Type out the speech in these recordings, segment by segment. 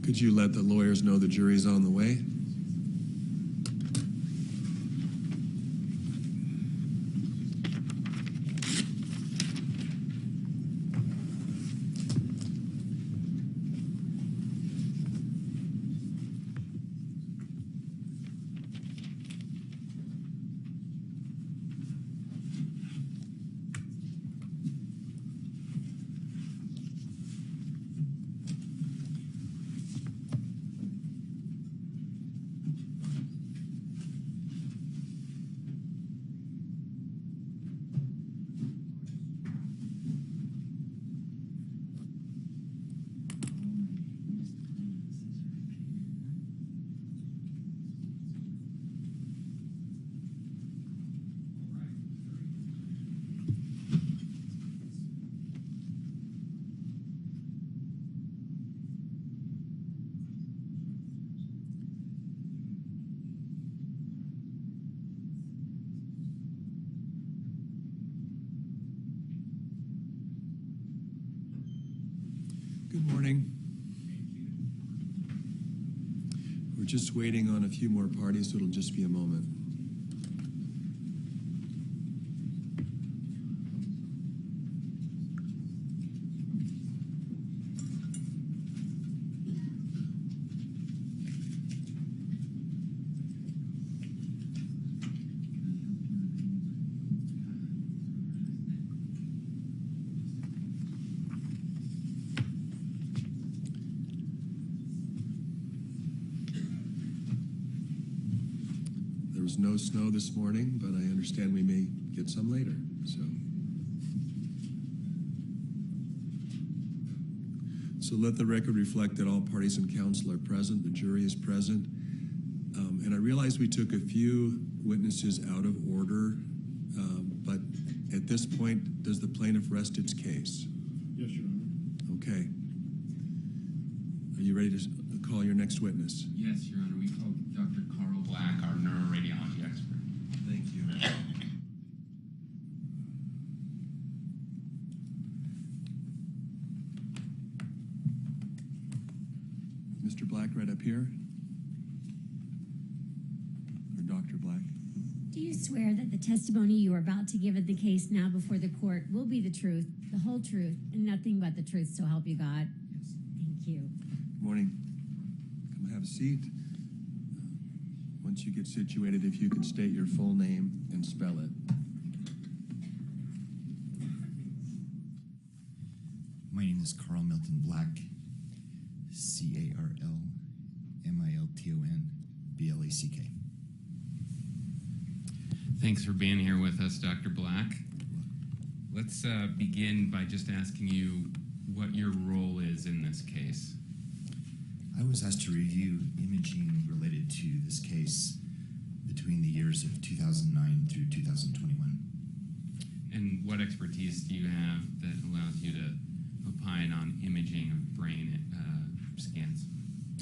Could you let the lawyers know the jury's on the way? Good morning. We're just waiting on a few more parties, so it'll just be a moment. There was no snow this morning, but I understand we may get some later, So let the record reflect that all parties and counsel are present, the jury is present. And I realize we took a few witnesses out of order, but at this point, does the plaintiff rest its case? Yes, Your Honor. Okay. Are you ready to call your next witness? Yes, Your Honor. We call Dr. Carl Black, our neuroradiology expert. Thank you. Mr. Black, right up here. Or Dr. Black. Do you swear that the testimony you are about to give in the case now before the court will be the truth, the whole truth, and nothing but the truth, so help you God? Yes. Thank you. Good morning. Come have a seat. Once you get situated, if you could state your full name and spell it. My name is Carl Milton Black, CarlMiltonBlack. Thanks for being here with us, Dr. Black. Let's begin by just asking you what your role is in this case. I was asked to review imaging related to this case between the years of 2009 through 2021. And what expertise do you have that allows you to opine on imaging of brain scans?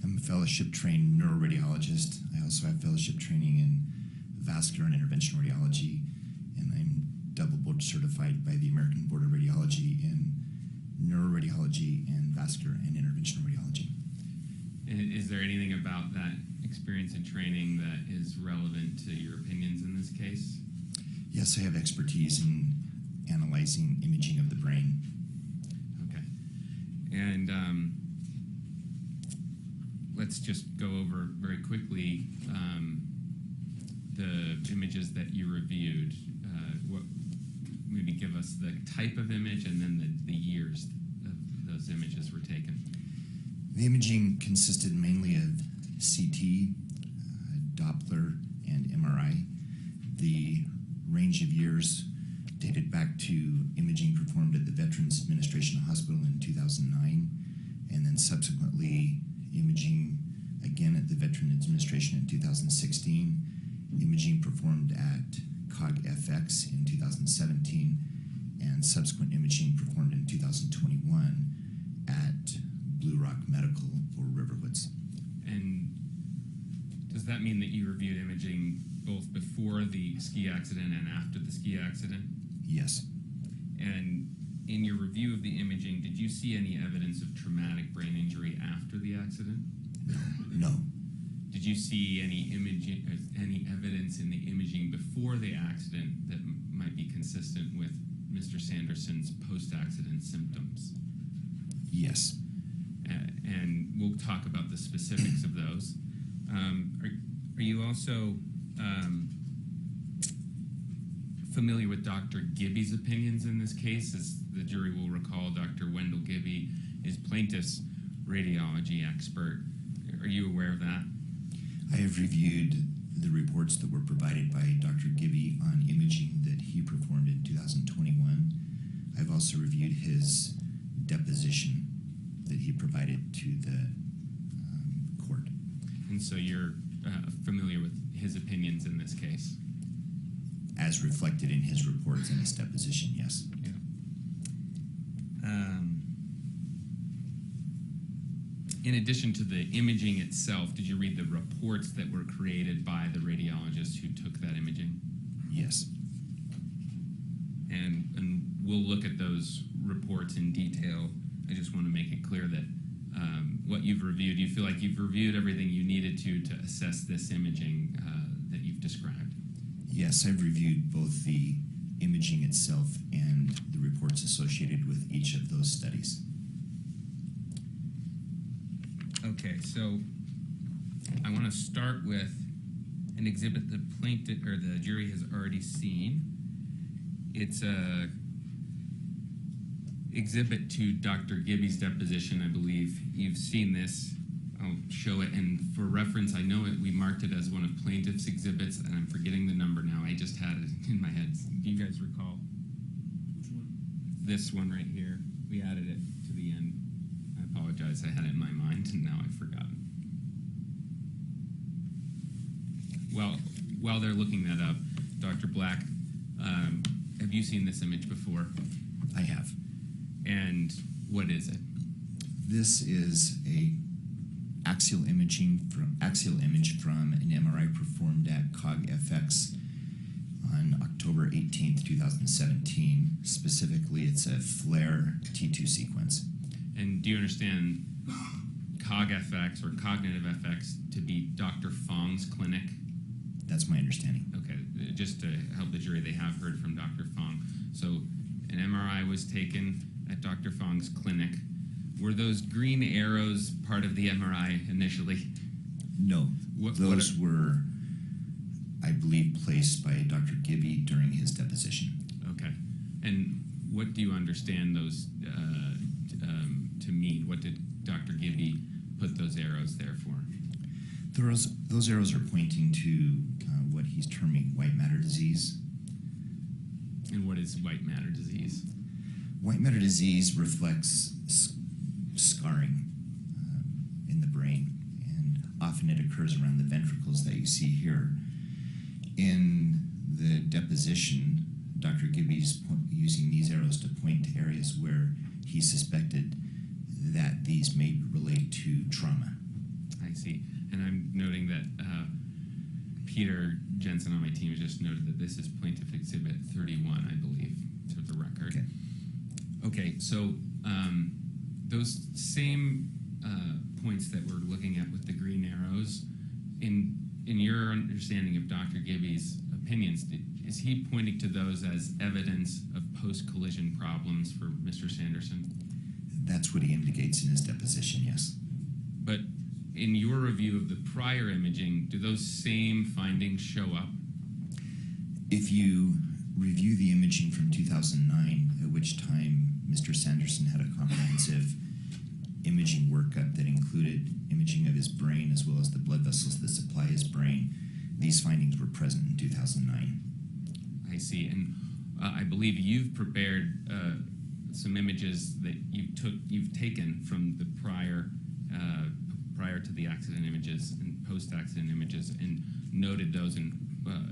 I'm a fellowship-trained neuroradiologist. I also have fellowship training in vascular and interventional radiology, and I'm double board certified by the American Board of Radiology in neuroradiology and vascular and interventional radiology. Is there anything about that experience and training that is relevant to your opinions in this case? Yes, I have expertise in analyzing imaging of the brain. Okay. And let's just go over very quickly the images that you reviewed. Maybe give us the type of image and then the years of those images were taken. The imaging consisted mainly of CT, Doppler, and MRI. The range of years dated back to imaging performed at the Veterans Administration Hospital in 2009, and then subsequently imaging again at the Veterans Administration in 2016, imaging performed at CogFX in 2017, and subsequent imaging performed in 2021 at Blue Rock Medical for Riverwoods. And does that mean that you reviewed imaging both before the ski accident and after the ski accident? Yes. And in your review of the imaging, did you see any evidence of traumatic brain injury after the accident? No. Did you see any evidence in the imaging before the accident that might be consistent with Mr. Sanderson's post-accident symptoms? Yes. And we'll talk about the specifics of those. Are you also familiar with Dr. Gibby's opinions in this case? As the jury will recall, Dr. Wendell Gibby is plaintiff's radiology expert. Are you aware of that? I have reviewed the reports that were provided by Dr. Gibby on imaging that he performed in 2021. I've also reviewed his deposition that he provided to the court. And so you're familiar with his opinions in this case? As reflected in his reports and his deposition, yes. Yeah. In addition to the imaging itself, did you read the reports that were created by the radiologist who took that imaging? Yes. And we'll look at those reports in detail. I just want to make it clear that what you've reviewed, you feel like you've reviewed everything you needed to assess this imaging that you've described? Yes, I've reviewed both the imaging itself and the reports associated with each of those studies. Okay, so I want to start with an exhibit the plaintiff or the jury has already seen. It's a exhibit to Dr. Gibby's deposition, I believe. You've seen this. I'll show it, and for reference, I know we marked it as one of plaintiff's exhibits, and I'm forgetting the number now. I just had it in my head. Do you guys recall? Which one? This one right here. We added it to the end. I apologize. I had it in my mind, and now I've forgotten. Well, while they're looking that up, Dr. Black, have you seen this image before? I have. And what is it? This is a axial image from an MRI performed at CogFX on October 18th, 2017. Specifically, it's a FLAIR T2 sequence. And do you understand CogFX or Cognitive FX to be Dr. Fong's clinic? That's my understanding. Okay, just to help the jury, they have heard from Dr. Fong. So an MRI was taken at Dr. Fong's clinic. Were those green arrows part of the MRI initially? No, those what were, I believe, placed by Dr. Gibby during his deposition. Okay. And what do you understand those to mean? What did Dr. Gibby put those arrows there for? Those arrows are pointing to what he's terming white matter disease. And what is white matter disease? White matter disease reflects scarring in the brain, and often it occurs around the ventricles that you see here. In the deposition, Dr. Gibby's using these arrows to point to areas where he suspected that these may relate to trauma. I see. And I'm noting that Peter Jensen on my team has just noted that this is Plaintiff Exhibit 31, I believe, to the record. Okay, so those same points that we're looking at with the green arrows, in your understanding of Dr. Gibby's opinions, is he pointing to those as evidence of post-collision problems for Mr. Sanderson? That's what he indicates in his deposition, yes. But in your review of the prior imaging, do those same findings show up? If you review the imaging from 2009, at which time Mr. Sanderson had a comprehensive imaging workup that included imaging of his brain as well as the blood vessels that supply his brain, these findings were present in 2009. I see. And I believe you've prepared some images that you've taken from the prior to the accident images and post-accident images and noted those. And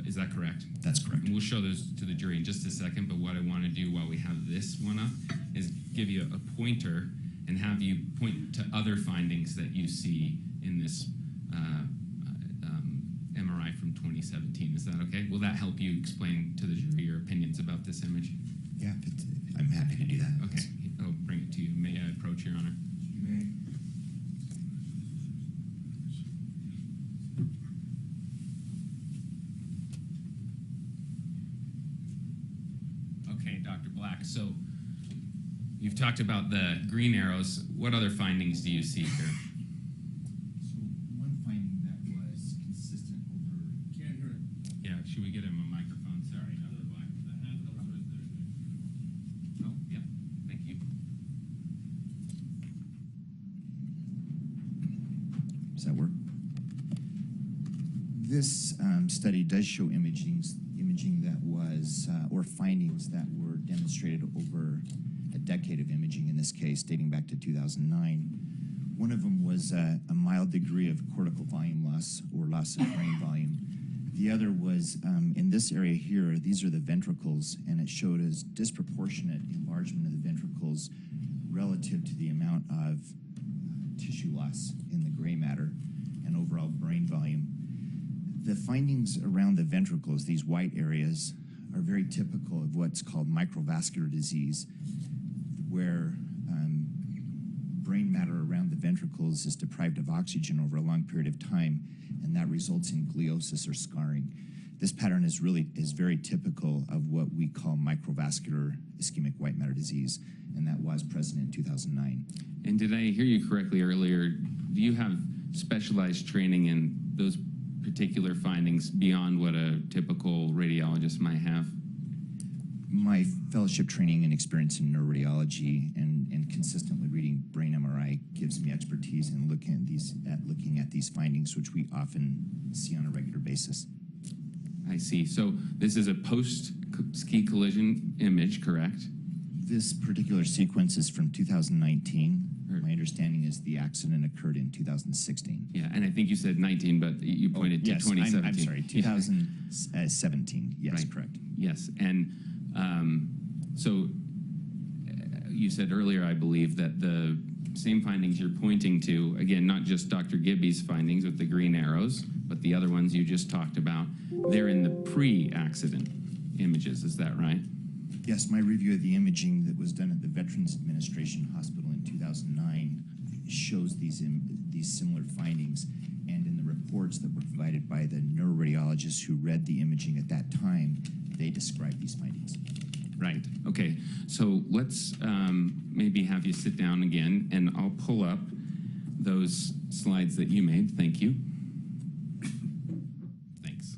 is that correct? That's correct. And we'll show those to the jury in just a second. But what I want to do while we have this one up is give you a pointer and have you point to other findings that you see in this MRI from 2017. Is that okay? Will that help you explain to the jury your opinions about this image? Yeah, I'm happy to do that. Okay. Okay, Dr. Black. So you've talked about the green arrows. What other findings do you see here? So one finding that was consistent over. Can't hear it. Yeah, should we get him a microphone? Sorry. Dr. Black, the hand up right there. Oh, yeah. Thank you. Does that work? This study does show imaging that was, or findings that were demonstrated over a decade of imaging, in this case, dating back to 2009. One of them was a mild degree of cortical volume loss or loss of brain volume. The other was in this area here, these are the ventricles, and it showed as disproportionate enlargement of the ventricles relative to the amount of tissue loss in the gray matter and overall brain volume. The findings around the ventricles, these white areas, are very typical of what's called microvascular disease, where brain matter around the ventricles is deprived of oxygen over a long period of time, and that results in gliosis or scarring. This pattern is very typical of what we call microvascular ischemic white matter disease, and that was present in 2009. And did I hear you correctly earlier? Do you have specialized training in those particular findings beyond what a typical radiologist might have? My fellowship training and experience in neuroradiology and consistently reading brain MRI gives me expertise in looking at these findings, which we often see on a regular basis. I see. So this is a post-ski collision image, correct? This particular sequence is from 2019. My understanding is the accident occurred in 2016. Yeah, and I think you said 19, but you pointed to Yes, 2017. I'm sorry, 2017. Yes, Right. correct. Yes, and so you said earlier, I believe, that the same findings you're pointing to, again, not just Dr. Gibby's findings with the green arrows, but the other ones you just talked about, they're in the pre-accident images, is that right? Yes, my review of the imaging that was done at the Veterans Administration Hospital in 2009 shows these similar findings, and in the reports that were provided by the neuroradiologists who read the imaging at that time, they described these findings. Right. Okay. So let's maybe have you sit down again, and I'll pull up those slides that you made. Thank you. Thanks.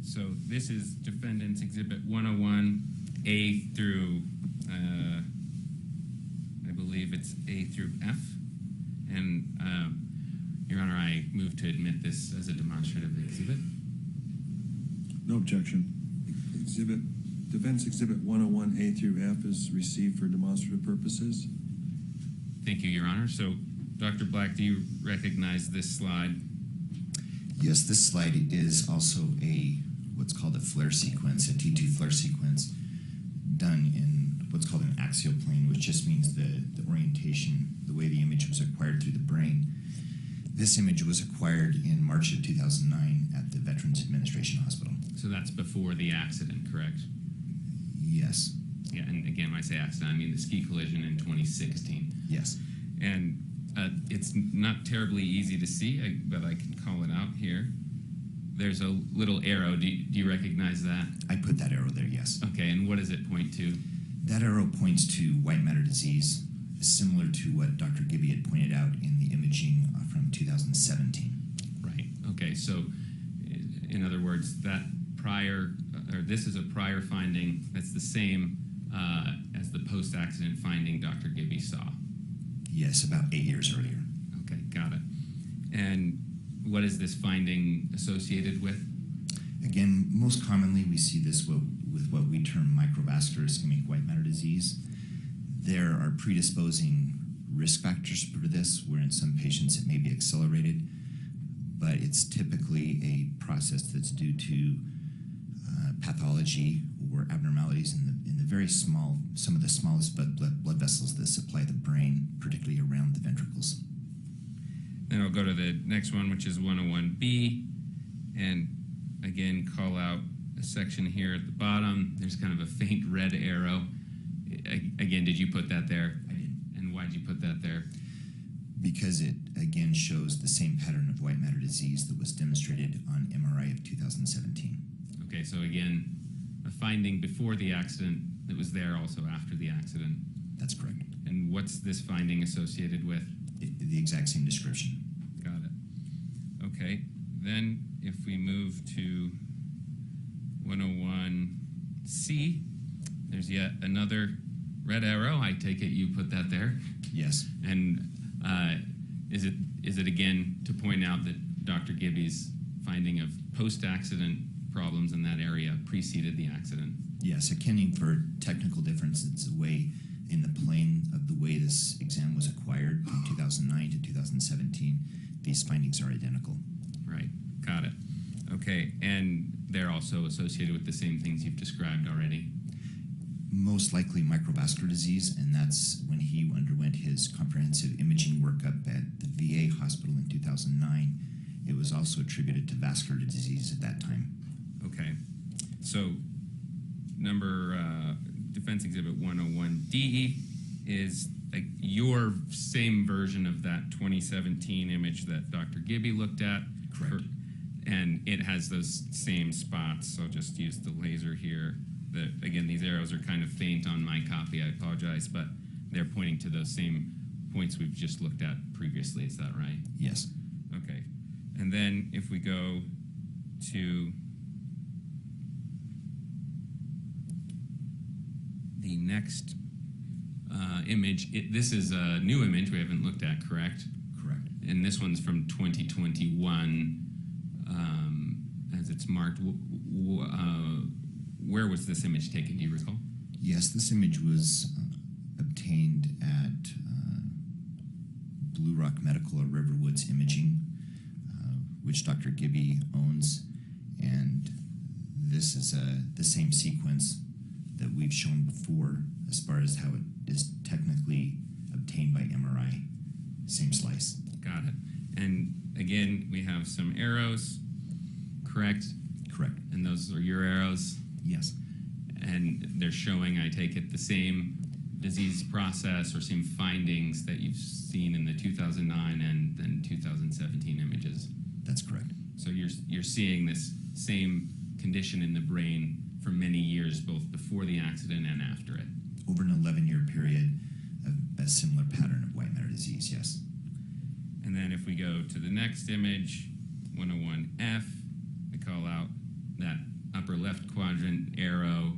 So this is Defendant's Exhibit 101A through I believe it's A through F. And, Your Honor, I move to admit this as a demonstrative exhibit. No objection. Defense Exhibit 101A through F is received for demonstrative purposes. Thank you, Your Honor. So, Dr. Black, do you recognize this slide? Yes, this slide is also what's called a flare sequence, a T2 flare sequence, done in what's called an axial plane, which just means the orientation, the way the image was acquired through the brain. This image was acquired in March of 2009 at the Veterans Administration Hospital. So that's before the accident, correct? Yes. Yeah, and again, when I say accident, I mean the ski collision in 2016. Yes. And it's not terribly easy to see, but I can call it out here. There's a little arrow. Do you recognize that? I put that arrow there, yes. Okay, and what does it point to? That arrow points to white matter disease, similar to what Dr. Gibby had pointed out in the imaging from 2017. Right. Okay, so in other words, this is a prior finding that's the same as the post-accident finding Dr. Gibby saw. Yes, about 8 years earlier. Okay, got it. And what is this finding associated with? Again, most commonly we see this with what we term microvascular ischemic white matter disease. There are predisposing risk factors for this, where in some patients it may be accelerated, but it's typically a process that's due to pathology or abnormalities in the very small, some of the smallest blood vessels that supply the brain, particularly around the ventricles. Then I'll go to the next one, which is 101B, and again, call out a section here at the bottom. There's kind of a faint red arrow. Again, did you put that there? I did. And why'd you put that there? Because it again shows the same pattern of white matter disease that was demonstrated on MRI of 2017. Okay, so again, a finding before the accident that was there also after the accident. That's correct. And what's this finding associated with? The exact same description. Got it. Okay, then if we move to 101C, there's yet another red arrow. I take it you put that there. Yes. And is it again to point out that Dr. Gibby's finding of post-accident problems in that area preceded the accident? Yes, accounting for technical differences away in the plane of the way this exam was acquired from 2009 to 2017, these findings are identical. Right, got it. Okay, and they're also associated with the same things you've described already? Most likely microvascular disease, and that's when he underwent his comprehensive imaging workup at the VA hospital in 2009. It was also attributed to vascular disease at that time. Okay, so Defense Exhibit 101D is like your same version of that 2017 image that Dr. Gibby looked at. Correct. And it has those same spots, so I'll just use the laser here. Again, these arrows are kind of faint on my copy, I apologize, but they're pointing to those same points we've just looked at previously, is that right? Yes. Okay, and then if we go to the next image, this is a new image we haven't looked at, correct? Correct. And this one's from 2021, as it's marked. Where was this image taken? Do you recall? Yes, this image was obtained at Blue Rock Medical or Riverwoods Imaging, which Dr. Gibby owns, and this is the same sequence that we've shown before as far as how it is technically obtained by MRI. Same slice. Got it. And again, we have some arrows, correct? Correct. And those are your arrows? Yes. And they're showing, I take it, the same disease process or same findings that you've seen in the 2009 and then 2017 images. That's correct. So you're seeing this same condition in the brain for many years, both before the accident and after it. Over an 11-year period, a similar pattern of white matter disease, yes. And then if we go to the next image, 101F, we call out that upper left quadrant arrow,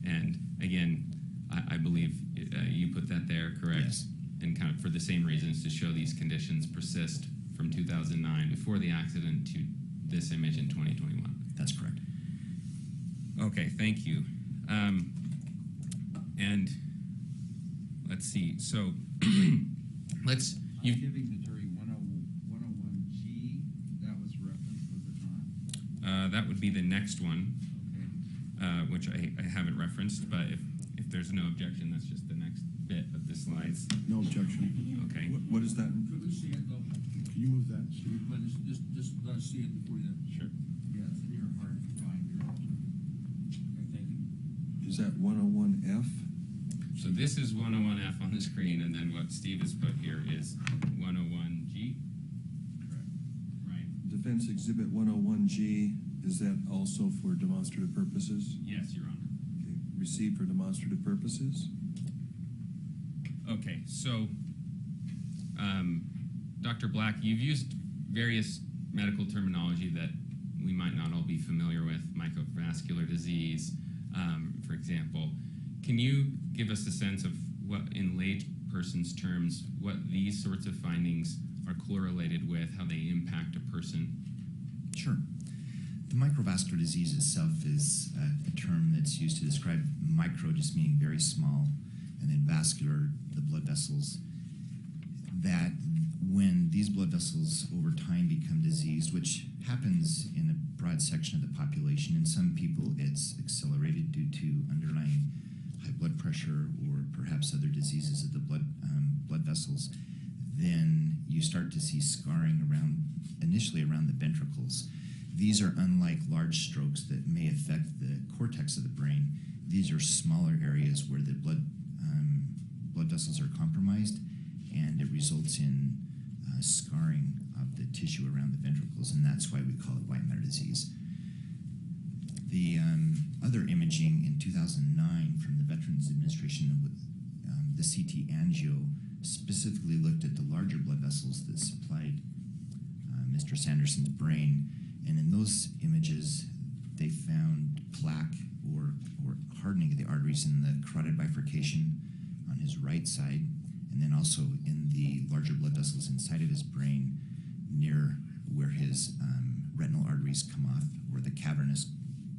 and again, I believe you put that there, correct? Yes. And kind of for the same reasons, to show these conditions persist from 2009 before the accident to this image in 2021. That's correct. Okay, thank you. And let's see. So let's. I'm giving the jury 101G. That was referenced, was it not? That would be the next one, Okay. which I haven't referenced. But if there's no objection, that's just the next bit of the slides. No objection. Okay. What is that? Could we see it though? Can you move that, Steve? But just let us see it before you. Sure. Yeah, it's in your hard to find. Okay, thank you. Is that 101F? So this is 101F on the screen, and then what Steve has put here is 101G. Correct. Right. Defense Exhibit 101G, is that also for demonstrative purposes? Yes, Your Honor. Okay. Received for demonstrative purposes? Okay, so Dr. Black, you've used various medical terminology that we might not all be familiar with, microvascular disease, for example. Can you give us a sense of what, in lay person's terms, what these sorts of findings are correlated with, how they impact a person? Sure. The microvascular disease itself is a term that's used to describe micro just meaning very small, and then vascular, the blood vessels, that when these blood vessels over time become diseased, which happens in a broad section of the population, in some people it's accelerated due to underlying high blood pressure or perhaps other diseases of the blood vessels, then you start to see scarring initially around the ventricles. These are unlike large strokes that may affect the cortex of the brain. These are smaller areas where the blood vessels are compromised, and it results in scarring of the tissue around the ventricles, and that's why we call it white matter disease. The other imaging in 2009 from the Veterans Administration, the CT angio, specifically looked at the larger blood vessels that supplied Mr. Sanderson's brain, and in those images, they found plaque or hardening of the arteries in the carotid bifurcation on his right side, and then also in the larger blood vessels inside of his brain near where his retinal arteries come off, or the cavernous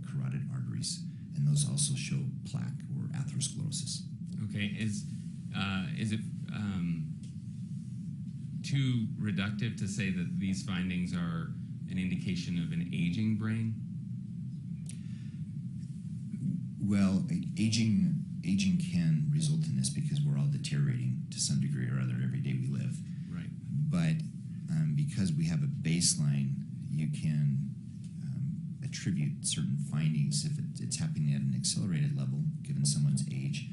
carotid arteries, and those also show plaque or atherosclerosis. Okay, is it too reductive to say that these findings are an indication of an aging brain? Well, aging can result in this because we're all deteriorating to some degree or other every day we live. Right. But because we have a baseline, you can attribute certain findings. If it's happening at an accelerated level, given someone's age,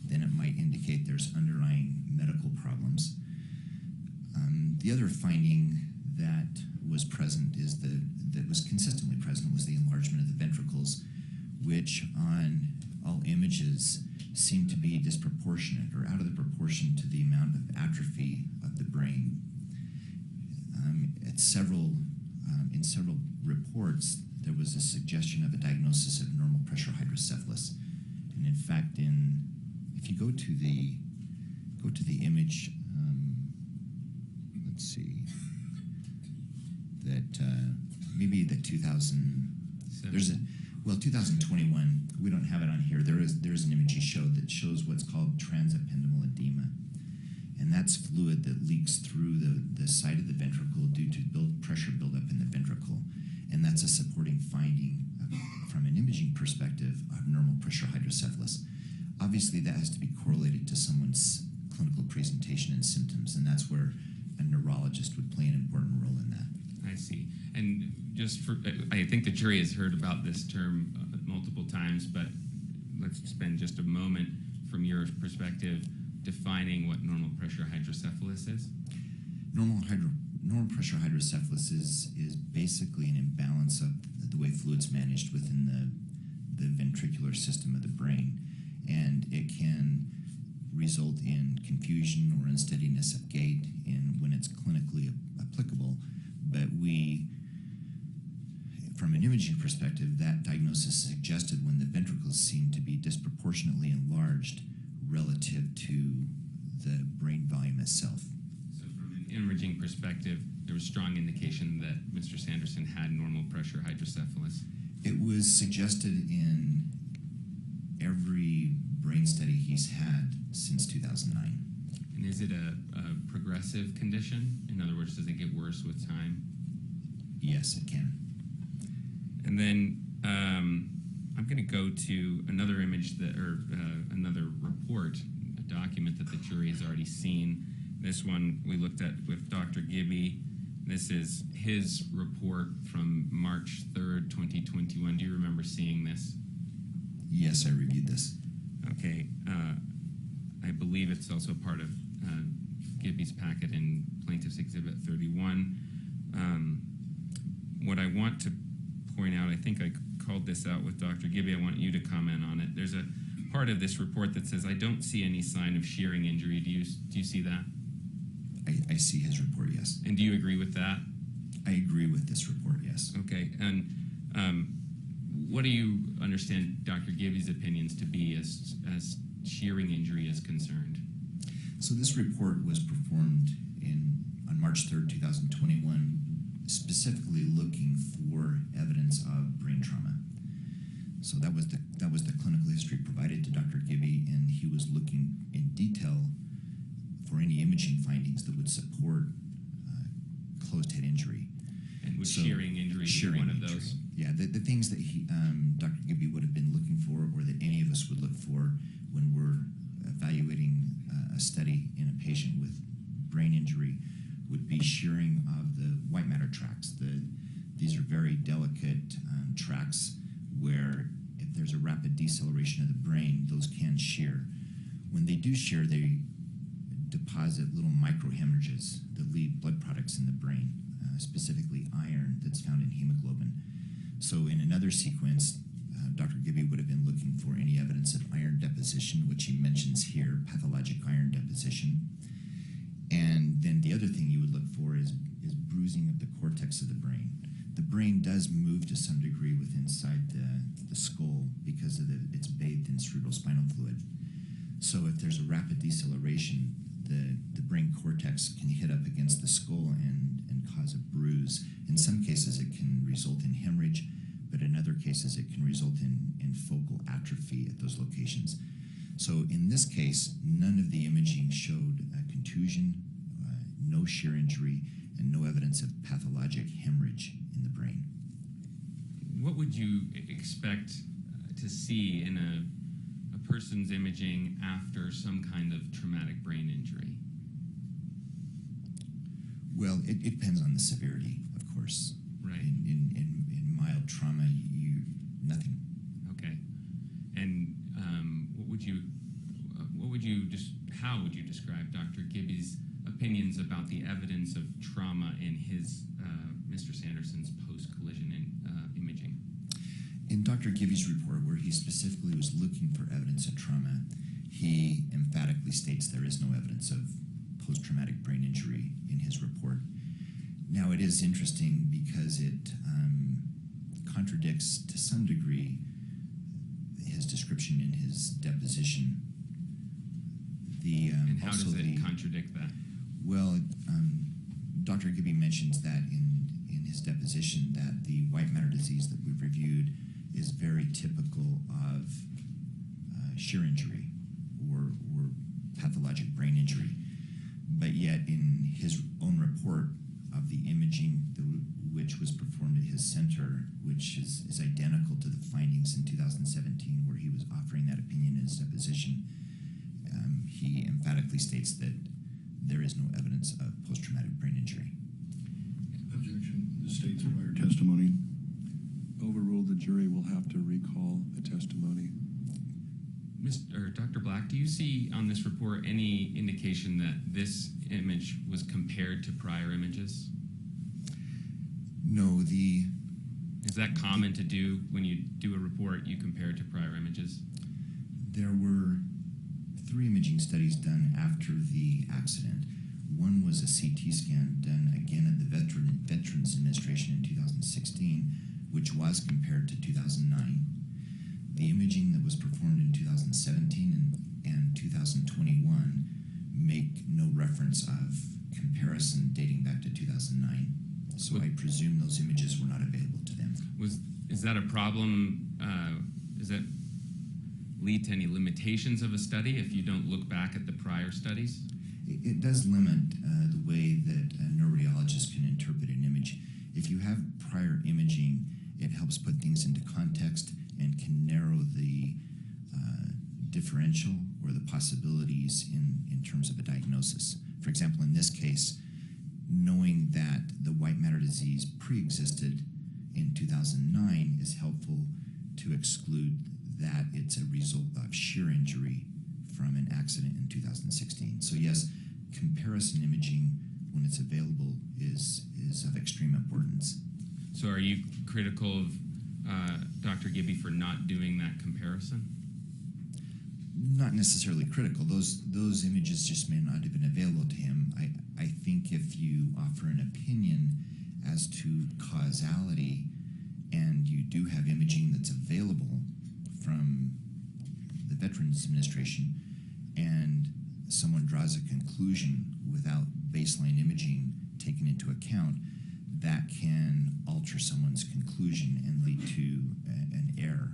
then it might indicate there's underlying medical problems. The other finding that was present that was consistently present was the enlargement of the ventricles, which on all images seemed to be disproportionate or out of the proportion to the amount of atrophy of the brain. In several reports, there was a suggestion of a diagnosis of normal pressure hydrocephalus, and in fact, if you go to the image, let's see, that maybe the 2021. We don't have it on here. There's an image you showed that shows what's called transependymal edema, and that's fluid that leaks through the side of the ventricle due to pressure buildup in the ventricle, and that's a supporting finding from an imaging perspective of normal pressure hydrocephalus. Obviously, that has to be correlated to someone's clinical presentation and symptoms, and that's where a neurologist would play an important role in that. I see. And I think the jury has heard about this term multiple times, but let's spend just a moment from your perspective defining what normal pressure hydrocephalus is. Normal pressure hydrocephalus is basically an imbalance of the way fluid's managed within the ventricular system of the brain, and it can result in confusion or unsteadiness of gait when it's clinically applicable. But from an imaging perspective, that diagnosis is suggested when the ventricles seem to be disproportionately enlarged relative to the brain volume itself. So from an imaging perspective, there was strong indication that Mr. Sanderson had normal pressure hydrocephalus. It was suggested in every brain study he's had since 2009. And is it a progressive condition? In other words, does it get worse with time? Yes, it can. And then I'm going to go to another image another report, a document that the jury has already seen. This one we looked at with Dr. Gibby. This is his report from March 3rd, 2021. Do you remember seeing this? Yes, I reviewed this. Okay. I believe it's also part of Gibby's packet in Plaintiff's Exhibit 31. What I want to point out, I think I called this out with Dr. Gibby. I want you to comment on it. There's a part of this report that says, I don't see any sign of shearing injury. Do you see that? I see his report, yes. And do you agree with that? I agree with this report, yes. Okay. And what do you understand Dr. Gibby's opinions to be as shearing injury is concerned? So this report was performed on March 3rd, 2021, specifically looking for evidence of brain trauma. So that was the clinical history provided to Dr. Gibby, and he was looking in detail for any imaging findings that would support closed head injury. And would shearing injury be one of those? Yeah, the things that Dr. Gibby would have been looking for, or that any of us would look for when we're evaluating a study in a patient with brain injury, would be shearing of the white matter tracts. These are very delicate tracts where if there's a rapid deceleration of the brain, those can shear. When they do shear, they deposit little microhemorrhages that leave blood products in the brain, specifically iron that's found in hemoglobin. So in another sequence, Dr. Gibby would have been looking for any evidence of iron deposition, which he mentions here, pathologic iron deposition. And then the other thing you would look for is bruising of the cortex of the brain. The brain does move to some degree with inside the skull because of it's bathed in cerebrospinal fluid. So if there's a rapid deceleration, the brain cortex can hit up against the skull and cause a bruise. In some cases, it can result in hemorrhage, but in other cases, it can result in focal atrophy at those locations. So in this case, none of the imaging showed a contusion, no shear injury, and no evidence of pathologic hemorrhage in the brain. What would you expect to see in a person's imaging after some kind of traumatic brain injury? Well, it depends on the severity, of course. Right. In mild trauma, nothing. Okay. And how would you describe Dr. Gibby's opinions about the evidence of trauma in his Mr. Sanderson's post-collision imaging? In Dr. Gibby's report, where he specifically was looking for evidence of trauma, he emphatically states there is no evidence of post-traumatic brain injury in his report. Now, it is interesting because it contradicts to some degree his description in his deposition. And how does it contradict that? Well, Dr. Gibby mentions that in his deposition that the white matter disease that we've reviewed is very typical of shear injury or pathologic brain injury. But yet in his own report of the imaging which was performed at his center, which is identical to the findings in 2017 where he was offering that opinion in his deposition, he emphatically states that there is no evidence of post-traumatic brain injury. Objection. The state's prior testimony. Overruled. The jury will have to recall the testimony. Dr. Black, do you see on this report any indication that this image was compared to prior images? No, Is that common to do when you do a report, you compare it to prior images? there were 3 imaging studies done after the accident. One was a CT scan done again at the Veterans Administration in 2016, which was compared to 2009. The imaging that was performed in 2017 and 2021 make no reference of comparison dating back to 2009. So I presume those images were not available to them. Is that a problem? Does that lead to any limitations of a study if you don't look back at the prior studies? It does limit the way that a neuroradiologist can interpret an image. If you have prior imaging, it helps put things into context and can narrow the differential or the possibilities in terms of a diagnosis. For example, in this case, knowing that the white matter disease pre-existed in 2009 is helpful to exclude that it's a result of shear injury from an accident in 2016. So yes, comparison imaging, when it's available, is of extreme importance. So are you critical of Dr. Gibby for not doing that comparison? Not necessarily critical. Those images just may not have been available to him. I think if you offer an opinion as to causality and you do have imaging that's available from the Veterans Administration and someone draws a conclusion without baseline imaging taken into account, that can alter someone's conclusion and lead to an error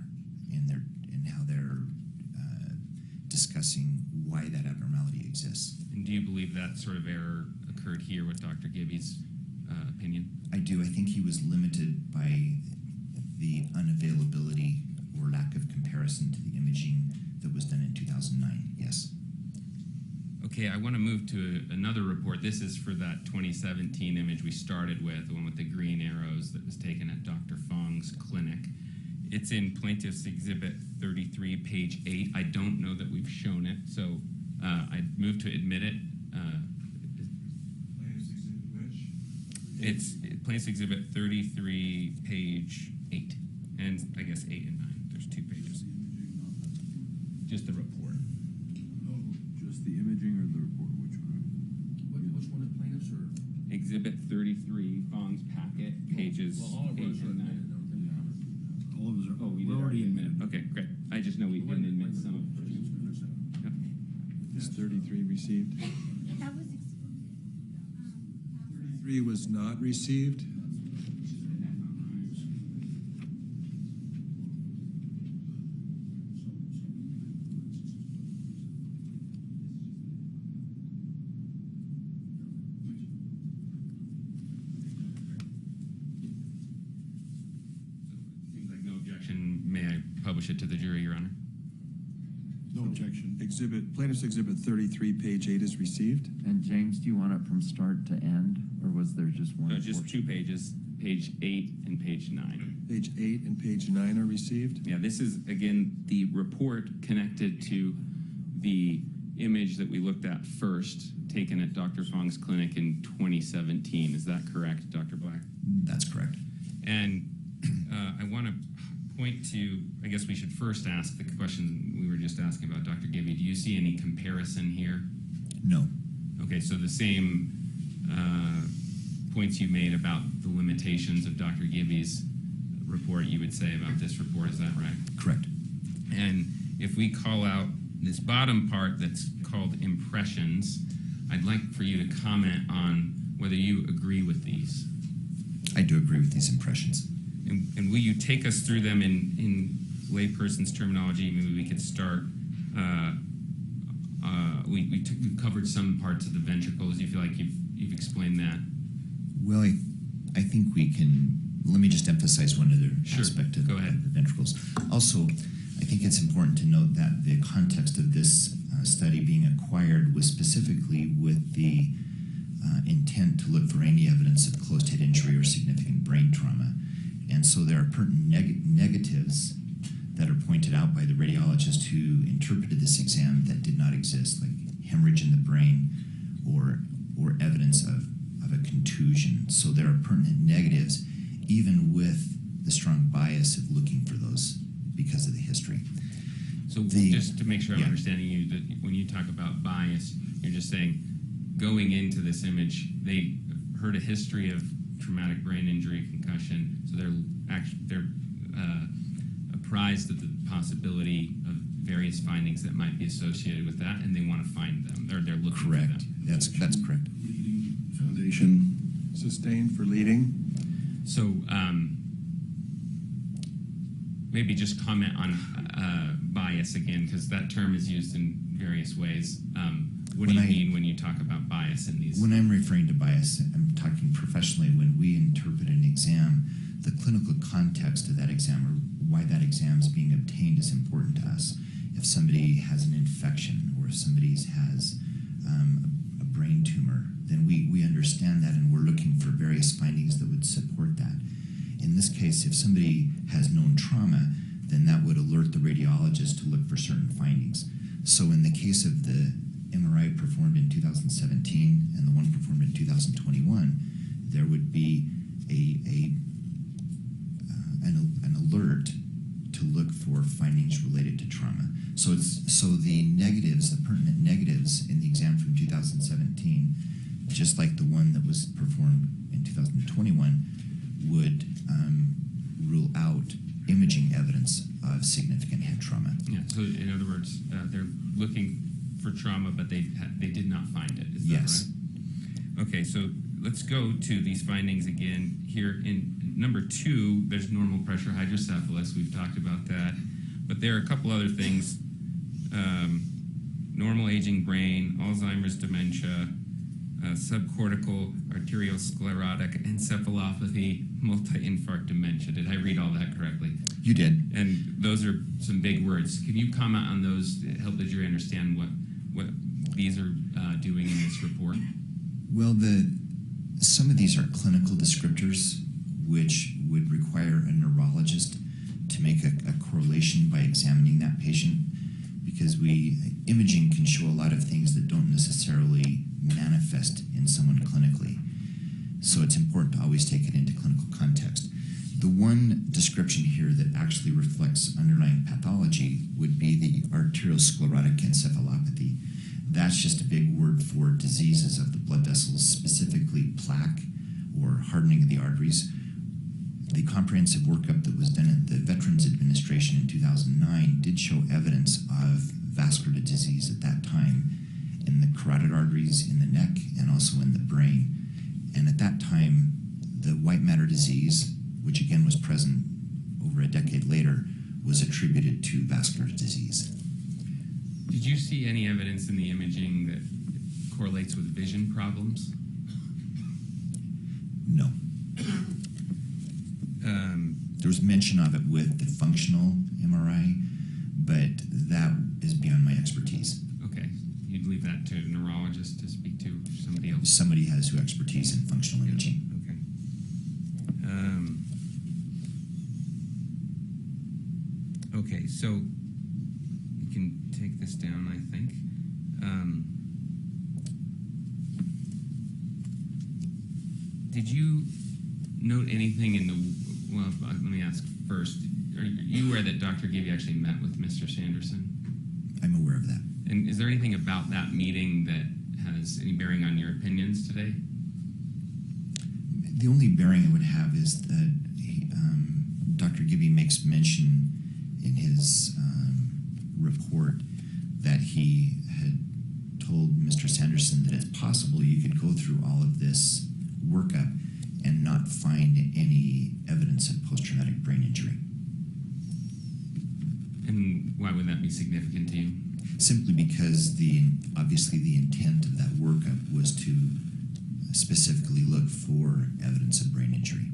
in how they're discussing why that abnormality exists. And do you believe that sort of error occurred here with Dr. Gibby's opinion? I do. I think he was limited by the unavailability or lack of comparison to the imaging that was done in 2009, yes. Okay, I want to move to another report. This is for that 2017 image we started with, the one with the green arrows that was taken at Dr. Fong's clinic. It's in Plaintiff's Exhibit 33, page 8. I don't know that we've shown it, so I moved to admit it It's Plaintiff's Exhibit 33, page 8, and I guess 8 and 9. There's 2 pages. Just the report. Just the imaging or the report? Which one? Which one is plaintiffs or? Exhibit 33, Fong's packet, pages 8 and 9. All of us are. Oh, we did already admit it. Okay, great. I just know we didn't admit some of it. Yep. Is 33 received? That was 33 was not received. Seems like no objection. May I publish it to the jury, Your Honor? No objection. Plaintiff's Exhibit 33, page 8 is received. And James, do you want it from start to end, or was there just one? No, just portion? 2 pages, page 8 and page 9. Page 8 and page 9 are received. Yeah, this is, again, the report connected to the image that we looked at first, taken at Dr. Fong's clinic in 2017. Is that correct, Dr. Black? That's correct. And I want to point to, I guess we should first ask the question we were just asking about Dr. Gibby. Do you see any comparison here? No. Okay, so the same points you made about the limitations of Dr. Gibby's report, you would say about this report, is that right? Correct. And if we call out this bottom part that's called impressions, I'd like for you to comment on whether you agree with these. I do agree with these impressions. And will you take us through them in layperson's terminology? Maybe we could start. We covered some parts of the ventricles. You feel like you've explained that? Well, I think we can. Let me just emphasize one other aspect of Go ahead. the ventricles. Also, I think it's important to note that the context of this study being acquired was specifically with the intent to look for any evidence of closed head injury or significant brain trauma. And so there are pertinent negatives that are pointed out by the radiologist who interpreted this exam that did not exist, like hemorrhage in the brain or evidence of a contusion. So there are pertinent negatives, even with the strong bias of looking for those because of the history. So just to make sure I'm understanding you, that when you talk about bias, you're just saying going into this image, they heard a history of traumatic brain injury, concussion, so they're apprised of the possibility of various findings that might be associated with that, and they want to find them. They're looking Correct. for them. That's correct. Leading foundation. Sustained for leading. So maybe just comment on bias again, because that term is used in various ways. What do you mean when you talk about bias in these? When I'm referring to bias, I'm talking professionally. When we interpret an exam, the clinical context of that exam or why that exam is being obtained is important to us. If somebody has an infection or if somebody has a brain tumor, then we understand that and we're looking for various findings that would support that. In this case, if somebody has known trauma, then that would alert the radiologist to look for certain findings. So in the case of the MRI performed in 2017 and the one performed in 2021, there would be an alert to look for findings related to trauma. So the negatives, the pertinent negatives in the exam from 2017, just like the one that was performed in 2021, would rule out imaging evidence of significant head trauma. Yeah. So in other words, they're looking for trauma, but they did not find it. Is Yes. that right? Okay. So let's go to these findings again. Here in number 2, there's normal pressure hydrocephalus. We've talked about that, but there are a couple other things: normal aging brain, Alzheimer's, dementia, subcortical arteriosclerotic encephalopathy, multi-infarct dementia. Did I read all that correctly? You did. And those are some big words. Can you comment on those to help the jury understand what these are doing in this report? Well, some of these are clinical descriptors, which would require a neurologist to make a correlation by examining that patient, because imaging can show a lot of things that don't necessarily manifest in someone clinically. So it's important to always take it into clinical context. The one description here that actually reflects underlying pathology would be the arteriosclerotic encephalopathy. That's just a big word for diseases of the blood vessels, specifically plaque or hardening of the arteries. The comprehensive workup that was done at the Veterans Administration in 2009 did show evidence of vascular disease at that time in the carotid arteries, in the neck, and also in the brain. And at that time, the white matter disease, which again was present over a decade later, was attributed to vascular disease. Did you see any evidence in the imaging that correlates with vision problems? No. There was mention of it with the functional MRI, but that is beyond my expertise. Okay. You'd leave that to a neurologist to speak to, somebody else? Somebody has who expertise in functional imaging. Okay. Okay, so you can take this down, I think. Did you note anything in the, well, let me ask first, are you aware that Dr. Gibby actually met with Mr. Sanderson? I'm aware of that. And is there anything about that meeting that has any bearing on your opinions today? The only bearing it would have is that Dr. Gibby makes mention in his report that he had told Mr. Sanderson that it's possible you could go through all of this workup and not find any evidence of post-traumatic brain injury. And why would that be significant to you? Simply because obviously the intent of that workup was to specifically look for evidence of brain injury.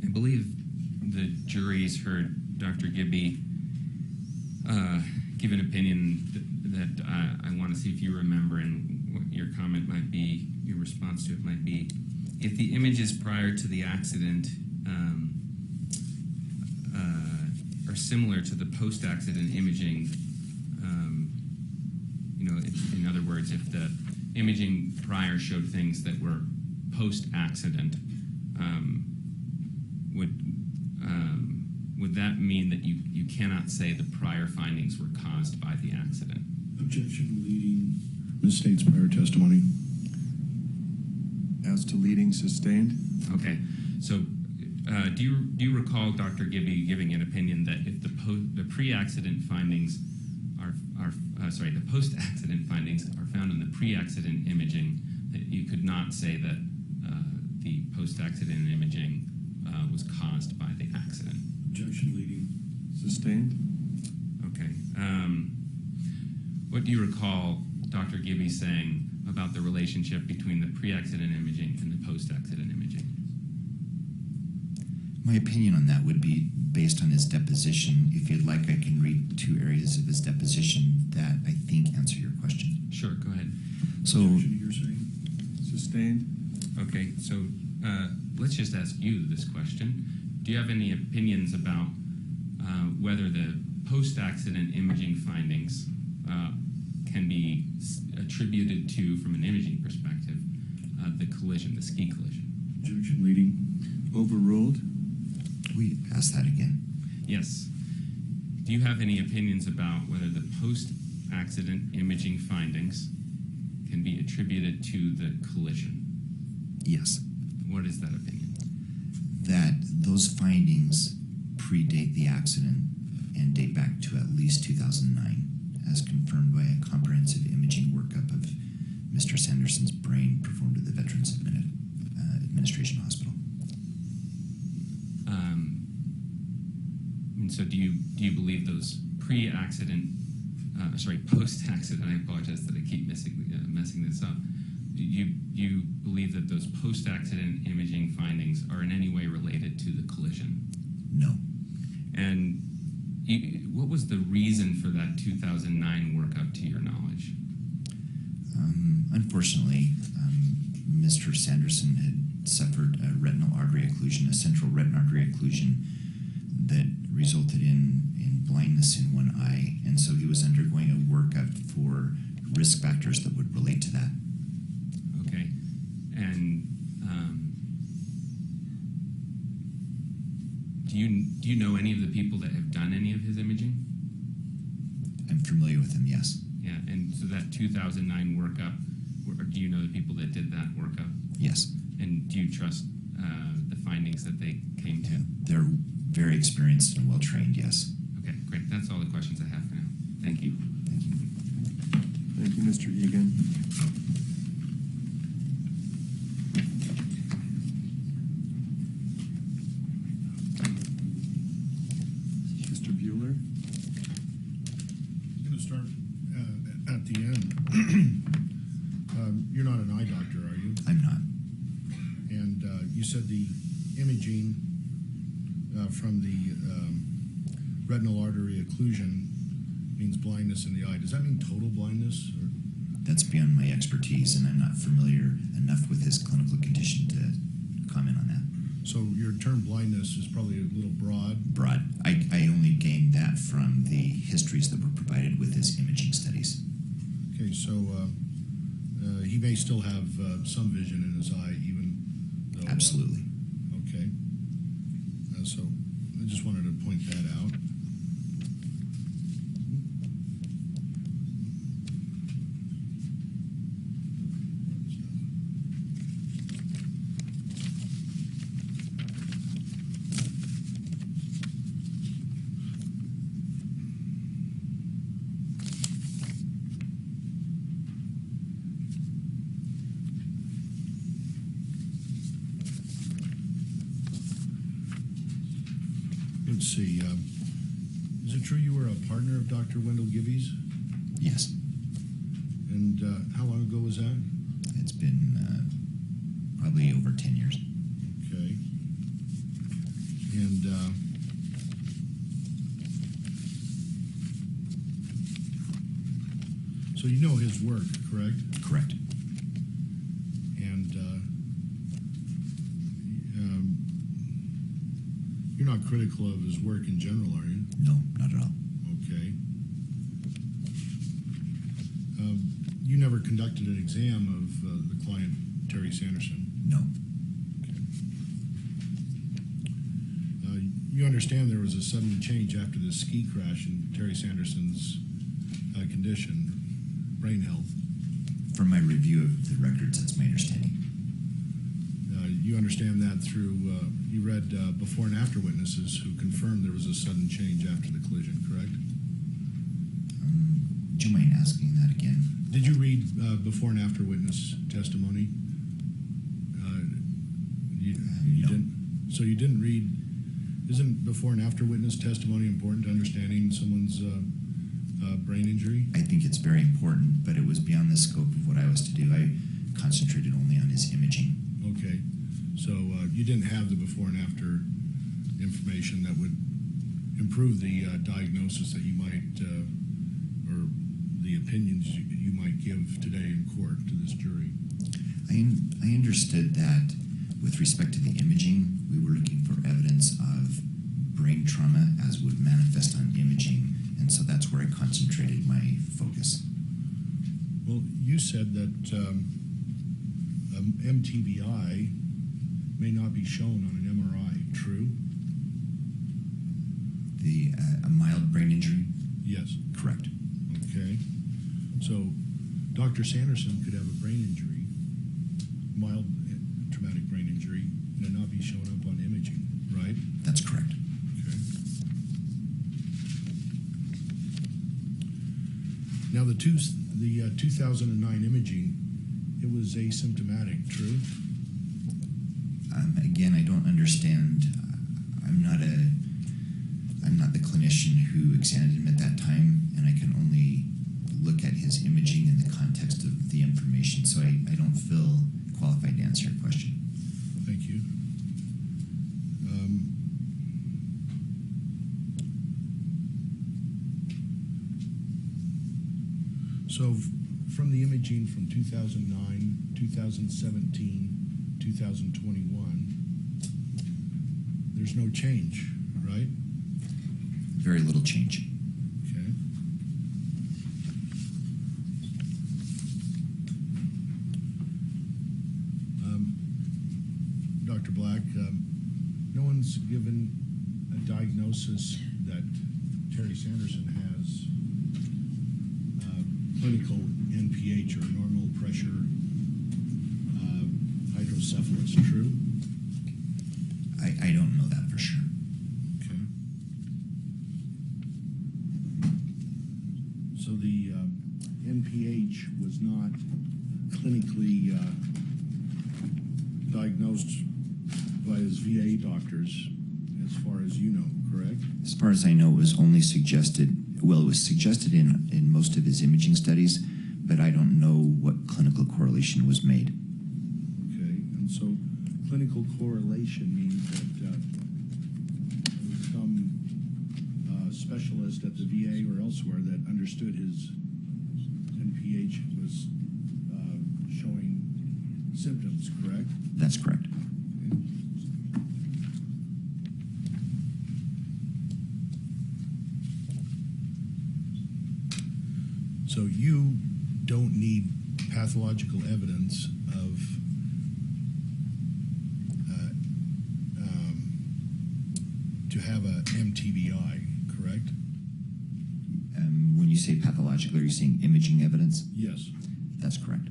I believe the jury's heard Dr. Gibby give an opinion that I want to see if you remember and what your comment might be, your response to it might be. If the images prior to the accident are similar to the post-accident imaging, in other words, if the imaging prior showed things that were post-accident, would that mean that you cannot say the prior findings were caused by the accident? Objection leading Ms. State's prior testimony. As to leading, sustained. Okay, so do you recall Dr. Gibby giving an opinion that if the pre-accident findings the post-accident findings are found in the pre-accident imaging, that you could not say that the post-accident imaging was caused by the accident? Objection leading. Sustained. Okay. What do you recall Dr. Gibby saying about the relationship between the pre-accident imaging and the post-accident imaging? My opinion on that would be based on his deposition. If you'd like, I can read 2 areas of his deposition that I think answer your question. Sure, go ahead. So, Objection to hearsay. Sustained. Okay, so let's just ask you this question. Do you have any opinions about whether the post-accident imaging findings can be attributed to, from an imaging perspective, the collision, the ski collision? Objection leading. Overruled. we ask that again? Yes. Do you have any opinions about whether the post-accident imaging findings can be attributed to the collision? Yes. What is that opinion? That those findings predate the accident and date back to at least 2009, as confirmed by a comprehensive imaging workup of Mr. Sanderson's brain performed at the Veterans Administration Hospital. And so do you believe those post-accident, I apologize that I keep messing this up. Do you believe that those post-accident imaging findings are in any way related to the collision? No. And what was the reason for that 2009 workup, to your knowledge? Unfortunately, Mr. Sanderson had suffered a retinal artery occlusion, a central retinal artery occlusion that resulted in blindness in one eye, and so he was undergoing a workup for risk factors that would relate to that. Okay. And do you know any of the people that have done any of his imaging? I'm familiar with him, yes. Yeah, and so that 2009 workup, or do you know the people that did that workup? Yes. And do you trust the findings that they came to? They're very experienced and well trained, yes. Okay, great. That's all the questions I have for now. Thank you. Thank you, Mr. Egan. Mr. Bueller? I'm going to start at the end. You're not an eye doctor, are you? I'm not. And you said the imaging from the retinal artery occlusion means blindness in the eye. Does that mean total blindness? Or? That's beyond my expertise, and I'm not familiar enough with his clinical condition to comment on that. So your term blindness is probably a little broad. Broad. I only gained that from the histories that were provided with his imaging studies. Okay, so he may still have some vision in his eye, even though... Absolutely. Okay. So I just wanted to point that out. Let's see. Is it true you were a partner of Dr. Wendell Gibby's? Yes. And how long ago was that? It's been probably over 10 years. Okay. And so you know his work, correct? Correct. And you're not critical of his work in general, are you? No, not at all. Okay. You never conducted an exam of the client, Terry Sanderson? No. You understand there was a sudden change after the ski crash in Terry Sanderson's condition, brain health. From my review of the records, that's my understanding. You understand that through, you read before and after witnesses who confirmed there was a sudden change after the collision, correct? Would you mind asking that again? Did you read before and after witness testimony? You No. didn't? So you didn't read, isn't before and after witness testimony important to understanding someone's brain injury? I think it's very important, but it was beyond the scope of what I was to do. I concentrated only on his imaging. Okay. So you didn't have the before and after information that would improve the diagnosis that you might, or the opinions you might give today in court to this jury? I understood that with respect to the imaging, we were looking for evidence of brain trauma as would manifest on imaging, and so that's where I concentrated my focus. Well, you said that MTBI may not be shown on an MRI, true? A mild brain injury? Yes. Correct. Okay. So Dr. Sanderson could have a brain injury, mild traumatic brain injury, and it not be shown up on imaging, right? That's correct. Okay. Now the 2009 imaging, it was asymptomatic, true? Again, I don't understand. I'm not the clinician who examined him at that time, and I can only look at his imaging in the context of the information, so I don't feel qualified to answer your question. Thank you. So from the imaging from 2009, 2017, 2021, there's no change, right? Very little change. Okay. Dr. Black, no one's given a diagnosis that Terry Sanderson has clinical NPH or normal pressure hydrocephalus, true? I don't know that for sure. Okay. So the NPH was not clinically diagnosed by his VA doctors, as far as you know, correct? As far as I know, it was only suggested, well, it was suggested in most of his imaging studies, but I don't know what clinical correlation was made. Okay, and so clinical correlation means that some specialist at the VA or elsewhere that understood his NPH was showing symptoms, correct? That's correct. So you don't need pathological evidence of to have a MTBI, correct? When you say pathological, are you saying imaging evidence? Yes. That's correct.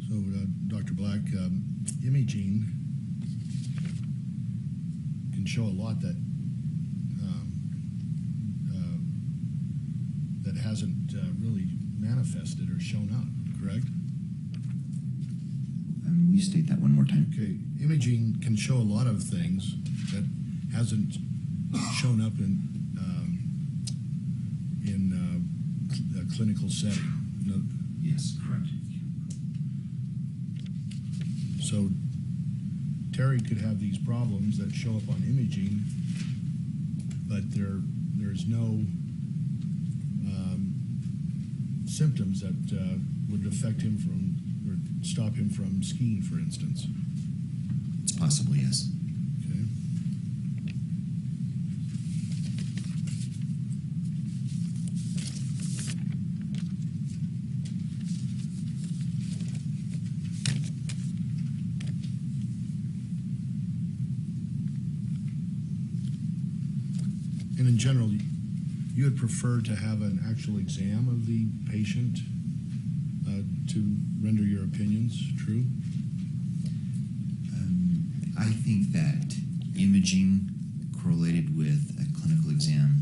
So, Dr. Black, imaging can show a lot that that hasn't really manifested or shown up, correct? Will you state that one more time? Okay, imaging can show a lot of things that hasn't shown up in a clinical setting. No, Yes, correct. so Terry could have these problems that show up on imaging, but there's no symptoms that would affect him from or stop him from skiing, for instance. It's possible, yes. Okay. And in general, you would prefer to have an actual exam of the patient to render your opinions true? I think that imaging correlated with a clinical exam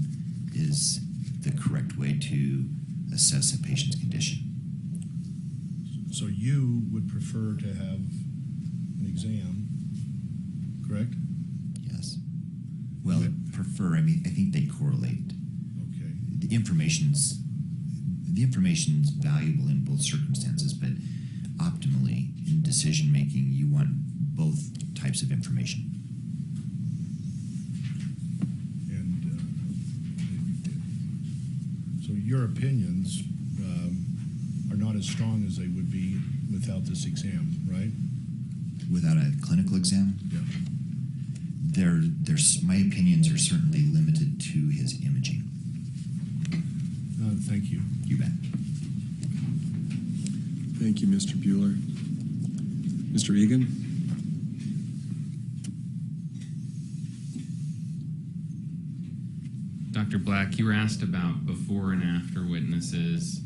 is the correct way to assess a patient's condition. So you would prefer to have an exam, correct? Yes. Well, Okay. prefer, I mean, I think they correlate. Okay. The information's valuable in both circumstances, but optimally in decision making, you want both types of information. And so your opinions are not as strong as they would be without this exam, right? Without a clinical exam, Yeah. there's my opinions are certainly limited to his imaging. Thank you. You bet. Thank you, Mr. Bueller. Mr. Egan? Dr. Black, you were asked about before and after witnesses,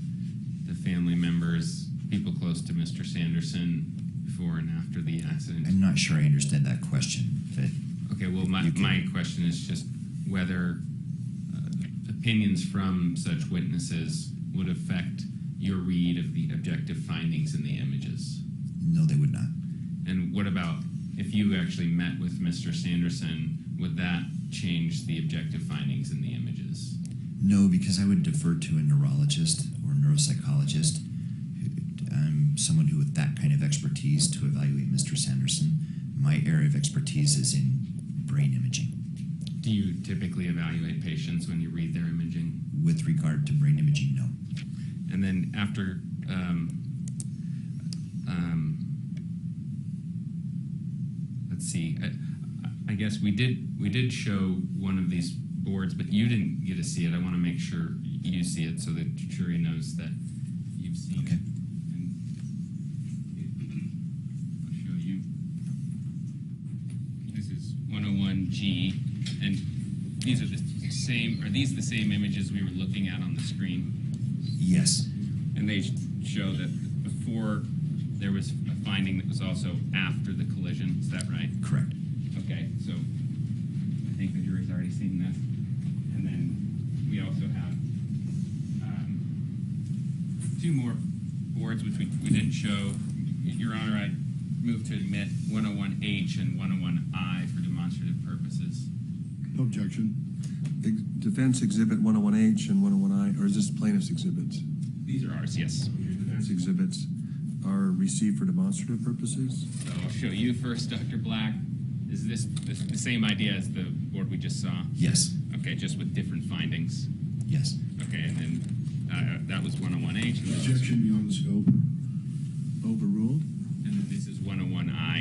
the family members, people close to Mr. Sanderson before and after the accident. I'm not sure I understand that question, but Okay, well, my question is just whether opinions from such witnesses would affect your read of the objective findings in the images. no, they would not. And what about if you actually met with Mr. Sanderson, would that change the objective findings in the images? No, because I would defer to a neurologist or neuropsychologist, someone who with that kind of expertise to evaluate Mr. Sanderson. My area of expertise is in brain imaging. Do you typically evaluate patients when you read their imaging? With regard to brain imaging, no. And then after, let's see, I guess we did show one of these boards, but you didn't get to see it. I want to make sure you see it so that the jury knows that you've seen Okay. it. And I'll show you. This is 101G, and these are the same. Are these the same images we were looking at on the screen? Yes. And they show that before there was a finding that was also after the collision. Is that right? Correct. Okay, so I think the jury's already seen this. And then we also have two more boards which we didn't show. Your Honor, I move to admit 101H and 101I for demonstrative purposes. No objection. Defense exhibit 101H and 101I, or is this plaintiff's exhibits? These are ours, yes. Defense exhibits are received for demonstrative purposes. So I'll show you first, Dr. Black. Is this the same idea as the board we just saw? Yes. Okay, just with different findings. Yes. Okay, and then that was 101H. And this is, Objection beyond the scope. Overruled? and then this is 101I.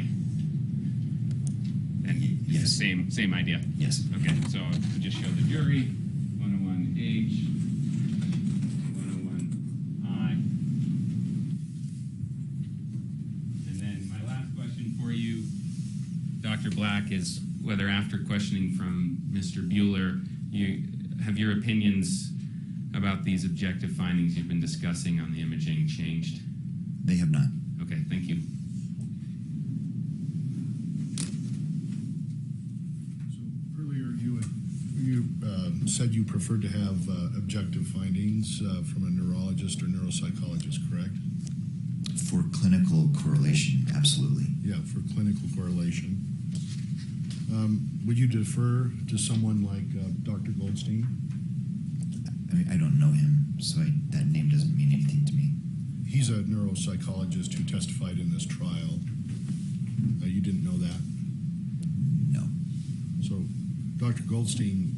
And it's Yes. the same idea. Yes. Okay, so I'll just show the jury 101H, 101I. And then my last question for you, Dr. Black, is whether after questioning from Mr. Bueller, you have your opinions about these objective findings you've been discussing on the imaging changed? They have not. Okay, thank you. So earlier you said you preferred to have objective findings from a neurologist or neuropsychologist, correct? For clinical correlation, absolutely. Yeah, for clinical correlation. Would you defer to someone like Dr. Goldstein? I mean, I don't know him, so that name doesn't mean anything to me. He's a neuropsychologist who testified in this trial. You didn't know that? No. So Dr. Goldstein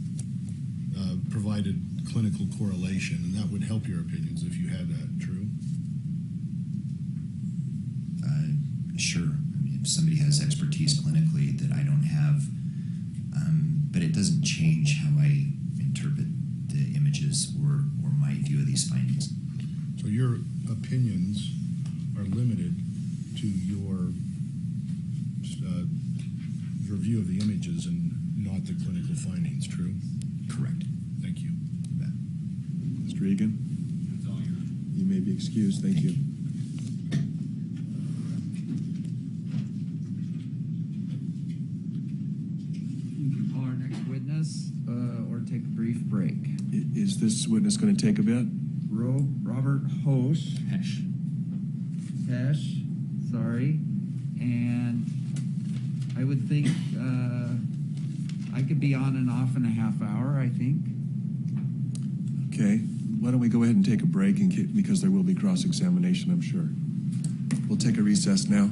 provided clinical correlation, and that would help your opinions if you had that, true? Sure. I mean, if somebody has expertise clinically that I don't have, but it doesn't change how I interpret the images or my view of these findings. So your opinions are limited to your review of the images and not the clinical findings, true? Correct. Thank you. Mr. Egan, That's all, Your Honor. you may be excused. Thank you. You can call our next witness or take a brief break. Is this witness going to take a bit? Robert Hesh, sorry, and I would think I could be on and off in a half hour, I think. Okay. Why don't we go ahead and take a break because there will be cross-examination, I'm sure. We'll take a recess now.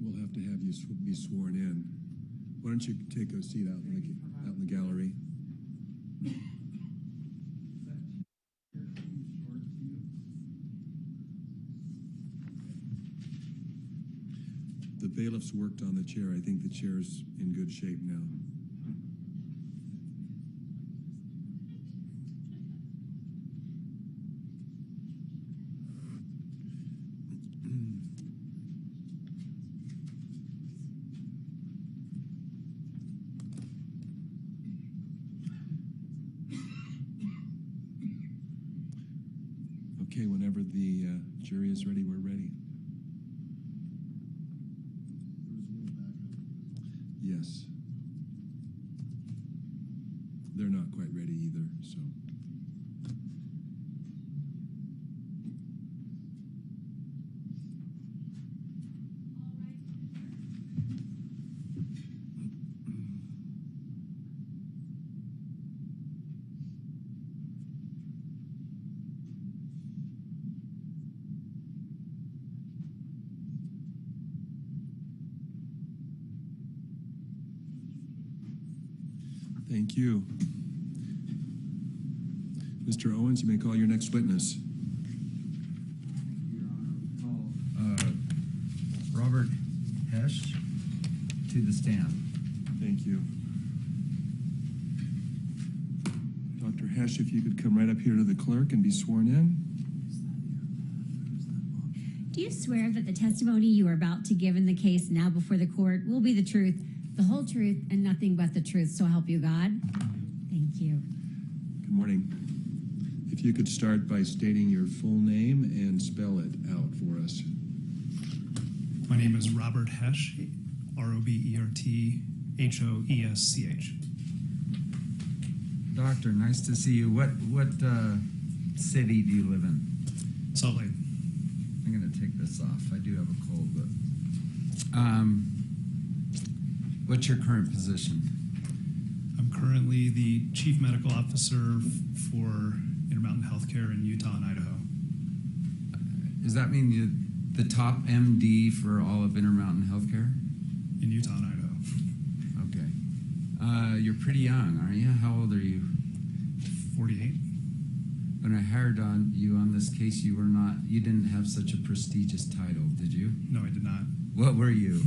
we'll have to have you be sworn in. Why don't you take a seat out in the gallery? The bailiffs worked on the chair. I think the chair's in good shape now. Okay, whenever the jury is ready, we're ready. Yes. They're not quite ready either, so. Thank you. Mr. Owens, you may call your next witness. Thank you, Your Honor. We call Robert Hesh to the stand. Thank you. Dr. Hesh, if you could come right up here to the clerk and be sworn in. Do you swear that the testimony you are about to give in the case now before the court will be the truth, the whole truth, and nothing but the truth, so help you God? Thank you. Good morning. If you could start by stating your full name and spell it out for us. My name is Robert Hesh, Roberthoesch. Doctor, nice to see you. What city do you live in? Salt Lake. I'm going to take this off. I do have a cold, but what's your current position? I'm currently the Chief Medical Officer for Intermountain Healthcare in Utah and Idaho. Does that mean you're the top MD for all of Intermountain Healthcare? In Utah and Idaho. Okay. You're pretty young, aren't you? How old are you? 48. When I hired you on this case, you didn't have such a prestigious title, did you? No, I did not. What were you?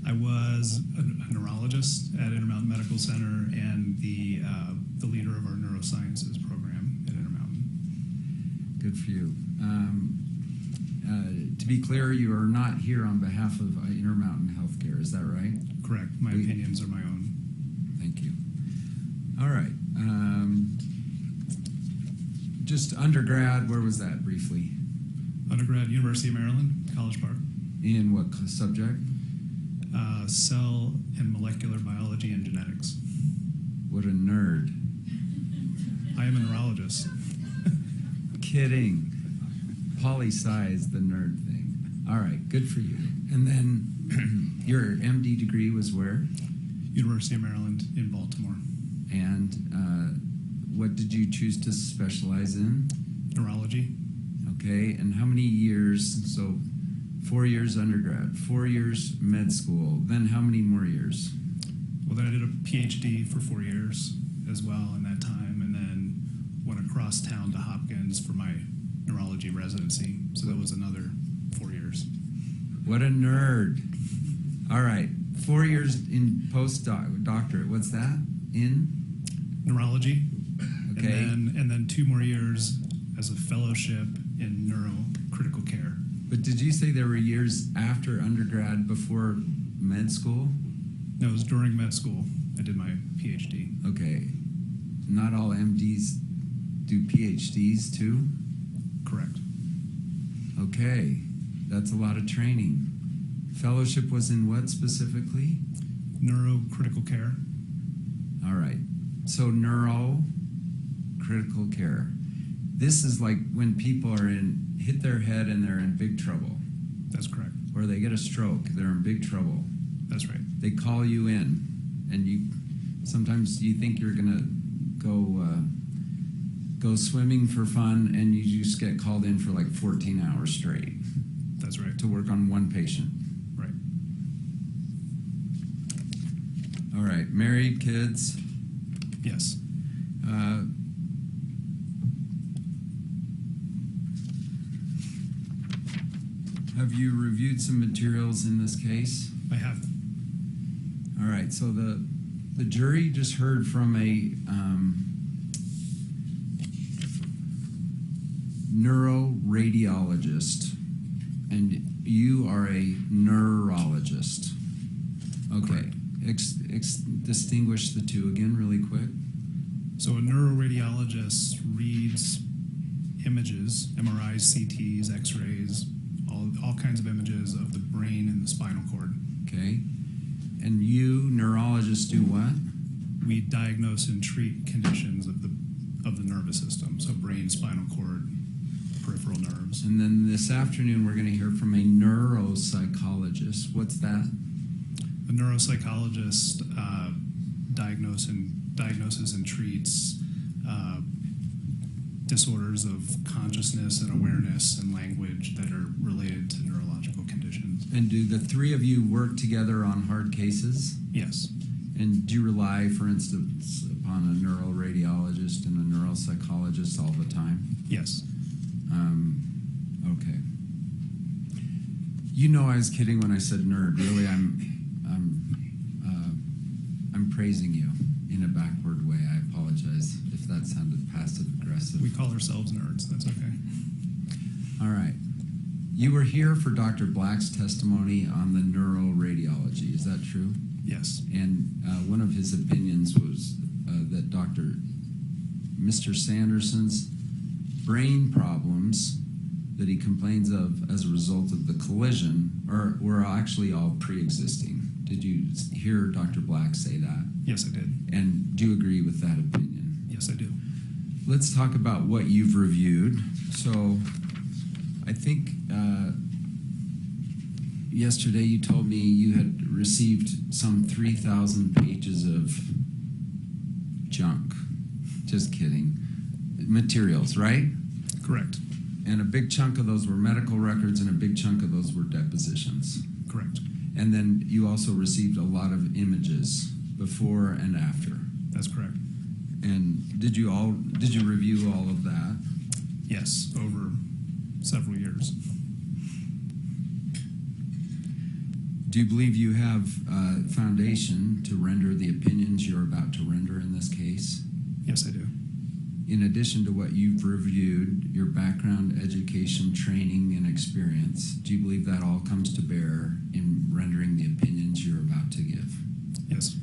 I was a neurologist at Intermountain Medical Center and the leader of our neurosciences program at Intermountain. Good for you. To be clear, you are not here on behalf of Intermountain Healthcare, is that right? Correct. My opinions are my own. Thank you. All right. Just undergrad, where was that briefly? Undergrad, University of Maryland, College Park. In what subject? Cell and molecular biology and genetics. What a nerd. I am a neurologist. Kidding. Poli-sci is the nerd thing. All right, good for you. And then your MD degree was where? University of Maryland in Baltimore. And what did you choose to specialize in? Neurology. Okay, and how many years? So 4 years undergrad, 4 years med school, then how many more years? Well, then I did a PhD for 4 years as well in that time, and then went across town to Hopkins for my neurology residency. So that was another 4 years. What a nerd. All right, 4 years in postdoctorate. What's that? In? Neurology. Okay. And then 2 more years as a fellowship in neurocritical care. But did you say there were years after undergrad before med school? No, it was during med school. I did my PhD. Okay. Not all MDs do PhDs too? Correct. Okay. That's a lot of training. Fellowship was in what specifically? Neurocritical care. All right. So neurocritical care. This is like when people are hit their head and they're in big trouble. That's correct. Or they get a stroke, they're in big trouble. That's right. They call you in, and sometimes you think you're gonna go swimming for fun, and you just get called in for like 14 hours straight. That's right. To work on one patient. Right. All right. Married, kids? Yes. Have you reviewed some materials in this case? I have. All right. So the jury just heard from a neuroradiologist, and you are a neurologist. Okay. Distinguish the two again really quick. So a neuroradiologist reads images, MRIs, CTs, X-rays, all kinds of images of the brain and the spinal cord. Okay. And you, neurologists, do what? We diagnose and treat conditions of the nervous system, so brain, spinal cord, peripheral nerves. And then this afternoon, we're going to hear from a neuropsychologist. What's that? A neuropsychologist diagnoses and treats disorders of consciousness and awareness and language that are related to neurological conditions. And do the three of you work together on hard cases? Yes. And do you rely, for instance, upon a neuroradiologist and a neuropsychologist all the time? Yes. Okay. You know I was kidding when I said nerd. Really, I'm praising you in a backward way. I apologize if that sounded passive aggressive. We call ourselves nerds. That's okay. All right. You were here for Dr. Black's testimony on the neuroradiology. Is that true? Yes. And one of his opinions was that Mr. Sanderson's brain problems that he complains of as a result of the collision were actually all pre-existing. Did you hear Dr. Black say that? Yes, I did. And do you agree with that opinion? Yes, I do. Let's talk about what you've reviewed. So I think yesterday you told me you had received some 3,000 pages of junk. Just kidding. Materials, right? Correct. And a big chunk of those were medical records and a big chunk of those were depositions. Correct. And then you also received a lot of images before and after. That's correct. And did you review all of that? Yes, over several years. Do you believe you have foundation to render the opinions you're about to render in this case? Yes, I do. In addition to what you've reviewed, your background, education, training, and experience, do you believe that all comes to bear in rendering the opinions you're about to give? Yes.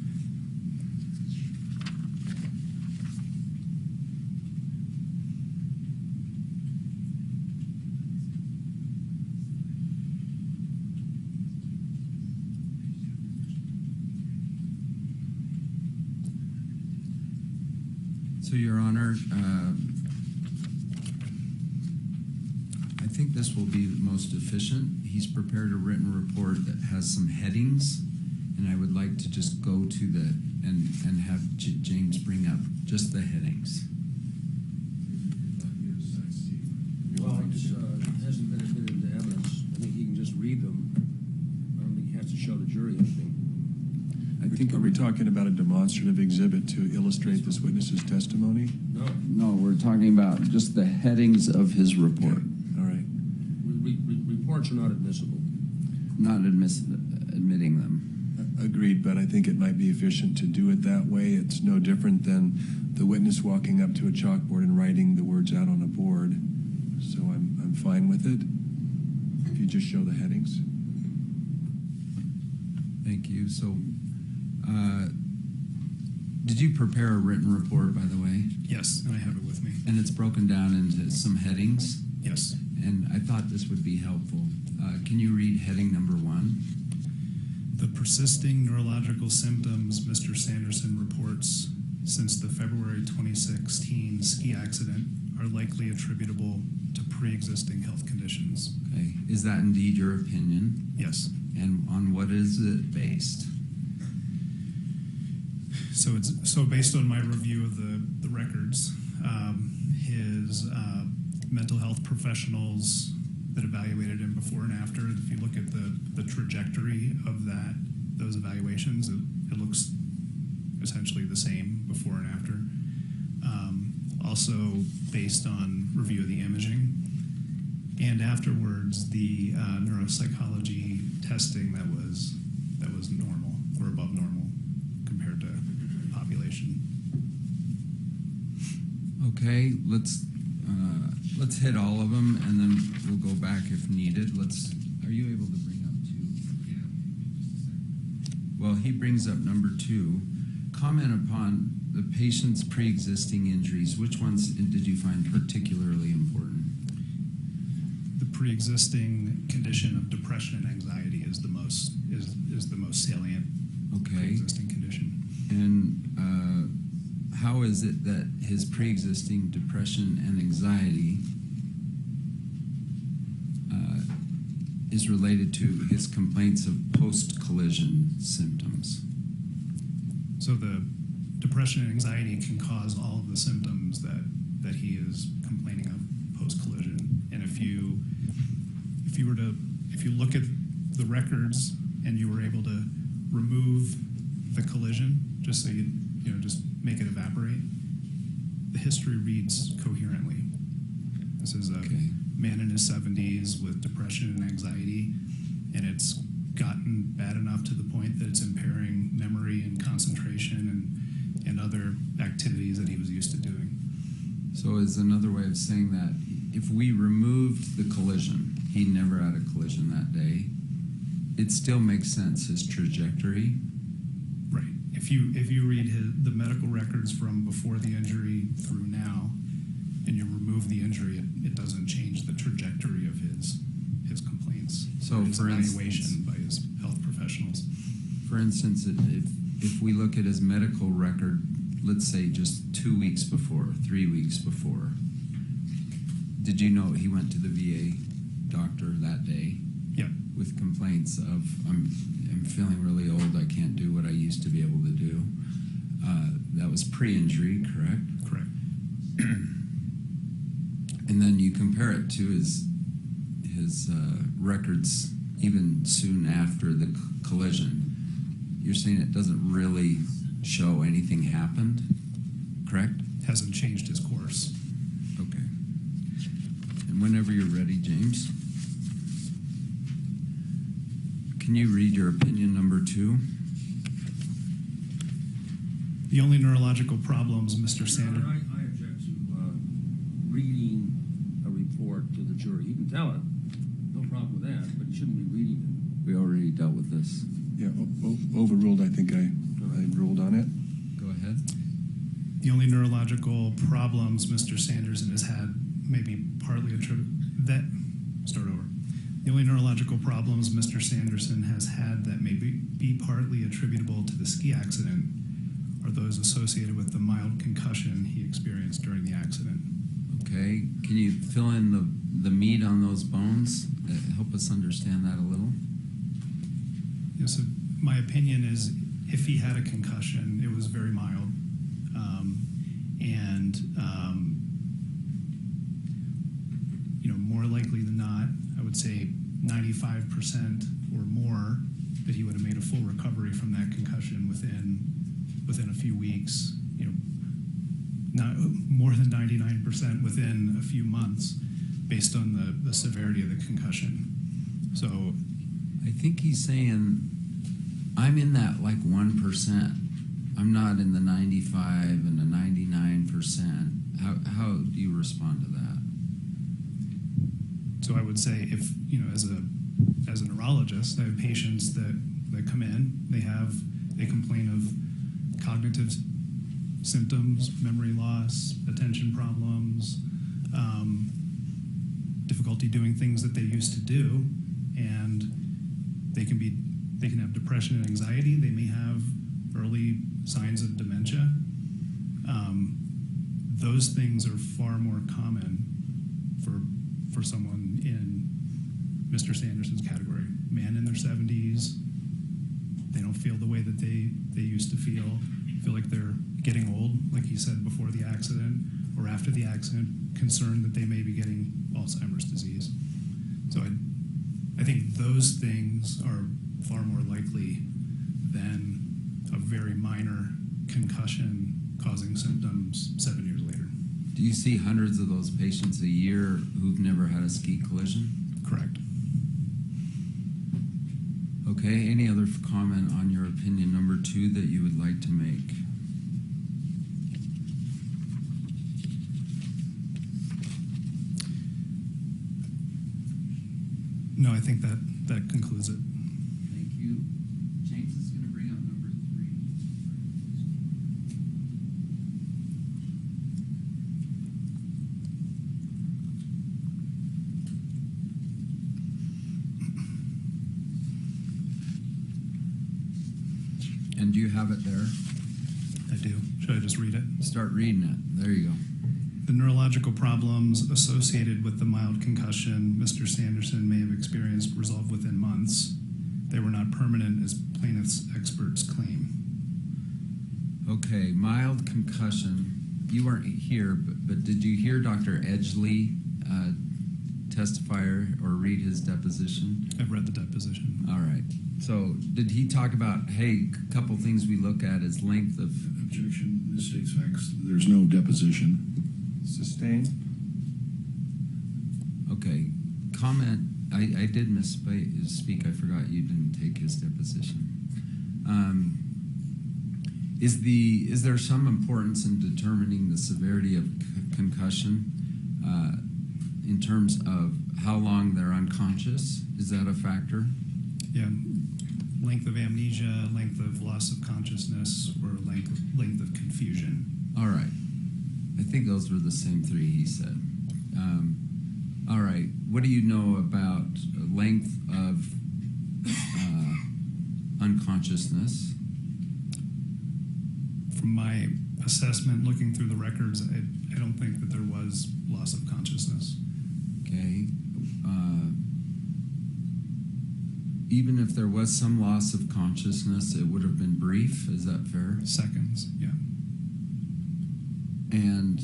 So, Your Honor, I think this will be most efficient. He's prepared a written report that has some headings, and I would like to just go to and have James bring up just the headings. Well, it hasn't been admitted into evidence. I think he can just read them. I don't think he has to show the jury anything. Are we talking about a demonstrative exhibit to illustrate this witness's testimony? No. No, we're talking about just the headings of his report. All right. Reports are not admissible. Not admitting them. Agreed, but I think it might be efficient to do it that way. It's no different than the witness walking up to a chalkboard and writing the words out on a board. So I'm fine with it. If you just show the headings. Thank you. So, did you prepare a written report, by the way? Yes, and I have it with me. And it's broken down into some headings? Yes. And I thought this would be helpful. Can you read heading number 1? The persisting neurological symptoms Mr. Sanderson reports since the February 2016 ski accident are likely attributable to pre-existing health conditions. Okay. Is that indeed your opinion? Yes. And on what is it based? So based on my review of the records, his mental health professionals that evaluated him before and after, if you look at the trajectory of those evaluations, it looks essentially the same before and after. Also based on review of the imaging, and afterwards the neuropsychology testing that was normal or above normal compared to population. Okay, let's hit all of them, and then we'll go back if needed. Are you able to bring up 2? Yeah. Well, he brings up number 2. Comment upon the patient's pre-existing injuries. Which ones did you find particularly important? The pre-existing condition of depression and anxiety is the most salient. Okay. Pre-existing condition. And how is it that his pre-existing depression and anxiety is related to his complaints of post-collision symptoms? So the depression and anxiety can cause all of the symptoms that he is complaining of post-collision. And if you look at the records and you were able to remove the collision, just so just make it evaporate, the history reads coherently. This is a man in his 70s with depression and anxiety, and it's gotten bad enough to the point that it's impairing memory and concentration and other activities that he was used to doing. So is another way of saying that if we removed the collision, he never had a collision that day, it still makes sense, his trajectory? Right. If you read the medical records from before the injury through now, and you remove the injury, it doesn't change the trajectory of his complaints. So his for evaluation by his health professionals. For instance, if we look at his medical record, let's say just 2 weeks before, 3 weeks before, did you know he went to the VA doctor that day? Yep. With complaints of, I'm feeling really old, I can't do what I used to be able to do. That was pre-injury, correct? Correct. And then you compare it to his records even soon after the collision. You're saying it doesn't really show anything happened, correct? Hasn't changed his course. Okay. And whenever you're ready, James, can you read your opinion number 2? The only neurological problems, Mr. Sanderson. I object to reading a report to the jury. You can tell it, no problem with that, but you shouldn't be reading it. We already dealt with this. Yeah, overruled. I think I ruled on it. Go ahead. The only neurological problems Mr. Sanderson has had may be partly The only neurological problems Mr. Sanderson has had that may be partly attributable to the ski accident are those associated with the mild concussion he experienced during the accident. Okay. Can you fill in the meat on those bones? Help us understand that a little. Yeah, so my opinion is if he had a concussion, it was very mild. More likely than not, I would say 95% or more that he would have made a full recovery from that concussion within a few weeks. Not more than 99% within a few months, based on the severity of the concussion. So, I think he's saying, I'm in that like 1%. I'm not in the 95 and the 99%. How do you respond to that? So I would say, if as a neurologist, I have patients that come in. They complain of cognitive symptoms, memory loss, attention problems, difficulty doing things that they used to do, and they can have depression and anxiety. They may have early signs of dementia. Those things are far more common for someone in Mr. Sanderson's category. Man in their 70s, they don't feel the way that they used to feel like they're getting old, like he said before the accident or after the accident, concerned that they may be getting Alzheimer's disease. So I think those things are far more likely than a very minor concussion causing symptoms 7 years later. Do you see hundreds of those patients a year who've never had a ski collision? Correct. Okay, any other comment on your opinion number 2 that you would like to make? No, I think that concludes it. Thank you. James is going to bring up number 3. And do you have it there? I do. Should I just read it? Start reading it. There you go. The neurological problems associated with the mild concussion Mr. Sanderson may have experienced resolved within months. They were not permanent as plaintiff's experts claim. Okay, mild concussion. You weren't here, but did you hear Dr. Edgley testify or read his deposition? I've read the deposition. All right. So did he talk about, hey, a couple things we look at is length of... Objection. This states facts. There's no deposition. Sustained. Okay. Comment. I did misspeak. I forgot you didn't take his deposition. Is there some importance in determining the severity of concussion in terms of how long they're unconscious? Is that a factor? Yeah. Length of amnesia, length of loss of consciousness, or length of confusion. All right. I think those were the same 3 he said. All right. What do you know about length of unconsciousness? From my assessment, looking through the records, I don't think that there was loss of consciousness. Okay. Even if there was some loss of consciousness, it would have been brief. Is that fair? Seconds, yeah. And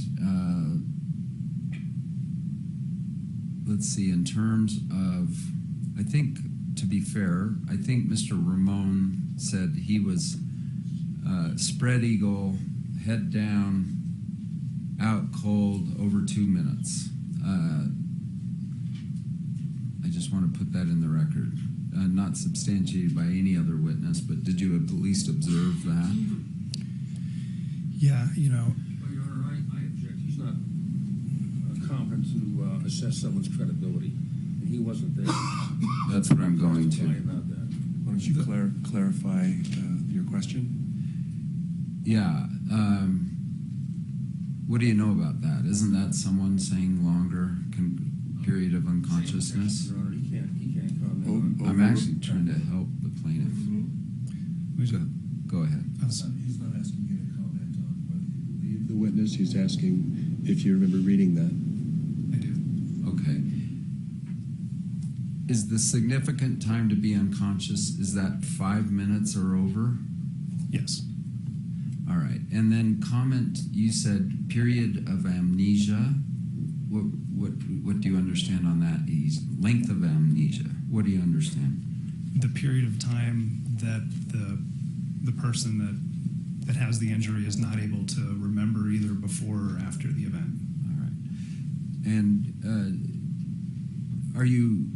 let's see, in terms of, I think, to be fair, I think Mr. Ramon said he was spread eagle, head down, out cold, over 2 minutes. I just want to put that in the record. Not substantiated by any other witness, but did you at least observe that? Yeah, you know. Well, Your Honor, I object. He's not competent to assess someone's credibility, and he wasn't there. That's what I'm going to. About that. Why don't you clarify your question? Yeah. What do you know about that? Isn't that someone saying longer period of unconsciousness? Your Honor, he can't comment on I'm actually trying to help the plaintiff. Go ahead. He's not asking you to comment on whether you believe the witness. He's asking if you remember reading that. I do. Okay. Is the significant time to be unconscious, is that 5 minutes or over? Yes. All right. And then comment, you said period of amnesia. What do you understand on that? Length of amnesia. What do you understand? The period of time that the person that has the injury is not able to remember either before or after the event. All right. And are you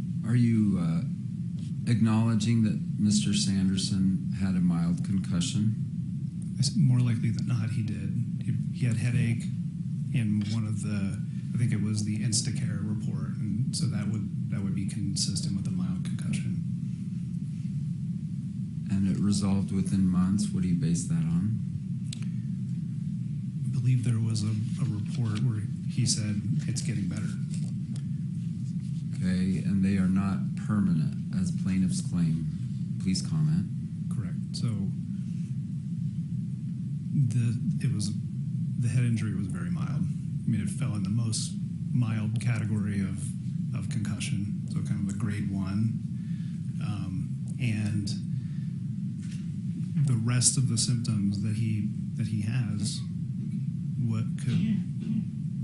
acknowledging that Mr. Sanderson had a mild concussion? More likely than not, he did. He had headache in one of the, I think it was the Instacare report, and so that would be consistent with a mild concussion. And it resolved within months. What do you base that on? I believe there was a report where he said it's getting better. Okay, and they are not permanent, as plaintiffs claim. Please comment. Correct. So the head injury was very mild. I mean, it fell in the most mild category of concussion, so kind of a grade 1. And the rest of the symptoms that he has, what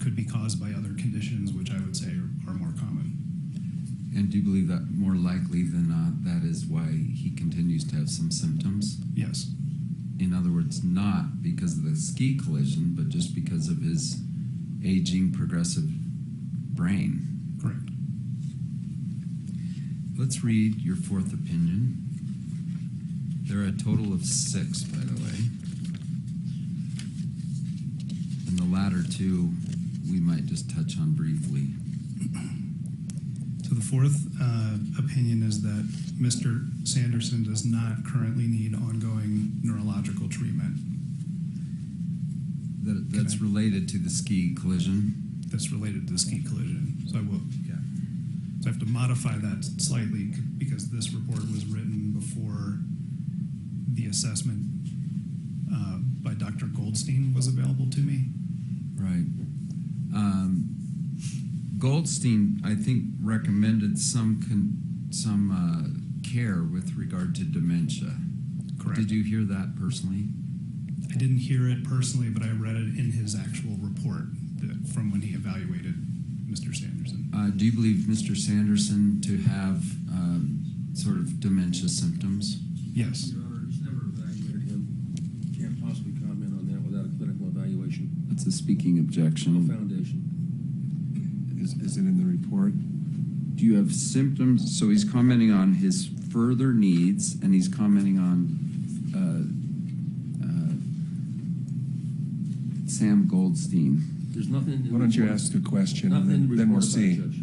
could be caused by other conditions, which I would say are more common. And do you believe that more likely than not, that is why he continues to have some symptoms? Yes. in other words, not because of the ski collision, but just because of his aging, progressive brain. Correct. Let's read your fourth opinion. There are a total of 6, by the way. And the latter two we might just touch on briefly. So the fourth opinion is that Mr. Sanderson does not currently need ongoing neurological treatment. That's related to the ski collision. That's related to the ski collision. So I have to modify that slightly because this report was written before the assessment by Dr. Goldstein was available to me. Right. Goldstein, I think, recommended some care with regard to dementia. Correct. Did you hear that personally? I didn't hear it personally, but I read it in his actual report from when he evaluated Mr. Sanderson. Do you believe Mr. Sanderson to have sort of dementia symptoms? Yes. Your Honor, he's never evaluated him. Can't possibly comment on that without a clinical evaluation. That's a speaking No objection. foundation. Is it in the report? Do you have symptoms? So he's commenting on his further needs, and he's commenting on Sam Goldstein. There's nothing in the Why don't you report. ask a question, Nothing in and the then we'll report about it, see. Judge.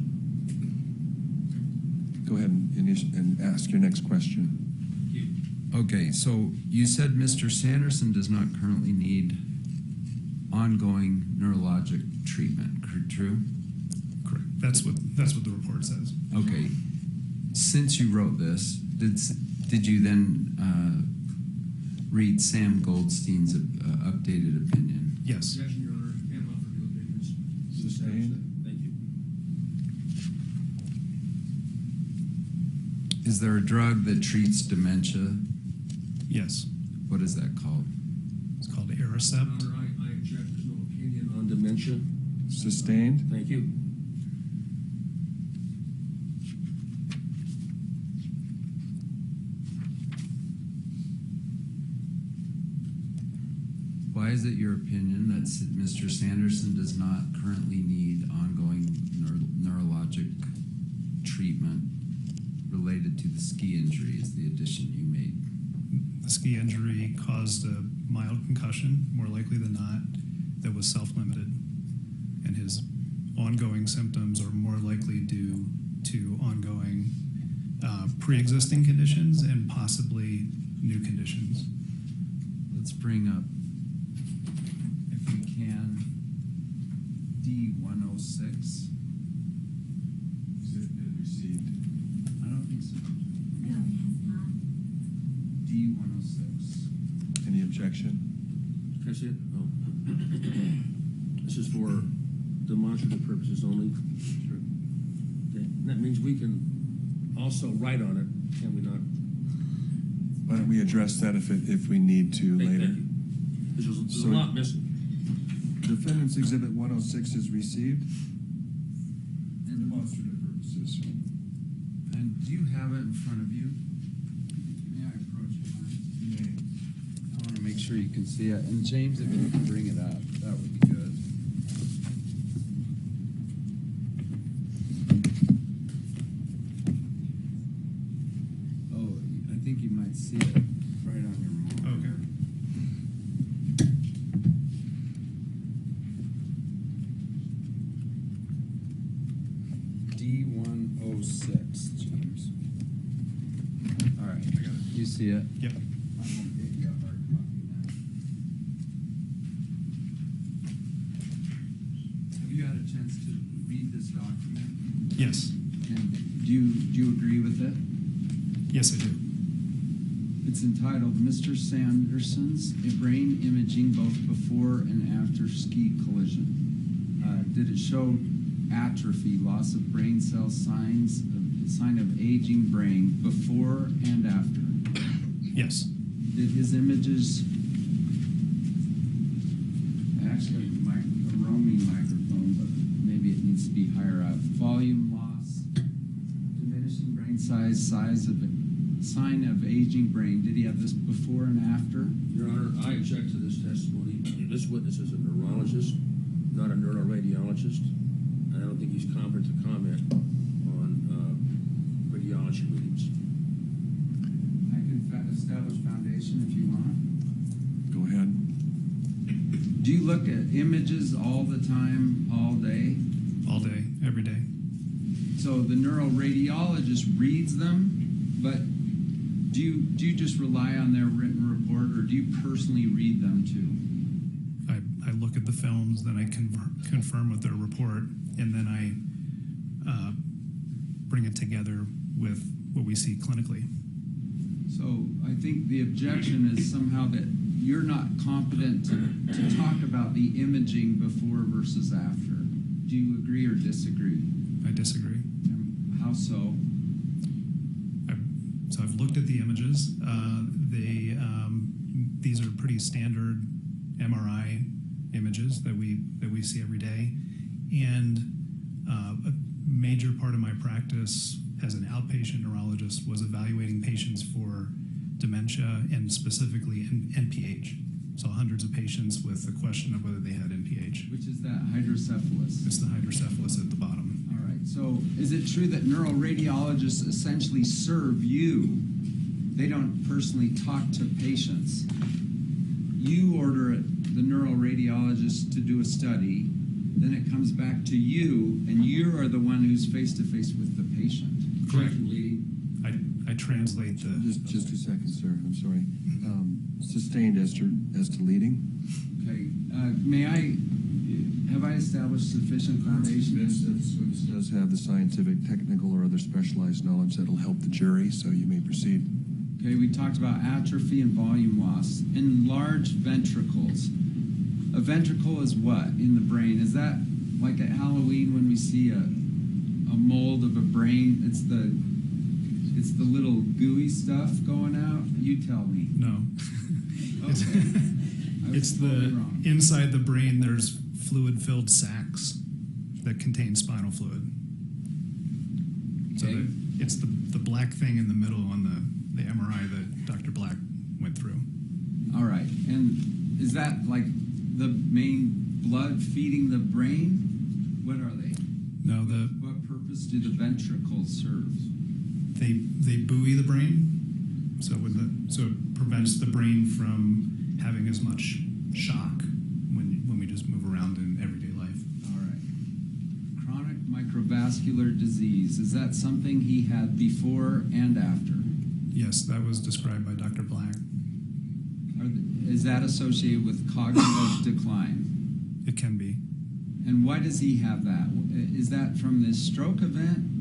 Go ahead and ask your next question. Okay, so you said Mr. Sanderson does not currently need ongoing neurologic treatment, true? Correct. That's what the report says. Okay. Since you wrote this, did you then read Sam Goldstein's updated opinion? Yes. Objection, Your Honor. Can't offer new opinions. Sustained. Thank you. Is there a drug that treats dementia? Yes. What is that called? It's called Your Aricept. Honor, I object. There's no opinion on dementia. Sustained? Thank you. Why is it your opinion that Mr. Sanderson does not currently need ongoing neurologic treatment related to the ski injury is the addition you made? The ski injury caused a mild concussion, more likely than not, that was self-limited. And his ongoing symptoms are more likely due to ongoing pre-existing conditions and possibly new conditions. Let's bring up, if we can, D106. Has it been received? I don't think so. No, it has not. D106. Any objection? Can I see it? Oh. This is for demonstrative purposes only. Sure. Okay. That means we can also write on it, can we not? Why don't we address that if we need to Hey, later? thank you. There's So- a lot missing. Defendant's Exhibit 106 is received. For demonstrative purposes. And do you have it in front of you? May I approach it? I want to make sure you can see it. And James, if you can bring it up, that would be good. Oh, I think you might see it right on your monitor. Okay. D106, James. All right, you see it? Yep. I won't get you a hard copy now. Have you had a chance to read this document? Yes. And do you agree with it? Yes, I do. It's entitled Mr. Sanderson's A Brain Imaging Both Before and After Ski Collision. Did it show atrophy, loss of brain cell sign of aging brain before and after? Yes. Did his images, I actually have a roaming microphone, but maybe it needs to be higher up. Volume loss, diminishing brain size sign of aging brain, did he have this before and after? Your Honor, I object to this testimony. This witness is a neurologist, not a neuroradiologist, and I don't think he's competent to comment on radiology readings. I can establish foundation if you want. Go ahead. Do you look at images all the time, all day? All day, every day. So the neuroradiologist reads them, but do you just rely on their written report, or do you personally read them too? I look at the films, then I confirm with their report, and then I bring it together with what we see clinically. So I think the objection is somehow that you're not competent to talk about the imaging before versus after. Do you agree or disagree? I disagree. How so? So I've looked at the images. These are pretty standard MRI images that we see every day, and a major part of my practice as an outpatient neurologist was evaluating patients for dementia and specifically NPH. So hundreds of patients with the question of whether they had NPH. Which is that hydrocephalus? It's the hydrocephalus at the bottom. All right. So is it true that neuroradiologists essentially serve you? They don't personally talk to patients. You order the neuroradiologist to do a study, then it comes back to you, and you are the one who's face-to-face with the patient. Correct. I translate the... Just a second, sir. I'm sorry. Sustained as to leading. Okay. Have I established sufficient foundation? This does have the scientific, technical, or other specialized knowledge that will help the jury, so you may proceed. Okay, we talked about atrophy and volume loss. Enlarged ventricles. A ventricle is what in the brain? Is that like at Halloween when we see a mold of a brain? It's the little gooey stuff going out? You tell me. No. Okay. It's inside the brain, there's fluid-filled sacs that contain spinal fluid. So Okay. it's the black thing in the middle on the MRI that Dr. Black went through. All right. And is that like the main blood feeding the brain? What are they? No, What purpose do the ventricles serve? they buoy the brain, so it prevents the brain from having as much shock when we just move around in everyday life. All right. Chronic microvascular disease, is that something he had before and after? Yes, that was described by Dr. Black. Is that associated with cognitive decline? It can be. And why does he have that? Is that from this stroke event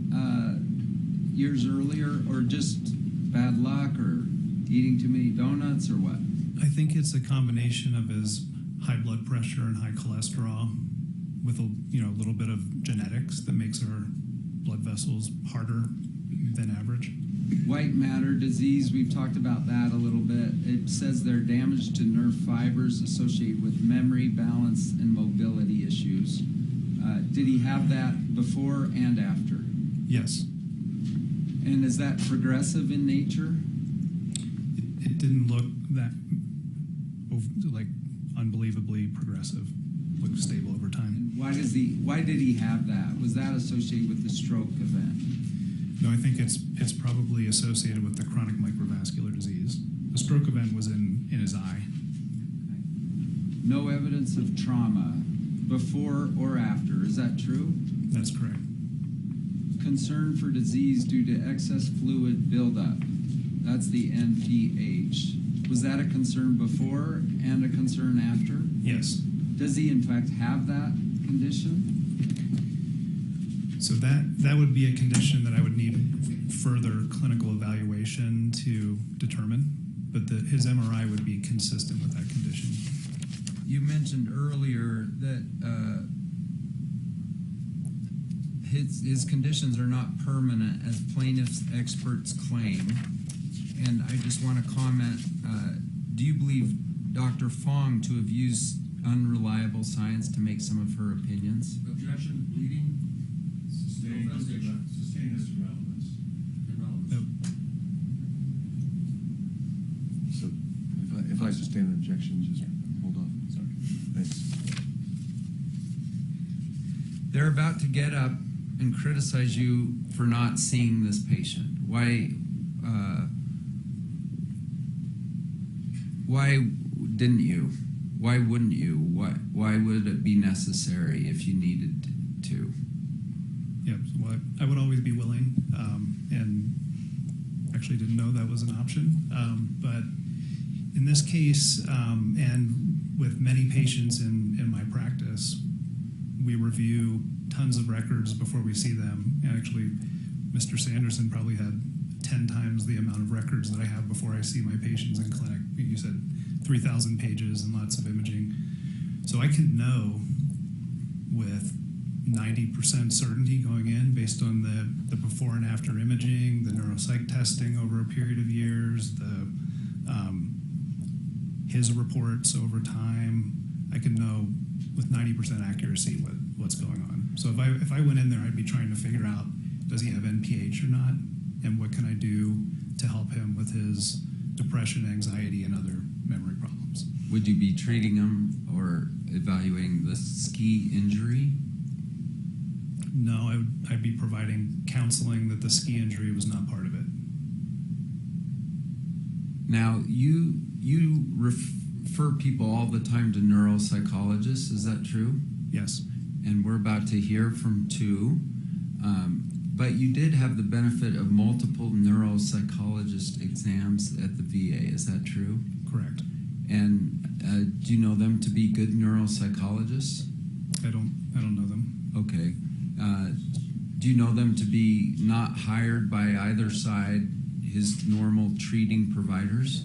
years earlier, or just bad luck, or eating too many donuts, or what? I think it's a combination of his high blood pressure and high cholesterol with a little bit of genetics that makes our blood vessels harder than average. White matter disease, we've talked about that a little bit. It says they're damage to nerve fibers associated with memory, balance, and mobility issues. Did he have that before and after? Yes. And is that progressive in nature? It didn't look that like unbelievably progressive. Looked stable over time. And why did he have that? Was that associated with the stroke event? No, I think it's probably associated with the chronic microvascular disease. The stroke event was in his eye. No evidence of trauma before or after. Is that true? That's correct. Concern for disease due to excess fluid buildup. That's the NPH. Was that a concern before and a concern after? Yes. Does he in fact have that condition? So that would be a condition that I would need further clinical evaluation to determine, but his MRI would be consistent with that condition. You mentioned earlier that his conditions are not permanent, as plaintiff's experts claim. And I just want to comment, do you believe Dr. Fong to have used unreliable science to make some of her opinions? Objection, leading. Sustained as to relevance. like to sustain an objection, just hold on. Sorry. Thanks. They're about to get up and criticize you for not seeing this patient. Why didn't you? Why wouldn't you? Why would it be necessary if you needed to? Yeah, so I would always be willing, and actually didn't know that was an option. But in this case, and with many patients in my practice, we review tons of records before we see them. And actually, Mr. Sanderson probably had 10 times the amount of records that I have before I see my patients in clinic. You said 3,000 pages and lots of imaging. So I can know with 90% certainty going in based on the before and after imaging, the neuropsych testing over a period of years, his reports over time. I can know with 90% accuracy what's going on. So if I went in there, I'd be trying to figure out, does he have NPH or not? And what can I do to help him with his depression, anxiety, and other memory problems? Would you be treating him or evaluating the ski injury? No, I'd be providing counseling that the ski injury was not part of it. Now, you refer people all the time to neuropsychologists, is that true? Yes. And we're about to hear from two. But you did have the benefit of multiple neuropsychologist exams at the VA, is that true? Correct. And do you know them to be good neuropsychologists? I don't know them. Okay. Do you know them to be not hired by either side, his normal treating providers?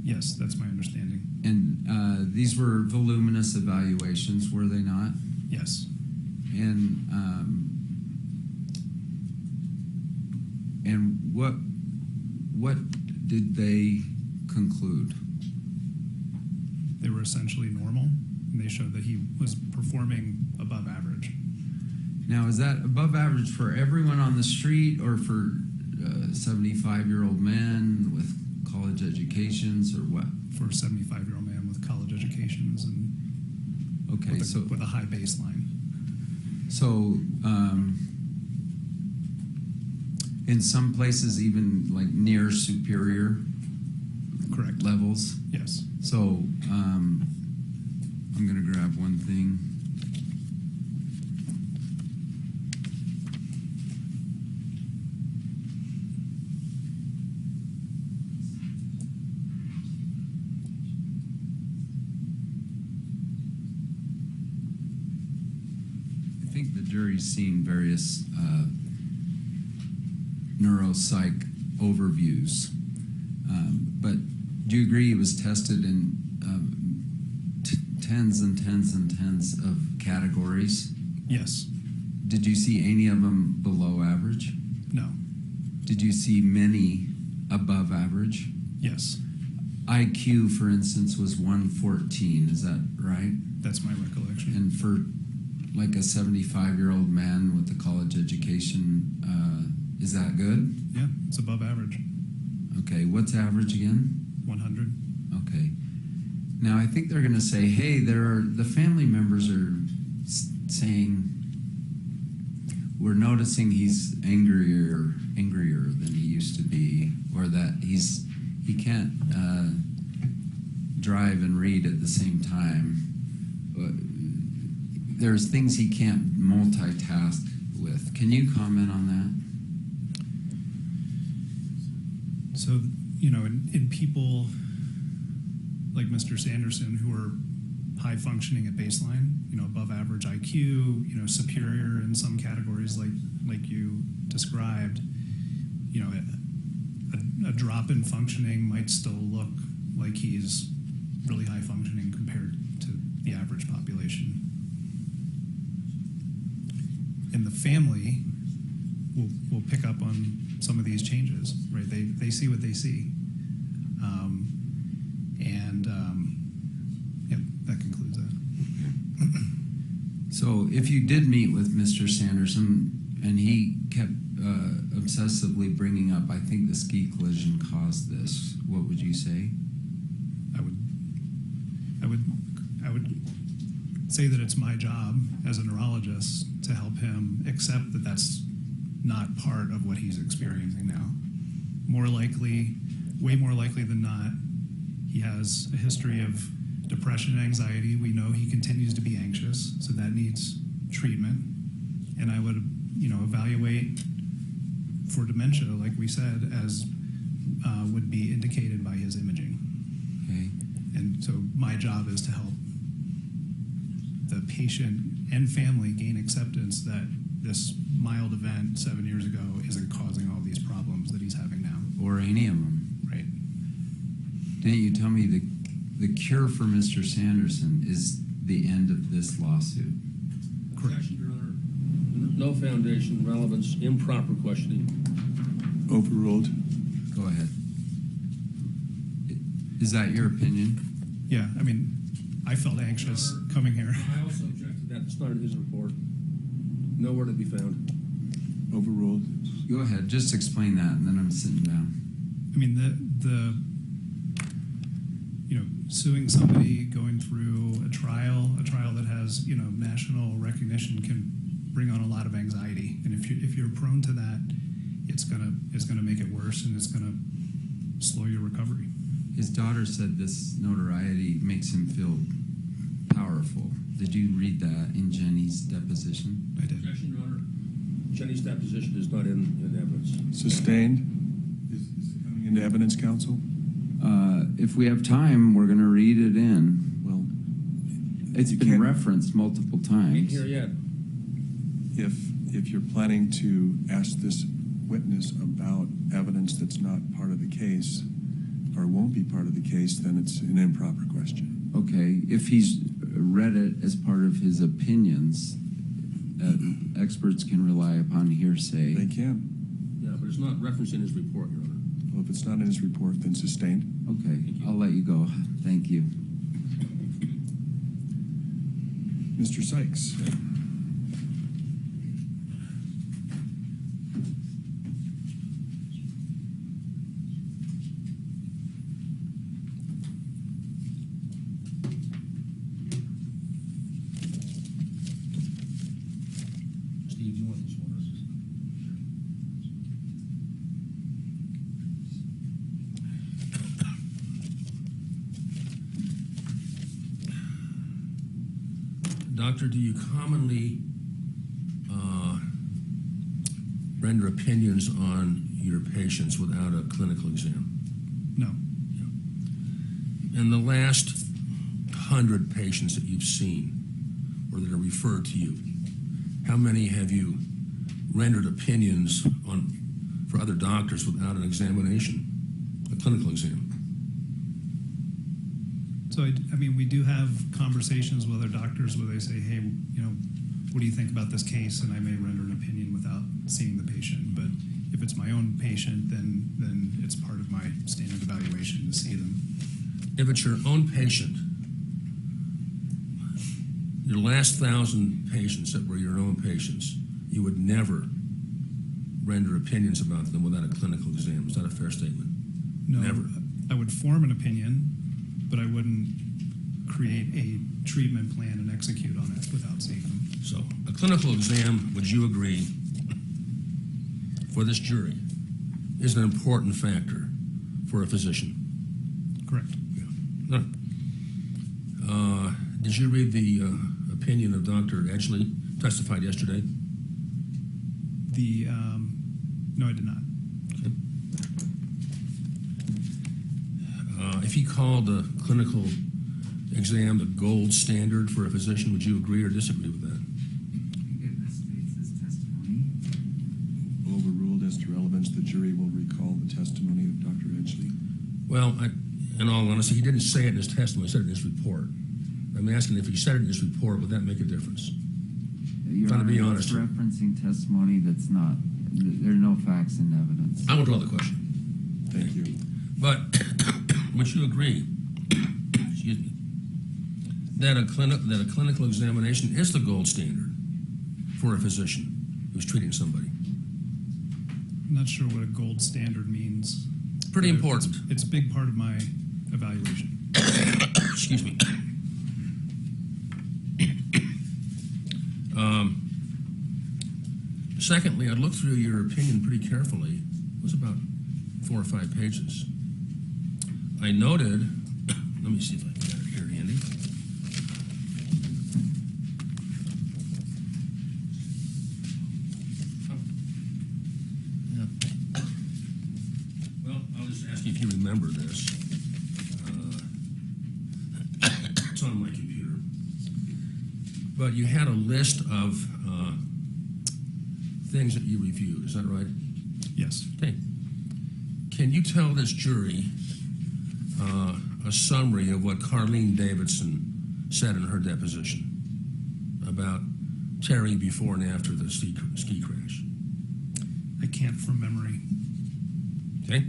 Yes, that's my understanding. And these were voluminous evaluations, were they not? Yes. And what did they conclude? They were essentially normal, and they showed that he was performing above average. Now, is that above average for everyone on the street or for 75-year-old men with college educations or what? For a 75-year-old man with college educations and with a high baseline. So, in some places, even like near superior Correct. levels. Yes. So, I'm going to grab one thing. I think the jury's seen various neuropsych overviews, but do you agree he was tested in tens and tens and tens of categories? Yes. Did you see any of them below average? No. Did you see many above average? Yes. IQ, for instance, was 114, is that right? That's my recollection. And for like a 75-year-old man with a college education, is that good? Yeah, it's above average. Okay, what's average again? 100. Okay. Now, I think they're going to say, hey, the family members are saying, we're noticing he's angrier than he used to be, or that he can't drive and read at the same time. There's things he can't multitask with. Can you comment on that? So, in people like Mr. Sanderson who are high functioning at baseline, above average IQ, superior in some categories like you described, a drop in functioning might still look like he's really high functioning compared to the average population. And the family will pick up on some of these changes, right? They see what they see. That concludes that. So if you did meet with Mr. Sanderson and he kept obsessively bringing up, I think the ski collision caused this, what would you say? I would I would say that it's my job as a neurologist to help him accept that that's not part of what he's experiencing now. More likely, way more likely than not, he has a history of depression and anxiety. We know he continues to be anxious, so that needs treatment. And I would, evaluate for dementia, like we said, as would be indicated by his imaging. Okay. And so my job is to help the patient and family gain acceptance that this mild event 7 years ago isn't causing all these problems that he's having now. Or any of them. Right. Didn't you tell me the cure for Mr. Sanderson is the end of this lawsuit? Objection, Your Honor. No foundation, relevance, improper questioning. Overruled. Go ahead. Is that your opinion? Yeah, I mean, I felt anxious coming here. I also object to that. It's not in his report. Nowhere to be found. Overruled. Go ahead, just explain that, and then I'm sitting down. I mean, suing somebody, going through a trial that has, national recognition can bring on a lot of anxiety. And if you're prone to that, it's gonna make it worse, and it's gonna slow your recovery. His daughter said this notoriety makes him feel powerful. Did you read that in Jenny's deposition? I did. Objection, Your Honor. Jenny's deposition is not in evidence. Sustained. Is it coming into evidence, counsel? If we have time, we're going to read it in. Well, It's you been can't- referenced multiple Ain't times. here yet. if you're planning to ask this witness about evidence that's not part of the case or won't be part of the case, then it's an improper question. Okay, if he's read it as part of his opinions, experts can rely upon hearsay. They can. Yeah, but it's not referenced in his report, Your Honor. Well, if it's not in his report, then sustained. Okay, I'll let you go. Thank you. Mr. Sykes. Steve, you want this one? Doctor, do you commonly render opinions on your patients without a clinical exam? No. In the last 100 patients that you've seen or that are referred to you, how many have you rendered opinions on for other doctors without an examination, a clinical exam? So, I mean, we do have conversations with other doctors where they say, hey, what do you think about this case? And I may render an opinion without seeing the patient. But if it's my own patient, then it's part of my standard evaluation to see them. If it's your own patient, your last 1,000 patients that were your own patients, you would never render opinions about them without a clinical exam. Is that a fair statement? No, Never. I would form an opinion, but I wouldn't create a treatment plan and execute on it without seeing them. So, a clinical exam, would you agree, for this jury, is an important factor for a physician? Correct. Yeah. No. Did you read the opinion of Dr. Edgley, testified yesterday? No, I did not. Okay. If he called a clinical exam the gold standard for a physician, would you agree or disagree with that? Overruled as to relevance, the jury will recall the testimony of Dr. Edgley. Well, in all honesty, he didn't say it in his testimony, he said it in his report. I'm asking if he said it in his report, would that make a difference? You're Trying to be honest here. referencing testimony that's not, there are no facts and evidence. I withdraw the question. Thank you. But would you agree, excuse me, that a clinical examination is the gold standard for a physician who's treating somebody? I'm not sure what a gold standard means. Pretty important. It's a big part of my evaluation. Excuse me. Secondly, I looked through your opinion pretty carefully. It was about 4 or 5 pages. I noted, let me see if I can get it here handy. Yeah. Well, I'll just ask you if you remember this. It's on my computer. But you had a list of things that you reviewed, is that right? Yes. Okay. Can you tell this jury a summary of what Carlene Davidson said in her deposition about Terry before and after the ski crash? I can't from memory. Okay.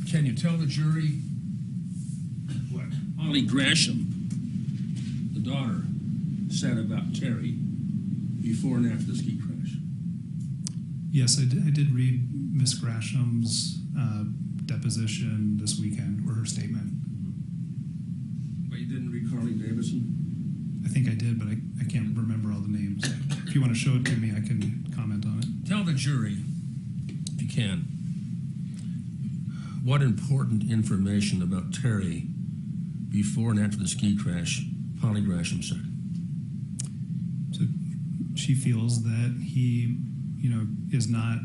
Can you tell the jury what Holly Gresham, the daughter, said about Terry before and after the ski crash? Yes, I did read Miss Gresham's deposition this weekend, or her statement. But you didn't read Carly Davidson? I think I did, but I can't remember all the names. If you want to show it to me, I can comment on it. Tell the jury, if you can, what important information about Terry before and after the ski crash Holly Gresham said. So she feels that he, is not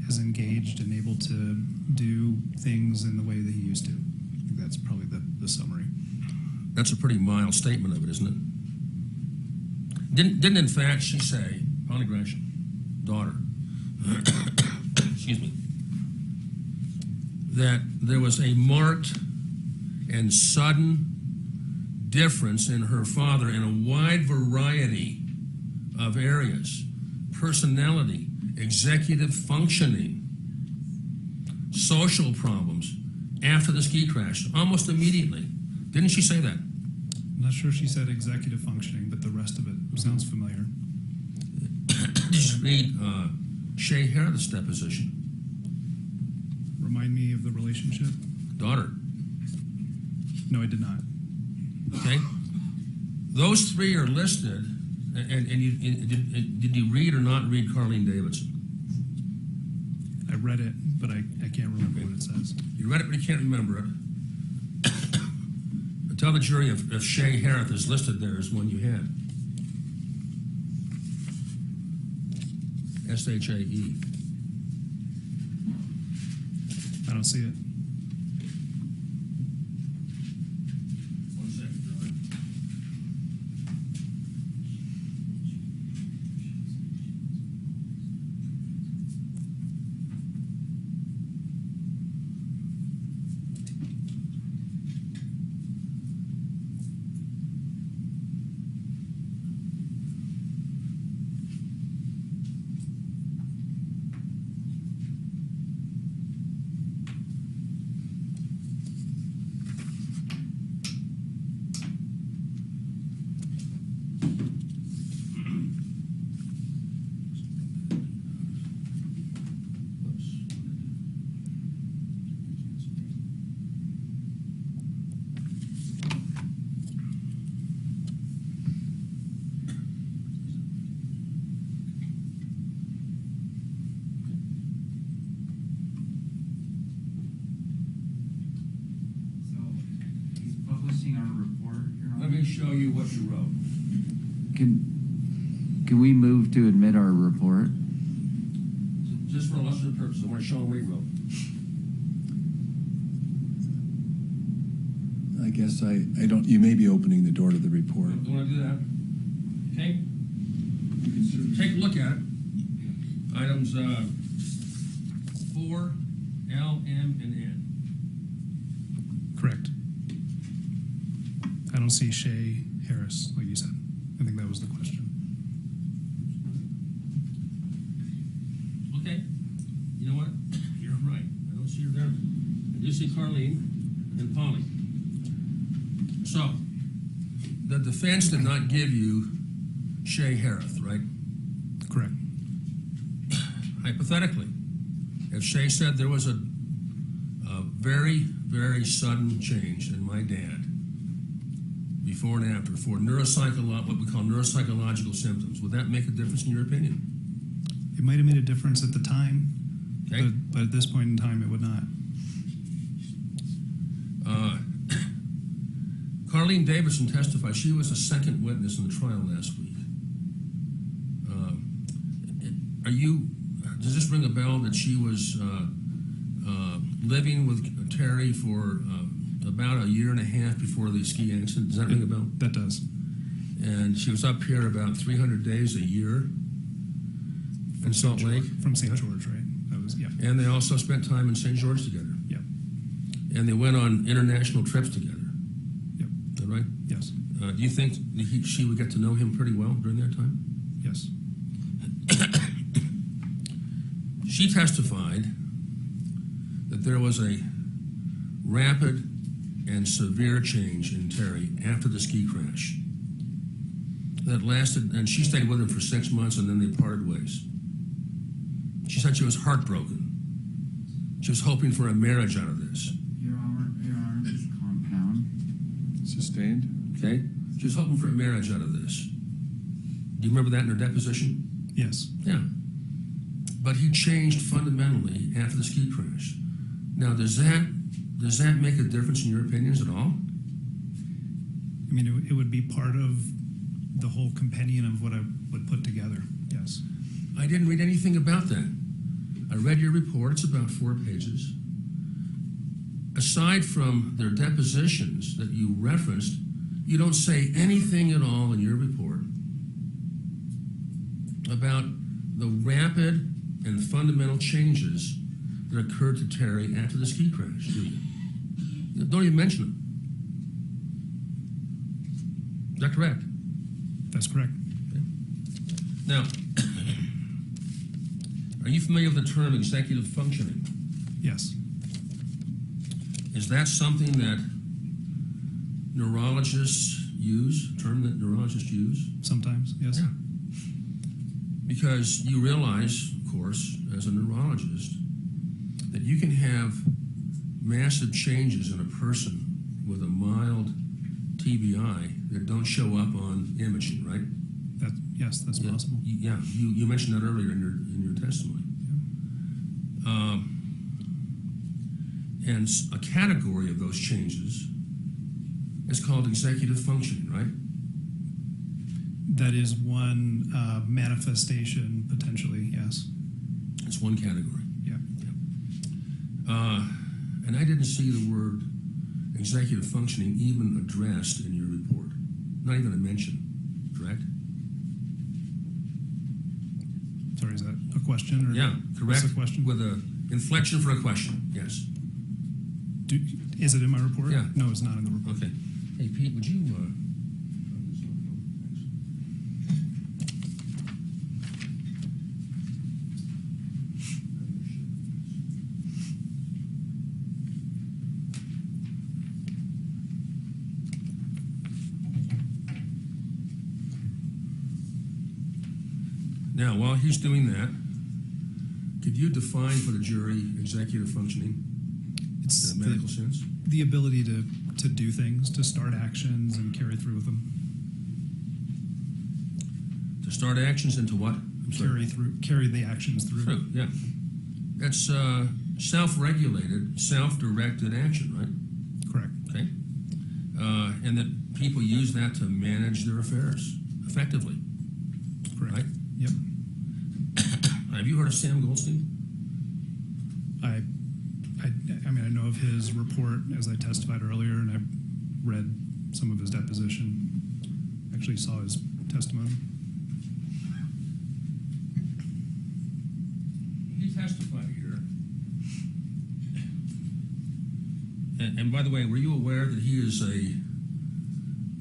as engaged and able to do things in the way that he used to. I think that's probably the summary. That's a pretty mild statement of it, isn't it? Didn't in fact she say, Holly Gresham, daughter, excuse me, that there was a marked and sudden difference in her father in a wide variety of areas: personality, executive functioning, social problems after the ski crash, almost immediately. Didn't she say that? I'm not sure she said executive functioning, but the rest of it sounds familiar. Did you read Shay Harris' deposition? Remind me of the relationship? Daughter. No, I did not. Okay? Those three are listed, and did you read or not read Carlene Davidson? I read it, but I can't remember what it says. You read it, but you can't remember it. Tell the jury if Shay Harris is listed there as one you had. S-H-A-E. I don't see it. One second, John. Let me show you what you wrote. Can we move to admit our report? Just for illustrative purposes, I want to show what he wrote. I guess I don't, you may be opening the door to the report. You want to do that? Okay? Take a look at it. Items 4, L, M, and N. Correct. I don't see Shay Harris, like you said. I think that was the question. Okay. You know what? You're right. I don't see her there. I do see Carlene and Polly. So, the defense did not give you Shay Harris, right? Correct. Hypothetically, if Shay said there was a very, very sudden change in my dad before and after, for what we call neuropsychological symptoms, would that make a difference in your opinion? It might have made a difference at the time, Okay. but at this point in time, it would not. Carlene Davidson testified. She was the second witness in the trial last week. Does this ring a bell that she was living with Terry for about a year and a half before the ski accident? Does that ring a bell? That does. And she was up here about 300 days a year in Salt Lake. From St. George, right? That was, yeah. And they also spent time in St. George together. Yep. And they went on international trips together. Yep. Is that right? Yes. Do you think she would get to know him pretty well during that time? Yes. She testified that there was a rapid and severe change in Terry after the ski crash that lasted, and she stayed with him for 6 months, and then they parted ways. She said she was heartbroken. She was hoping for a marriage out of this. Your Honor, this compound. Sustained? Okay? She was hoping for a marriage out of this. Do you remember that in her deposition? Yes. Yeah. But he changed fundamentally after the ski crash. Now, does that make a difference in your opinions at all? I mean, it would be part of the whole compendium of what I would put together. Yes. I didn't read anything about that. I read your report. It's about 4 pages. Aside from their depositions that you referenced, you don't say anything at all in your report about the rapid and fundamental changes that occurred to Terry after the ski crash, do you? Don't even mention them. Is that correct? That's correct. Okay. Now, are you familiar with the term executive functioning? Yes. Is that something that neurologists use, a term that neurologists use? Sometimes, yes. Yeah. Because you realize, of course, as a neurologist, that you can have massive changes in a person with a mild TBI that don't show up on imaging, right? Yes, that's possible. You mentioned that earlier in your testimony. Yeah. And a category of those changes is called executive functioning, right? That is one manifestation, potentially, yes. It's one category. Yeah. And I didn't see the word executive functioning even addressed in your report. Not even a mention, correct? Sorry, is that a question? Or Yeah, correct. what's the question? With a inflection for a question, yes. Is it in my report? Yeah. No, it's not in the report. Okay. Hey, Pete, would you... Now, while he's doing that, could you define for the jury executive functioning It's in a medical sense? the ability to do things, to start actions and carry through with them. To start actions into what? I'm sorry. Carry the actions through. True, yeah. That's self-regulated, self-directed action, right? Correct. Okay. And that people use that to manage their affairs effectively. Correct. Right? Yep. Have you heard of Sam Goldstein? I mean, I know of his report as I testified earlier, and I read some of his deposition. Actually saw his testimony. He testified here. And by the way, were you aware that he is a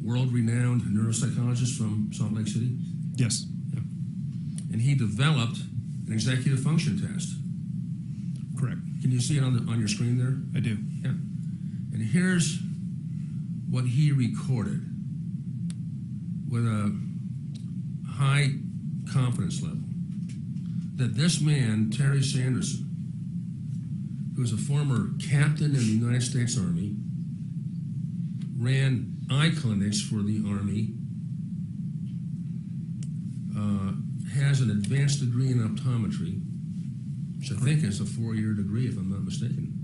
world-renowned neuropsychologist from Salt Lake City? Yes. Yeah. And he developed an executive function test. Correct. Can you see it on your screen there? I do. Yeah. And here's what he recorded with a high confidence level. That this man, Terry Sanderson, who was a former captain in the United States Army, ran eye clinics for the Army, has an advanced degree in optometry, which I think is a 4-year degree, if I'm not mistaken,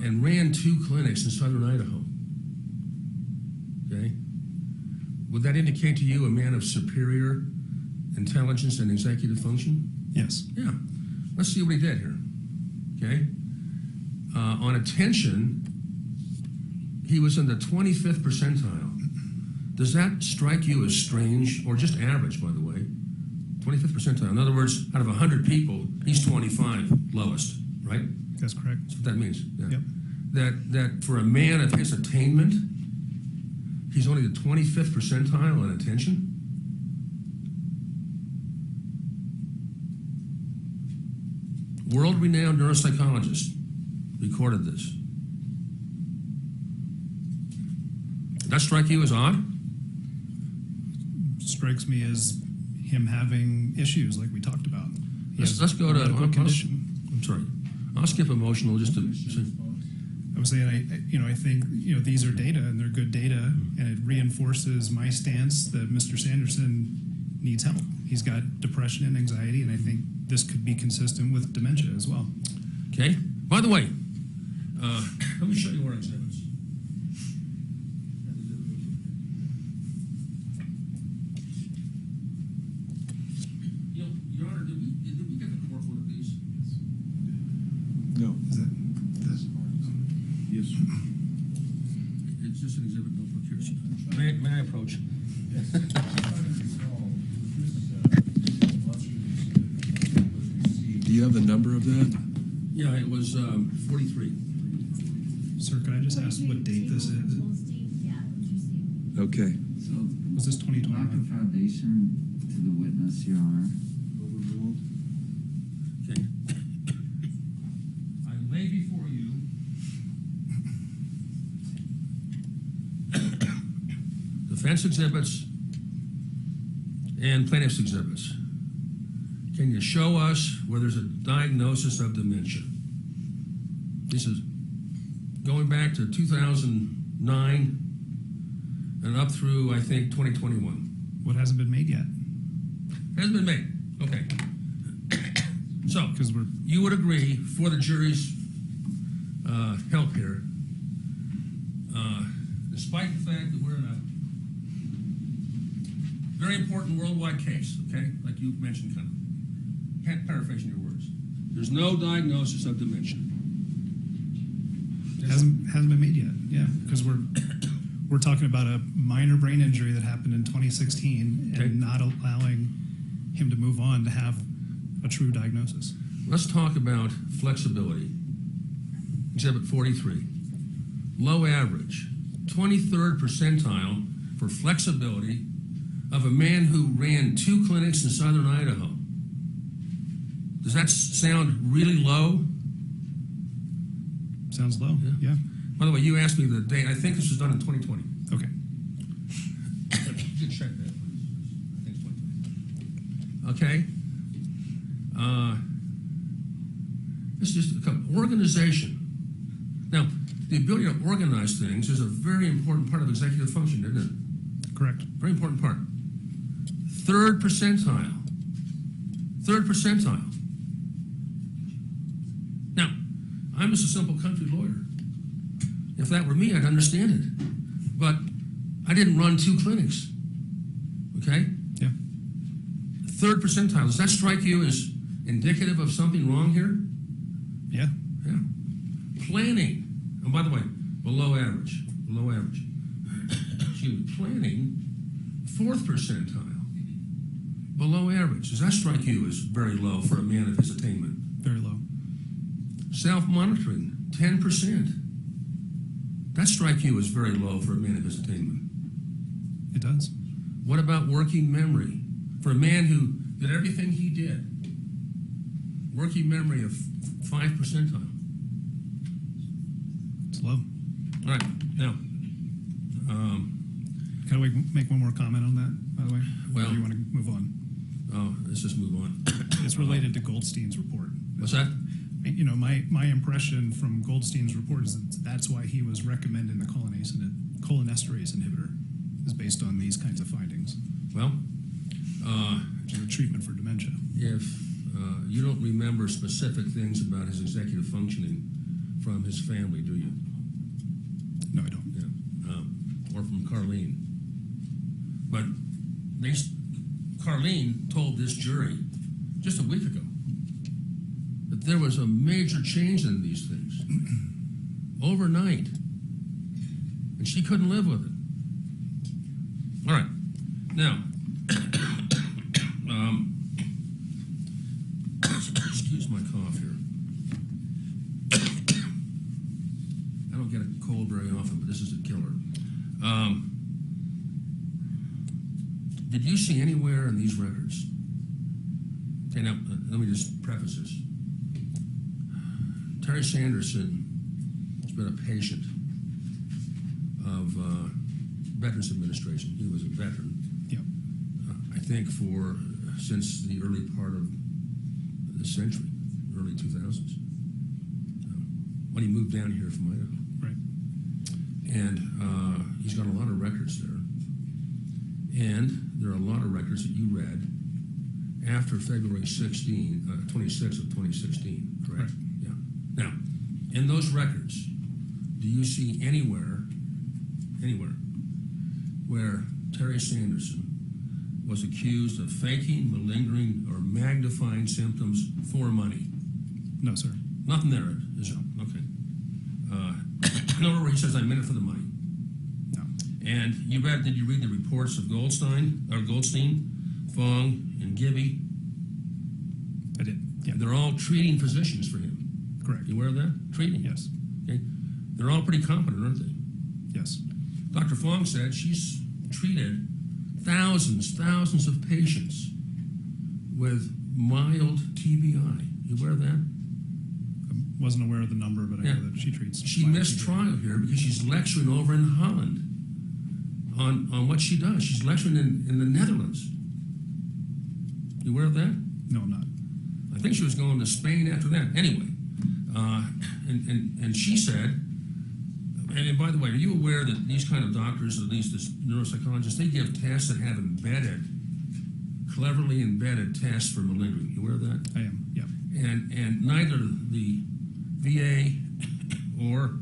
and ran 2 clinics in southern Idaho. Okay? Would that indicate to you a man of superior intelligence and executive function? Yes. Yeah. Let's see what he did here. Okay? On attention, he was in the 25th percentile. Does that strike you as strange, or just average, by the way? 25th percentile. In other words, out of 100 people, he's 25 lowest, right? That's correct. That's what that means. Yeah. Yep. That for a man of his attainment, he's only the 25th percentile on attention? World-renowned neuropsychologist recorded this. Does that strike you as odd? Strikes me as him having issues like we talked about. Let's go to medical condition. I'm sorry. I'll skip emotional just to. I was saying, I think these are data and they're good data, and it reinforces my stance that Mr. Sanderson needs help. He's got depression and anxiety, and I think this could be consistent with dementia as well. Okay. By the way, let me show you our exhibits. Your Honor, did we get the court one of these? No. Is that Yes. It's just an exhibit, no procuration. May I approach? Do you have the number of that? Yeah, it was 43. Sir, could I just ask what date this is? Okay. So, Was this lack of 2021? foundation to the witness, Your Honor. Okay. I lay before you defense exhibits and plaintiff's exhibits. Can you show us where there's a diagnosis of dementia? This is going back to 2009 and up through, I think, 2021. What hasn't been made yet? Hasn't been made. Okay. So, Because we're you would agree, for the jury's help here, despite the fact that we're in a very important worldwide case, okay, like you mentioned, kind of, paraphrasing your words, there's no diagnosis of dementia. hasn't been made yet. Yeah, because we're talking about a minor brain injury that happened in 2016 Okay. and not allowing him to move on to have a true diagnosis. Let's talk about flexibility. Exhibit 43. Low average, 23rd percentile for flexibility of a man who ran 2 clinics in southern Idaho. Does that sound really low? Sounds low. Yeah. By the way, you asked me the date. I think this was done in 2020. Okay. You could check that, please. I think it's 2020. Okay. It's just a organization. Now, the ability to organize things is a very important part of executive function, isn't it? Correct. Very important part. 3rd percentile. 3rd percentile. Now, I'm just a simple country lawyer. If that were me, I'd understand it. But I didn't run 2 clinics. Okay? Yeah. 3rd percentile. Does that strike you as indicative of something wrong here? Yeah. Yeah. Planning. And by the way, below average. Below average. Excuse me. Planning, 4th percentile. Below average. Does that strike you as very low for a man of his attainment? Very low. Self-monitoring, 10%. That strike you as very low for a man of his attainment. It does. What about working memory? For a man who did everything he did, working memory of 5 percentile. It's low. All right, now, Can we make one more comment on that, by the way? Well- Or do you want to move on? let's just move on. It's related to Goldstein's report. What's that? You know, my impression from Goldstein's report is that that's why he was recommending the cholinesterase inhibitor, is based on these kinds of findings. Well, Which is a treatment for dementia. if you don't remember specific things about his executive functioning from his family, do you? No, I don't. Yeah. Or from Carlene. But Carlene told this jury just a week ago that there was a major change in these things overnight, and she couldn't live with it. All right, now, excuse my cough here. I don't get a cold very often, but this is a killer. Did you see anywhere in these records? Okay, now, let me just preface this. Terry Sanderson has been a patient of Veterans Administration. He was a veteran. Yep. I think since the early part of the century, early 2000s, when he moved down here from Idaho. Right. And he's got a lot of records there. And there are a lot of records that you read after February 26th of 2016, correct? Right. Yeah. Now, in those records, do you see anywhere where Terry Sanderson was accused of faking, malingering, or magnifying symptoms for money? No, sir. Nothing there, is there? Okay. Nowhere where he says, I meant it for the money. No. And did you read the reports of Goldstein, Fong, and Gibby? I did. Yeah. They're all treating physicians for him. Correct. You aware of that? Treating? Yes. Okay. They're all pretty competent, aren't they? Yes. Dr. Fong said she's treated thousands of patients with mild TBI. You aware of that? I wasn't aware of the number, but I know that she treats. She missed trial here because she's lecturing over in Holland on what she does. She's lecturing in the Netherlands. You aware of that? No, I'm not. I think she was going to Spain after that. Anyway, and she said, and by the way, are you aware that these kind of doctors, at least this neuropsychologists, they give tests that have cleverly embedded tests for malingering? You aware of that? I am. Yeah. And neither the VA or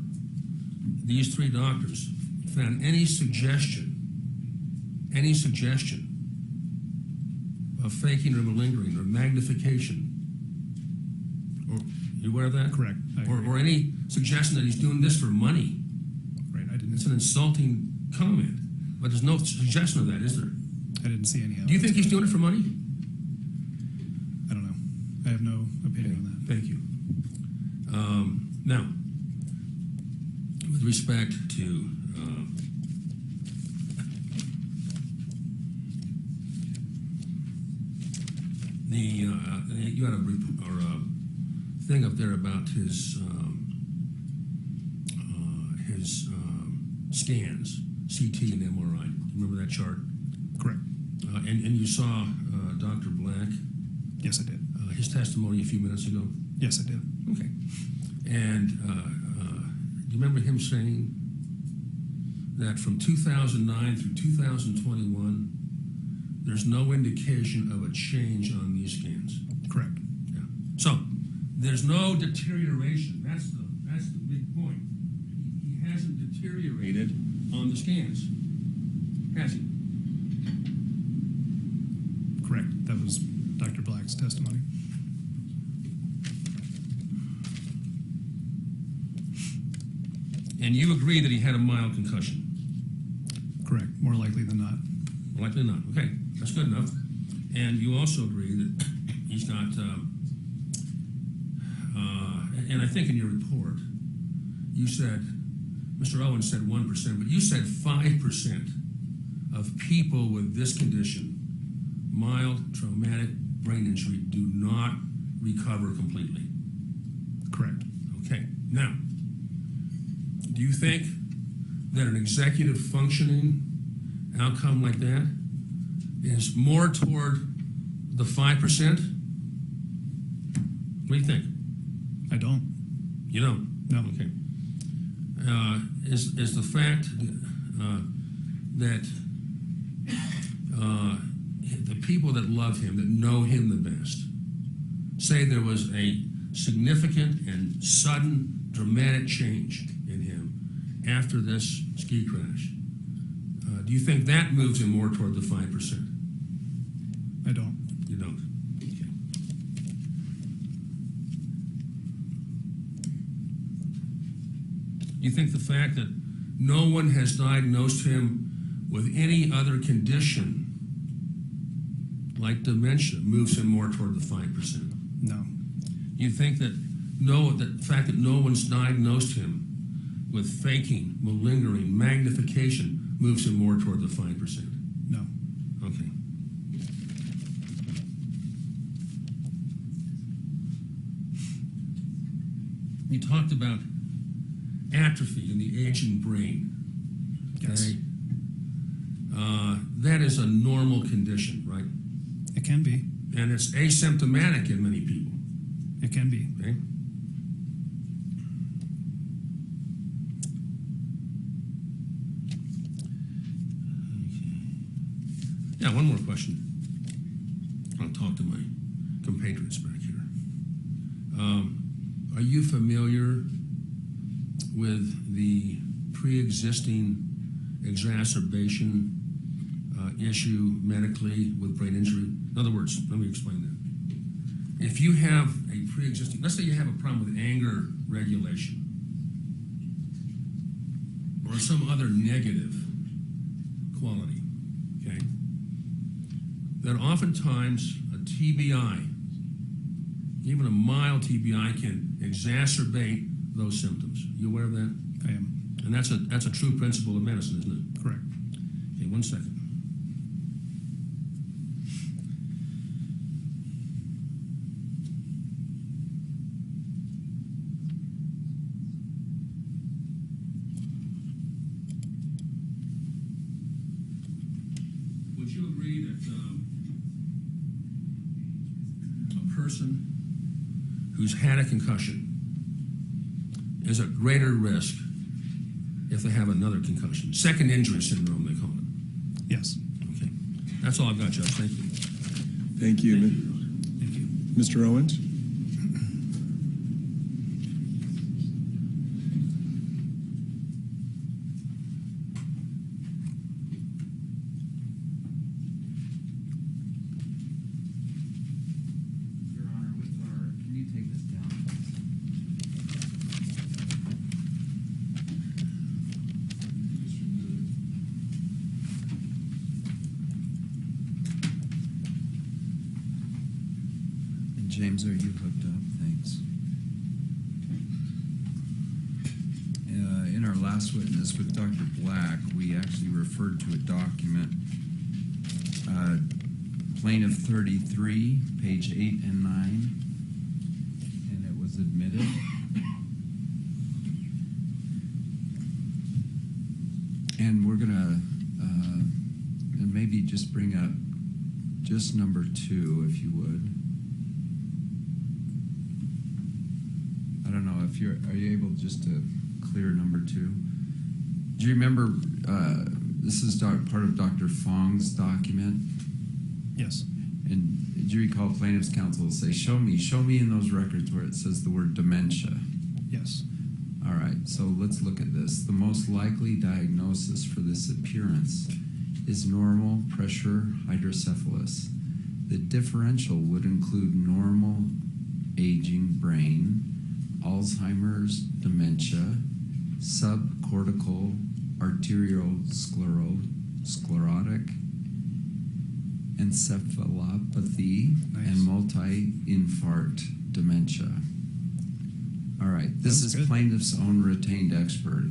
these three doctors found any suggestion of faking or malingering or magnification. Or you aware of that? Correct. Or any suggestion that he's doing this for money. Right. I didn't. It's an insulting comment, but there's no suggestion of that, is there? I didn't see any. Do you think he's doing it for money? I don't know. I have no opinion on that. Thank you. Now, with respect to you had a thing up there about his scans, CT and MRI. Remember that chart? Correct. And you saw Dr. Black. Yes, I did. His testimony a few minutes ago. Yes, I did. Okay. And do you remember him saying that from 2009 through 2021, there's no indication of a change on these scans? Correct. Yeah. So there's no deterioration. That's the big point. He hasn't deteriorated on the scans, has he? Correct. That was Dr. Black's testimony. And you agree that he had a mild concussion? Correct. More likely than not. More likely than not. Okay, that's good enough. And you also agree that he's got, and I think in your report, you said, Mr. Owen said 1%, but you said 5% of people with this condition, mild traumatic brain injury, do not recover completely. Correct. Okay, now, do you think that an executive functioning outcome like that is more toward the 5%? What do you think? I don't. You don't? No. Okay. Is the fact that the people that love him, that know him the best, say there was a significant and sudden, dramatic change in him after this ski crash, do you think that moves him more toward the 5%? I don't. You don't? Okay. You think the fact that no one has diagnosed him with any other condition like dementia moves him more toward the 5%? No. You think that the fact that no one's diagnosed him with faking, malingering, magnification moves him more toward the 5%? No. Okay. We talked about atrophy in the aging brain. Yes. Okay? That is a normal condition, right? It can be. And it's asymptomatic in many people. It can be. Okay? Yeah, one more question. I'll talk to my compatriots back here. Are you familiar with the pre-existing exacerbation issue medically with brain injury? In other words, let me explain that. If you have a pre-existing, let's say you have a problem with anger regulation or some other negative quality, okay, then oftentimes a TBI, even a mild TBI, can exacerbate those symptoms. You aware of that? I am. And that's a true principle of medicine, isn't it? Correct. Okay, 1 second. Would you agree that a person who's had a concussion is at greater risk if they have another concussion? Second injury syndrome, they call it. Yes. Okay. That's all I've got, Judge. Thank you. Thank you. Thank you. Mr. Owens? Your Honor, can you take this down, please? And James, are you hooked up? Thanks. In our last witness with Dr. Black, we actually referred to a document, plaintiff 33, page 8 and 9, and it was admitted. And we're gonna, and maybe just bring up just number 2, if you would. I don't know if are you able just to clear number 2? Do you remember, this is part of Dr. Fong's document? Yes. And do you recall plaintiff's counsel say, show me in those records where it says the word dementia? Yes. All right, so let's look at this. The most likely diagnosis for this appearance is normal pressure hydrocephalus. The differential would include normal aging brain, Alzheimer's, dementia, subcortical arteriosclerotic encephalopathy, Nice. and multi-infarct dementia. All right, this That's is good. plaintiff's own retained expert,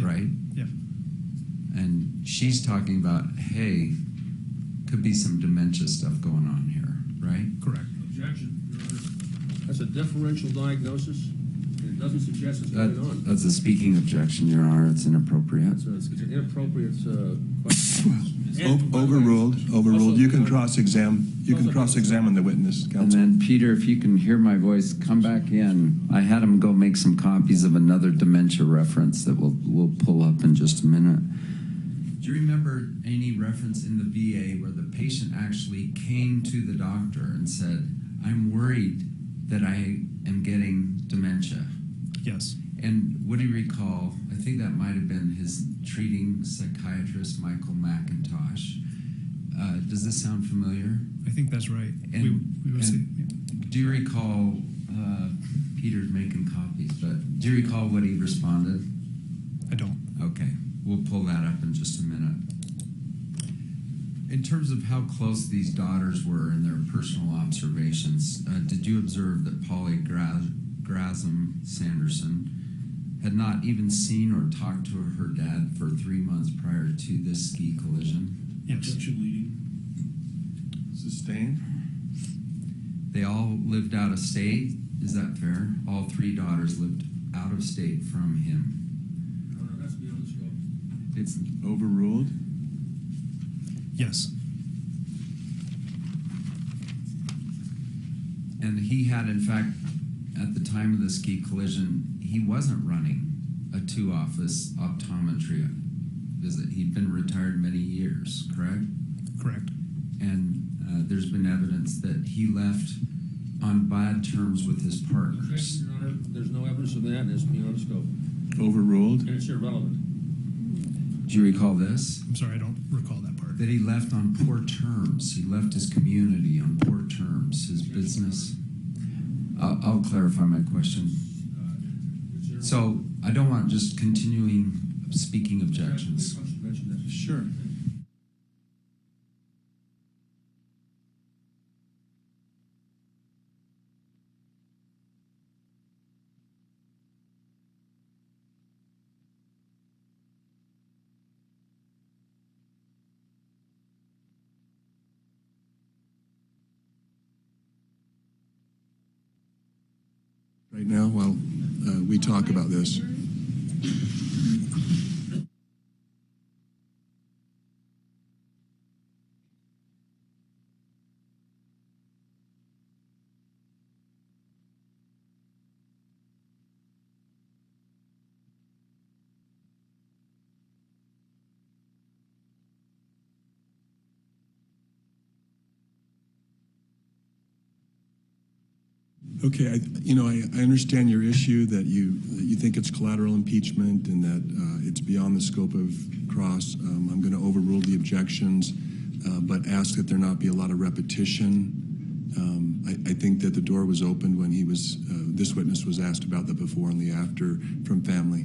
right? Yeah. And she's talking about, hey, could be some dementia stuff going on here, right? Correct. Objection, Your Honor. That's a differential diagnosis. It doesn't suggest it's going on. That's a speaking objection, Your Honor. It's inappropriate. It's an inappropriate question. Overruled. You can cross-examine. You can cross-examine the witness, And counsel. then, Peter, if you can hear my voice, come back in. I had him go make some copies of another dementia reference that we'll pull up in just a minute. Do you remember any reference in the VA where the patient actually came to the doctor and said, I'm worried that I am getting dementia? Yes. And what do you recall? I think that might have been his treating psychiatrist, Michael McIntosh. Does this sound familiar? I think that's right. And, we will see. do you recall, Peter's making copies, but do you recall what he responded? I don't. Okay, we'll pull that up in just a minute. In terms of how close these daughters were in their personal observations, did you observe that Polly Graham Sanderson had not even seen or talked to her dad for 3 months prior to this ski collision? Yes. Objection leading. Sustained. They all lived out of state. Is that fair? All 3 daughters lived out of state from him. That's beyond the scope. It's Overruled. Yes. And he had, in fact, at the time of the ski collision, he wasn't running a 2-office optometry visit. He'd been retired many years, correct? Correct. And there's been evidence that he left on bad terms with his partners. Your Honor, there's no evidence of that, and it's beyond the scope. Overruled. And it's irrelevant. Do you recall this? I'm sorry, I don't recall that part. That he left on poor terms. He left his community on poor terms, his business. I'll clarify my question. So I don't want just continuing speaking objections. Sure. Right now, while we talk about this. Okay, I understand your issue that you think it's collateral impeachment and that it's beyond the scope of cross. I'm going to overrule the objections, but ask that there not be a lot of repetition. I think that the door was opened when this witness was asked about the before and the after from family.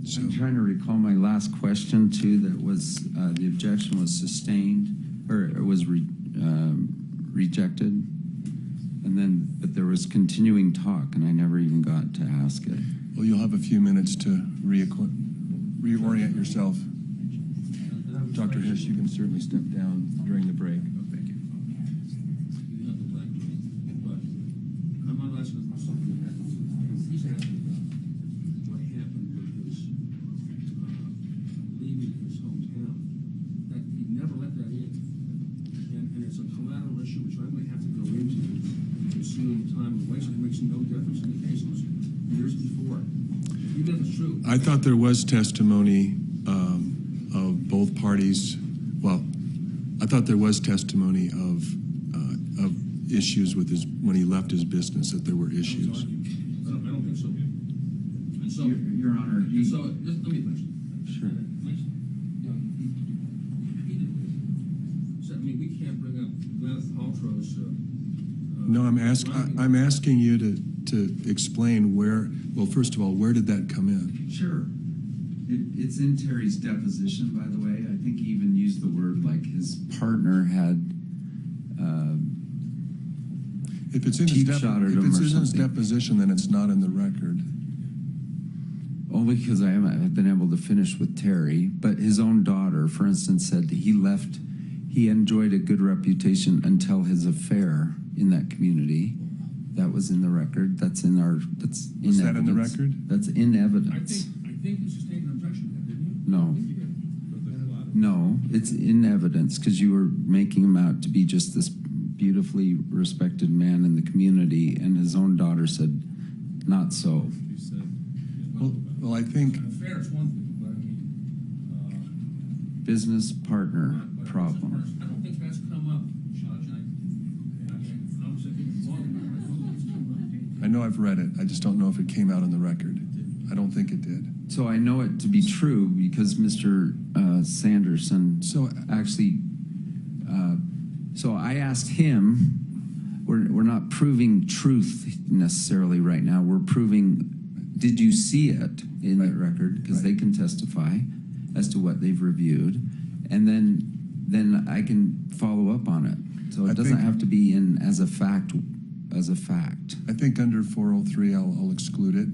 So I'm trying to recall my last question too. That was the objection was sustained or it was rejected. And then, but there was continuing talk, and I never even got to ask it. well, you'll have a few minutes to reorient yourself. Dr. Hesh, you can certainly step down during the break. Thank you. You have the black room, but I'm not asking for something that happened. He's asking about what happened with his leaving his hometown. That he never let that in, and it's a collateral issue which I might have to go into, consume time and waste. It makes no difference in the case. It was years before. Even if it's true. I thought there was testimony of both parties. Well, I thought there was testimony of issues with when he left his business, that there were issues. I don't think so. And so, Your Honor, and so let me finish. Sure. So, I mean, we can't bring up Gwyneth Paltrow's. No, I'm asking you to explain where. Well, first of all, where did that come in? Sure. It's in Terry's deposition, by the way. I think he even used the word like his partner had If it's in his deposition, then it's not in the record. only because I haven't been able to finish with Terry. But his own daughter, for instance, said that he left. He enjoyed a good reputation until his affair in that community. That was in the record. That's in our. That's in Was evidence. that in the record? That's in evidence. I think you sustained an objection, didn't you? No. I think you did. No, it's in evidence because you were making him out to be just this beautifully respected man in the community, and his own daughter said, not so. Well, I think Fair is one thing, but I mean, Business partner problem. I don't think that's come up, Judge. I'm saying wrong. I know I've read it. I just don't know if it came out on the record. I don't think it did. So I know it to be true because Mr. Sanderson actually. So I asked him. We're not proving truth necessarily right now. We're proving. Did you see it in the record? Because they can testify as to what they've reviewed, and then I can follow up on it. So it doesn't have to be in as a fact. I think under 403, I'll exclude it.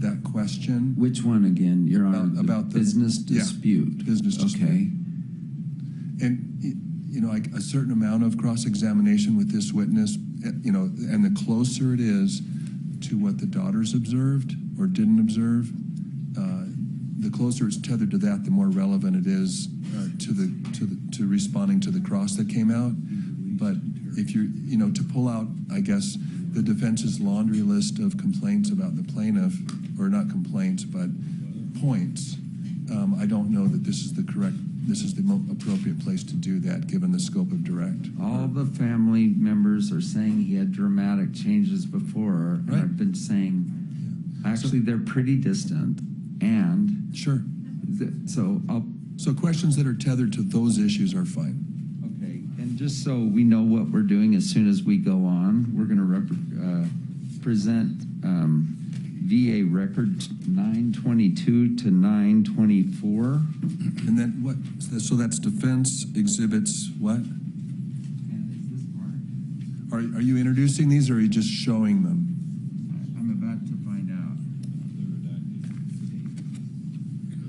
That question. Which one again? You're on about the business dispute. Yeah, business dispute. Okay. And like a certain amount of cross-examination with this witness, and the closer it is to what the daughters observed or didn't observe, the closer it's tethered to that, the more relevant it is to responding to the cross that came out. But if you're, to pull out, I guess, the defense's laundry list of complaints about the plaintiff, or not complaints, but points, I don't know that this is the appropriate place to do that, given the scope of direct. All the family members are saying he had dramatic changes before, and I've been saying, actually, they're pretty distant, and sure. So questions that are tethered to those issues are fine. Okay, and just so we know what we're doing as soon as we go on, we're going to present VA record 922 to 924. And then what? So that's defense exhibits what? And is this part? Are you introducing these, or are you just showing them? I'm about to find out.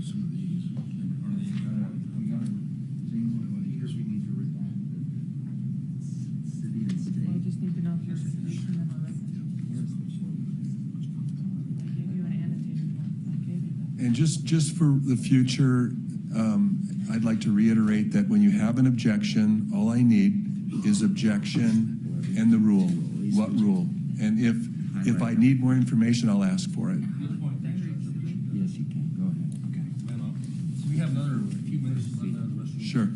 Some of these, are they, City and state. I just need to know if you're releasing them already. I gave you an annotated one. I gave you that. And just for the future, I'd like to reiterate that when you have an objection, all I need is objection and the rule. What rule? And if I need more information, I'll ask for it. Yes, you can. Go ahead. Okay. We have another few minutes to run down the rest of the. Sure.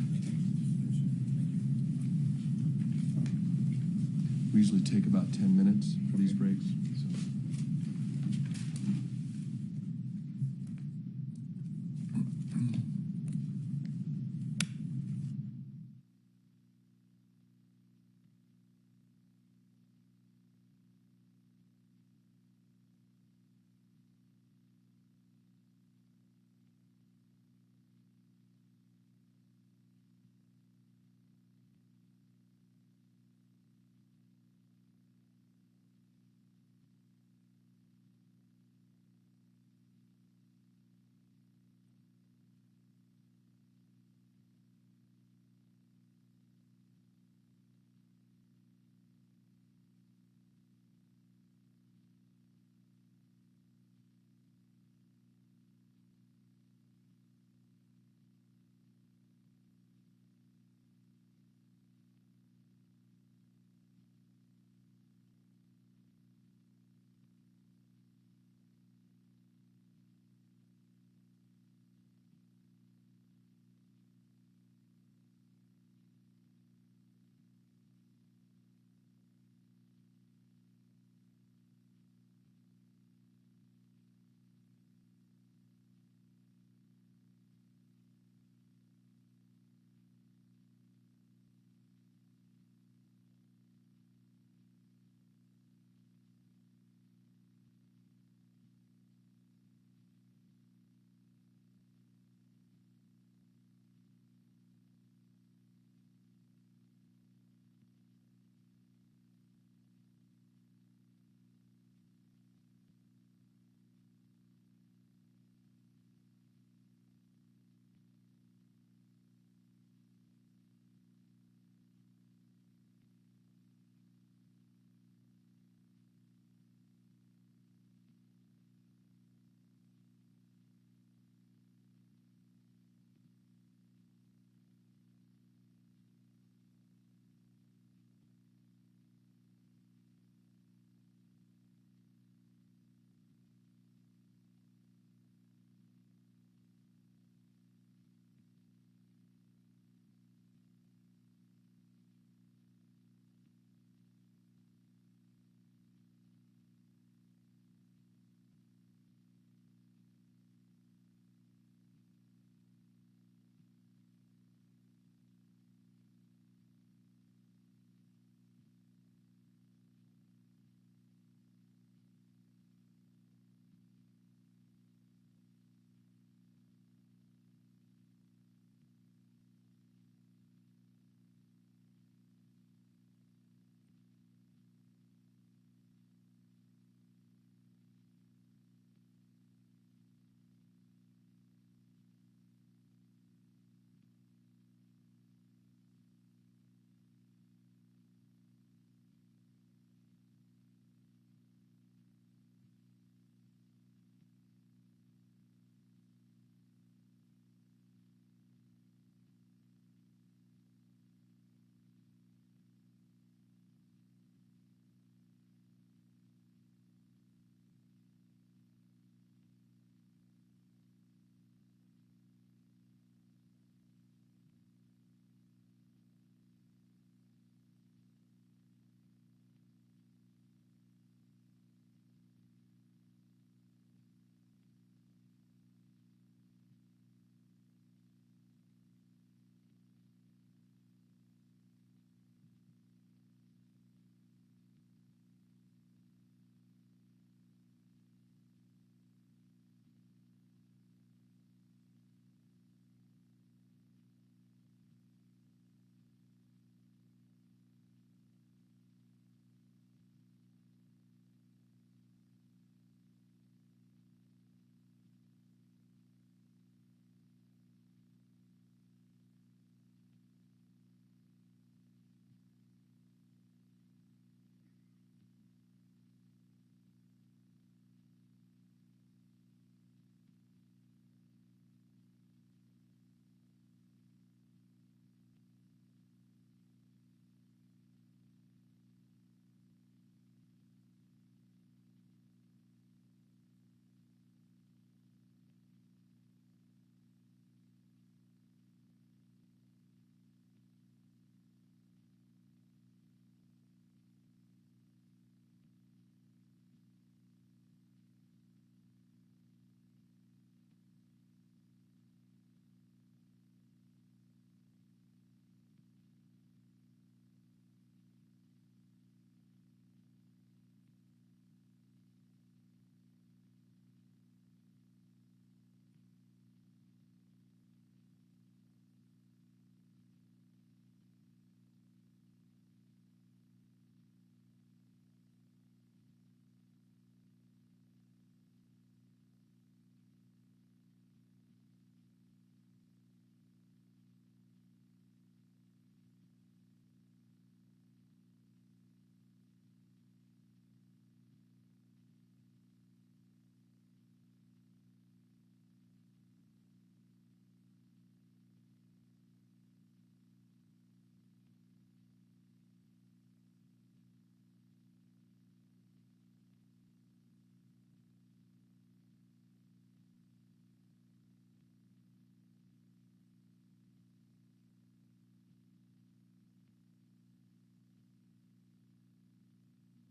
We usually take about 10 minutes for these breaks.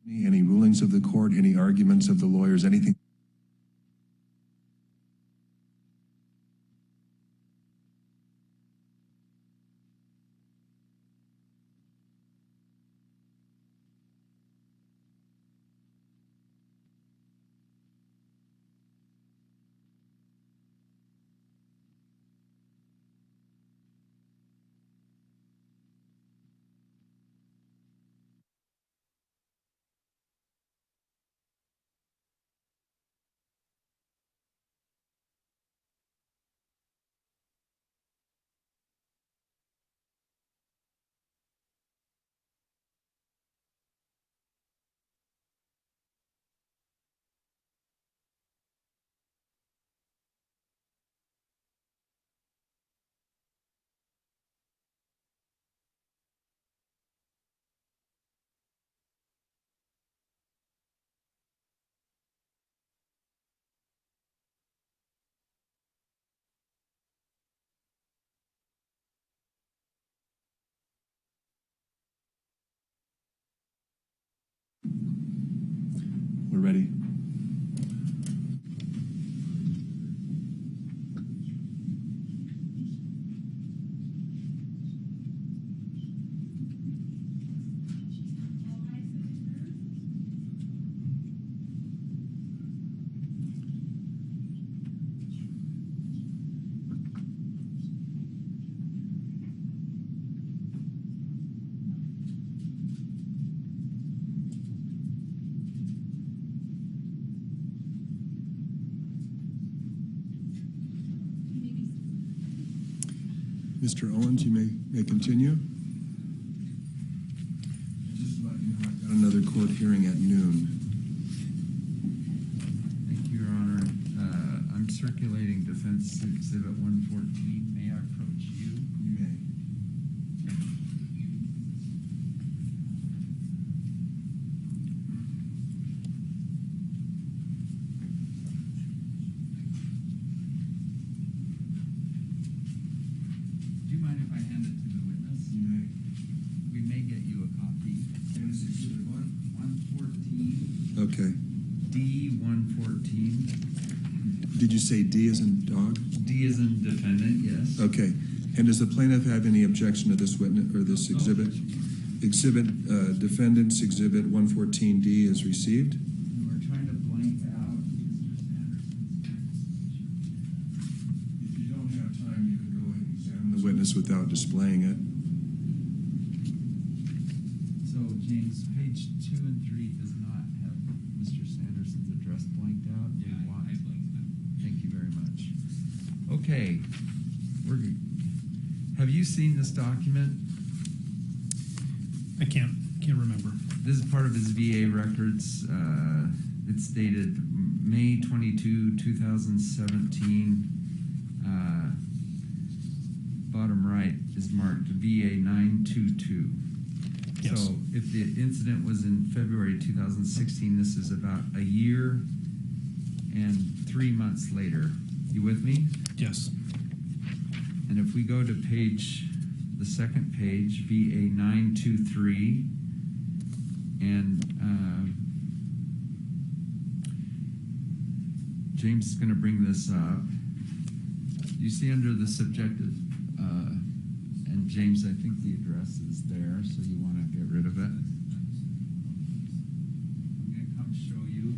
Any rulings of the court, any arguments of the lawyers, anything? We're ready. Mr. Owens, you may continue. Just to let you know, I've got another court hearing at noon. Thank you, Your Honor. I'm circulating Defense Exhibit 114. May I approach you? You may. Do you mind if I hand it to the witness? You may. We may get you a copy. Defense Exhibit 114. Okay. D 114. Did you say D as in dog? D is in defendant, yes. Okay. And does the plaintiff have any objection to this witness or this exhibit? Defendant's Exhibit 114D is received. We're trying to blank out. If you don't have time, you can go ahead and examine the witness without displaying it. So, James, page 2 and 3 does not have Mr. Sanderson's address blanked out. Yeah, I blanked that. Thank you very much. Okay, have you seen this document? I can't remember. This is part of his VA records. It's dated May 22, 2017. Bottom right is marked VA 922. Yes. So if the incident was in February 2016, this is about a year and 3 months later. You with me? Yes. And if we go to the second page, VA 923, and James is going to bring this up. You see under the subjective, and James, I think the address is there, so you want to get rid of it. I'm going to come show you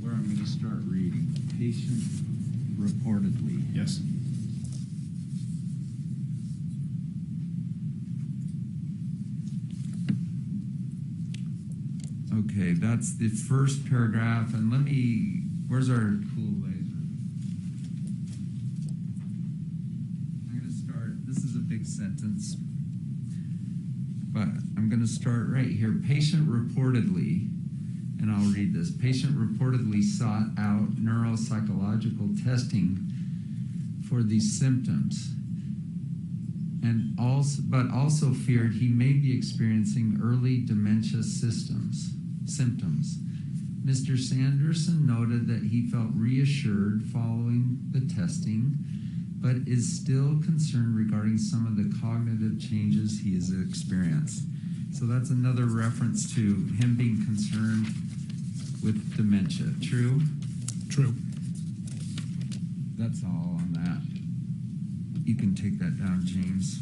where I'm going to start reading. Patient reportedly. Yes. Okay, that's the first paragraph, and where's our cool laser? I'm going to start, this is a big sentence, but I'm going to start right here. Patient reportedly, and I'll read this, patient reportedly sought out neuropsychological testing for these symptoms, but also feared he may be experiencing early dementia symptoms. Mr. Sanderson noted that he felt reassured following the testing, but is still concerned regarding some of the cognitive changes he has experienced. So that's another reference to him being concerned with dementia. True? True. That's all on that. You can take that down, James.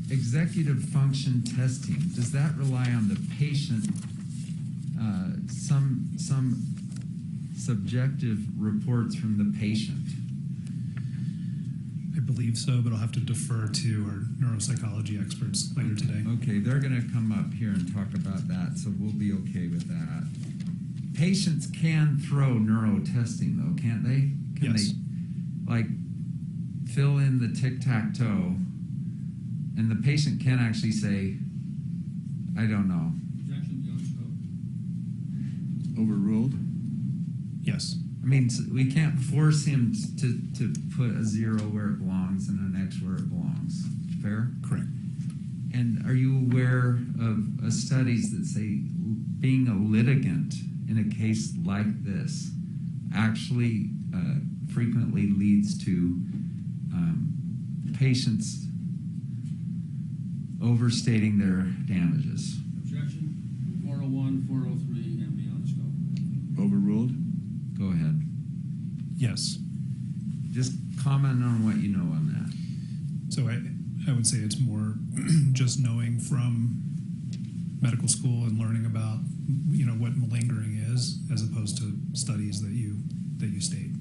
Executive function testing, does that rely on the patient? Some subjective reports from the patient? I believe so, but I'll have to defer to our neuropsychology experts later today. Okay, they're going to come up here and talk about that, so we'll be okay with that. Patients can throw neuro testing, though, can't they? Can Yes. they, like, fill in the tic-tac-toe, and the patient can actually say, I don't know. Objection beyond scope. Overruled? Yes. I mean, we can't force him to put a 0 where it belongs and an X where it belongs. Fair? Correct. And are you aware of studies that say being a litigant in a case like this actually frequently leads to patients overstating their damages? Objection 401, 403, and beyond scope. Overruled? Go ahead. Yes. Just comment on what you know on that. So I would say it's more just knowing from medical school and learning about, what malingering is, as opposed to studies that you state.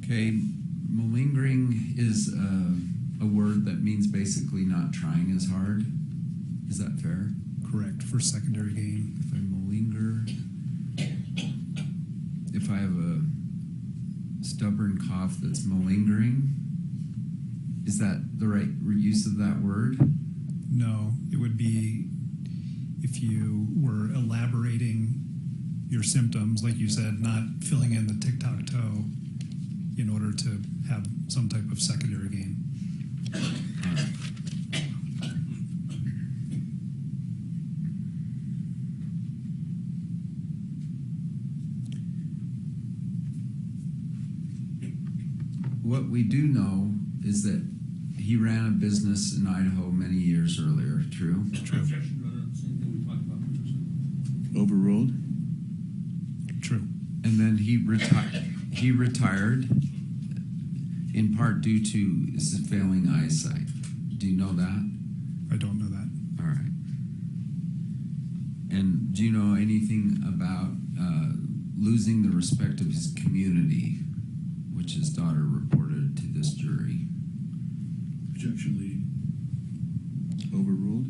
Okay, malingering is a word that means basically not trying as hard. Is that fair? Correct, for secondary gain. If I malinger, if I have a stubborn cough that's malingering, is that the right use of that word? No, it would be if you were elaborating your symptoms, like you said, not filling in the tic-tac-toe in order to have some type of secondary gain. What we do know is that he ran a business in Idaho many years earlier. True? True. Objection, Your Honor, same thing we talked about previously. Overruled? True. And then he retired in part due to his failing eyesight. Do you know that? I don't know that. All right. And do you know anything about losing the respect of his community, which his daughter reported to this jury? Objection, lead. Overruled?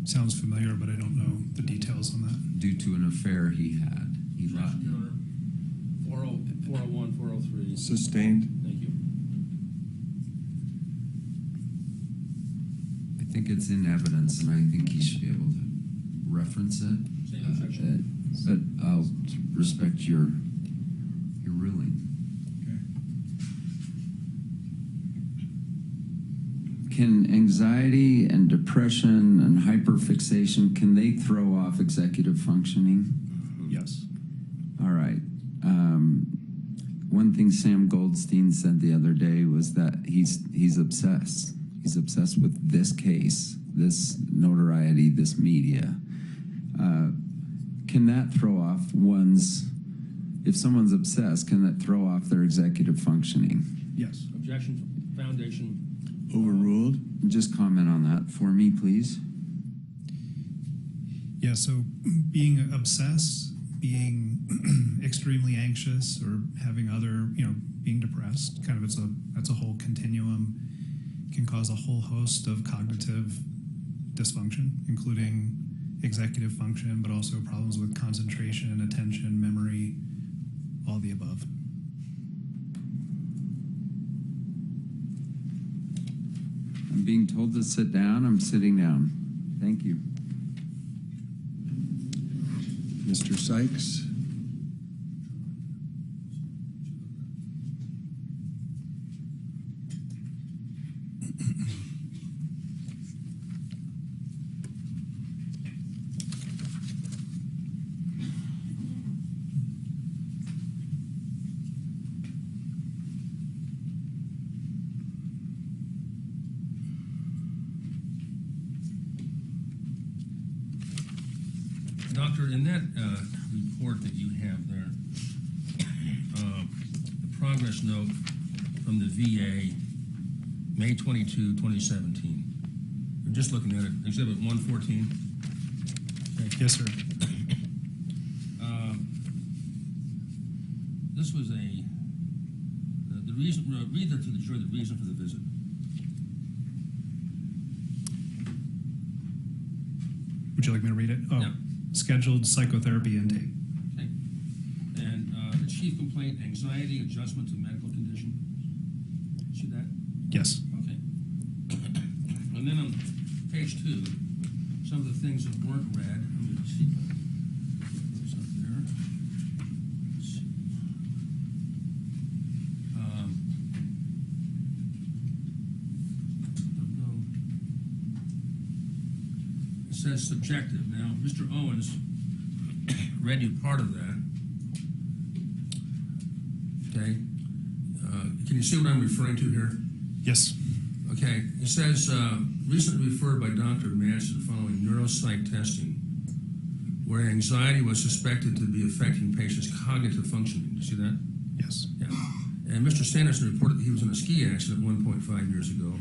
Sounds familiar, but I don't know the details on that. Due to an affair he had. He Objection, lied. Your Honor. 401, 403. Sustained. Thank you. I think it's in evidence, and I think he should be able to reference it. Same objection. But I'll respect your ruling. Can anxiety and depression and hyperfixation, can they throw off executive functioning? Yes. All right. One thing Sam Goldstein said the other day was that he's obsessed. He's obsessed with this case, this notoriety, this media. Can that throw off if someone's obsessed, can that throw off their executive functioning? Yes. Objection, foundation. Overruled? Just comment on that for me, please. Yeah, so being obsessed, being extremely anxious, or having other, being depressed, kind of that's a whole continuum, can cause a whole host of cognitive dysfunction, including executive function, but also problems with concentration, attention, memory, all the above. I'm being told to sit down. I'm sitting down. Thank you. Mr. Sykes? Doctor, in that report that you have there, the progress note from the VA, May 22, 2017. I'm just looking at it, Exhibit 114. Okay. Yes, sir. This was the reason, read to the jury the reason for the visit. Would you like me to read it? Oh, Yeah. Scheduled psychotherapy intake. Okay. And the chief complaint, anxiety, adjustment to medical condition. See that? Yes. Okay. And then on page 2, some of the things that weren't read. Let me see. It's up there. Let's see. It says subjective. Now, Mr. Owens read you part of that. Okay. Can you see what I'm referring to here? Yes. Okay, it says, recently referred by Dr. Madsen following neuropsych testing, where anxiety was suspected to be affecting patients' cognitive functioning. Do you see that? Yes. Yeah. And Mr. Sanderson reported that he was in a ski accident 1.5 years ago,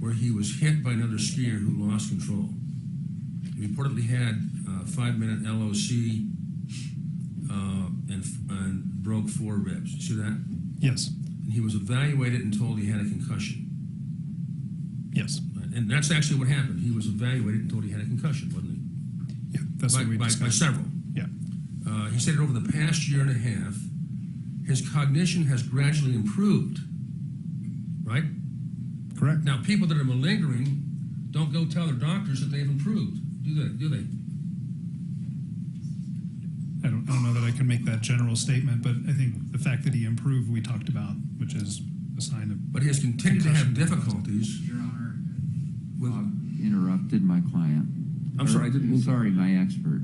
where he was hit by another skier who lost control. He reportedly had a 5-minute LOC and broke 4 ribs. You see that? Yes. And he was evaluated and told he had a concussion. Yes. And that's actually what happened. He was evaluated and told he had a concussion, wasn't he? Yeah. That's what we by discussed. several. Yeah. He said that over the past year and a half, his cognition has gradually improved. Right? Correct. Now, people that are malingering don't go tell their doctors that they've improved, do they? I don't know that I can make that general statement, but I think the fact that he improved, we talked about, which is a sign of. But he has continued to have concussion. difficulties. Your Honor, With, Bob interrupted my client. I'm sorry, I didn't mean to. Sorry, my expert.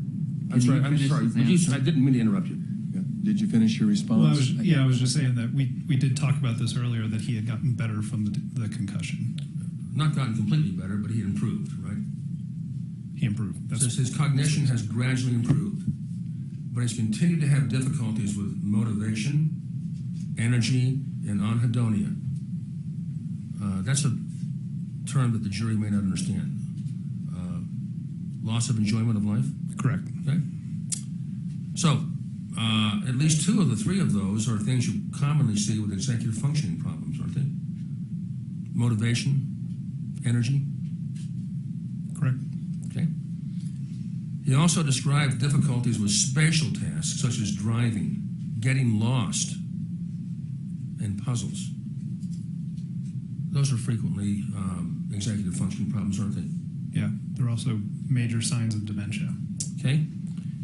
I'm Can sorry, you I'm finish sorry. his But you, answer? I didn't mean to interrupt you. Yeah. Did you finish your response? Well, I was just saying that we did talk about this earlier, that he had gotten better from the concussion. Not gotten completely better, but he improved, right? He improved. That's Says his cognition has gradually improved, but he's continued to have difficulties with motivation, energy, and anhedonia. That's a term that the jury may not understand. Loss of enjoyment of life. correct. Okay. So, at least 2 of the 3 of those are things you commonly see with executive functioning problems, aren't they? Motivation, energy. Correct. Okay. He also described difficulties with spatial tasks such as driving, getting lost, and puzzles. Those are frequently executive functioning problems, aren't they? Yeah. There are also major signs of dementia. Okay.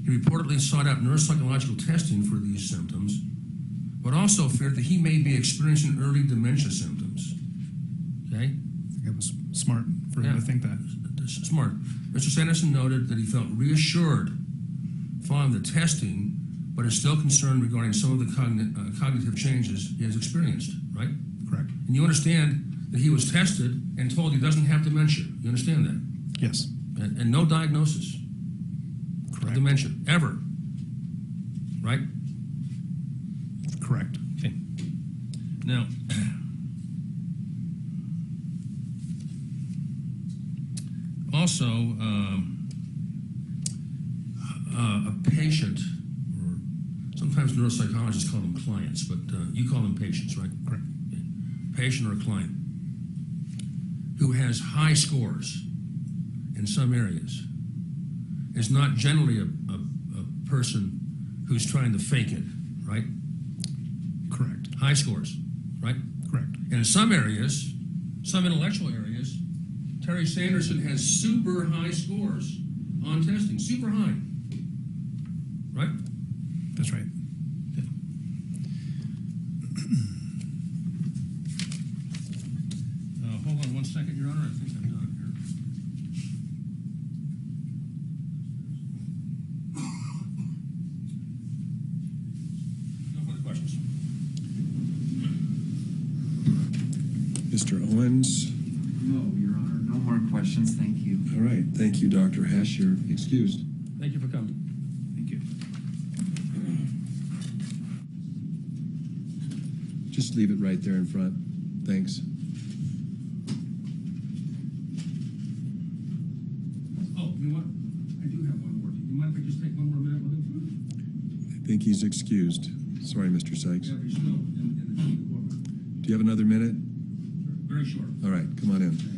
He reportedly sought out neuropsychological testing for these symptoms, but also feared that he may be experiencing early dementia symptoms. Okay. I think it was smart for him to think that. Smart. Mr. Sanderson noted that he felt reassured following the testing, but is still concerned regarding some of the cognitive changes he has experienced, right? Correct. And you understand that he was tested and told he doesn't have dementia. You understand that? Yes. And no diagnosis of dementia, ever. Right? Correct. Okay. Now, also, a patient, or sometimes neuropsychologists call them clients, but you call them patients, right? Correct. Okay. Patient or a client who has high scores in some areas is not generally a person who's trying to fake it, right? Correct. High scores, right? Correct. And in some areas, some intellectual areas, Terry Sanderson has super high scores on testing, super high, right? That's right. Hold on 1 second, Your Honor. I think I'm done here. No further questions. Mr. Owens? No, Your Honor, no more questions. Thank you. All right. Thank you, Dr. Hesh. You're excused. Thank you for coming. Just leave it right there in front. Thanks. Oh, you know what? I do have one more. Do you mind if I just take one more minute with him? I think he's excused. Sorry, Mr. Sykes. Yeah, he's still in the courtroom. Do you have another minute? Very short. All right, come on in. Thanks.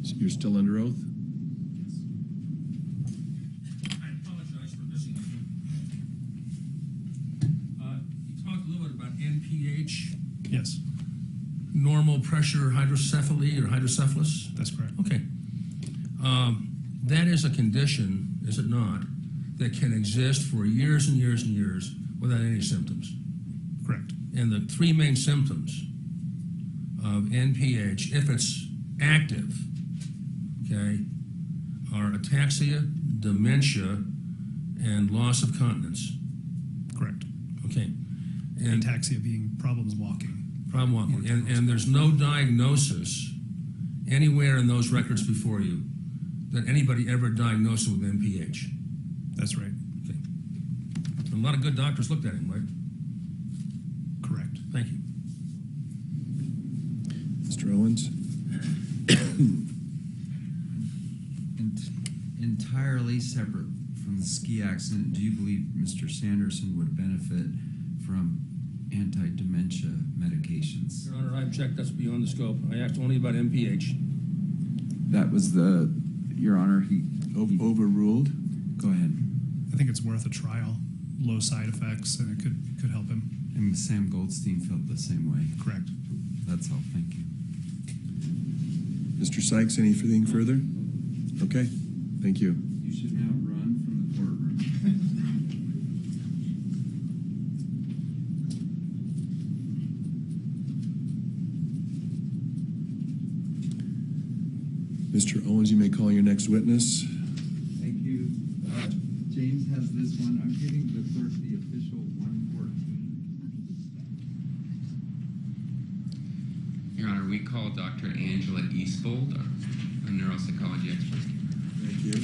So you're still under oath? I apologize for missing this one. You talked a little bit about NPH, Yes, normal pressure hydrocephaly or hydrocephalus. that's correct. Okay. That is a condition, is it not, that can exist for years and years and years without any symptoms. Correct. And the three main symptoms of NPH, if it's active, okay, are ataxia, dementia, and loss of continence. Correct. Okay. And Ataxia being problems walking. problem walking. And there's no diagnosis anywhere in those records before you that anybody ever diagnosed him with NPH. That's right. Okay. A lot of good doctors looked at him, right? Correct. Thank you. Mr. Owens? Entirely separate from the ski accident, do you believe Mr. Sanderson would benefit from anti-dementia medications? Your Honor, I object. That's beyond the scope. I asked only about NPH. That was Your Honor, he Overruled? go ahead. I think it's worth a trial. Low side effects, and it could help him. And Sam Goldstein felt the same way. Correct. That's all, thank you. Mr. Sykes, anything further? Okay, thank you. You should now run from the courtroom. Mr. Owens, you may call your next witness. Thank you. James has this one. I'm giving the clerk the official 114. Your Honor, we call Dr. Angela Eastvold, a neuropsychology expert. Thank you.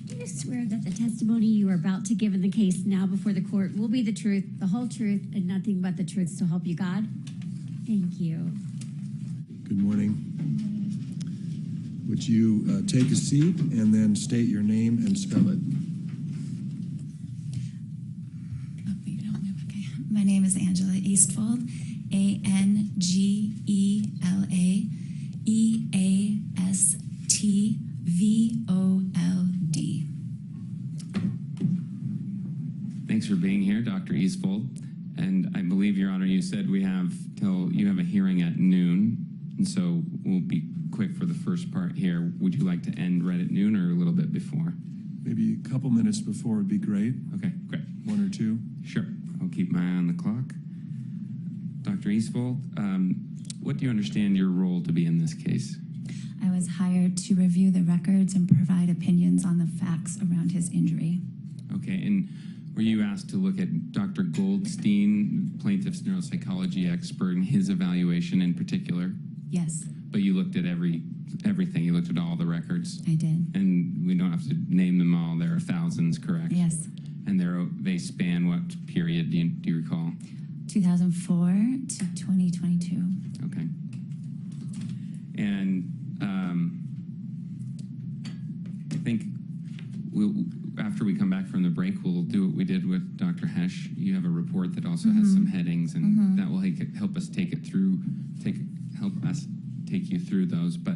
Do you swear that the testimony you are about to give in the case now before the court will be the truth, the whole truth, and nothing but the truth, so help you God? Thank you. Good morning. Would you take a seat and then state your name and spell it? Oh, you don't know. Okay. My name is Angela Eastvold, ANGELAEASTVOLD. Thanks for being here, Dr. Eastvold. And I believe, Your Honor, you said you have a hearing at noon, and so we'll be quick for the first part here. Would you like to end right at noon or a little bit before? Maybe a couple minutes before would be great. Okay, great. 1 or 2. Sure. I'll keep my eye on the clock. Dr. Eastvold, what do you understand your role to be in this case? I was hired to review the records and provide opinions on the facts around his injury. Okay, and were you asked to look at Dr. Goldstein, plaintiff's neuropsychology expert, and his evaluation in particular? Yes, But you looked at everything. You looked at all the records. I did. And we don't have to name them all. There are thousands, correct? Yes. And they span what period? Do you recall? 2004 to 2022. Okay. And I think after we come back from the break, we'll do what we did with Dr. Hesh. You have a report that also has some headings, and that will help us help us take you through those. But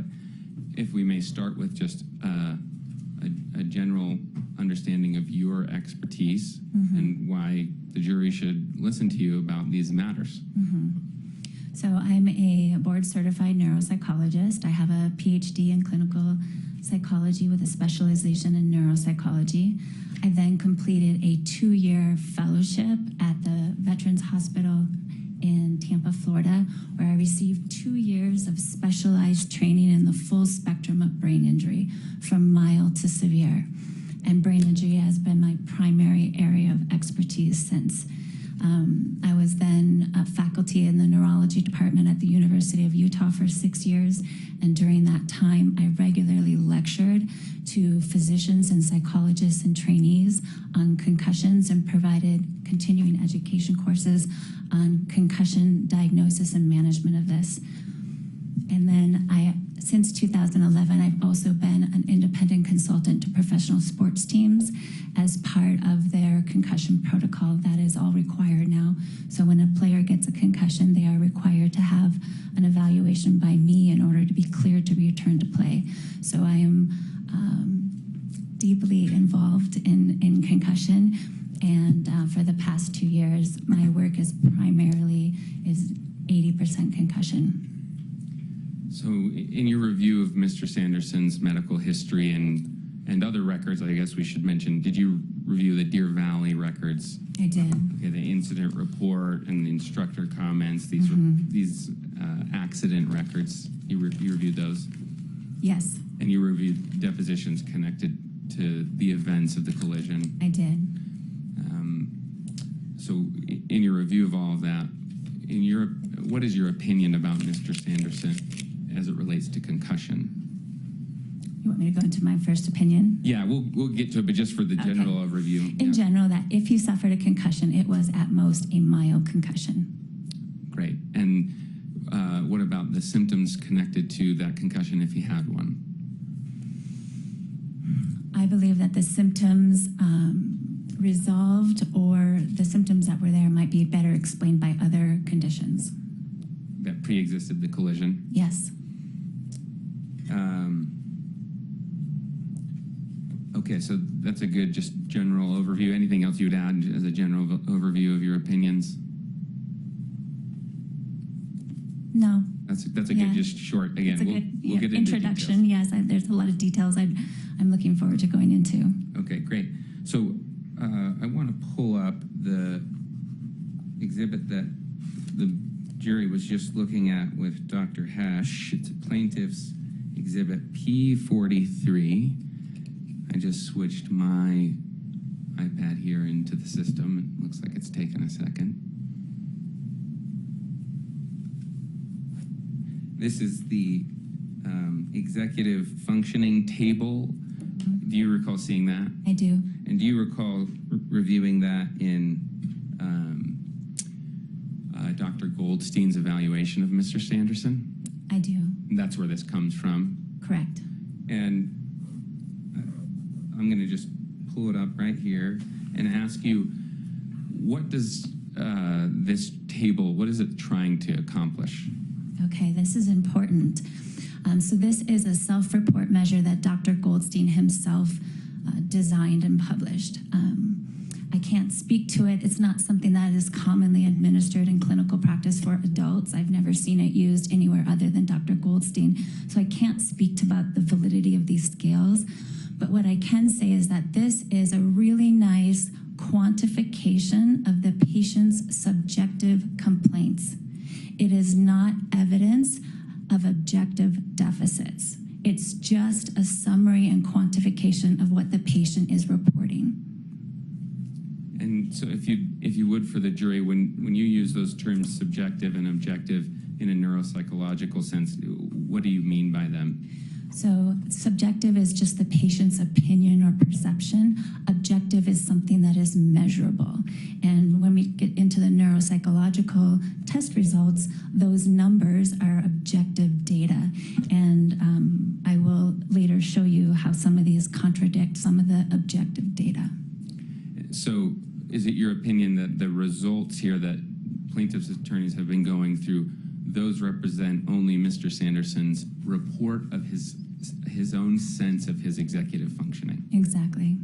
if we may start with just a general understanding of your expertise and why the jury should listen to you about these matters. So I'm a board-certified neuropsychologist. I have a PhD in clinical psychology with a specialization in neuropsychology. I then completed a 2-year fellowship at the Veterans Hospital in Tampa, Florida, where I received 2 years of specialized training in the full spectrum of brain injury, from mild to severe. And brain injury has been my primary area of expertise since. I was then a faculty in the neurology department at the University of Utah for 6 years. And during that time, I regularly lectured to physicians and psychologists and trainees on concussions and provided continuing education courses on concussion diagnosis and management of this. And then since 2011, I've also been an independent consultant to professional sports teams as part of their concussion protocol. That is all required now. So when a player gets a concussion, they are required to have an evaluation by me in order to be cleared to return to play. So I am deeply involved in concussion. And for the past 2 years, my work is 80% concussion. So in your review of Mr. Sanderson's medical history and other records, I guess we should mention, did you review the Deer Valley records? I did. Okay, the incident report and the instructor comments, these accident records, you reviewed those? Yes. And you reviewed depositions connected to the events of the collision? I did. So in your review of all of that, what is your opinion about Mr. Sanderson as it relates to concussion? You want me to go into my first opinion? Yeah, we'll get to it, but just for the general overview. In general, that if he suffered a concussion, it was at most a mild concussion. Great. And what about the symptoms connected to that concussion if he had one? I believe that the symptoms resolved, or the symptoms that were there might be better explained by other conditions. That pre-existed the collision? Yes. Okay, so that's a good just general overview. Anything else you'd add as a general overview of your opinions? No. That's a good, just short. Again, we'll get into introduction. details. Yes, there's a lot of details I'm looking forward to going into. Okay, great. So I want to pull up the exhibit that the jury was just looking at with Dr. Hesh. It's a plaintiff's exhibit P43. I just switched my iPad here into the system. It looks like it's taken a second. This is the executive functioning table. Do you recall seeing that? I do. And do you recall reviewing that in Dr. Goldstein's evaluation of Mr. Sanderson? I do. And that's where this comes from? Correct. And I'm going to just pull it up right here and ask you, what does this table, what is it trying to accomplish? Okay, this is important. So this is a self-report measure that Dr. Goldstein himself designed and published. I can't speak to it. It's not something that is commonly administered in clinical practice for adults. I've never seen it used anywhere other than Dr. Goldstein. So I can't speak about the validity of these scales. But what I can say is that this is a really nice quantification of the patient's subjective complaints. It is not evidence of objective deficits. It's just a summary and quantification of what the patient is reporting. And so if you would, for the jury, when you use those terms subjective and objective in a neuropsychological sense, what do you mean by them? So subjective is just the patient's opinion or perception. Objective is something that is measurable. And when we get into the neuropsychological test results, those numbers are objective data. And I will later show you how some of these contradict some of the objective data. So is it your opinion that the results here that plaintiff's attorneys have been going through, those represent only Mr. Sanderson's report of his own sense of his executive functioning? Exactly.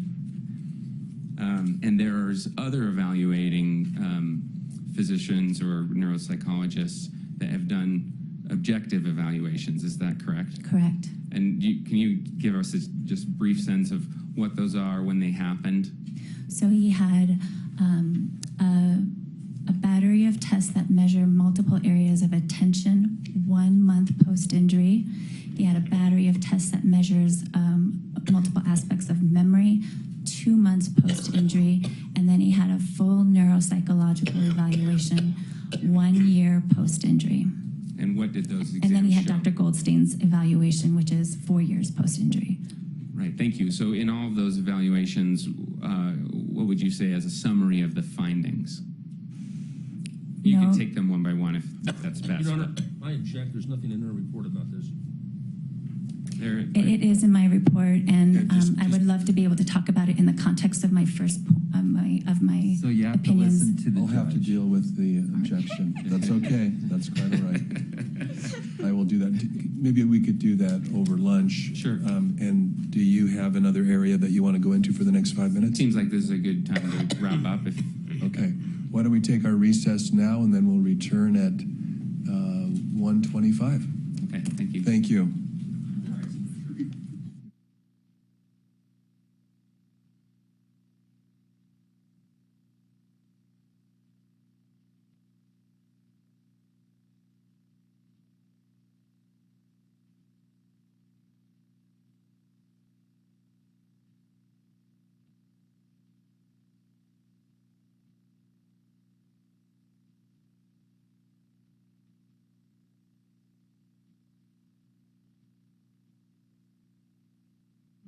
And there's other evaluating physicians or neuropsychologists that have done objective evaluations. Is that correct? Correct. And can you give us a just brief sense of what those are, when they happened? So he had a battery of tests that measure multiple areas of attention 1 month post-injury. He had a battery of tests that measures multiple aspects of memory 2 months post-injury, and then he had a full neuropsychological evaluation 1 year post-injury. And what did those exams And then he had show? Dr. Goldstein's evaluation, which is 4 years post-injury. Right, thank you. So in all of those evaluations, what would you say as a summary of the findings? You No. can take them one by one if that's best. Your Honor, I object. There's nothing in her report about this. It is in my report, and Yeah, I would love to be able to talk about it in the context of my first of my So you have to opinions. listen to the I'll have to judge. deal with the objection. That's okay. That's quite all right. I will do that. Maybe we could do that over lunch. Sure. And do you have another area that you want to go into for the next 5 minutes? Seems like this is a good time to wrap up. Okay. Why don't we take our recess now, and then we'll return at 1:25. Okay, thank you. Thank you.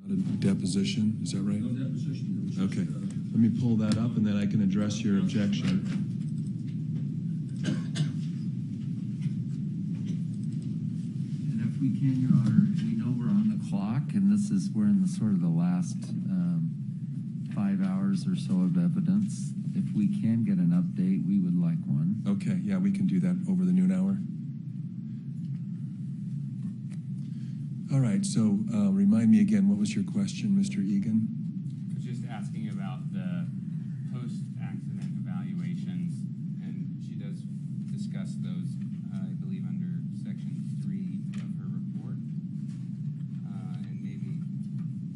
Not a deposition, is that right? No deposition. It was just, Okay. Let me pull that up, and then I can address your objection. And if we can, Your Honor, we know we're on the clock, and we're in the sort of the last 5 hours or so of evidence. If we can get an update, we would like one. Okay, yeah, we can do that over the noon hour. All right, so remind me again, what was your question, Mr. Egan? I was just asking about the post-accident evaluations, and she does discuss those, I believe, under section 3 of her report, and maybe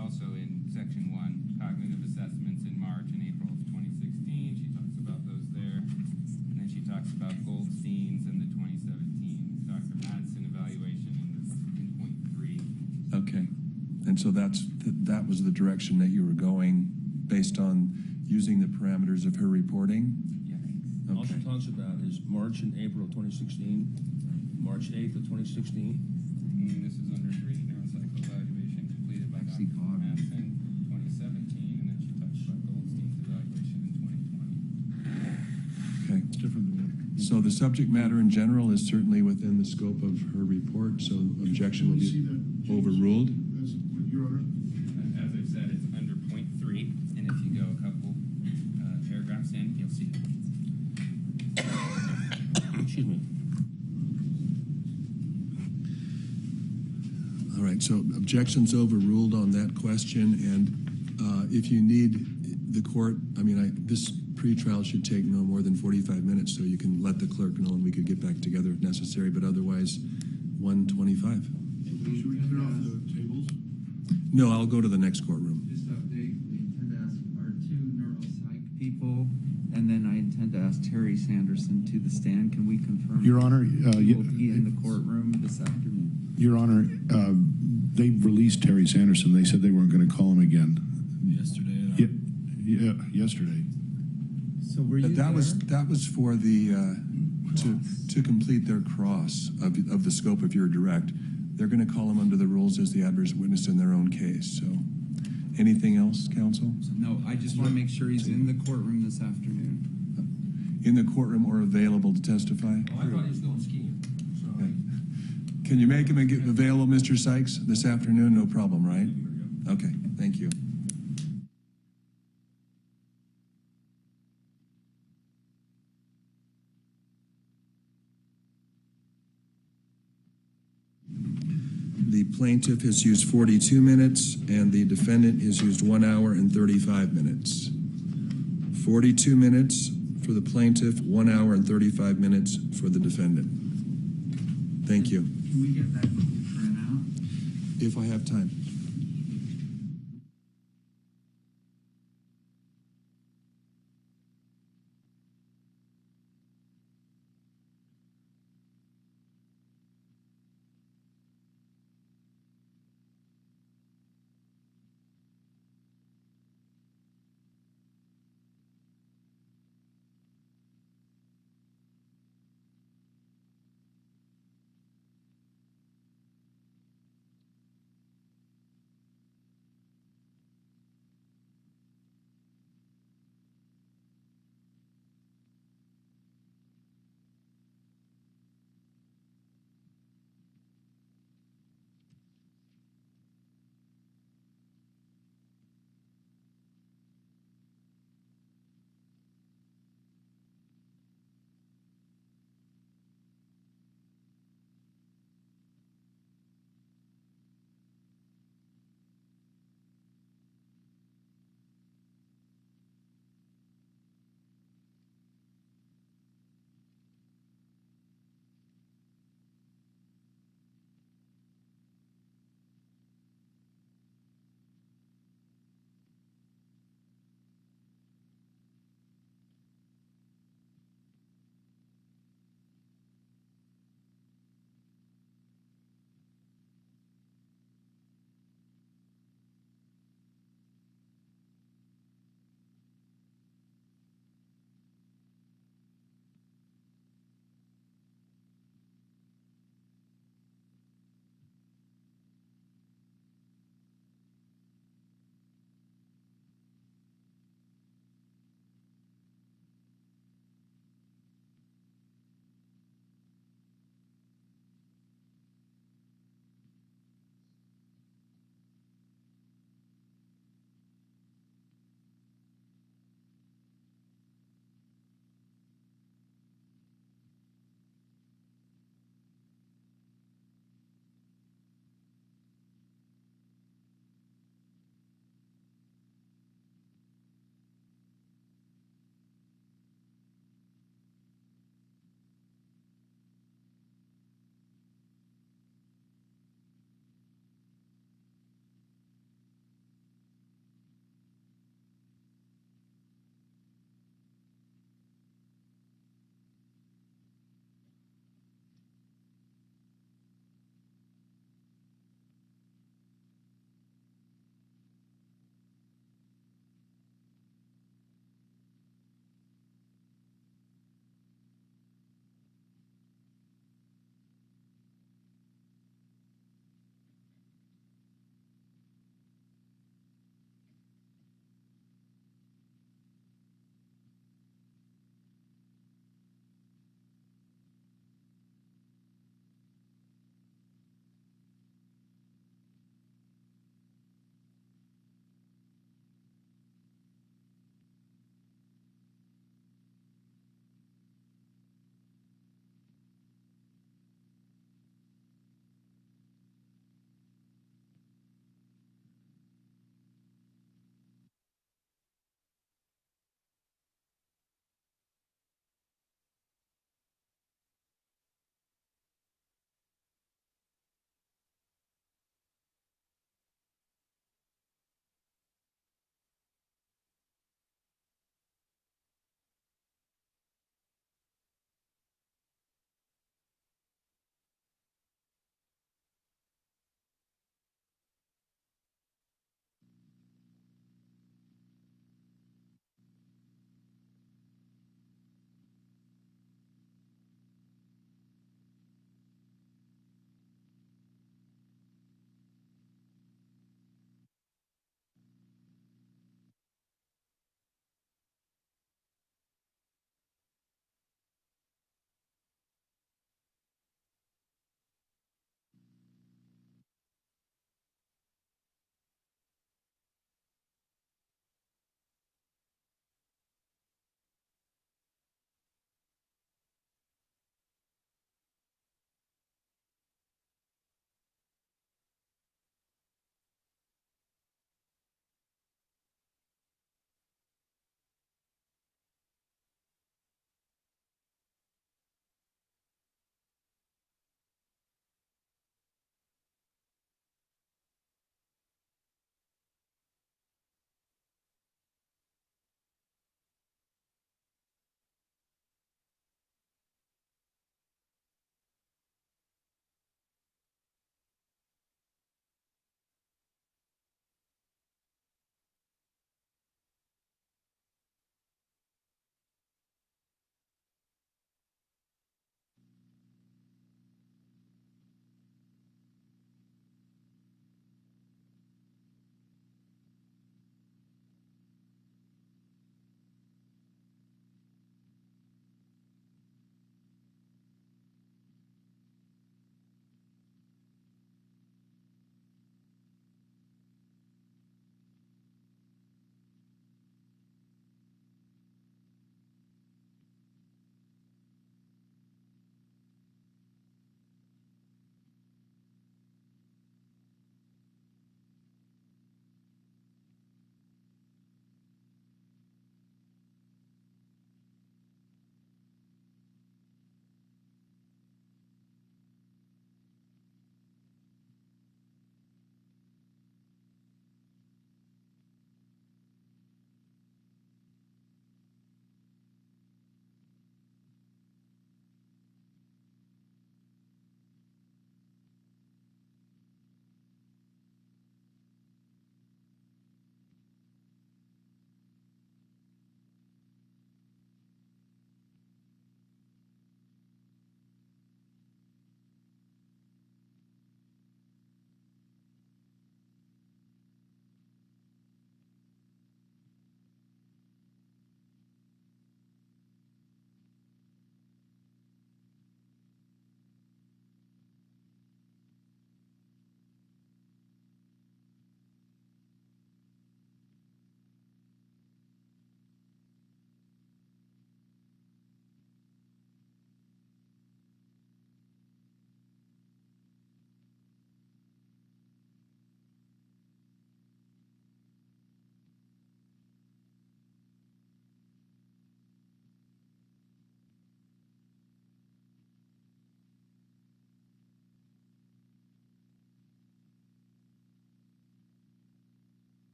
also in section 1, cognitive assessments in March and April of 2016. She talks about those there, and then she talks about Goldstein's and the 2017 Dr. Madsen evaluation in point 3. Okay, and so that was the direction that you were going based on using the parameters of her reporting? Yes. All she Okay. talks about is March and April of 2016, March 8th of 2016. And this is under 3, neuropsycho evaluation completed by Dr. Madsen, 2017, and then she talks about Goldstein's evaluation in 2020. Okay. It's different than what. So the subject matter in general is certainly within the scope of her report, so objection will be overruled. That's what, Your Honor? As I've said, it's under point 3, and if you go a couple paragraphs in, you'll see. Excuse me. All right, so objections overruled on that question, and if you need the court, this pretrial should take no more than 45 minutes, so you can let the clerk know and we could get back together if necessary, but otherwise, 1:25. Should we clear off the tables? No, I'll go to the next courtroom. Just update, we intend to ask our 2 neuropsych people, and then I intend to ask Terry Sanderson to the stand. Can we confirm? Your Honor, He will be in the courtroom this afternoon. Your Honor, they released Terry Sanderson. They said they weren't going to call him again. Yesterday. Yeah, yesterday. So were you That was there? for the to complete their cross of the scope of your direct. They're going to call him under the rules as the adverse witness in their own case. So, anything else, counsel? No, I just want to make sure he's in the courtroom this afternoon. In the courtroom or available to testify? Oh, I thought he was going skiing. So Okay. Can you make him available, Mr. Sykes, this afternoon? No problem, right? Okay, thank you. The plaintiff has used 42 minutes and the defendant has used 1 hour and 35 minutes. 42 minutes for the plaintiff, 1 hour and 35 minutes for the defendant. Thank you. Can we get that printout? If I have time.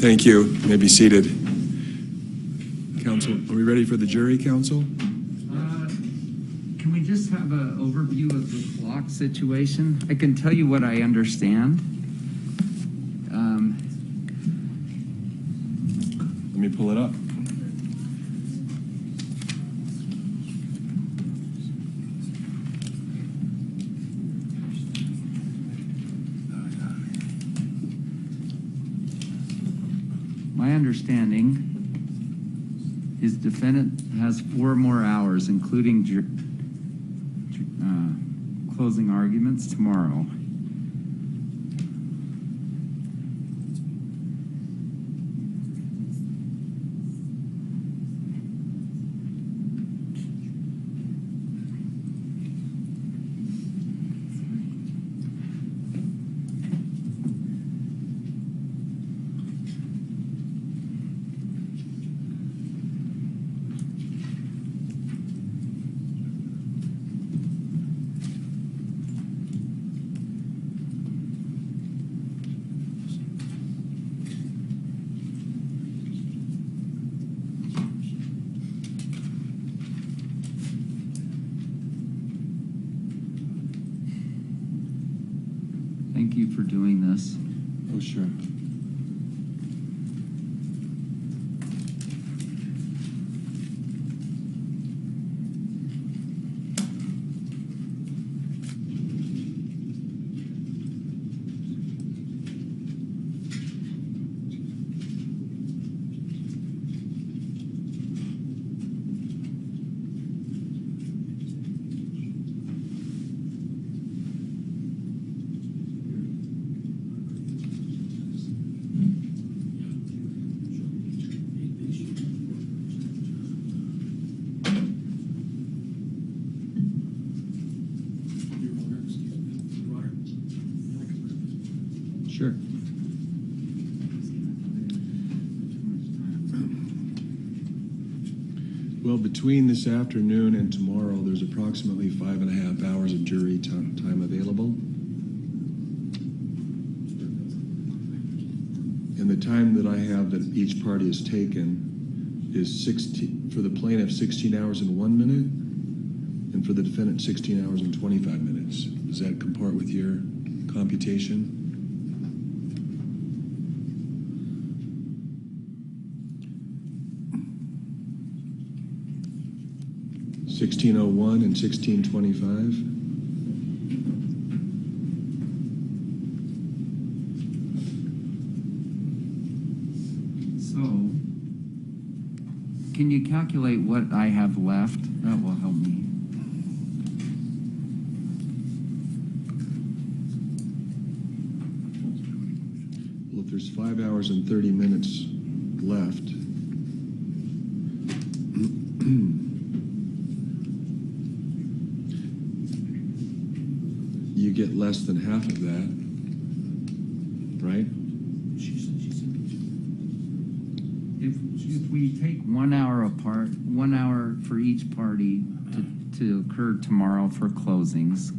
Thank you. You may be seated. Counsel, are we ready for the jury, counsel? Can we just have an overview of the clock situation? I can tell you what I understand. Let me pull it up. My understanding is defendant has 4 more hours, including closing arguments tomorrow. Thank you for doing this. Oh, sure. Sure. Well, between this afternoon and tomorrow, there's approximately 5.5 hours of jury time available. And the time that I have that each party has taken is 16, for the plaintiff, 16 hours and 1 minute, and for the defendant, 16 hours and 25 minutes. Does that comport with your computation? (16:01) and 16:25. So, can you calculate what I have left? That will help me. Well, if there's 5 hours and 30 minutes left, you get less than half of that, right? If we take 1 hour apart, 1 hour for each party to occur tomorrow for closings,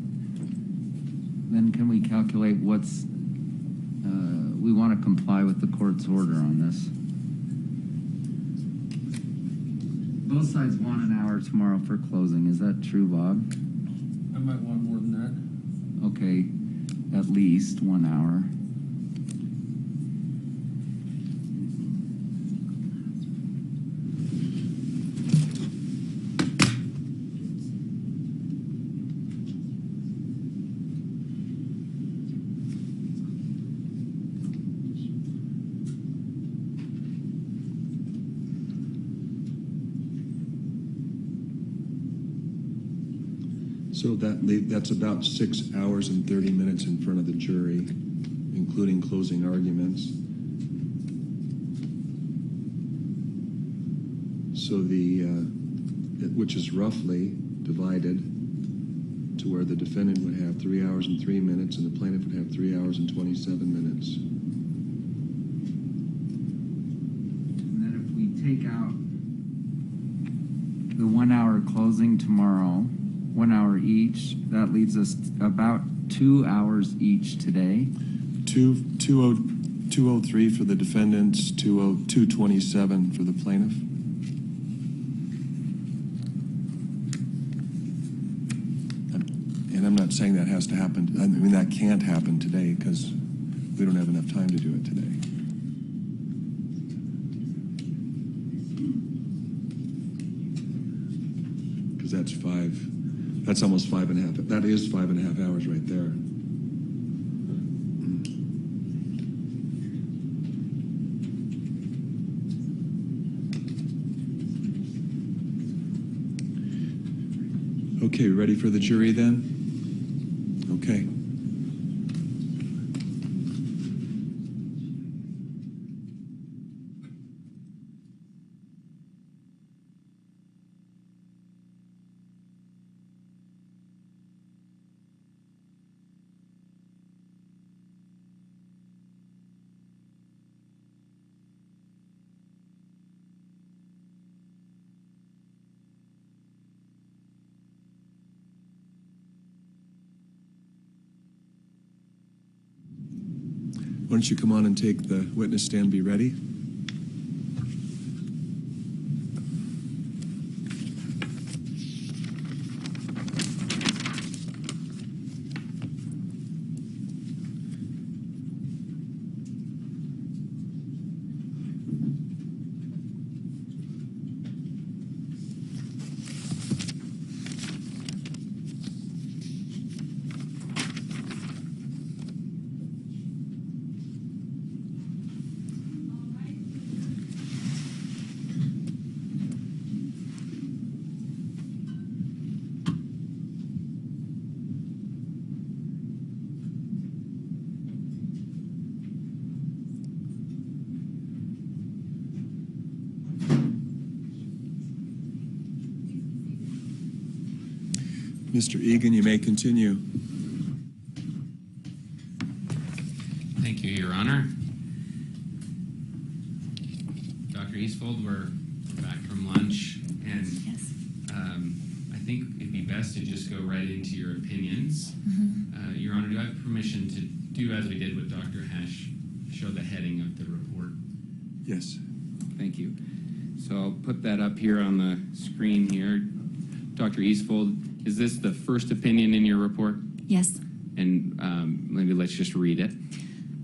then can we calculate what's, we want to comply with the court's order on this. Both sides want an hour tomorrow for closing. Is that true, Bob? I might want more than that. Okay, at least 1 hour. So that's about 6 hours and 30 minutes in front of the jury, including closing arguments. So which is roughly divided to where the defendant would have 3 hours and 3 minutes and the plaintiff would have 3 hours and 27 minutes. And then if we take out the 1 hour closing tomorrow, 1 hour each, that leaves us about 2 hours each today. 203 for the defendants, 227 for the plaintiff. And I'm not saying that has to happen. I mean, that can't happen today because we don't have enough time to do it today. Because that's almost 5.5. That is 5.5 hours right there. Okay, ready for the jury then? Okay. Why don't you come on and take the witness stand, be ready. Mr. Egan, you may continue. Thank you, Your Honor. Dr. Eastvold, we're back from lunch, and Yes. I think it'd be best to just go right into your opinions. Your Honor, do I have permission to do as we did with Dr. Hesh, show the heading of the report? Yes. Thank you. So I'll put that up here on the screen here. Dr. Eastvold, is this the first opinion in your report? Yes. And maybe let's just read it.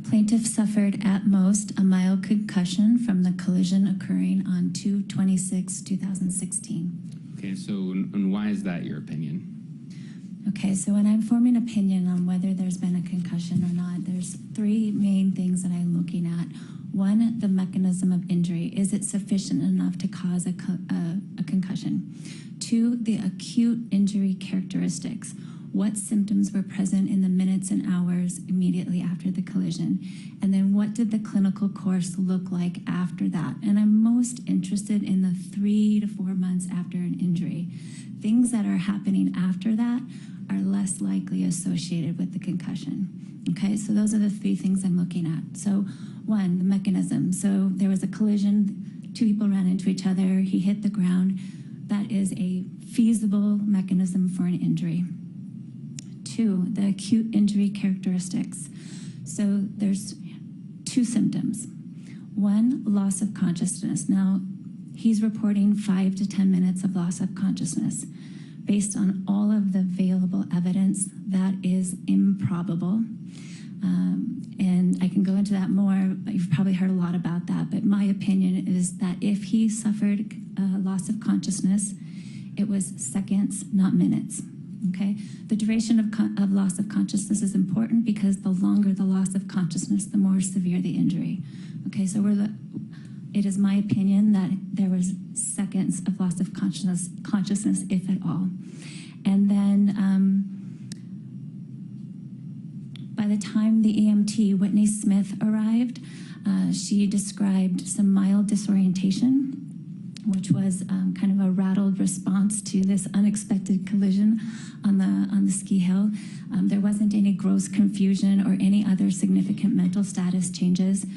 Plaintiff suffered at most a mild concussion from the collision occurring on 2/26/2016. Okay, so and why is that your opinion? Okay, so when I'm forming opinion on whether there's been a concussion or not, there's three main things that I'm looking at. One, the mechanism of injury. Is it sufficient enough to cause a concussion? Two, the acute injury characteristics. What symptoms were present in the minutes and hours immediately after the collision? And then what did the clinical course look like after that? And I'm most interested in the 3 to 4 months after an injury. Things that are happening after that are less likely associated with the concussion. Okay, so those are the three things I'm looking at. So one, the mechanism. So there was a collision, two people ran into each other, he hit the ground. That is a feasible mechanism for an injury. Two, the acute injury characteristics. So there's two symptoms. One, loss of consciousness. Now, he's reporting 5 to 10 minutes of loss of consciousness. Based on all of the available evidence, that is improbable. And I can go into that more, but you've probably heard a lot about that. But my opinion is that if he suffered loss of consciousness, it was seconds, not minutes. Okay, the duration of loss of consciousness is important because the longer the loss of consciousness, the more severe the injury. Okay, so it is my opinion that there was seconds of loss of consciousness, if at all. And then by the time the EMT, Whitney Smith, arrived, she described some mild disorientation, which was kind of a rattled response to this unexpected collision on the ski hill. There wasn't any gross confusion or any other significant mental status changes.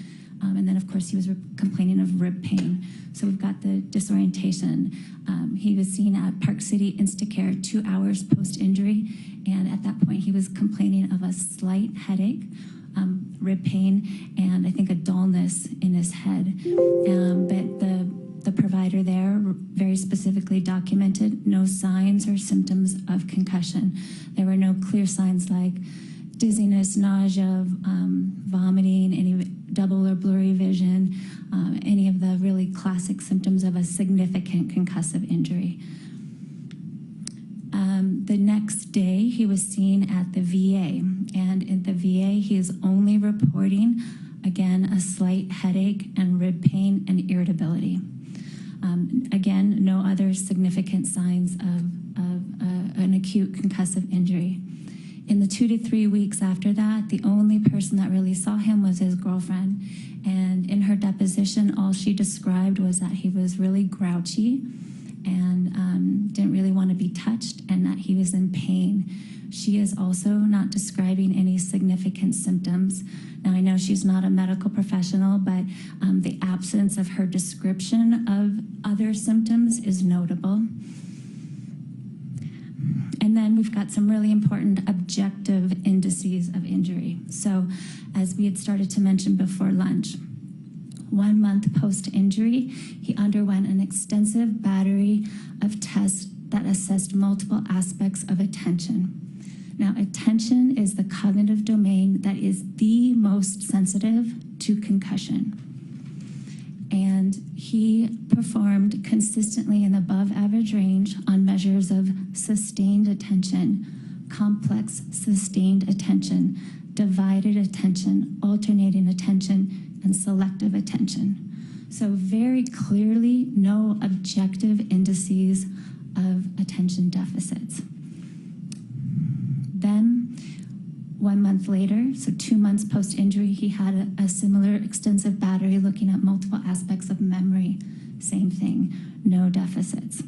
And then, of course, he was complaining of rib pain. So we've got the disorientation. He was seen at Park City Instacare 2 hours post-injury. And at that point, he was complaining of a slight headache. rib pain, and I think a dullness in his head. But the provider there very specifically documented no signs or symptoms of concussion. There were no clear signs like dizziness, nausea, vomiting, any double or blurry vision, any of the really classic symptoms of a significant concussive injury. The next day, he was seen at the VA, and in the VA, he is only reporting, again, a slight headache and rib pain and irritability. Again, no other significant signs of an acute concussive injury. In the 2 to 3 weeks after that, the only person that really saw him was his girlfriend. And in her deposition, all she described was that he was really grouchy and didn't really want to be touched, and that he was in pain. She is also not describing any significant symptoms. Now, I know she's not a medical professional, but the absence of her description of other symptoms is notable. And then we've got some really important objective indices of injury. So, as we had started to mention before lunch, 1 month post-injury, he underwent an extensive battery of tests that assessed multiple aspects of attention. Now, attention is the cognitive domain that is the most sensitive to concussion. And he performed consistently in the above average range on measures of sustained attention, complex sustained attention, divided attention, alternating attention, and selective attention. So very clearly, no objective indices of attention deficits. Then, 1 month later, so 2 months post-injury, he had a similar extensive battery looking at multiple aspects of memory. Same thing, no deficits.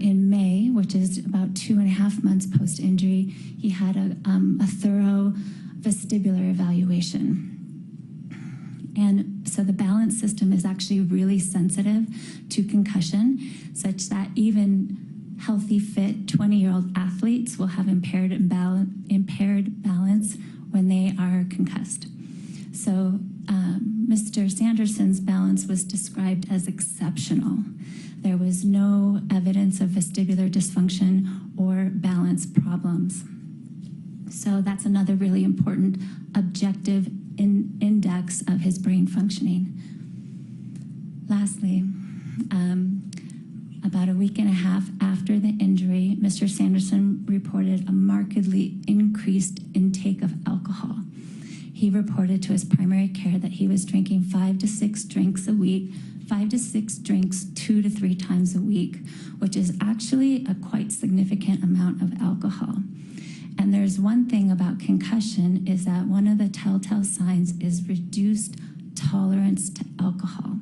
In May, which is about 2.5 months post-injury, he had a thorough vestibular evaluation. And so the balance system is actually really sensitive to concussion, such that even healthy, fit 20-year-old athletes will have impaired balance when they are concussed. So Mr. Sanderson's balance was described as exceptional. There was no evidence of vestibular dysfunction or balance problems. So that's another really important objective index of his brain functioning. Lastly, about a week and a half after the injury, Mr. Sanderson reported a markedly increased intake of alcohol. He reported to his primary care that he was drinking 5 to 6 drinks a week, 5 to 6 drinks 2 to 3 times a week, which is actually a quite significant amount of alcohol. And there's one thing about concussion is that one of the telltale signs is reduced tolerance to alcohol,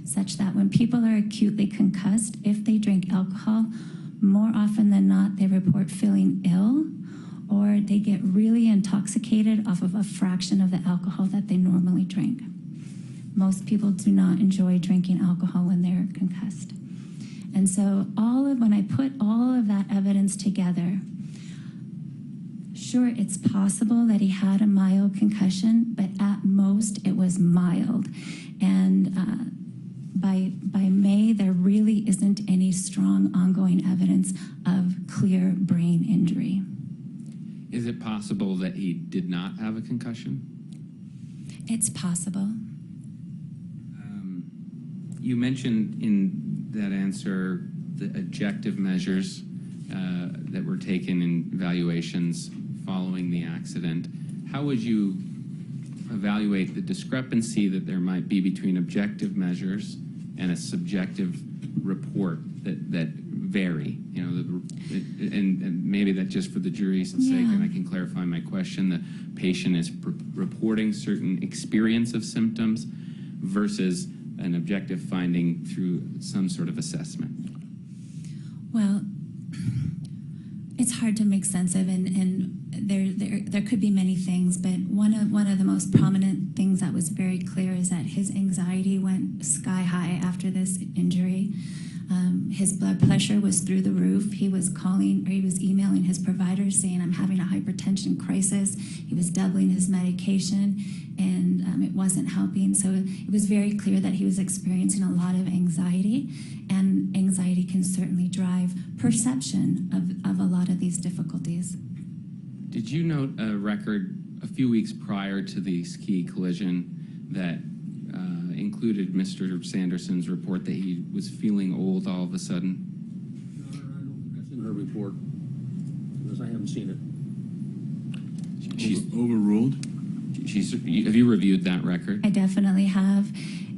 such that when people are acutely concussed, if they drink alcohol, more often than not, they report feeling ill, or they get really intoxicated off of a fraction of the alcohol that they normally drink. Most people do not enjoy drinking alcohol when they're concussed. And so when I put all of that evidence together, sure, it's possible that he had a mild concussion, but at most it was mild. And by May, there really isn't any strong ongoing evidence of clear brain injury. Is it possible that he did not have a concussion? It's possible. You mentioned in that answer the objective measures that were taken in evaluations following the accident. How would you evaluate the discrepancy that there might be between objective measures and a subjective report that vary? You know, and maybe that just for the jury's sake, and I can clarify my question, the patient is reporting certain experience of symptoms versus an objective finding through some sort of assessment. Well, it's hard to make sense of, and there could be many things, but one of the most prominent things that was very clear is that his anxiety went sky high after this injury. His blood pressure was through the roof. He was emailing his providers saying, I'm having a hypertension crisis. He was doubling his medication, and it wasn't helping. So it was very clear that he was experiencing a lot of anxiety, and anxiety can certainly drive perception of a lot of these difficulties. Did you note a record a few weeks prior to the ski collision that included Mr. Sanderson's report that he was feeling old all of a sudden? No, I don't think that's in her report, because I haven't seen it. She's Overruled? Have you reviewed that record? I definitely have.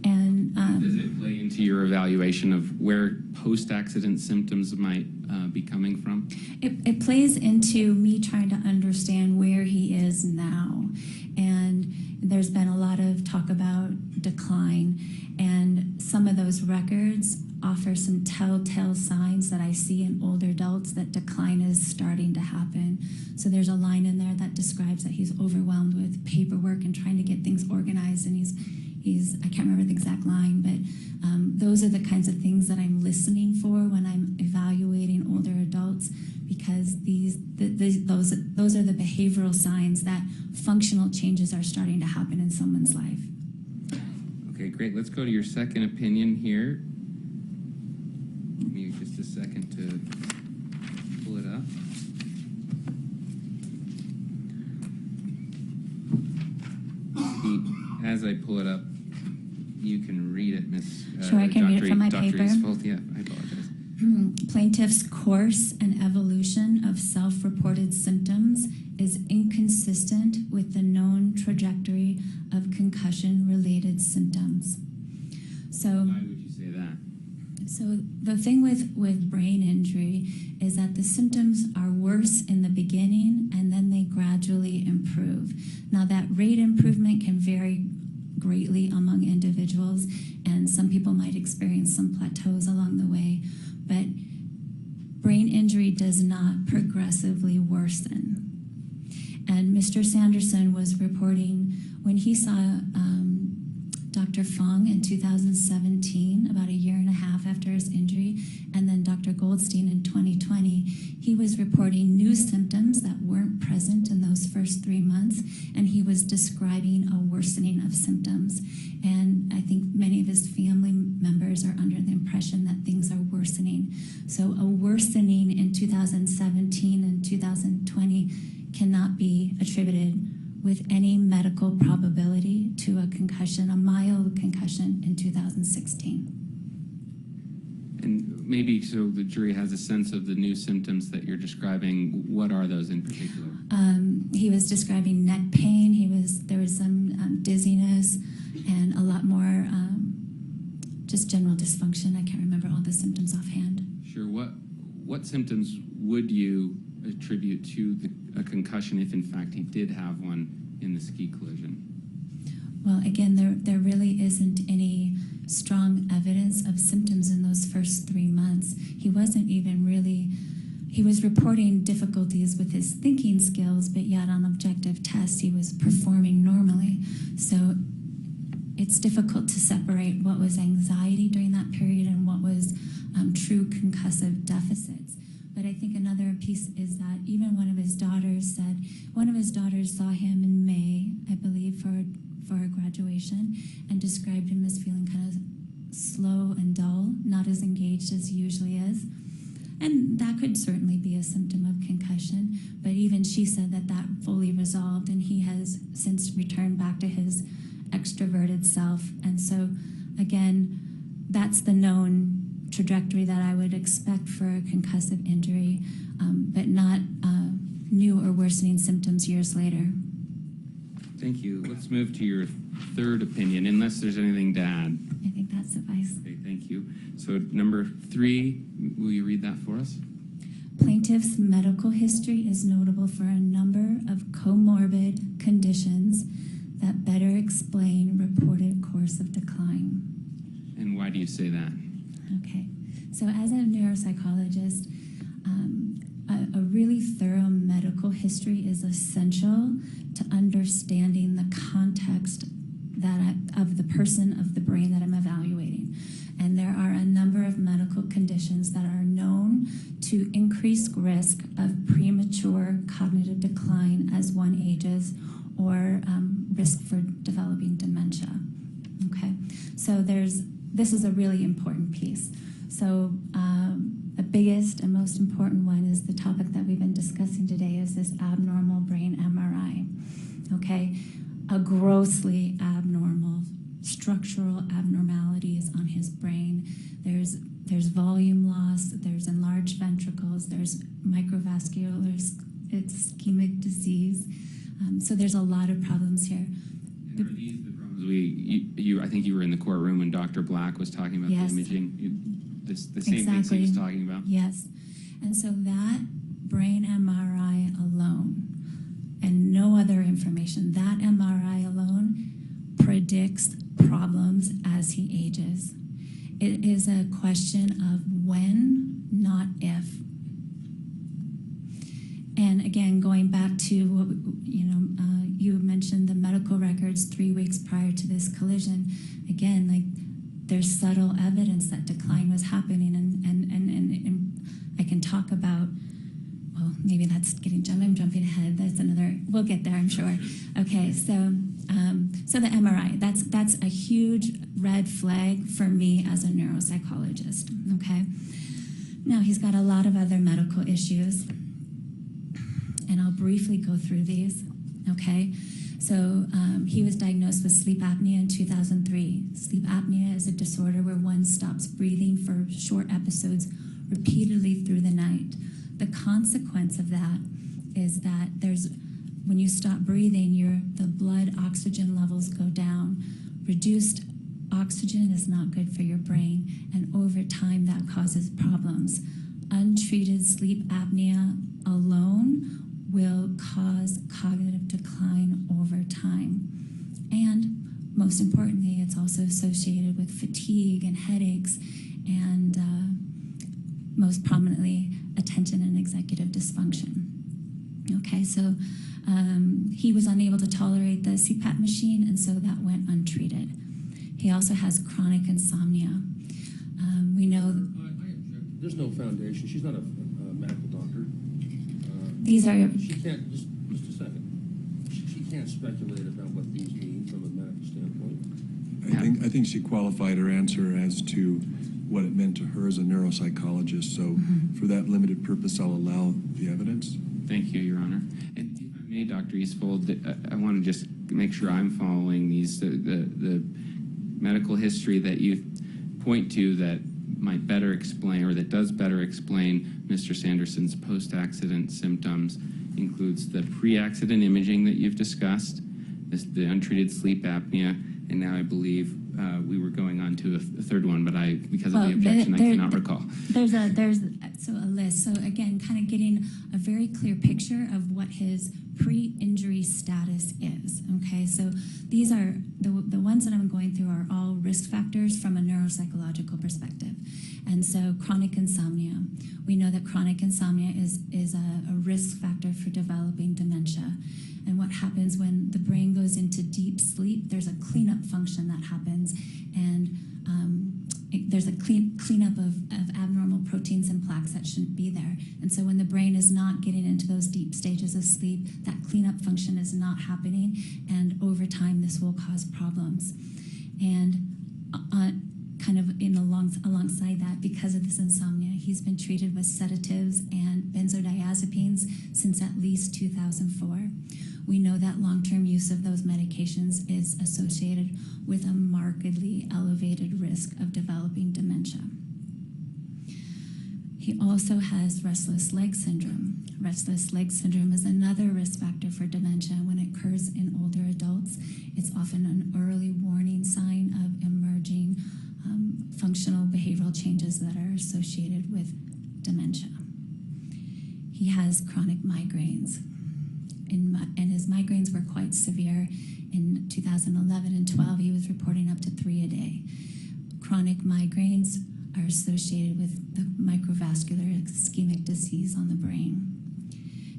And Does it play into your evaluation of where post-accident symptoms might be coming from? it plays into me trying to understand where he is now. And there's been a lot of talk about decline, and some of those records offer some telltale signs that I see in older adults that decline is starting to happen. So there's a line in there that describes that he's overwhelmed with paperwork and trying to get things organized, and he's I can't remember the exact line, but those are the kinds of things that I'm listening for when I'm evaluating older adults, because those are the behavioral signs that functional changes are starting to happen in someone's life. Okay, great. Let's go to your second opinion here. Give me just a second to pull it up. As I pull it up, you can read it, Miss. Sure, I can read it from my Dr. paper. Eastvold. Yeah, I apologize. Plaintiff's course and evolution of self-reported symptoms is inconsistent with the known trajectory of concussion-related symptoms. So, Why would you say that? So the thing with brain injury is that the symptoms are worse in the beginning and then they gradually improve. Now that rate improvement can vary greatly among individuals, and some people might experience some plateaus along the way, but brain injury does not progressively worsen. And Mr. Sanderson was reporting when he saw Dr. Fong in 2017, about a year and a half after his injury, and then Dr. Goldstein in 2020, he was reporting new symptoms that weren't present in those first 3 months, and he was describing a worsening of symptoms. And I think many of his family members are under the impression that things are worsening. So a worsening in 2017 and 2020 cannot be attributed with any medical probability to a concussion, a mild concussion in 2016. And maybe so the jury has a sense of the new symptoms that you're describing. What are those in particular? He was describing neck pain. There was some dizziness and a lot more just general dysfunction. I can't remember all the symptoms offhand. Sure. What symptoms would you attribute to a concussion if, in fact, he did have one in the ski collision? Well, again, there really isn't any strong evidence of symptoms in those first 3 months. He wasn't even really, he was reporting difficulties with his thinking skills, but yet on objective tests he was performing normally. So it's difficult to separate what was anxiety during that period and what was true concussive deficits. But I think another piece is that even one of his daughters saw him in May, I believe, for a graduation, and described him as feeling kind of slow and dull, not as engaged as he usually is. And that could certainly be a symptom of concussion, but even she said that fully resolved, and he has since returned back to his extroverted self. And so, again, that's the known trajectory that I would expect for a concussive injury, but not new or worsening symptoms years later. Thank you. Let's move to your third opinion, unless there's anything to add. I think that suffices. Okay, thank you. So number 3, will you read that for us? Plaintiff's medical history is notable for a number of comorbid conditions that better explain reported course of decline. And why do you say that? Okay, so as a neuropsychologist, a really thorough medical history is essential to understanding the context of the person, of the brain that I'm evaluating. And there are a number of medical conditions that are known to increase risk of premature premature cognitive decline as one ages, or risk for developing dementia. Okay, so this is a really important piece. So the biggest and most important one is the topic that we've been discussing today, is this abnormal brain MRI. Okay, a grossly abnormal structural abnormalities on his brain. There's volume loss, there's enlarged ventricles, there's microvascular ischemic disease. So there's a lot of problems here. And are these the problems I think you were in the courtroom when Dr. Black was talking about Yes. the imaging, the same things he was talking about? Yes. And so that brain MRI alone, and no other information, that MRI alone predicts problems as he ages. It is a question of when, not if. And again, going back to what you mentioned, the medical records 3 weeks prior to this collision. Again, like, there's subtle evidence that decline was happening, and I can talk about. Well, maybe that's I'm jumping ahead. That's another. We'll get there, I'm sure. Okay, so the MRI. That's a huge red flag for me as a neuropsychologist. Okay. Now he's got a lot of other medical issues, and I'll briefly go through these. Okay, so he was diagnosed with sleep apnea in 2003. Sleep apnea is a disorder where one stops breathing for short episodes repeatedly through the night. The consequence of that is that when you stop breathing, the blood oxygen levels go down. Reduced oxygen is not good for your brain, and over time that causes problems. Untreated sleep apnea alone will cause cognitive decline over time. And most importantly, it's also associated with fatigue and headaches, and most prominently, attention and executive dysfunction. Okay, so he was unable to tolerate the CPAP machine, and so that went untreated. He also has chronic insomnia. We know... I object. There's no foundation. She's not a medical doctor. These are... She can't, just a second. She can't speculate about what these mean from a medical standpoint. I think she qualified her answer as to what it meant to her as a neuropsychologist. So for that limited purpose, I'll allow the evidence. Thank you, Your Honor. And if I may, Dr. Eastvold, I want to just make sure I'm following the medical history that you point to that might better explain, or that does better explain Mr. Sanderson's post-accident symptoms, includes the pre-accident imaging that you've discussed, the untreated sleep apnea, and now I believe we were going on to a third one, but because of the objection, I cannot recall. There's a list. So again, kind of getting a very clear picture of what his pre-injury status is. Okay, so these are the ones that I'm going through are all risk factors from a neuropsychological perspective. And so chronic insomnia, we know that chronic insomnia is a risk factor for developing dementia. And what happens when the brain goes into deep sleep, there's a cleanup function that happens, and there's a cleanup of abnormal proteins and plaques that shouldn't be there. And so when the brain is not getting into those deep stages of sleep, that cleanup function is not happening, and over time this will cause problems. And kind of alongside that, because of this insomnia, he's been treated with sedatives and benzodiazepines since at least 2004. We know that long-term use of those medications is associated with a markedly elevated risk of developing dementia. He also has restless leg syndrome. Restless leg syndrome is another risk factor for dementia. When it occurs in older adults, it's often an early warning sign of emerging functional behavioral changes that are associated with dementia. He has chronic migraines, and his migraines were quite severe. In 2011 and 12, he was reporting up to 3 a day. Chronic migraines are associated with the microvascular ischemic disease on the brain.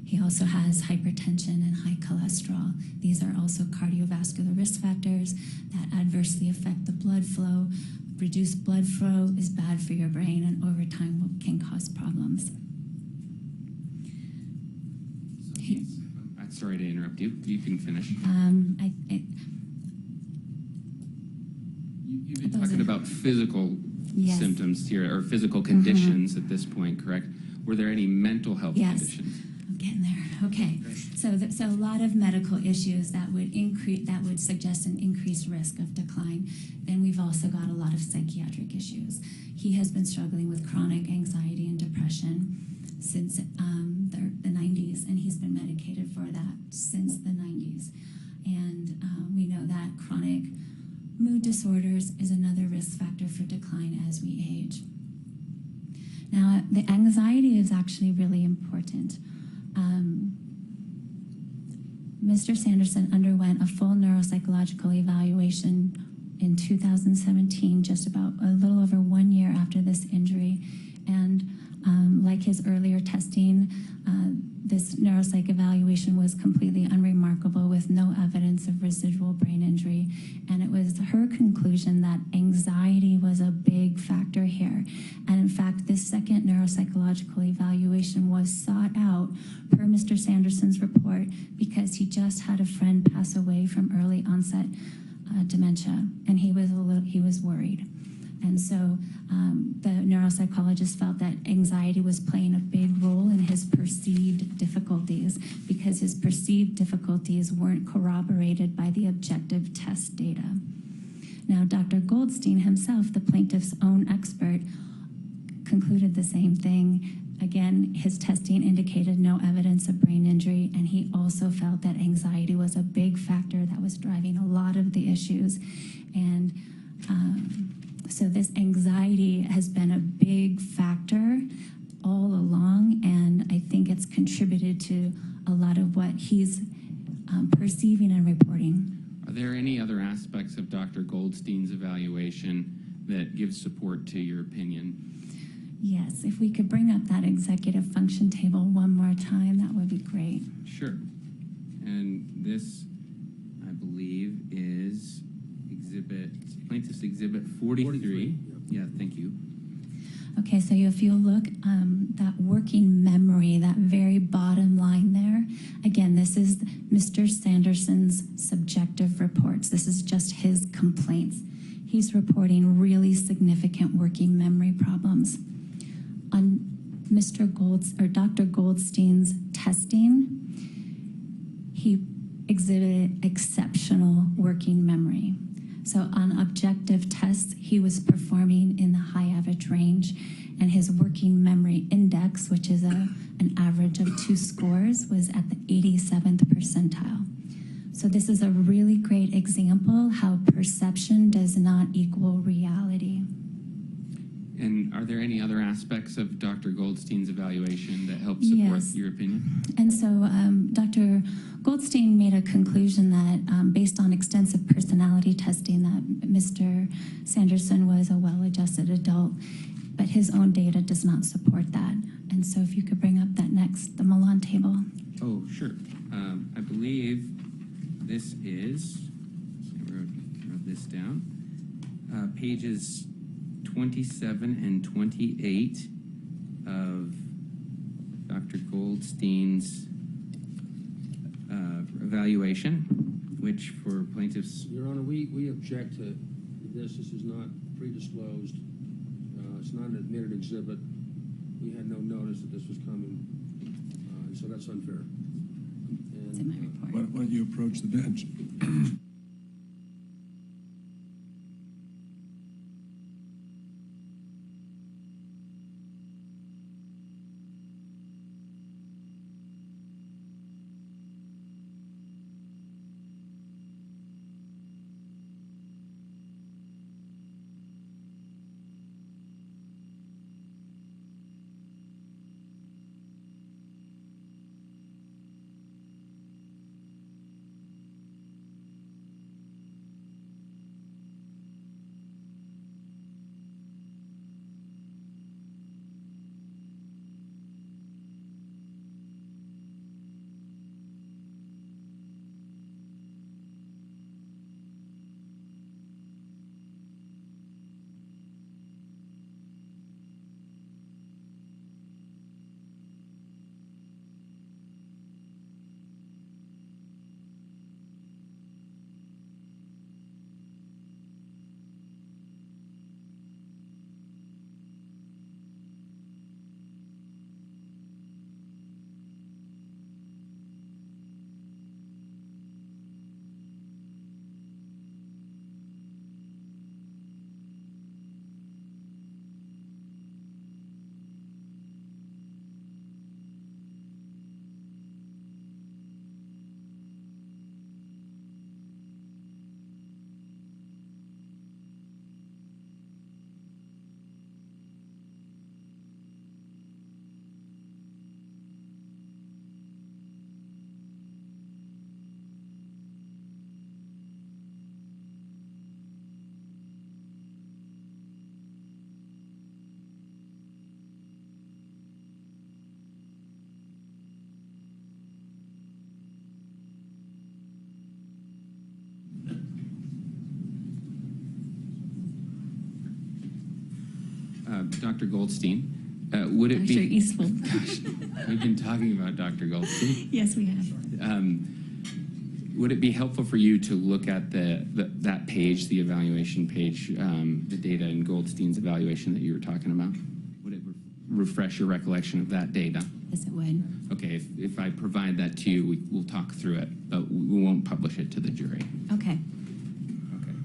He also has hypertension and high cholesterol. These are also cardiovascular risk factors that adversely affect the blood flow. Reduced blood flow is bad for your brain, and over time can cause problems. sorry to interrupt you. You can finish. You've been talking about physical Yes. symptoms here, or physical conditions at this point, correct? Were there any mental health Yes. conditions? I'm getting there. Okay. So a lot of medical issues that would suggest an increased risk of decline. Then we've also got a lot of psychiatric issues. He has been struggling with chronic anxiety and depression since the 90s, and he's been medicated for that since the 90s. And we know that chronic mood disorders is another risk factor for decline as we age. Now, the anxiety is actually really important. Mr. Sanderson underwent a full neuropsychological evaluation in 2017, just about a little over 1 year after this injury. And like his earlier testing, this neuropsych evaluation was completely unremarkable with no evidence of residual brain injury. And it was her conclusion that anxiety was a big factor here. And in fact, this second neuropsychological evaluation was sought out per Mr. Sanderson's report because he just had a friend pass away from early onset dementia, and he was worried. And so the neuropsychologist felt that anxiety was playing a big role in his perceived difficulties because his perceived difficulties weren't corroborated by the objective test data. Now, Dr. Goldstein himself, the plaintiff's own expert, concluded the same thing. Again, his testing indicated no evidence of brain injury, and he also felt that anxiety was a big factor that was driving a lot of the issues. And so this anxiety has been a big factor all along, and I think it's contributed to a lot of what he's perceiving and reporting. Are there any other aspects of Dr. Goldstein's evaluation that give support to your opinion? Yes, if we could bring up that executive function table one more time, that would be great. Sure. And this, I believe, is plaintiff's exhibit 43. Yeah, thank you. Okay, so if you look, that working memory, that very bottom line there, again, this is Mr. Sanderson's subjective reports. This is just his complaints. He's reporting really significant working memory problems. On Dr. Goldstein's testing, he exhibited exceptional working memory. So on objective tests, he was performing in the high average range, and his working memory index, which is an average of 2 scores, was at the 87th percentile. So this is a really great example how perception does not equal reality. And are there any other aspects of Dr. Goldstein's evaluation that help support your opinion? And so Dr. Goldstein made a conclusion that based on extensive personality testing that Mr. Sanderson was a well-adjusted adult, but his own data does not support that. And so if you could bring up that next, the Milan table. Oh, sure. I believe this is, I wrote this down, pages 27 and 28 of Dr. Goldstein's evaluation, which for plaintiffs... Your Honor, we object to this. This is not predisclosed. It's not an admitted exhibit. We had no notice that this was coming, so that's unfair. And, It's in my report. Why don't you approach the bench? Dr. Goldstein, would it Dr. be... Eastvold. Gosh, we've been talking about Dr. Goldstein. Yes, we have. Would it be helpful for you to look at that page, the evaluation page, the data in Goldstein's evaluation that you were talking about? Would it refresh your recollection of that data? Yes, it would. Okay, if I provide that to you, we'll talk through it, but we won't publish it to the jury. Okay. Okay.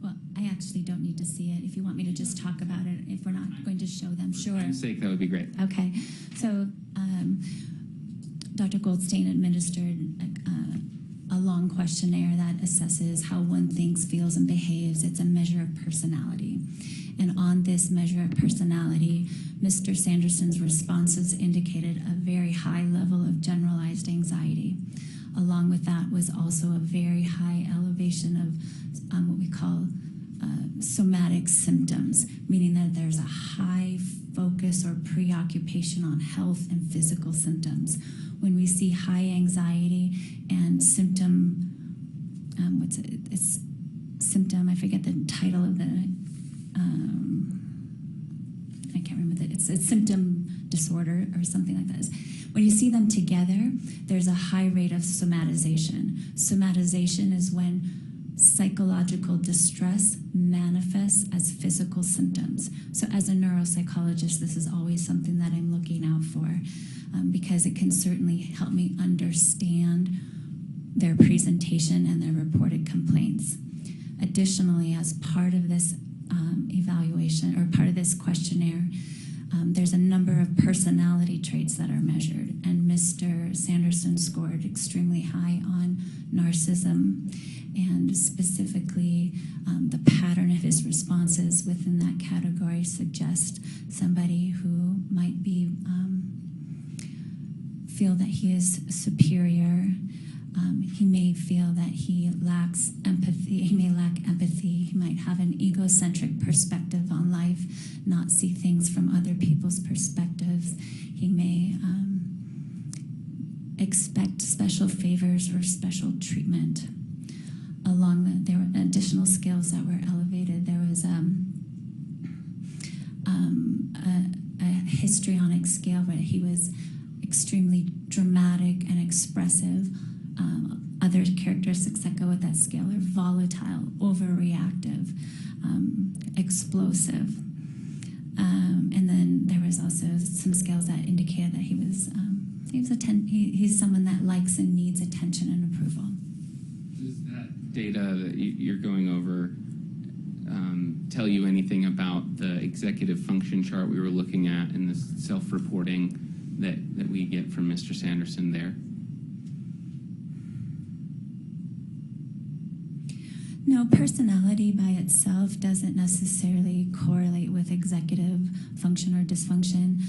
Well, I actually don't need to see it. If you want me to just talk about it, if we're not going to show them, sure. For time's sake, that would be great. Okay. So Dr. Goldstein administered a long questionnaire that assesses how one thinks, feels, and behaves. It's a measure of personality. And on this measure of personality, Mr. Sanderson's responses indicated a very high level of generalized anxiety. Along with that was also a very high elevation of what we call somatic symptoms, meaning that there's a high focus or preoccupation on health and physical symptoms. When we see high anxiety and symptom, it's symptom, I forget the title of the, I can't remember that, it's a symptom disorder or something like that. When you see them together, there's a high rate of somatization. Somatization is when psychological distress manifests as physical symptoms. So as a neuropsychologist, this is always something that I'm looking out for because it can certainly help me understand their presentation and their reported complaints. Additionally, as part of this evaluation or part of this questionnaire, there's a number of personality traits that are measured, and Mr. Sanderson scored extremely high on narcissism, and specifically the pattern of his responses within that category suggest somebody who might be feel that he is superior. He may feel that he lacks empathy. He may lack empathy. He might have an egocentric perspective on life, not see things from other people's perspectives. He may expect special favors or special treatment. There were additional scales that were elevated. There was a histrionic scale where he was extremely dramatic and expressive. Other characteristics that go with that scale are volatile, overreactive, explosive. And then there was also some scales that indicated that he's someone that likes and needs attention and approval. Does that data that you're going over tell you anything about the executive function chart we were looking at in the self-reporting that we get from Mr. Sanderson there? No, personality by itself doesn't necessarily correlate with executive function or dysfunction.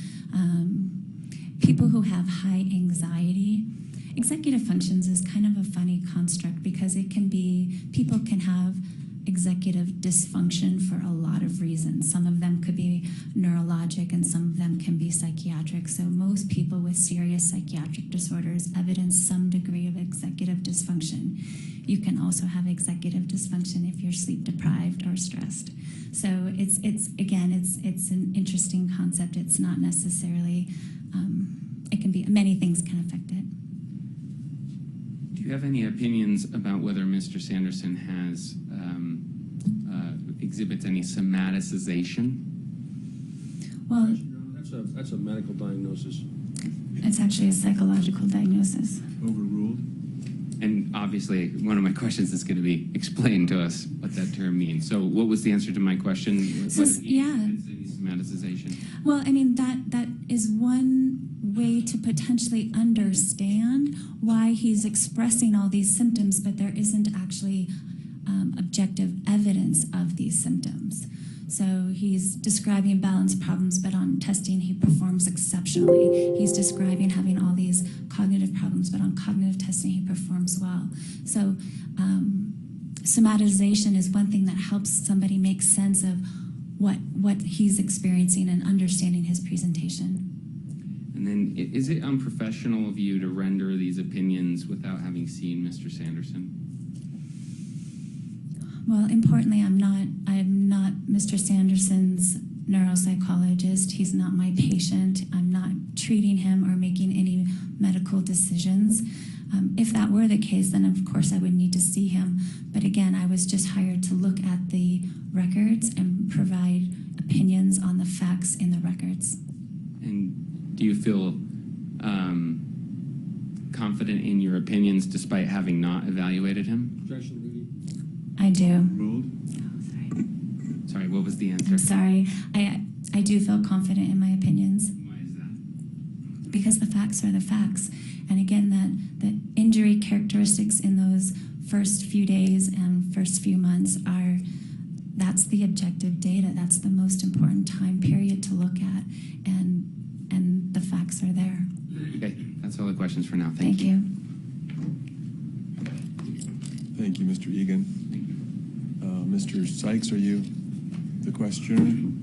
People who have high anxiety, executive functions is kind of a funny construct because people can have executive dysfunction for a lot of reasons. Some of them could be neurologic and some of them can be psychiatric. So most people with serious psychiatric disorders evidence some degree of executive dysfunction. You can also have executive dysfunction if you're sleep deprived or stressed. So it's an interesting concept. It's not necessarily, it can be, many things can affect it. Do you have any opinions about whether Mr. Sanderson has exhibits any somaticization? Well, That's a medical diagnosis. it's actually a psychological diagnosis. Overruled? And obviously, one of my questions is going to be explain to us what that term means. So what was the answer to my question? So, yeah. Somaticization? Well, I mean, that is one way to potentially understand why he's expressing all these symptoms, but there isn't actually objective evidence of these symptoms. So he's describing balance problems, but on testing he performs exceptionally. He's describing having all these cognitive problems, but on cognitive testing he performs well. So somatization is one thing that helps somebody make sense of what he's experiencing and understanding his presentation. And then, is it unprofessional of you to render these opinions without having seen Mr. Sanderson? Well, importantly, I'm not Mr. Sanderson's neuropsychologist. He's not my patient. I'm not treating him or making any medical decisions. If that were the case, then of course I would need to see him. But again, I was just hired to look at the records and provide opinions on the facts in the records. And do you feel confident in your opinions despite having not evaluated him? Objection, Rudy. I do. Ruled. Sorry, what was the answer? I'm sorry. I do feel confident in my opinions. Why is that? Because the facts are the facts. And again, the injury characteristics in those first few days and first few months that's the objective data. That's the most important time period to look at. And the facts are there. Okay, that's all the questions for now. Thank you. Thank you, Mr. Egan. Mr. Sykes, are you the questioner?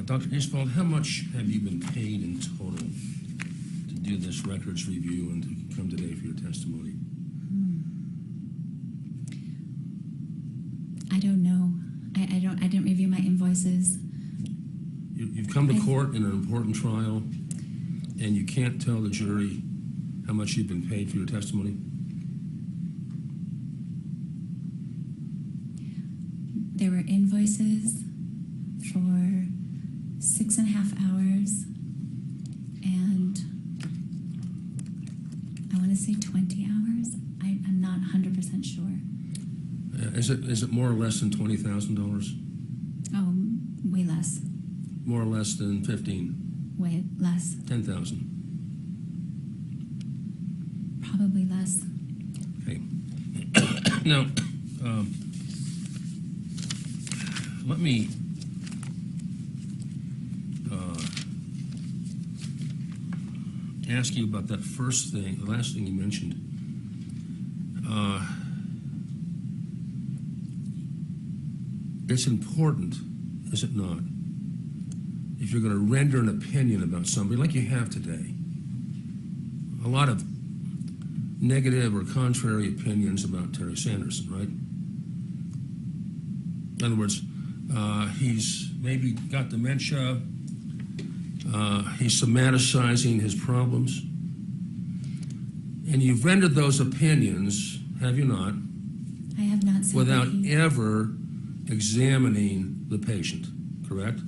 Dr. Eastvold, how much have you been paid in total to do this records review and to come today for your testimony? I don't know. I didn't review my invoices. You've come to court in an important trial, and you can't tell the jury how much you've been paid for your testimony? There were invoices for 6.5 hours, and I want to say 20 hours. I'm not 100% sure. Is it more or less than $20,000? Oh, way less. More or less than 15? Way less. 10,000? Probably less. Okay. Now, let me ask you about that first thing, the last thing you mentioned. It's important, is it not, if you're going to render an opinion about somebody like you have today, a lot of negative or contrary opinions about Terry Sanderson, right? In other words, he's maybe got dementia, he's somaticizing his problems, and you've rendered those opinions, have you not? I have not said without that ever examining the patient, correct?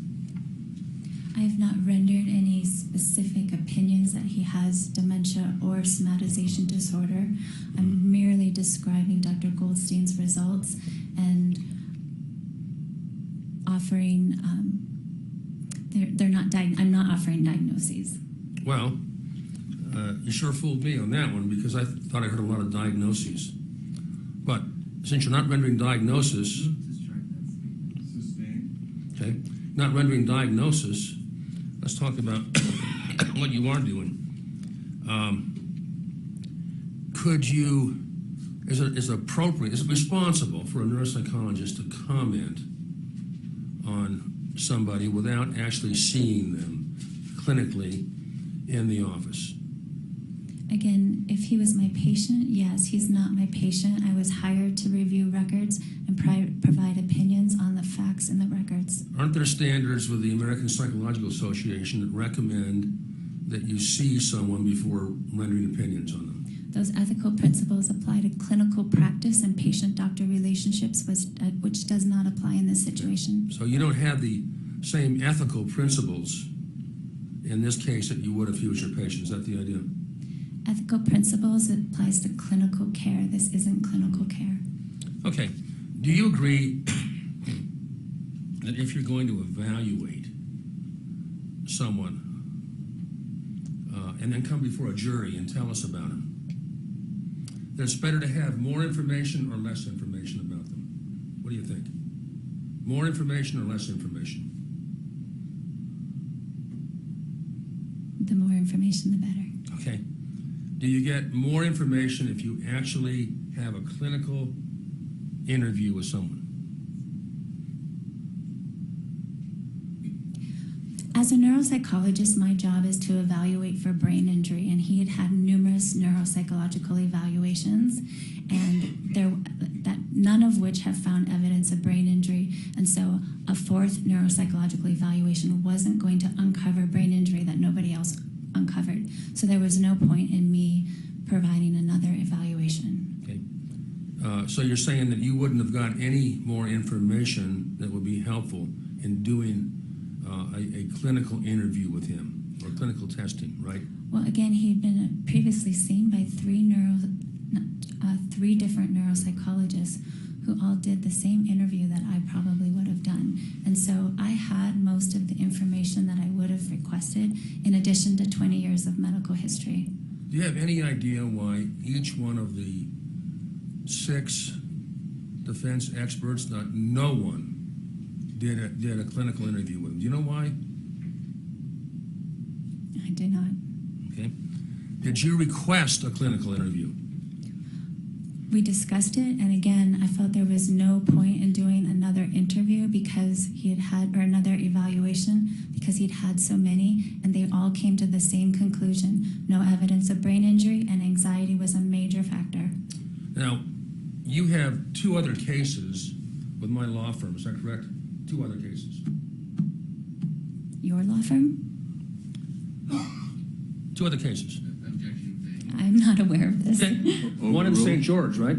I have not rendered any specific opinions that he has dementia or somatization disorder. I'm merely describing Dr. Goldstein's results and offering. I'm not offering diagnoses. Well, you sure fooled me on that one because I thought I heard a lot of diagnoses. But since you're not rendering diagnosis, okay, not rendering diagnosis, let's talk about what you are doing. Could you, is it appropriate, is it responsible for a neuropsychologist to comment on somebody without actually seeing them clinically in the office? Again, if he was my patient, yes. He's not my patient. I was hired to review records and provide opinions on the facts in the records. Aren't there standards with the American Psychological Association that recommend that you see someone before rendering opinions on them? Those ethical principles apply to clinical practice and patient-doctor relationships, which does not apply in this situation. So you don't have the same ethical principles in this case that you would if you was your patient. Is that the idea? Ethical principles applies to clinical care. This isn't clinical care. Okay. Do you agree that if you're going to evaluate someone and then come before a jury and tell us about him, that it's better to have more information or less information about them? What do you think? More information or less information? The more information, the better. Okay. Do you get more information if you actually have a clinical interview with someone? As a neuropsychologist, my job is to evaluate for brain injury, and he had had numerous neuropsychological evaluations, and none of which have found evidence of brain injury. And so a fourth neuropsychological evaluation wasn't going to uncover brain injury that nobody else uncovered. So there was no point in me providing another evaluation. Okay. So you're saying that you wouldn't have got any more information that would be helpful in doing a clinical interview with him or clinical testing, right? Well, again, he'd been previously seen by three different neuropsychologists who all did the same interview that I probably would have done. And so I had most of the information that I would have requested, in addition to 20 years of medical history. Do you have any idea why each one of the 6 defense experts, no one did a clinical interview with him? Do you know why? I do not. Okay. Did you request a clinical interview? We discussed it, and again, I felt there was no point in doing another interview because or another evaluation, because he'd had so many, and they all came to the same conclusion. No evidence of brain injury, and anxiety was a major factor. Now, you have 2 other cases with my law firm, is that correct? 2 other cases. Your law firm? 2 other cases. I'm not aware of this. Okay. One in St. George, right?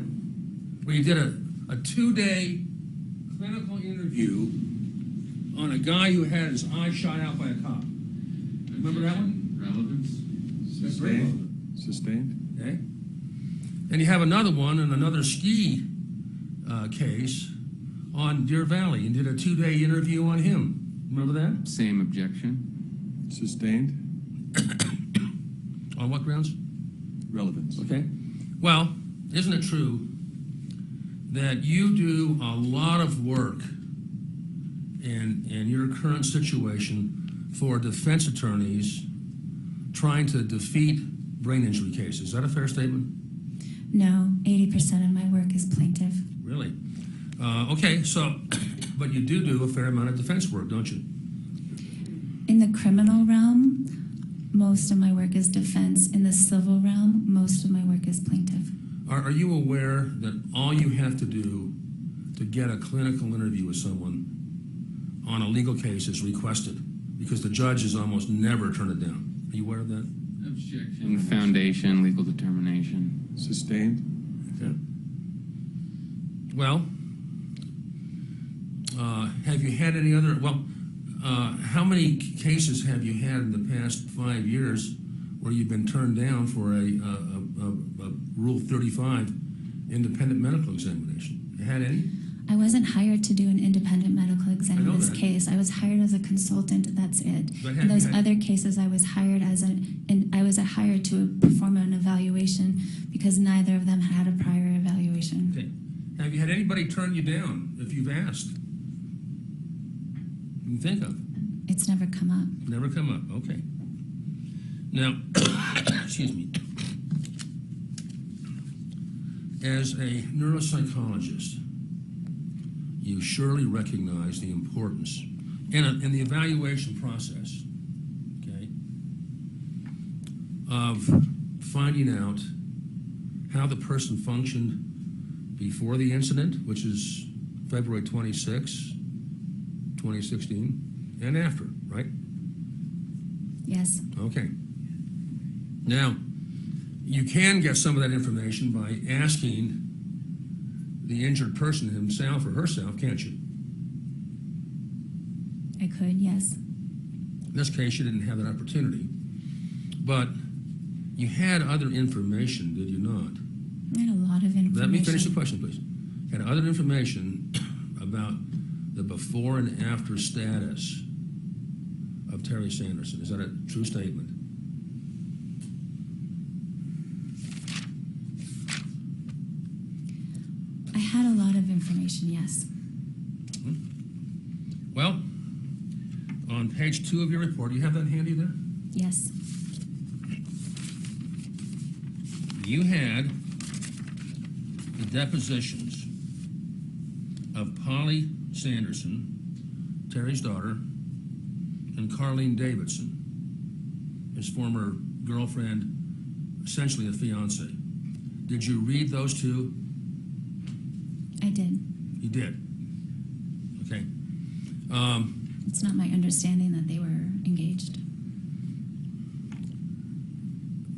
Where you did a 2-day clinical interview on a guy who had his eye shot out by a cop. Remember that one? Relevance. Sustained. Okay. Then you have another one in another ski case on Deer Valley and did a 2-day interview on him. Remember that? Same objection. Sustained. On what grounds? Relevance. Okay. Well, isn't it true that you do a lot of work in your current situation for defense attorneys trying to defeat brain injury cases? Is that a fair statement? No, 80% of my work is plaintiff. Really? Okay, so, but you do a fair amount of defense work, don't you? In the criminal realm, most of my work is defense. In the civil realm, most of my work is plaintiff. Are you aware that all you have to do to get a clinical interview with someone on a legal case is requested? Because the judges almost never turn it down. Are you aware of that? Objection. Foundation, legal determination. Sustained. Okay. Well, have you had any other, how many cases have you had in the past 5 years where you've been turned down for a Rule 35 independent medical examination? You had any? I wasn't hired to do an independent medical exam in this that. case. I was hired as a consultant. That's it. But In those other cases, I was hired hired to perform an evaluation because neither of them had a prior evaluation. Okay. Have you had anybody turn you down if you've asked? You can think of. It's never come up. Never come up. Okay. Now, excuse me. As a neuropsychologist, you surely recognize the importance in the evaluation process, okay, of finding out how the person functioned before the incident, which is February 26, 2016, and after, right? Yes. Okay. Now, you can get some of that information by asking the injured person himself or herself, can't you? I could, yes. In this case, you didn't have that opportunity. But you had other information, did you not? I had a lot of information. Let me finish the question, please. Had other information about the before and after status of Terry Sanderson. Is that a true statement? I had a lot of information, yes. Well, on page 2 of your report, do you have that handy there? Yes. you had the depositions of Polly Sanderson, Terry's daughter, and Carlene Davidson, his former girlfriend, essentially a fiance. Did you read those two? I did. You did. Okay. It's not my understanding that they were engaged.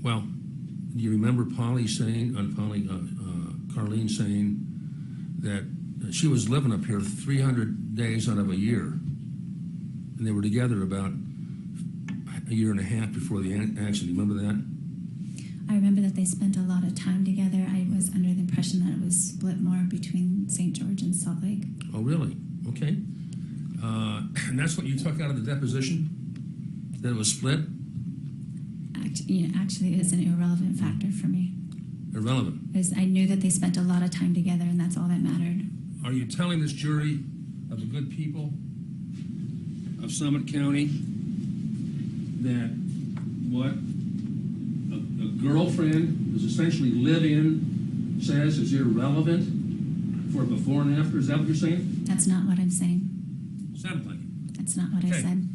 Well, do you remember Carlene saying that she was living up here 300 days out of a year, and they were together about a year and a half before the accident? Remember that? I remember that they spent a lot of time together. I was under the impression that it was split more between St. George and Salt Lake. Oh, really? Okay. And that's what you took out of the deposition? That it was split? Actually, it's an irrelevant factor for me. Irrelevant. Because I knew that they spent a lot of time together, and that's all that mattered. Are you telling this jury of the good people of Summit County that what a girlfriend who's essentially live-in says is irrelevant for before and after? Is that what you're saying? That's not what I'm saying. Sounded like it. That's not what I said.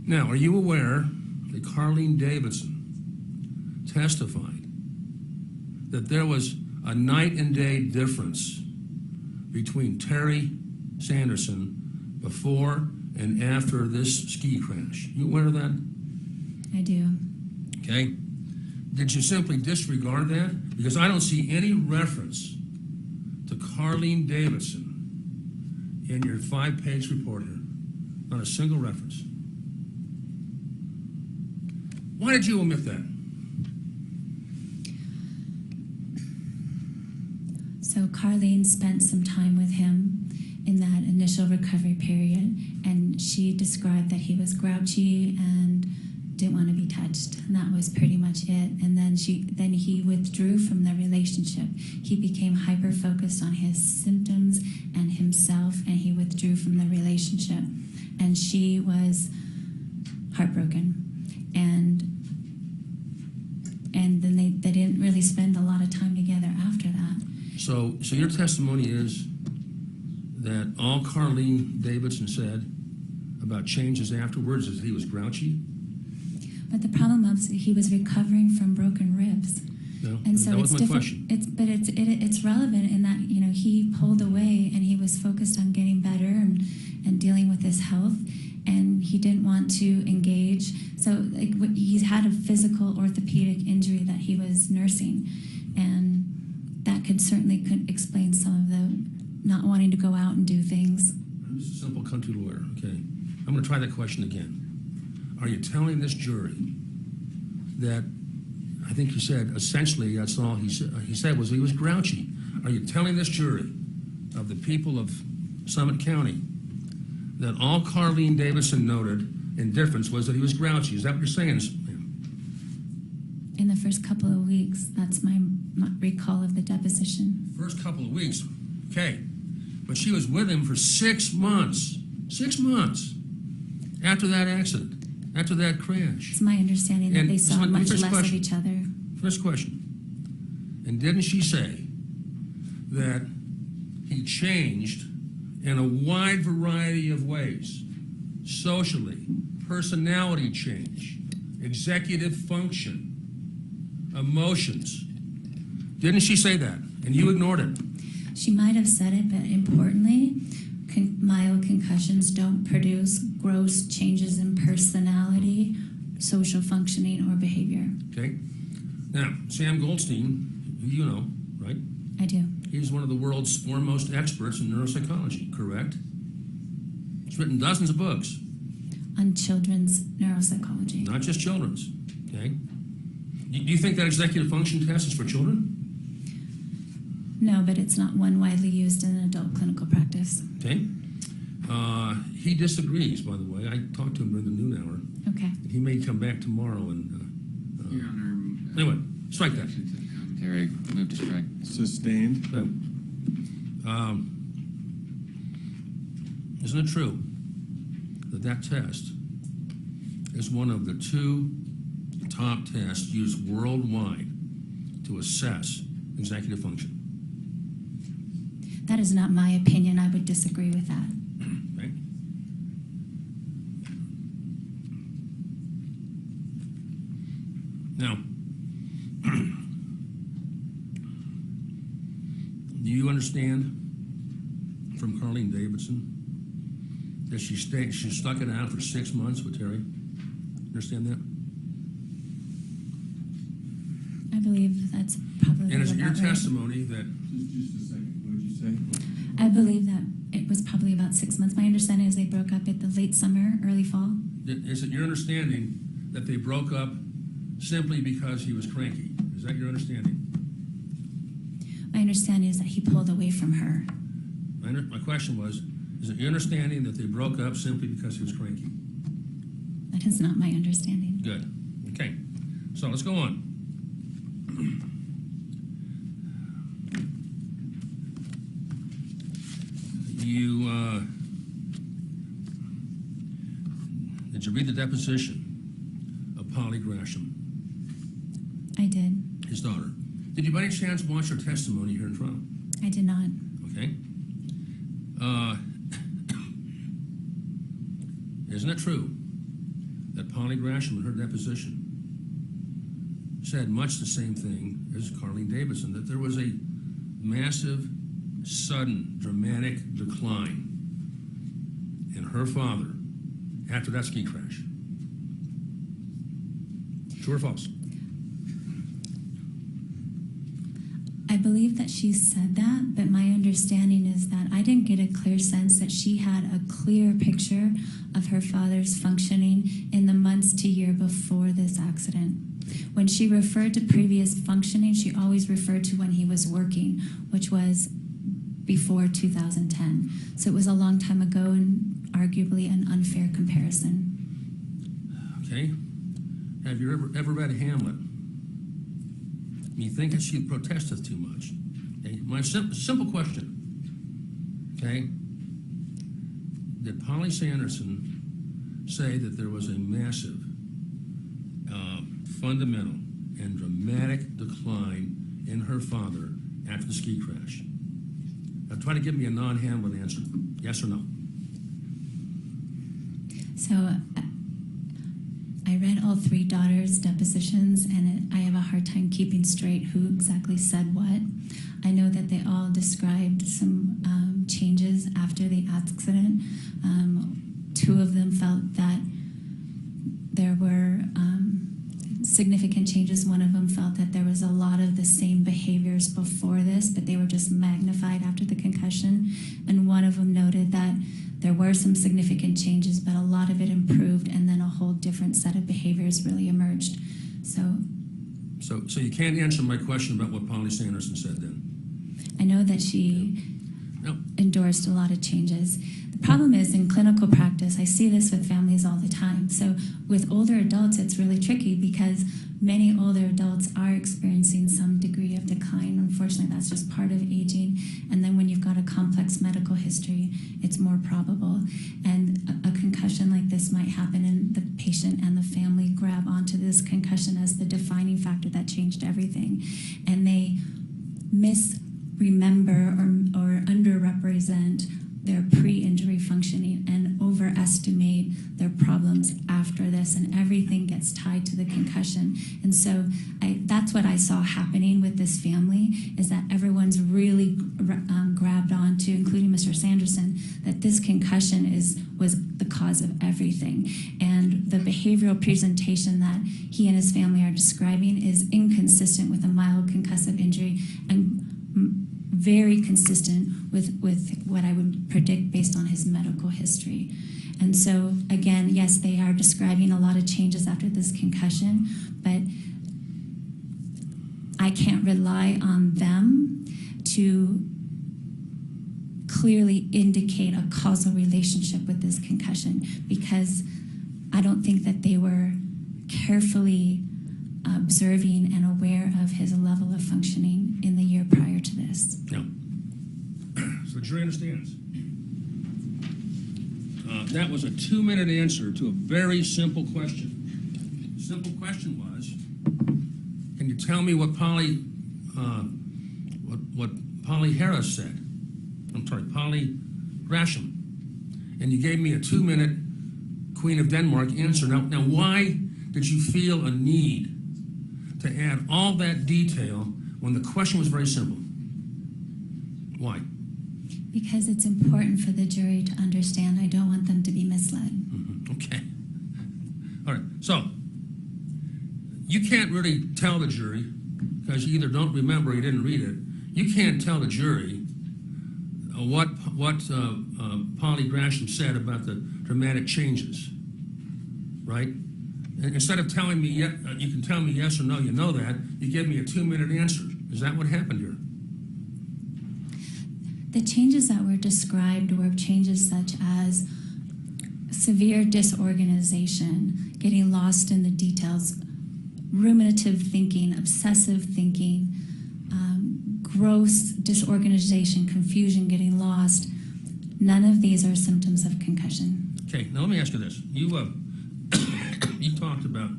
Now, are you aware that Carlene Davidson testified that there was a night and day difference between Terry Sanderson before and after this ski crash? You aware of that? I do. Okay. Did you simply disregard that? Because I don't see any reference to Carlene Davidson in your 5-page report here. Not a single reference. Why did you omit that? So Carlene spent some time with him in that initial recovery period, and she described that he was grouchy and didn't want to be touched, and that was pretty much it. And then he withdrew from the relationship. He became hyper focused on his symptoms and himself, and he withdrew from the relationship. And she was heartbroken, and then they didn't really spend a lot of time together after that. So your testimony is that all Carlene Davidson said about changes afterwards is that he was grouchy? But the problem was he was recovering from broken ribs. No, And so that was it's my different. question. It's relevant in that he pulled away and he was focused on getting better and dealing with his health, and he didn't want to engage. So he's had a physical orthopedic injury that he was nursing, and that could explain some of the not wanting to go out and do things. I'm just a simple country lawyer. Okay, I'm going to try that question again. Are you telling this jury that, I think you said, essentially that's all he said was he was grouchy. Are you telling this jury of the people of Summit County that all Carlene Davidson noted in difference was that he was grouchy? Is that what you're saying? In the first couple of weeks, that's my recall of the deposition. First couple of weeks, okay. But she was with him for 6 months. 6 months after that accident. After that crash. It's my understanding that they saw much less of each other. First question. And didn't she say that he changed in a wide variety of ways? Socially, personality change, executive function, emotions. Didn't she say that? And you ignored it. She might have said it, but importantly, mild concussions don't produce gross changes in personality, social functioning, or behavior. Okay. Now, Sam Goldstein, who you know, right? I do. He's one of the world's foremost experts in neuropsychology, correct? He's written dozens of books. On children's neuropsychology. Not just children's, okay? Do you think that executive function test is for children? No, but it's not one widely used in adult clinical practice. Okay. He disagrees, by the way. I talked to him during the noon hour. Okay. He may come back tomorrow and... Your Honor. Anyway, strike that. Terry, move to strike. Sustained. Isn't it true that that test is one of the 2 top tests used worldwide to assess executive function. That is not my opinion. I would disagree with that. Okay? Now, do you understand from Carlene Davidson that she stuck it out for 6 months with Terry? Understand that? I believe that's probably And is it your about right. testimony that Just a second, what did you say? I believe that it was probably about 6 months. My understanding is they broke up at the late summer, early fall. is it your understanding that they broke up simply because he was cranky? Is that your understanding? My understanding is that he pulled away from her. My question was, is it your understanding that they broke up simply because he was cranky? That is not my understanding. Good. Okay. So let's go on. Did you read the deposition of Polly Gresham, I did. his daughter? Did you by any chance watch her testimony here in trial? I did not. Okay. Isn't it true that Polly Gresham in her deposition said much the same thing as Carlene Davidson, that there was a massive, sudden, dramatic decline in her father after that ski crash? True or false? I believe that she said that, but my understanding is that I didn't get a clear sense that she had a clear picture of her father's functioning in the months to year before this accident. When she referred to previous functioning, she always referred to when he was working, which was before 2010. So it was a long time ago and arguably an unfair comparison. Okay. Have you ever read Hamlet? You think that she protesteth too much? Okay. My simple question. Okay. Did Polly Sanderson say that there was a massive, fundamental and dramatic decline in her father after the ski crash? Now try to give me a non-Hamlet answer. Yes or no? So I read all three daughters' depositions, and I have a hard time keeping straight who exactly said what. I know that they all described some changes after the accident. Two of them felt that there were significant changes. One of them felt that there was a lot of the same behaviors before this, but they were just magnified after the concussion. And one of them noted that there were some significant changes, but a lot of it improved, and then a whole different set of behaviors really emerged. So you can't answer my question about what Polly Sanderson said then? I know that she No. endorsed a lot of changes. The problem is in clinical practice, I see this with families all the time. So with older adults, it's really tricky because many older adults are experiencing some degree of decline. Unfortunately, that's just part of aging. And then when you've got a complex medical history, it's more probable. And a concussion like this might happen, and the patient and the family grab onto this concussion as the defining factor that changed everything. And they misremember or underrepresent their pre-injury functioning and overestimate their problems after this, and everything gets tied to the concussion. And so that's what I saw happening with this family, is that everyone's really grabbed onto, including Mr. Sanderson, that this concussion was the cause of everything. And the behavioral presentation that he and his family are describing is inconsistent with a mild concussive injury and very consistent with what I would predict based on his medical history. And so, again, yes, they are describing a lot of changes after this concussion, but I can't rely on them to clearly indicate a causal relationship with this concussion, because I don't think that they were carefully observing and aware of his level of functioning in the year prior to this. No. So the jury understands. That was a 2-minute answer to a very simple question. The simple question was, can you tell me what Polly what Polly Harris said. I'm sorry, Polly Gresham. And you gave me a 2-minute Queen of Denmark answer. Now, why did you feel a need to add all that detail when the question was very simple? Why? Because it's important for the jury to understand. I don't want them to be misled. Mm-hmm. Okay. All right. So, you can't really tell the jury, because you either don't remember or you didn't read it, you can't tell the jury what Polly Gresham said about the dramatic changes, right? And instead of telling me, you can tell me yes or no, you know that, you give me a 2-minute answer. Is that what happened here? The changes that were described were changes such as severe disorganization, getting lost in the details, ruminative thinking, obsessive thinking, gross disorganization, confusion, getting lost. None of these are symptoms of concussion. Okay, now let me ask you this. You talked about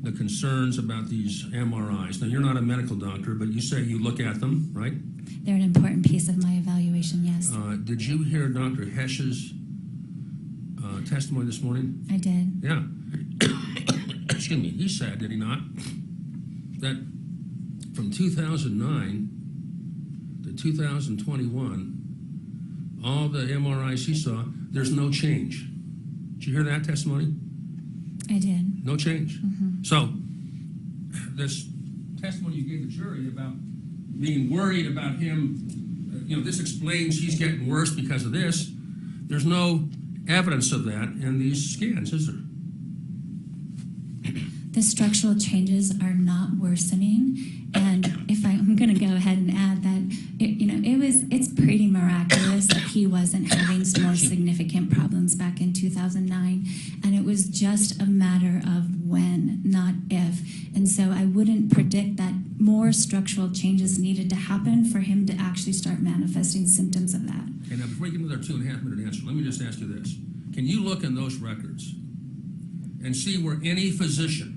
the concerns about these MRIs. Now, you're not a medical doctor, but you say you look at them, right? They're an important piece of my evaluation, yes. Did you hear Dr. Hesh's testimony this morning? I did. Yeah. Excuse me. He said, did he not, that from 2009 to 2021, all the MRIs he saw, there's no change. Did you hear that testimony? I did. No change. Mm-hmm. So, this testimony you gave the jury about being worried about him, this explains he's getting worse because of this. There's no evidence of that in these scans, is there? The structural changes are not worsening, and if I'm going to go ahead and add that, it's pretty miraculous that he wasn't having more significant problems back in 2009, and it was just a matter of when, not if. And so I wouldn't predict that more structural changes needed to happen for him to actually start manifesting symptoms of that. Okay, now before you get into their 2.5-minute answer, let me just ask you this. Can you look in those records and see where any physician,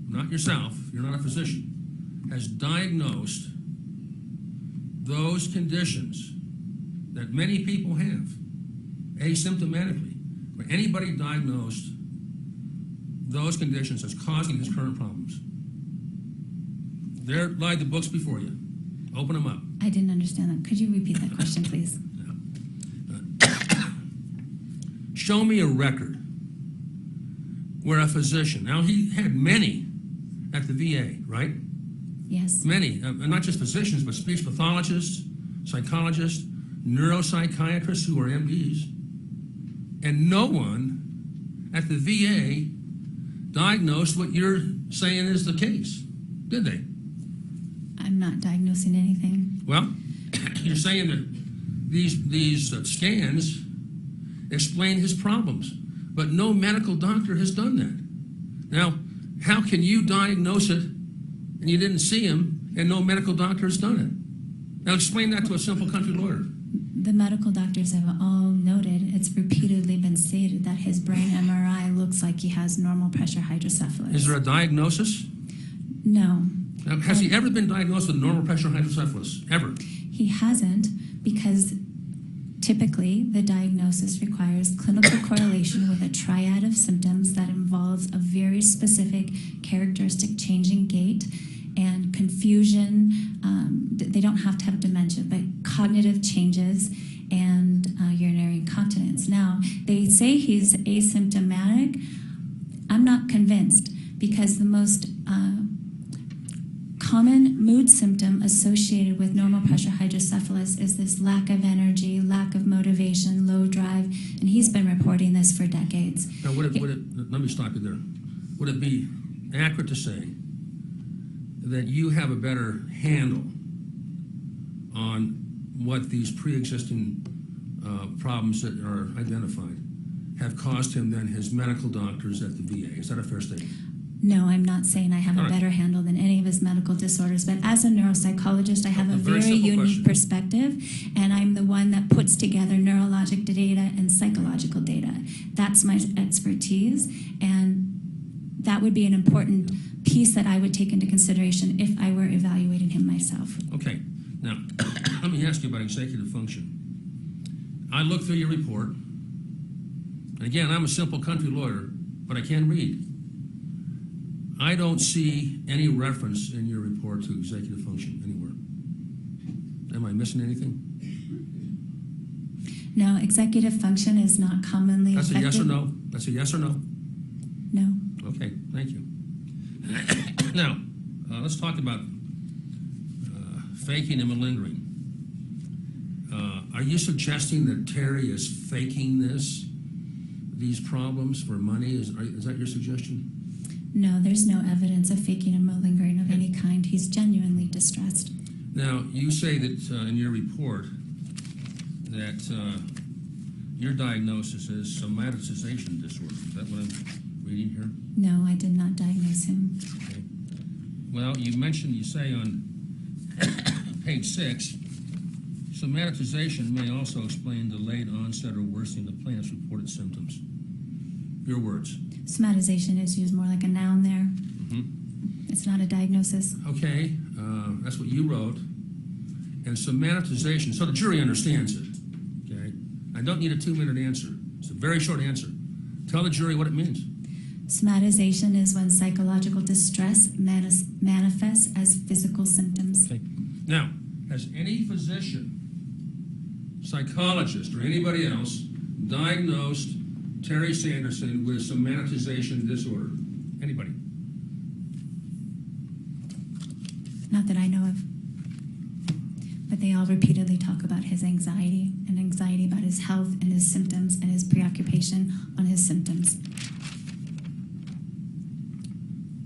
not yourself, you're not a physician, has diagnosed those conditions that many people have asymptomatically, where anybody diagnosed those conditions as causing his current problems? There lie the books before you. Open them up. I didn't understand that. Could you repeat that question, please? Show me a record where a physician, now he had many at the VA, right? Yes. Many, not just physicians, but speech pathologists, psychologists, neuropsychiatrists who are MDs. And no one at the VA diagnosed what you're saying is the case, did they? I'm not diagnosing anything. Well, you're saying that these scans explain his problems, but no medical doctor has done that. Now, how can you diagnose it and you didn't see him and no medical doctor has done it? Now explain that to a simple country lawyer. The medical doctors have all noted, it's repeatedly been stated that his brain MRI looks like he has normal pressure hydrocephalus. Is there a diagnosis? No. Now, has he ever been diagnosed with normal pressure hydrocephalus? Ever? He hasn't, because typically the diagnosis requires clinical correlation with a triad of symptoms that involves a very specific characteristic change in gait and confusion. They don't have to have dementia, but cognitive changes and urinary incontinence. Now, they say he's asymptomatic. I'm not convinced, because the most common mood symptom associated with normal pressure hydrocephalus is this lack of energy, lack of motivation, low drive, and he's been reporting this for decades. Now, let me stop you there. Would it be accurate to say that you have a better handle on what these pre-existing problems that are identified have caused him than his medical doctors at the VA? Is that a fair statement? No, I'm not saying I have a better handle than any of his medical disorders, but as a neuropsychologist, I have a very unique perspective, and I'm the one that puts together neurologic data and psychological data. That's my expertise, and that would be an important piece that I would take into consideration if I were evaluating him myself. Okay, now, let me ask you about executive function. I looked through your report, and again, I'm a simple country lawyer, but I can read. I don't see any reference in your report to executive function anywhere. Am I missing anything? No, executive function is not commonly That's a affected. yes or no? That's a yes or no? No. Okay, thank you. Now, let's talk about faking and malingering. Are you suggesting that Terry is faking these problems for money? Is that your suggestion? No, there's no evidence of faking and malingering of any kind. He's genuinely distressed. Now, you say that in your report that your diagnosis is somatization disorder. Is that what I'm reading here? No, I did not diagnose him. Okay. Well, you say on page 6, somatization may also explain delayed onset or worsening of plaintiff's reported symptoms. Your words. Somatization is used more like a noun there. Mm-hmm. It's not a diagnosis. Okay, that's what you wrote. And somatization, so the jury understands it. Okay, I don't need a 2-minute answer. It's a very short answer. Tell the jury what it means. Somatization is when psychological distress manifests as physical symptoms. Okay. Now, has any physician, psychologist, or anybody else diagnosed Terry Sanderson with somatization disorder? Anybody? Not that I know of. But they all repeatedly talk about his anxiety and anxiety about his health and his symptoms and his preoccupation on his symptoms.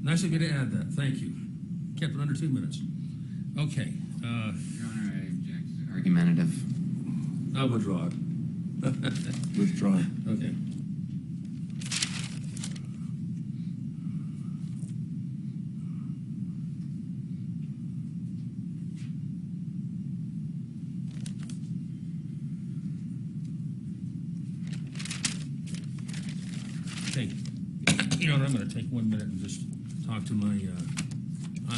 Nice of you to add that. Thank you. Kept it under 2 minutes. Okay. Your Honor, I object. Argumentative. I'll withdraw it. Withdraw it. Okay. Okay. Your Honor, I'm going to take 1 minute and just talk to my,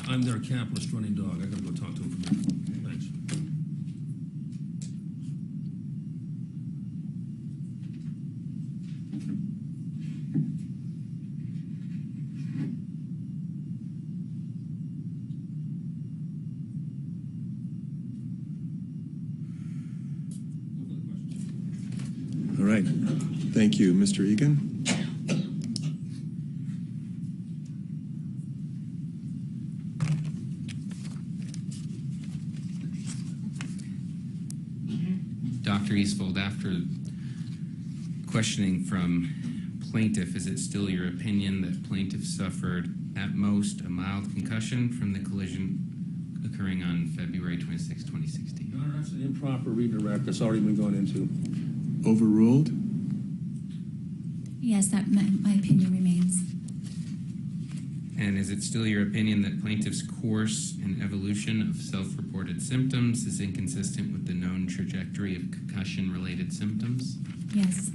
I'm their capitalist running dog. I got to go talk to him for a minute. Thanks. All right. Thank you. Mr. Egan? Dr. Eastvold, after questioning from plaintiff, is it still your opinion that plaintiff suffered at most a mild concussion from the collision occurring on February 26, 2016? Your Honor, that's an improper redirect that's already been gone into. Overruled? Yes, that my opinion remains. And is it still your opinion that plaintiff's course and evolution of self-reported symptoms is inconsistent with the known trajectory of concussion-related symptoms? Yes.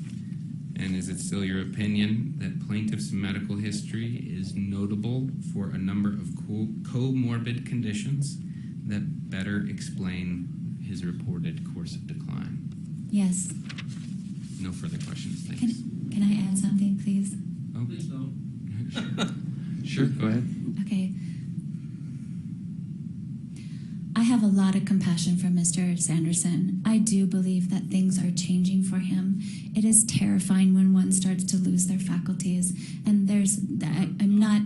And is it still your opinion that plaintiff's medical history is notable for a number of comorbid conditions that better explain his reported course of decline? Yes. No further questions, thanks. Can I add something, please? Oh, Please don't. Sure, go ahead. Okay. I have a lot of compassion for Mr. Sanderson. I do believe that things are changing for him. It is terrifying when one starts to lose their faculties. And I'm not...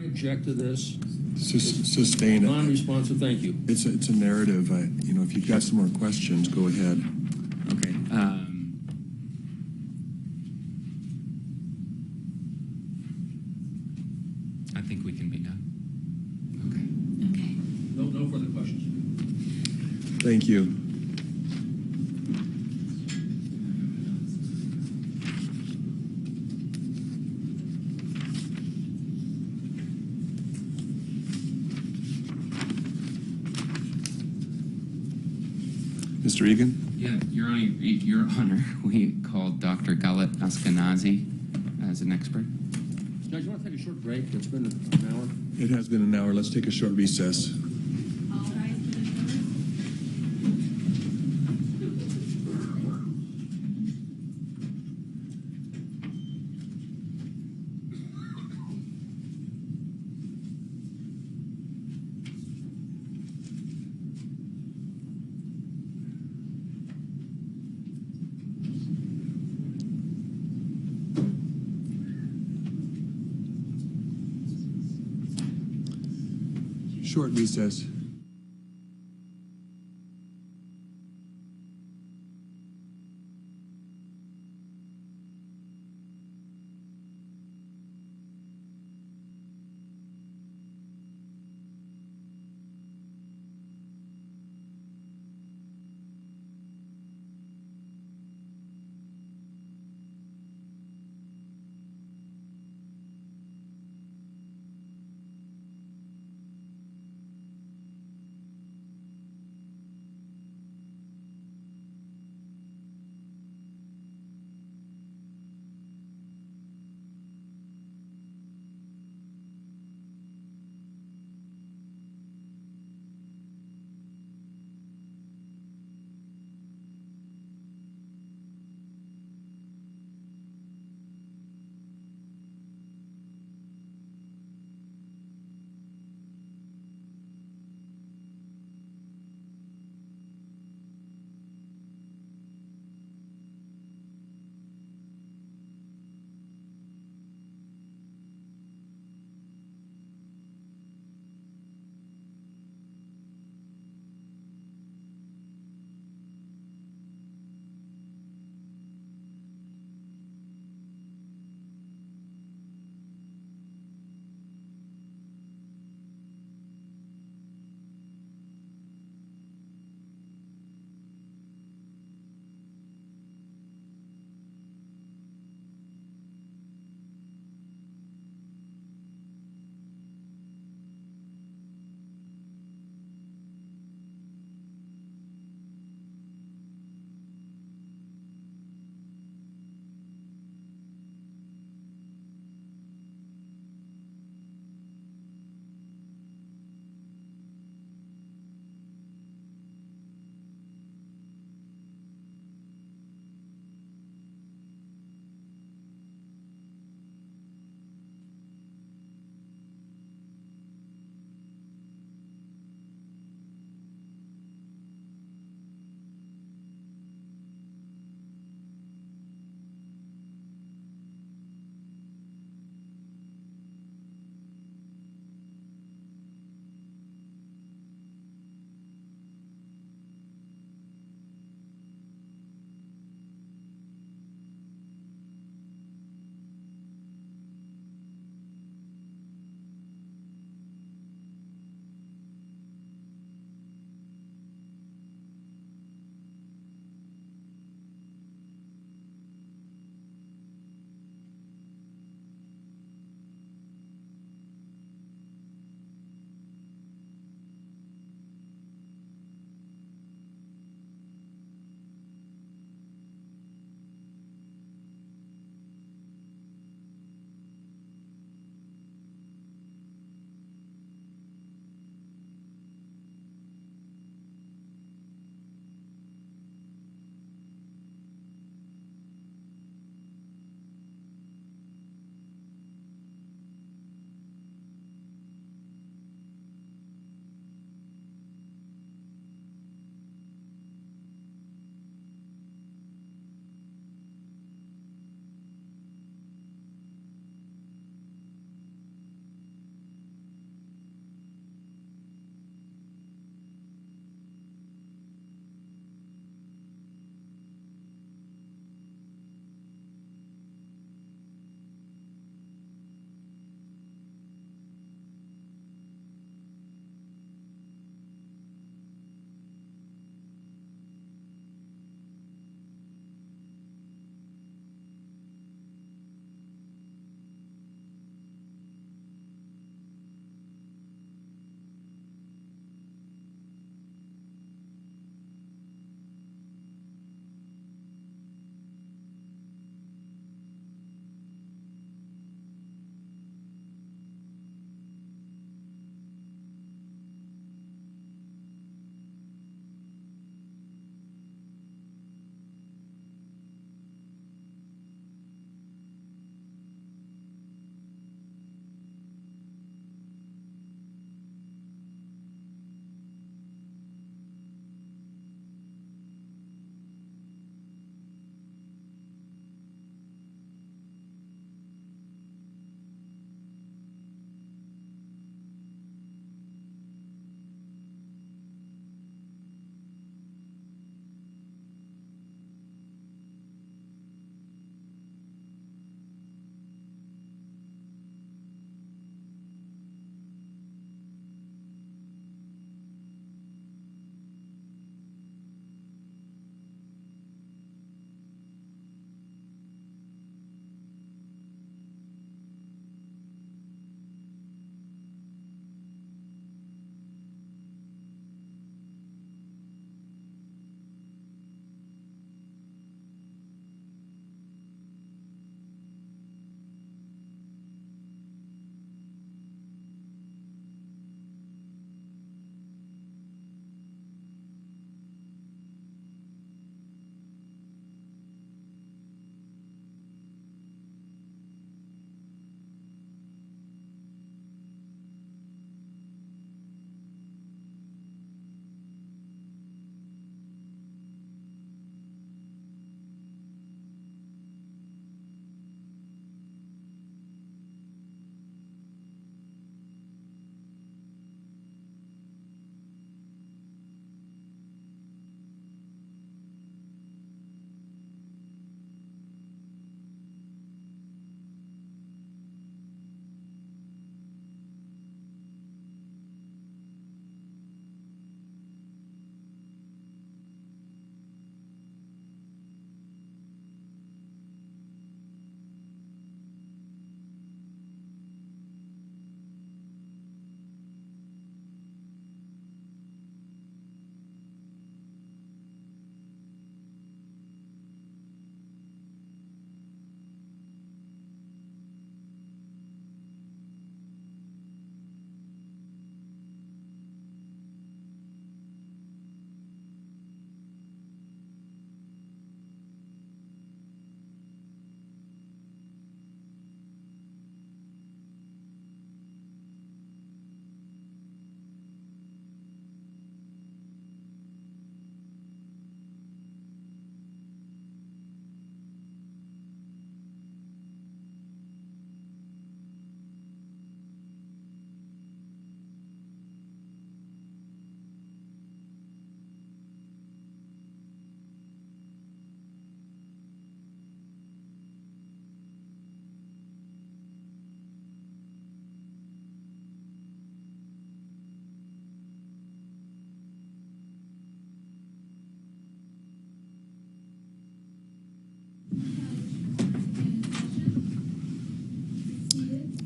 I object to this. Sustain it. Non-responsive, thank you. It's a narrative. If you've got some more questions, go ahead. Okay. I think we can be done. Okay. Okay. No further questions. Thank you. Mr. Egan? Yeah, Your Honor, we called Dr. Ashkenazi as an expert. Guys, you want to take a short break? It's been an hour. It has been an hour. Let's take a short recess. Short recess.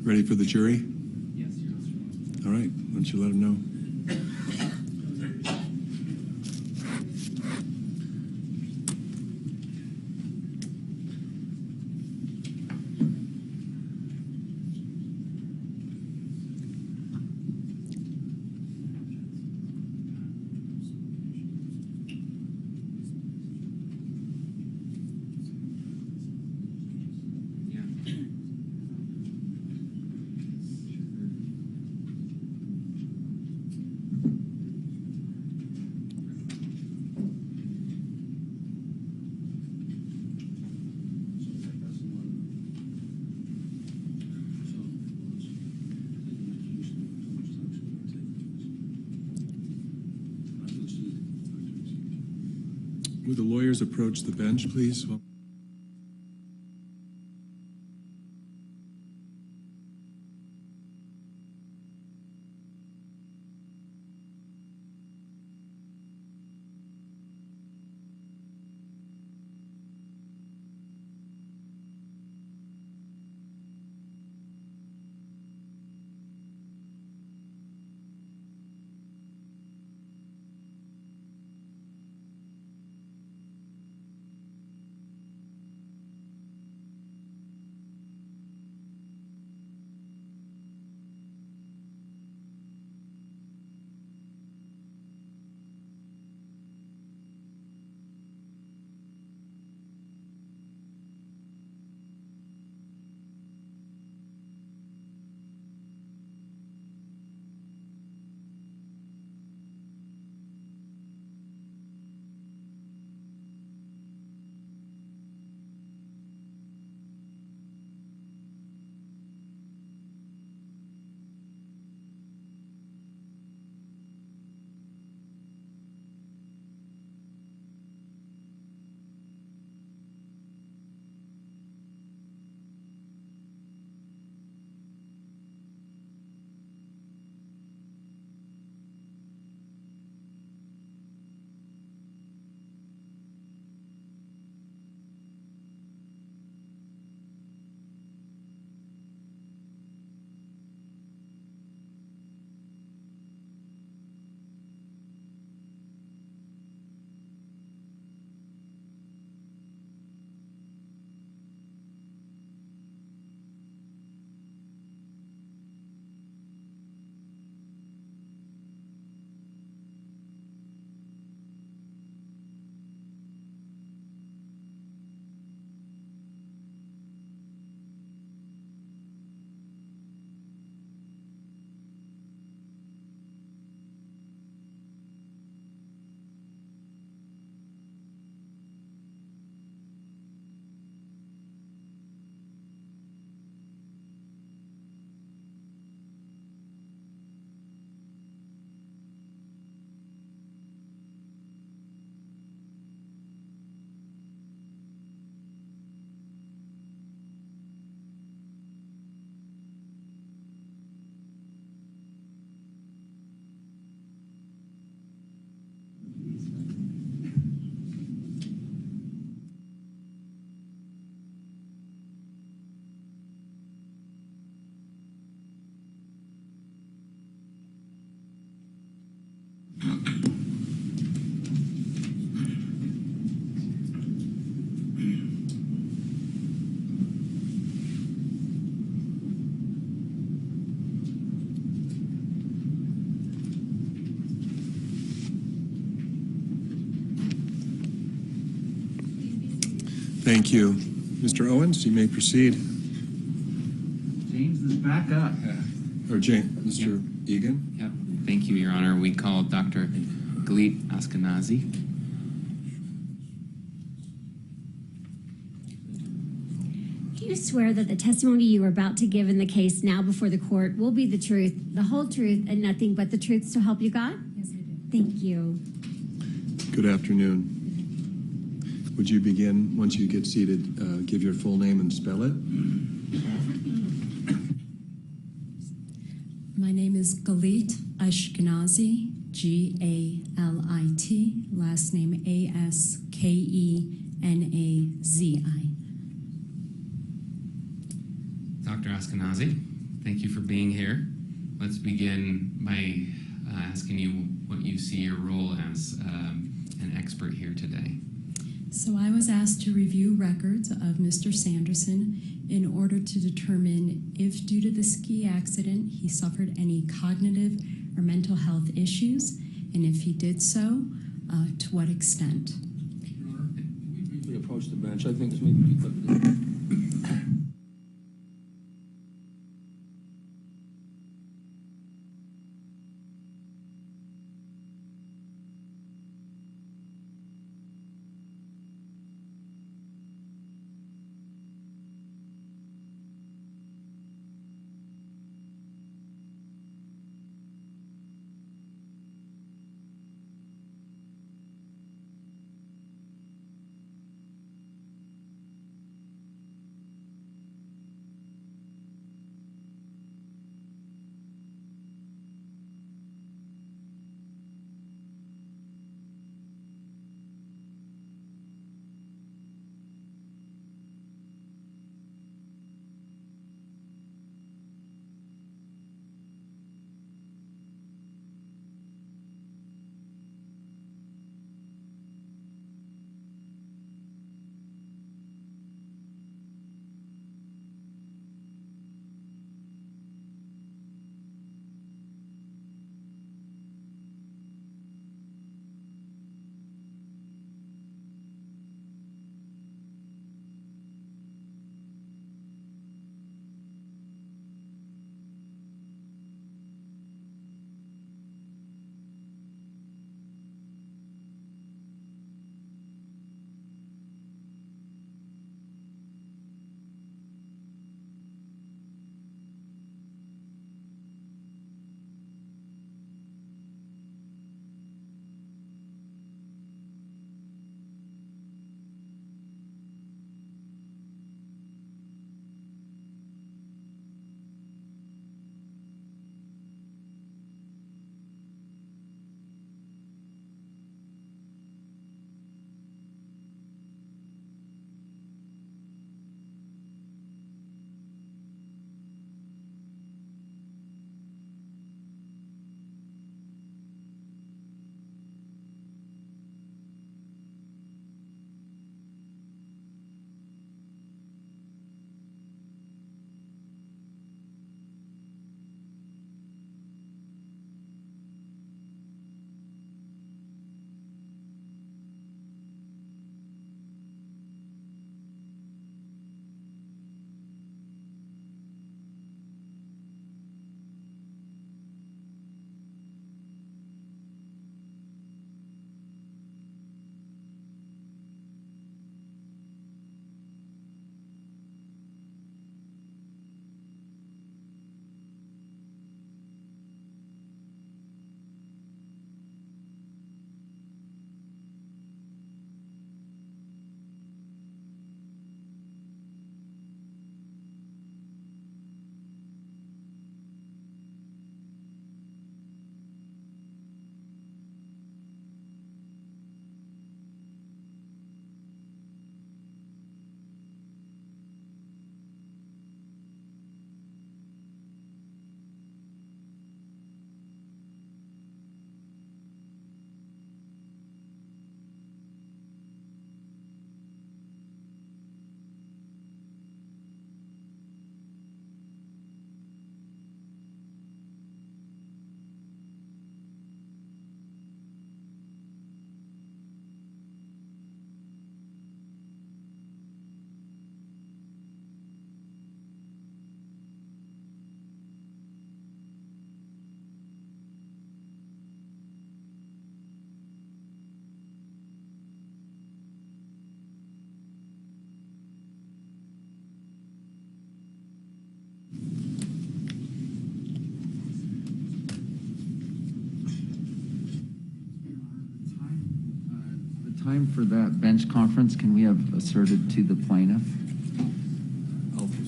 Ready for the jury? Yes, Your Honor. All right, why don't you let them know? Would the lawyers approach the bench, please? Thank you. Mr. Owens, you may proceed. James is back up. Or Mr. Egan? Yep. Thank you, Your Honor. We call Dr. Gwyneth Ashkenazi. Do you swear that the testimony you are about to give in the case now before the court will be the truth, the whole truth, and nothing but the truth, so help you God? Yes, I do. Thank you. Good afternoon. Would you begin, once you get seated, give your full name and spell it? My name is Gwyneth Ashkenazi, G-A-L-I-T, last name A-S-K-E-N-A-Z-I. Dr. Ashkenazi, Thank you for being here. Let's begin by asking you what you see your role as an expert here today. So I was asked to review records of Mr. Sanderson in order to determine if, due to the ski accident, he suffered any cognitive or mental health issues, and if he did so, to what extent. Your Honor, can we briefly approach the bench? I think this may be clipped. Time for that bench conference, can we have asserted to the plaintiff?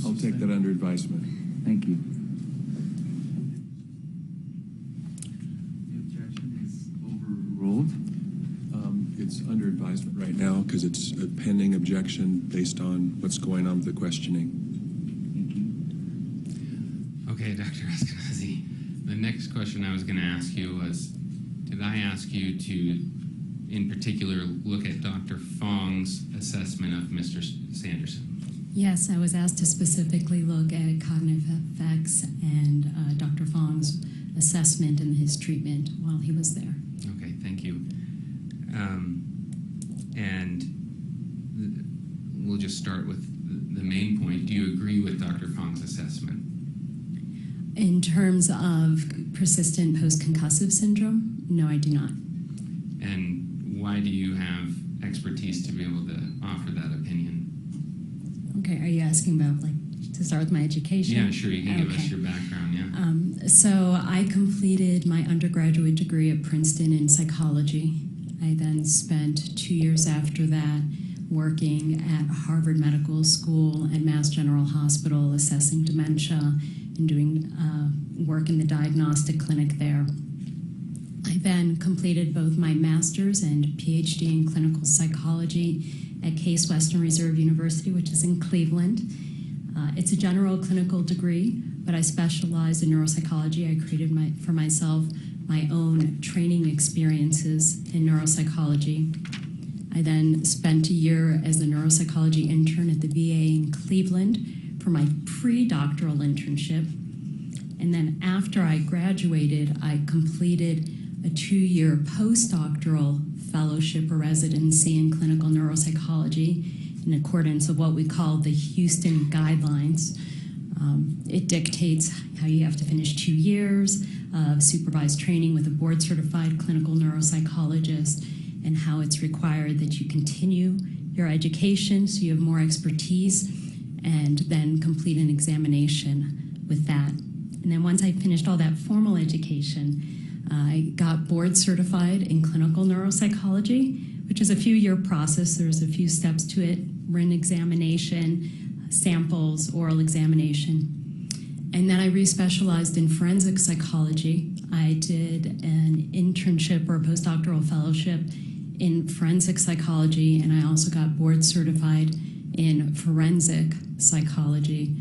I'll take that under advisement. Thank you. The objection is overruled. It's under advisement right now because it's a pending objection based on what's going on with the questioning. Thank you. Okay, next question I was going to ask you was, did I ask you to, in particular, look at Dr. Fong's assessment of Mr. Sanderson? Yes, I was asked to specifically look at cognitive effects and Dr. Fong's assessment and his treatment while he was there. Okay, thank you. And we'll just start with the main point. Do you agree with Dr. Fong's assessment? In terms of persistent post-concussive syndrome, no, I do not. And why do you have expertise to be able to offer that opinion? Okay, are you asking about, like, to start with my education? Yeah, sure, you can give us your background, yeah. So I completed my undergraduate degree at Princeton in psychology. I then spent 2 years after that working at Harvard Medical School and Mass General Hospital assessing dementia and doing work in the diagnostic clinic there. I then completed both my master's and PhD in clinical psychology at Case Western Reserve University, which is in Cleveland. It's a general clinical degree, but I specialized in neuropsychology. I created for myself my own training experiences in neuropsychology. I then spent a year as a neuropsychology intern at the VA in Cleveland for my pre-doctoral internship. And then after I graduated, I completed a 2-year postdoctoral fellowship or residency in clinical neuropsychology in accordance with what we call the Houston guidelines. It dictates how you have to finish 2 years of supervised training with a board-certified clinical neuropsychologist and how it's required that you continue your education so you have more expertise and then complete an examination with that. And then once I finished all that formal education, I got board certified in clinical neuropsychology, which is a few-year process. There's a few steps to it: written examination, samples, oral examination. And then I respecialized in forensic psychology. I did an internship or a postdoctoral fellowship in forensic psychology, and I also got board certified in forensic psychology.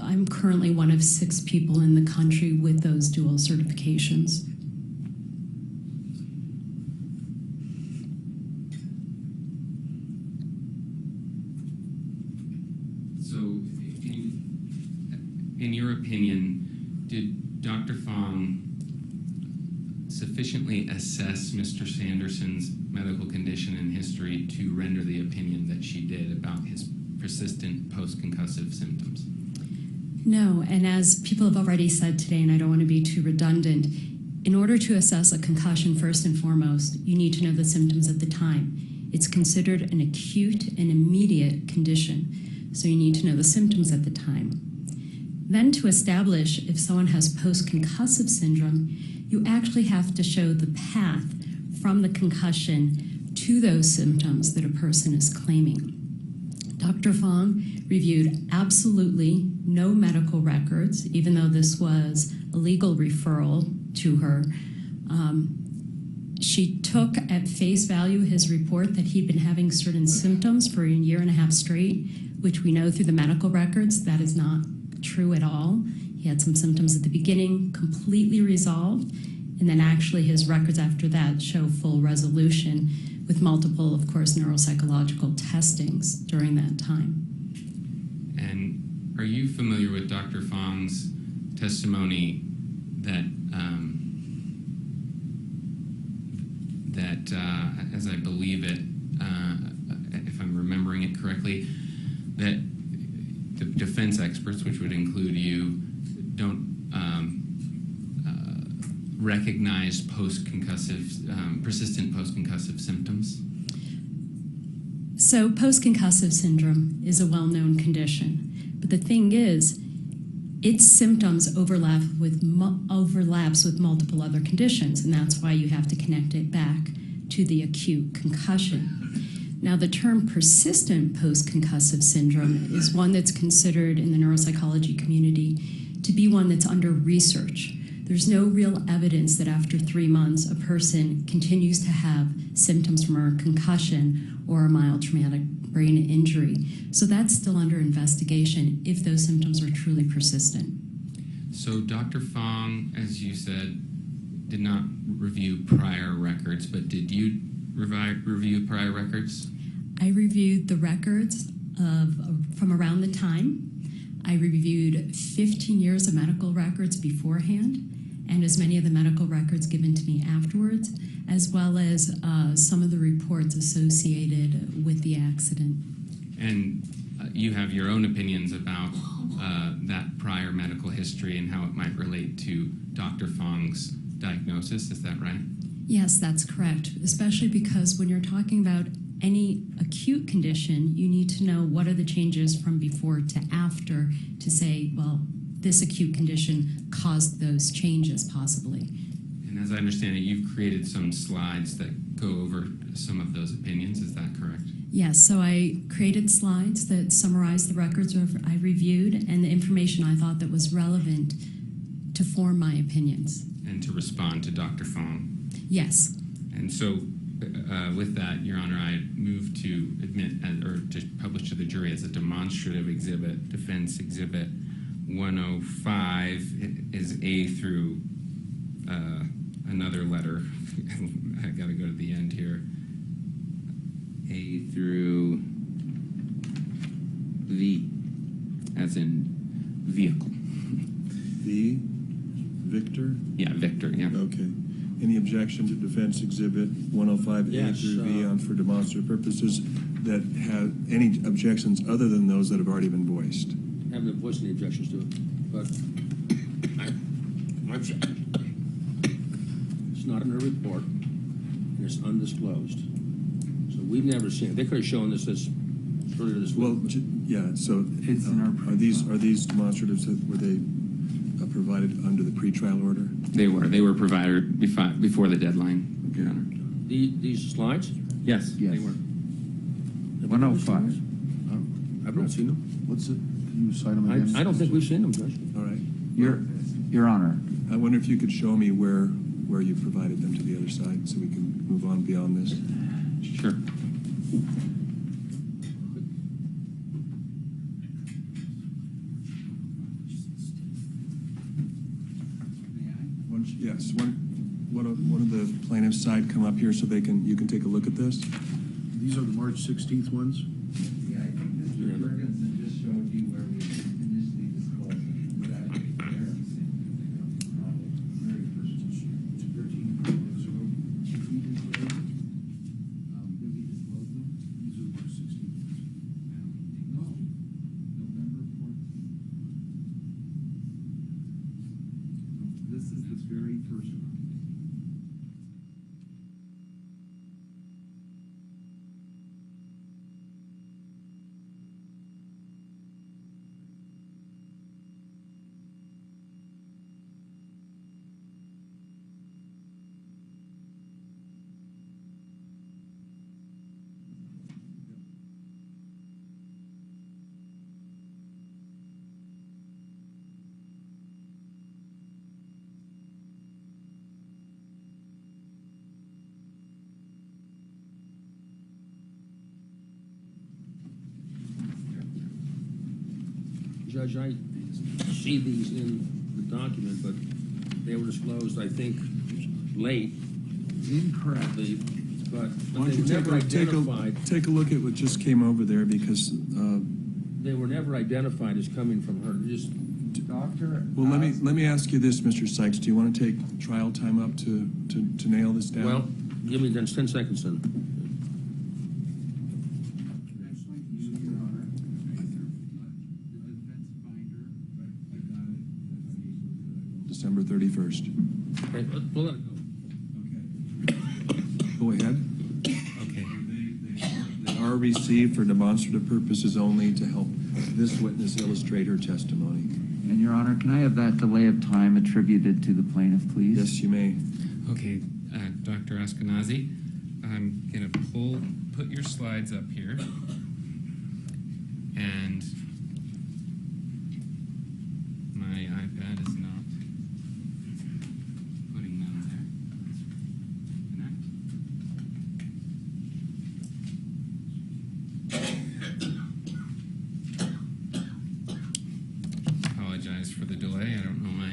I'm currently one of 6 people in the country with those dual certifications. So, in your opinion, did Dr. Fong sufficiently assess Mr. Sanderson's medical condition and history to render the opinion that she did about his persistent post-concussive symptoms? No, and as people have already said today, and I don't want to be too redundant, in order to assess a concussion, first and foremost, you need to know the symptoms at the time. It's considered an acute and immediate condition, so you need to know the symptoms at the time. Then to establish if someone has post-concussive syndrome, you actually have to show the path from the concussion to those symptoms that a person is claiming. Dr. Fong reviewed absolutely no medical records, even though this was a legal referral to her. She took at face value his report that he'd been having certain symptoms for 1.5 years straight, which we know through the medical records that is not true at all. He had some symptoms at the beginning, completely resolved, and then actually his records after that show full resolution with multiple, of course, neuropsychological testings during that time. And are you familiar with Dr. Fong's testimony that, as I believe it, if I'm remembering it correctly, that the defense experts, which would include you, don't recognize persistent post-concussive symptoms? So post-concussive syndrome is a well-known condition, but the thing is, its symptoms overlaps with multiple other conditions, and that's why you have to connect it back to the acute concussion. Now, the term persistent post-concussive syndrome is one that's considered in the neuropsychology community to be one that's under research. There's no real evidence that after 3 months, a person continues to have symptoms from a concussion or a mild traumatic brain injury. So that's still under investigation if those symptoms are truly persistent. So Dr. Fong, as you said, did not review prior records, but did you review prior records? I reviewed the records from around the time. I reviewed 15 years of medical records beforehand, and as many of the medical records given to me afterwards, as well as some of the reports associated with the accident. And you have your own opinions about that prior medical history and how it might relate to Dr. Fong's diagnosis, is that right? Yes, that's correct, especially because when you're talking about any acute condition, you need to know what are the changes from before to after to say, well, this acute condition caused those changes possibly. And as I understand it, you've created some slides that go over some of those opinions, is that correct? Yes, so I created slides that summarize the records I reviewed and the information I thought that was relevant to form my opinions. And to respond to Dr. Fong? Yes. And so with that, Your Honor, I move to admit or to publish to the jury as a demonstrative exhibit, Defense Exhibit 105 is A through another letter. I got to go to the end here. A through V, as in vehicle. V, Victor? Yeah, Victor, yeah. Okay. Any objection to Defense Exhibit 105A Yes, through V on for demonstrative purposes that have any objections other than those that have already been voiced? Haven't been voicing any objections to it, but it's not in her report, and it's undisclosed. So we've never seen it. They could have shown this as earlier this week. Well, yeah, so It's in our are these demonstratives that were they provided under the pretrial order? They were provided before the deadline, Your Honor. These slides? Yes, Yes. they were. 105. I've not seen them. What's it? Can you cite them again? I don't think we've seen them, Judge. All right. Your Honor. I wonder if you could show me where you provided them to the other side so we can move on beyond this. Sure. Yes, one of the plaintiff's side come up here so you can take a look at this. These are the March 16th ones? Yeah, I think Mr. Ferguson just showed you where we initially disclosed it. Was that there? Very first issue. 13 years ago. Did we disclose them? These are the March 16th ones. No. November 14th. This is the very first one. Judge, I see these in the document, but they were disclosed, I think, late. Incorrectly. But Why they don't were you never identified. take a look at what just came over there because, They were never identified as coming from her. Just Doctor. well, let me ask you this, Mr. Sykes. Do you want to take trial time up to nail this down? well, give me then 10 seconds then. December 31st. Okay, we'll let it go. Go ahead. Okay. They are received for demonstrative purposes only to help this witness illustrate her testimony. And Your Honor, can I have that delay of time attributed to the plaintiff, please? Yes, you may. Okay, Dr. Ashkenazi, I'm going to put your slides up here. And my iPad is not putting them there. Connect. Apologize for the delay. I don't know why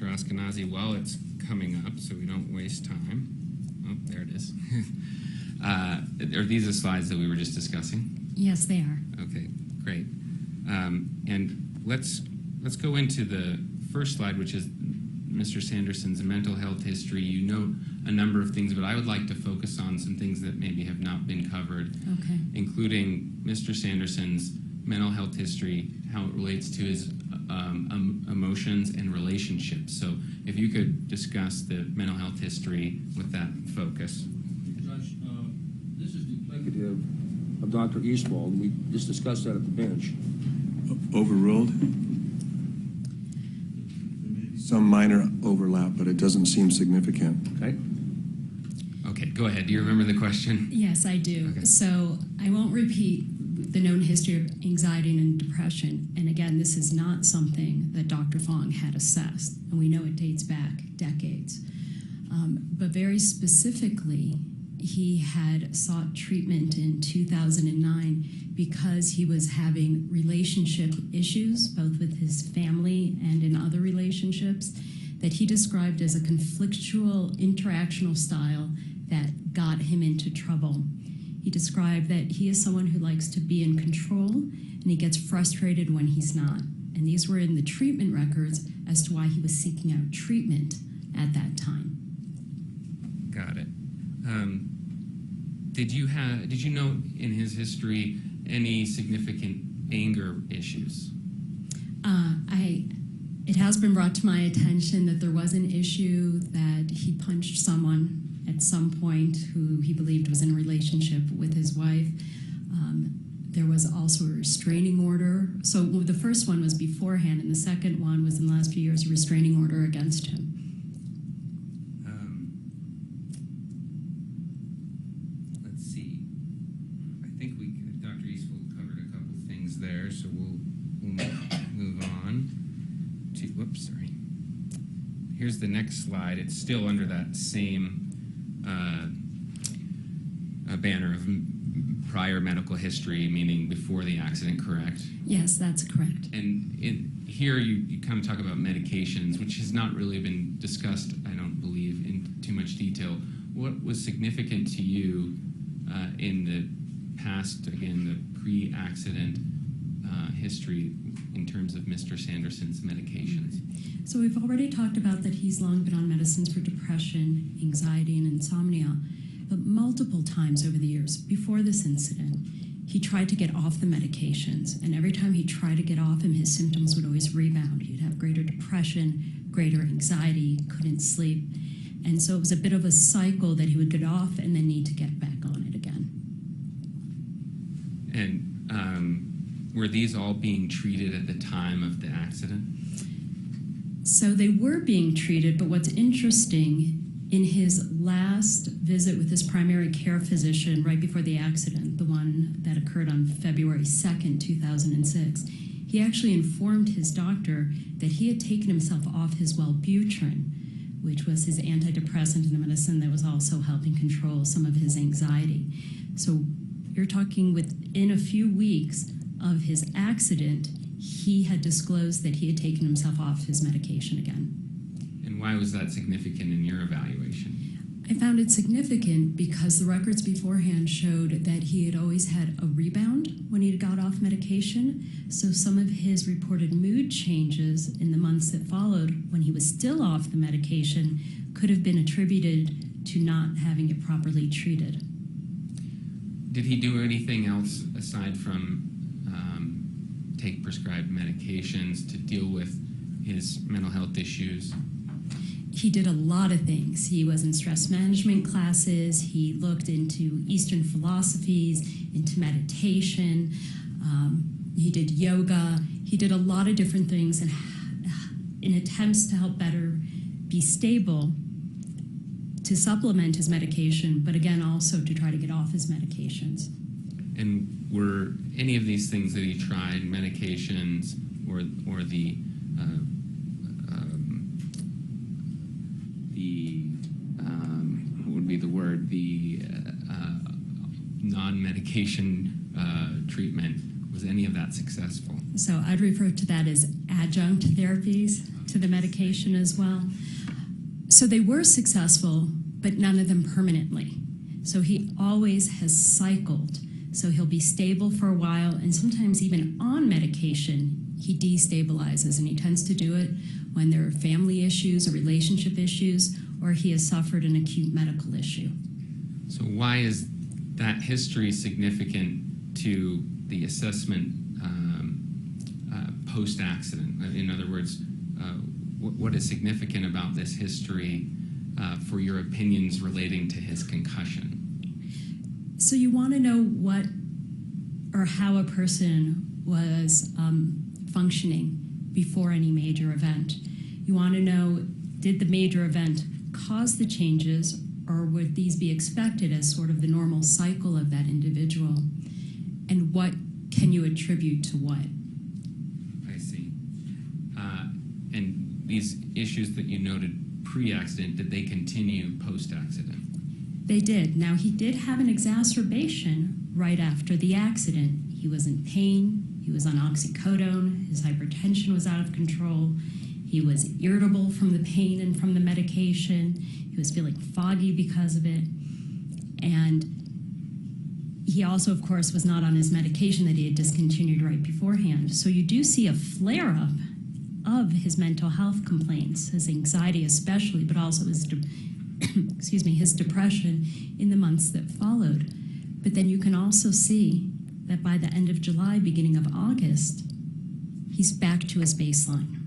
Dr. Ashkenazi while it's coming up so we don't waste time. Oh, there it is. Are these the slides that we were just discussing? Yes, they are. Okay, great. And let's go into the first slide, which is Mr. Sanderson's mental health history. You note a number of things, but I would like to focus on some things that maybe have not been covered, Okay. including Mr. Sanderson's mental health history, how it relates to his emotions and relationships. So if you could discuss the mental health history with that focus. Judge, this is duplicative of Dr. Eastvold. We just discussed that at the bench. Overruled? Some minor overlap, but it doesn't seem significant. Okay. Okay, go ahead. Do you remember the question? Yes, I do. Okay. So I won't repeat the known history of anxiety and depression. And again, this is not something that Dr. Fong had assessed. And we know it dates back decades. But very specifically, he had sought treatment in 2009 because he was having relationship issues, both with his family and in other relationships, that he described as a conflictual interactional style that got him into trouble. He described that he is someone who likes to be in control and he gets frustrated when he's not. And these were in the treatment records as to why he was seeking out treatment at that time. Got it. Did you note in his history any significant anger issues? It has been brought to my attention that there was an issue that he punched someone at some point who he believed was in a relationship with his wife. There was also a restraining order. So the first one was beforehand, and the second one was in the last few years, a restraining order against him. Let's see. I think Dr. Eastvold covered a couple things there, so we'll move on to, whoops, sorry. Here's the next slide. It's still under that same banner of prior medical history, meaning before the accident, correct? Yes, that's correct. And here you kind of talk about medications, which has not really been discussed, I don't believe, in too much detail. What was significant to you in the past, again, the pre-accident history in terms of Mr. Sanderson's medications? So we've already talked about that he's long been on medicines for depression, anxiety, and insomnia, but multiple times over the years before this incident, he tried to get off the medications, and every time he tried to get off them, his symptoms would always rebound. He'd have greater depression, greater anxiety, couldn't sleep, and so it was a bit of a cycle that he would get off and then need to get back on it again. And were these all being treated at the time of the accident? So they were being treated, but what's interesting, in his last visit with his primary care physician right before the accident, the one that occurred on February 2nd, 2006, he actually informed his doctor that he had taken himself off his Wellbutrin, which was his antidepressant and the medicine that was also helping control some of his anxiety. So you're talking within a few weeks of his accident, he had disclosed that he had taken himself off his medication again. And why was that significant in your evaluation? I found it significant because the records beforehand showed that he had always had a rebound when he got off medication. So some of his reported mood changes in the months that followed when he was still off the medication could have been attributed to not having it properly treated. Did he do anything else aside from take prescribed medications to deal with his mental health issues? He did a lot of things. He was in stress management classes. He looked into Eastern philosophies, into meditation. He did yoga. He did a lot of different things in attempts to help better be stable, to supplement his medication, but again, also to try to get off his medications. And were any of these things that he tried, medications or the what would be the word, the non-medication treatment, Was any of that successful? So I'd refer to that as adjunct therapies to the medication as well. So they were successful, but none of them permanently. So he always has cycled. So he'll be stable for a while, and sometimes even on medication, he destabilizes, and he tends to do it when there are family issues or relationship issues, or he has suffered an acute medical issue. So why is that history significant to the assessment post-accident? In other words, what is significant about this history for your opinions relating to his concussion? So you want to know what or how a person was functioning before any major event. You want to know, did the major event cause the changes, or would these be expected as sort of the normal cycle of that individual? And what can you attribute to what? I see. And these issues that you noted pre-accident, did they continue post-accident? They did. Now, he did have an exacerbation right after the accident. He was in pain. He was on oxycodone. His hypertension was out of control. He was irritable from the pain and from the medication. He was feeling foggy because of it. And he also, of course, was not on his medication that he had discontinued right beforehand. So you do see a flare-up of his mental health complaints, his anxiety especially, but also his his depression in the months that followed. But then you can also see that by the end of July, beginning of August, he's back to his baseline.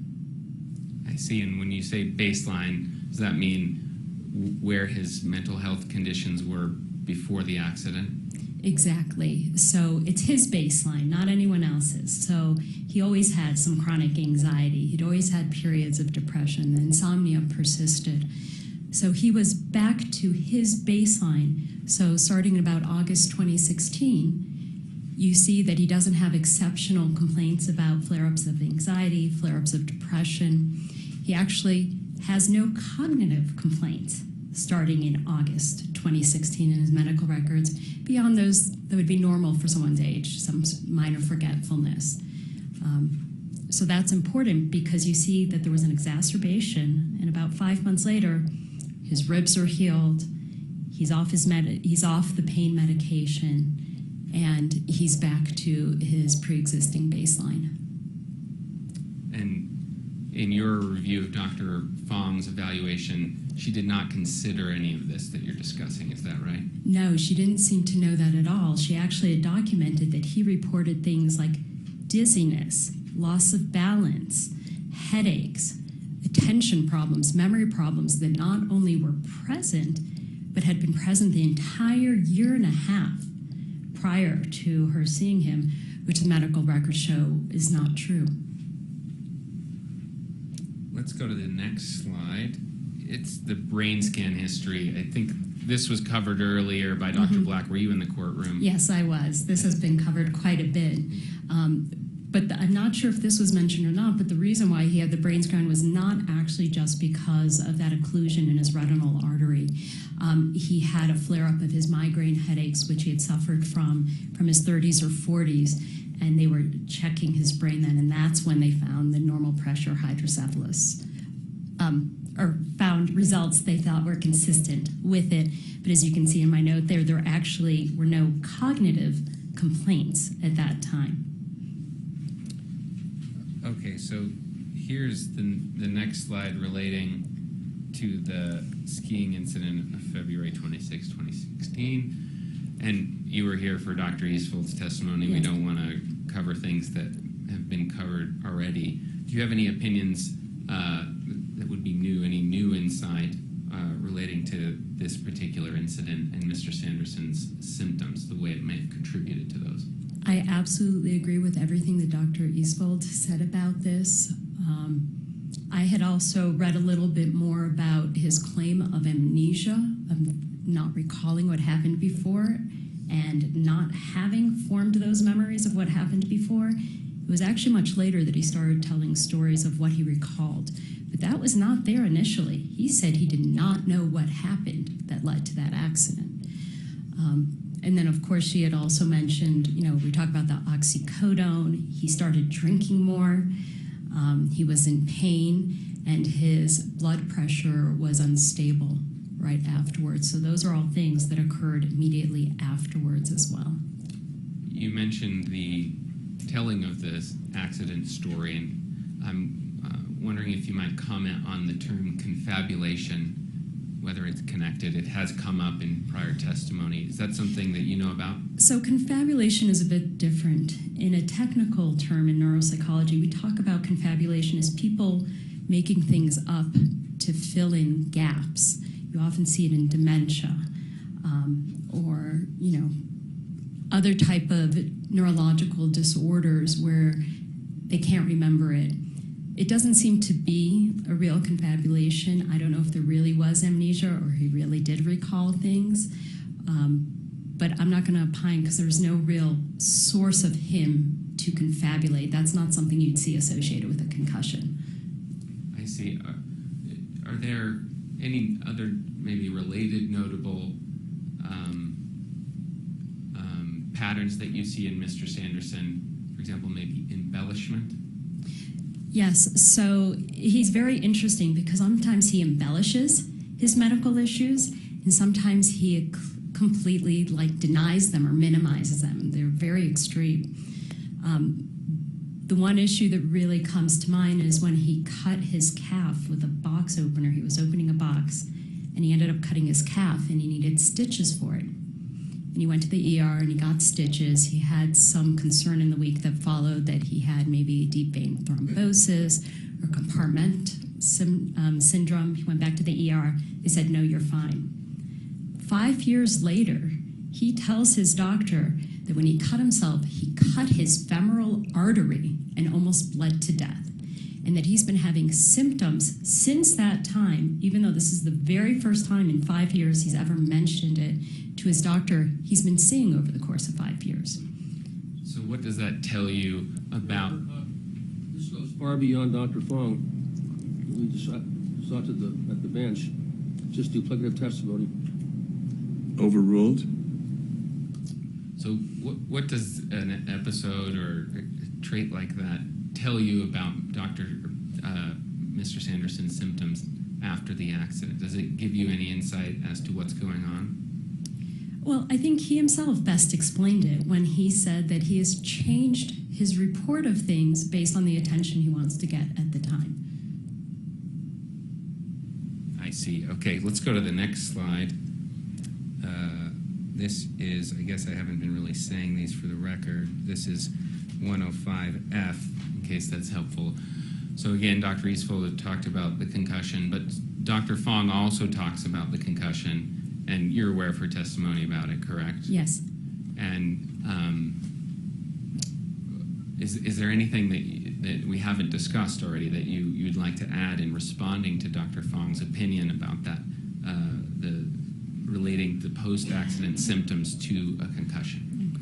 I see. And when you say baseline, does that mean where his mental health conditions were before the accident? Exactly. So it's his baseline, not anyone else's. So he always had some chronic anxiety. He'd always had periods of depression. The insomnia persisted. So he was back to his baseline. So starting in about August 2016, you see that he doesn't have exceptional complaints about flare-ups of anxiety, flare-ups of depression. He actually has no cognitive complaints starting in August 2016 in his medical records, beyond those that would be normal for someone's age, some minor forgetfulness. So that's important because you see that there was an exacerbation, and about 5 months later, his ribs are healed, he's off the pain medication, and he's back to his pre-existing baseline. And in your review of Dr. Fong's evaluation, she did not consider any of this that you're discussing, is that right? No, she didn't seem to know that at all. She actually had documented that he reported things like dizziness, loss of balance, headaches, attention problems, memory problems that not only were present, but had been present the entire year and a half prior to her seeing him, which the medical records show is not true. Let's go to the next slide. It's the brain scan history. I think this was covered earlier by Dr. Black. Were you in the courtroom? Yes, I was. This has been covered quite a bit. But I'm not sure if this was mentioned or not, but the reason why he had the brain scan was not actually just because of that occlusion in his retinal artery. He had a flare-up of his migraine headaches, which he had suffered from his 30s or 40s, and they were checking his brain then, and that's when they found the normal pressure hydrocephalus, or found results they thought were consistent with it. But as you can see in my note there actually were no cognitive complaints at that time. Okay, so here's the next slide relating to the skiing incident of February 26, 2016. And you were here for Dr. Eastvold's testimony. Yes. We don't want to cover things that have been covered already. Do you have any opinions that would be new, any new insight relating to this particular incident and Mr. Sanderson's symptoms, the way it may have contributed to those? I absolutely agree with everything that Dr. Eastvold said about this. I had also read a little bit more about his claim of amnesia, of not recalling what happened before and not having formed those memories of what happened before. It was actually much later that he started telling stories of what he recalled. But that was not there initially. He said he did not know what happened that led to that accident. And then, of course, she had also mentioned, we talk about the oxycodone. He started drinking more. He was in pain, and his blood pressure was unstable right afterwards. So those are all things that occurred immediately afterwards as well. You mentioned the telling of this accident story, and I'm wondering if you might comment on the term confabulation, whether it's connected. It has come up in prior testimony. Is that something that you know about? So confabulation is a bit different. In a technical term in neuropsychology, we talk about confabulation as people making things up to fill in gaps. You often see it in dementia or, other type of neurological disorders where they can't remember it. It doesn't seem to be a real confabulation. I don't know if there really was amnesia or he really did recall things. But I'm not going to opine because there's no real source of him to confabulate. That's not something you'd see associated with a concussion. I see. Are there any other maybe related notable patterns that you see in Mr. Sanderson? For example, maybe embellishment? Yes, so he's very interesting because sometimes he embellishes his medical issues and sometimes he completely denies them or minimizes them. They're very extreme. The one issue that really comes to mind is when he cut his calf with a box opener. He was opening a box and he ended up cutting his calf and he needed stitches for it. And he went to the ER and he got stitches. He had some concern in the week that followed that he had maybe deep vein thrombosis or compartment syndrome. He went back to the ER. They said, no, you're fine. 5 years later, he tells his doctor that when he cut himself, he cut his femoral artery and almost bled to death. And that he's been having symptoms since that time, even though this is the very first time in 5 years he's ever mentioned it to his doctor, he's been seeing over the course of 5 years. So what does that tell you about? This goes far beyond Dr. Fong. We just saw it at the bench. Just duplicative testimony. Overruled? So what does an episode or a trait like that tell you about Mr. Sanderson's symptoms after the accident? Does it give you any insight as to what's going on? Well, I think he himself best explained it when he said that he has changed his report of things based on the attention he wants to get at the time. I see. Okay, let's go to the next slide. This is, I guess I haven't been really saying these for the record. This is 105F, in case that's helpful. So again, Dr. Eastvold had talked about the concussion, but Dr. Fong also talks about the concussion, and you're aware of her testimony about it, correct? Yes. And is there anything that we haven't discussed already that you'd like to add in responding to Dr. Fong's opinion about that, relating the post-accident symptoms to a concussion?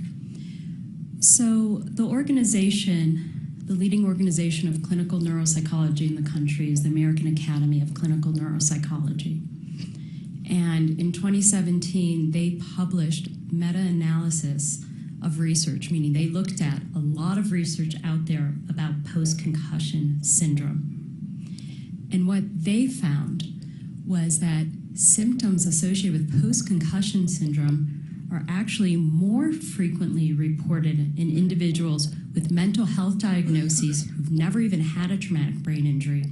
So the leading organization of clinical neuropsychology in the country is the American Academy of Clinical Neuropsychology. And in 2017, they published meta-analysis of research, meaning they looked at a lot of research out there about post-concussion syndrome. And what they found was that symptoms associated with post-concussion syndrome are actually more frequently reported in individuals with mental health diagnoses who've never even had a traumatic brain injury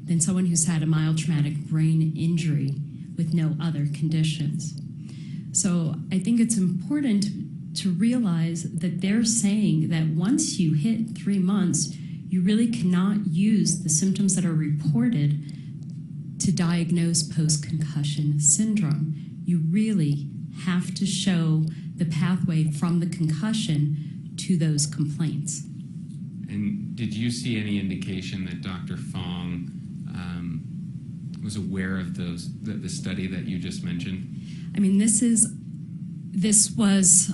than someone who's had a mild traumatic brain injury with no other conditions. So I think it's important to realize that they're saying that once you hit 3 months, you really cannot use the symptoms that are reported to diagnose post-concussion syndrome. You really have to show the pathway from the concussion to those complaints. And did you see any indication that Dr. Fong was aware of the study that you just mentioned? I mean, this was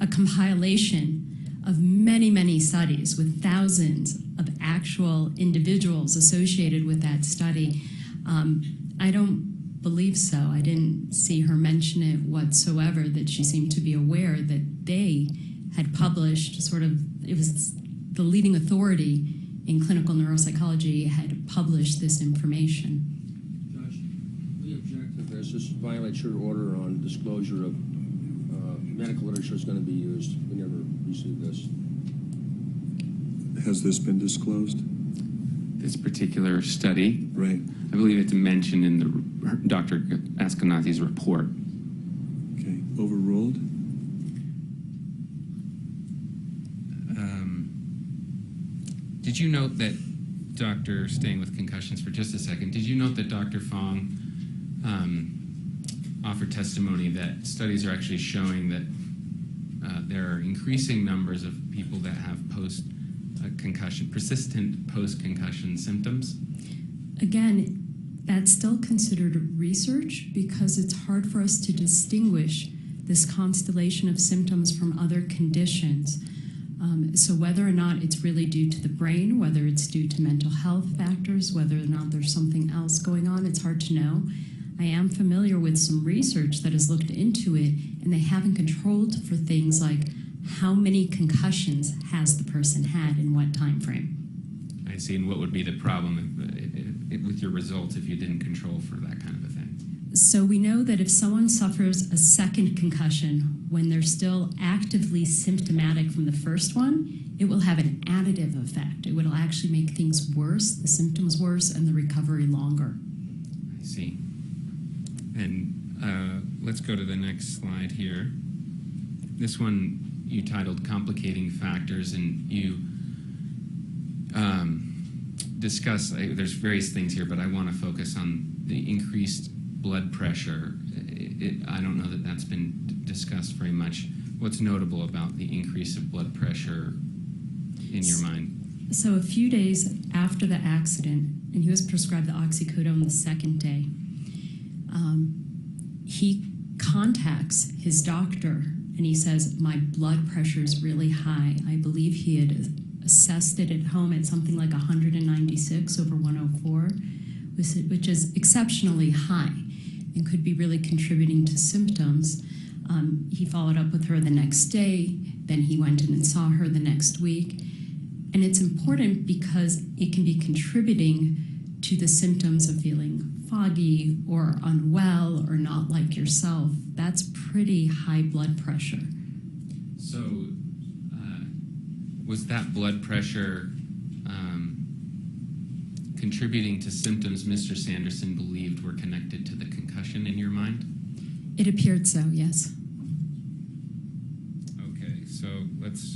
a compilation of many, many studies with thousands of actual individuals associated with that study. I don't believe so. I didn't see her mention it whatsoever, that she seemed to be aware that they had published it was the leading authority in clinical neuropsychology had published this information. Judge, we object to this. This violates your order on disclosure of medical literature is going to be used. We never received this. Has this been disclosed? This particular study, Right. I believe it's mentioned in the Dr. Ashkenazi's report. Okay. Overruled? Did you note that staying with concussions for just a second, did you note that Dr. Fong offered testimony that studies are actually showing that there are increasing numbers of people that have post-concussion, persistent post-concussion symptoms? Again, that's still considered research because it's hard for us to distinguish this constellation of symptoms from other conditions. So whether or not it's really due to the brain, whether it's due to mental health factors, whether or not there's something else going on, it's hard to know. I am familiar with some research that has looked into it, and they haven't controlled for things like how many concussions has the person had in what time frame. I see, and what would be the problem with your results if you didn't control for that kind of a thing? So we know that if someone suffers a second concussion when they're still actively symptomatic from the first one, it will have an additive effect. It will actually make things worse, the symptoms worse, and the recovery longer. I see. And let's go to the next slide here. This one you titled Complicating Factors, and you discuss, there's various things here, but I want to focus on the increased blood pressure. I don't know that that's been discussed very much. What's notable about the increase of blood pressure in your mind? So a few days after the accident, and he was prescribed the oxycodone the second day, he contacts his doctor and he says, my blood pressure is really high. I believe he had assessed it at home at something like 196 over 104, which is exceptionally high and could be really contributing to symptoms. He followed up with her the next day, then he went in and saw her the next week. And it's important because it can be contributing to the symptoms of feeling foggy or unwell or not like yourself. That's pretty high blood pressure. So was that blood pressure contributing to symptoms Mr. Sanderson believed were connected to the concussion in your mind? It appeared so, yes. Okay, so let's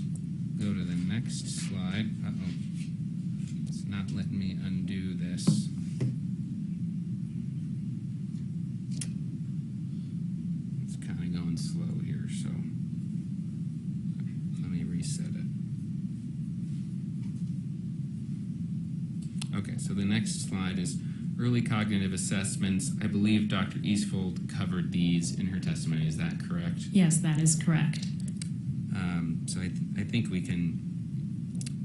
go to the next slide. Uh-oh. It's not letting me undo this. It's kind of going slow here, so let me reset it. Okay, so the next slide is early cognitive assessments. I believe Dr. Eastvold covered these in her testimony. Is that correct? Yes, that is correct. So I think we can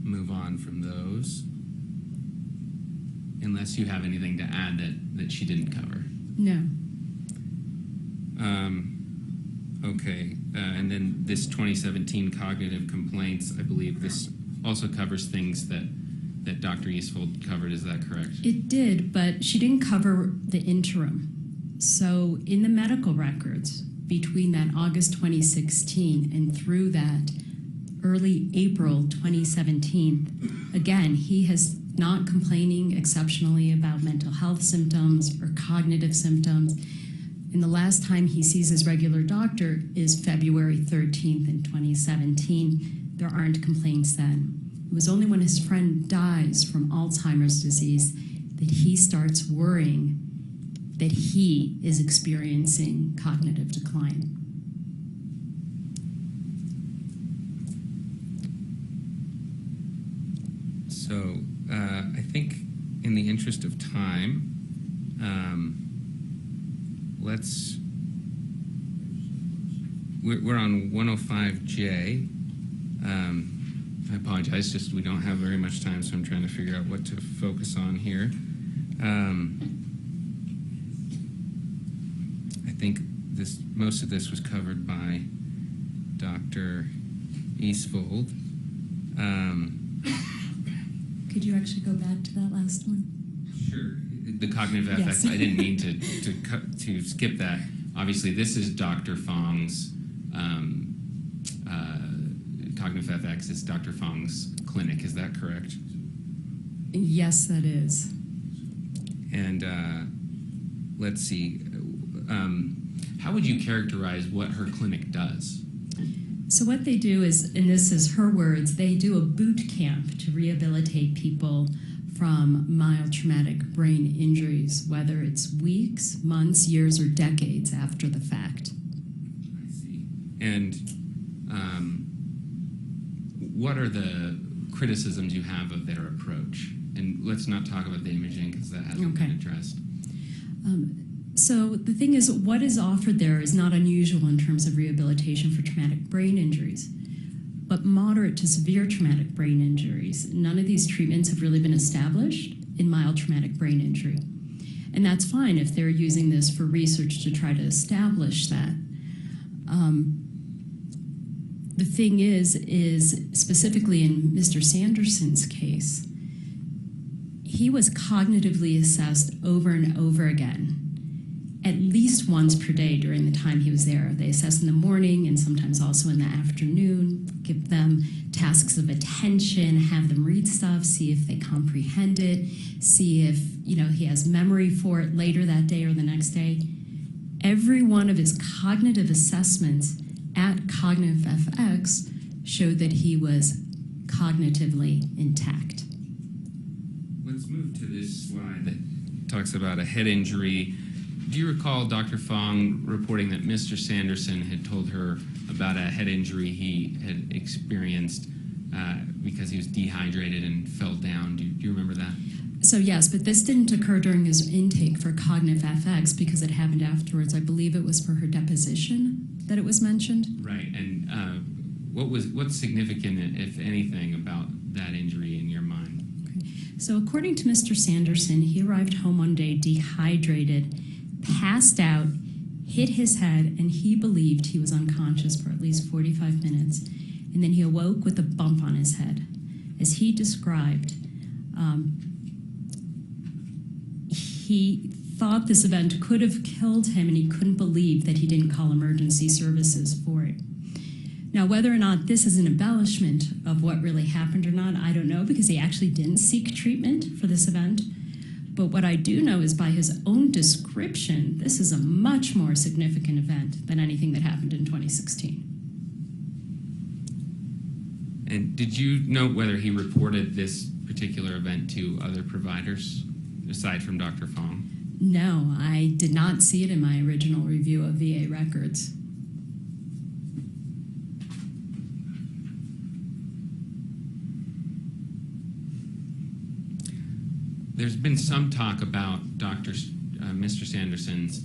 move on from those, unless you have anything to add that she didn't cover. No. Okay, and then this 2017 cognitive complaints, I believe this also covers things that Dr. Eastvold covered. Is that correct? It did, but she didn't cover the interim. So in the medical records, between that August 2016 and through that early April 2017, again, he has not complaining exceptionally about mental health symptoms or cognitive symptoms. And the last time he sees his regular doctor is February 13th in 2017. There aren't complaints then. It was only when his friend dies from Alzheimer's disease that he starts worrying that he is experiencing cognitive decline. So I think in the interest of time, we're on 105J. I apologize, just we don't have very much time, so I'm trying to figure out what to focus on here. think most of this was covered by Dr. Eastvold. Could you actually go back to that last one? Sure. The cognitive effects. Yes. I didn't mean to skip that. Obviously, this is Dr. Fong's cognitive effects. It's Dr. Fong's clinic. Is that correct? Yes, that is. And let's see. How would you characterize what her clinic does? So what they do is, and this is her words, they do a boot camp to rehabilitate people from mild traumatic brain injuries, whether it's weeks, months, years, or decades after the fact. I see. And what are the criticisms you have of their approach? And let's not talk about the imaging because that hasn't been addressed. So the thing is, what is offered there is not unusual in terms of rehabilitation for traumatic brain injuries, but moderate to severe traumatic brain injuries. None of these treatments have really been established in mild traumatic brain injury. And that's fine if they're using this for research to try to establish that. The thing is specifically in Mr. Sanderson's case, he was cognitively assessed over and over again, at least once per day during the time he was there. They assess in the morning and sometimes also in the afternoon, give them tasks of attention, have them read stuff, see if they comprehend it, see if he has memory for it later that day or the next day. Every one of his cognitive assessments at Cognitive FX showed that he was cognitively intact. Let's move to this slide that talks about a head injury. Do you recall Dr. Fong reporting that Mr. Sanderson had told her about a head injury he had experienced because he was dehydrated and fell down? Do you remember that? So yes, but this didn't occur during his intake for Cognitive FX because it happened afterwards. I believe it was for her deposition that it was mentioned. Right, and what's significant, if anything, about that injury in your mind? Okay. So according to Mr. Sanderson, he arrived home one day dehydrated, passed out, hit his head, and he believed he was unconscious for at least 45 minutes. And then he awoke with a bump on his head. As he described, he thought this event could have killed him, and he couldn't believe that he didn't call emergency services for it. Now, whether or not this is an embellishment of what really happened or not, I don't know, because he actually didn't seek treatment for this event. But what I do know is by his own description, this is a much more significant event than anything that happened in 2016. And did you note whether he reported this particular event to other providers, aside from Dr. Fong? No, I did not see it in my original review of VA records. There's been some talk about Mr. Sanderson's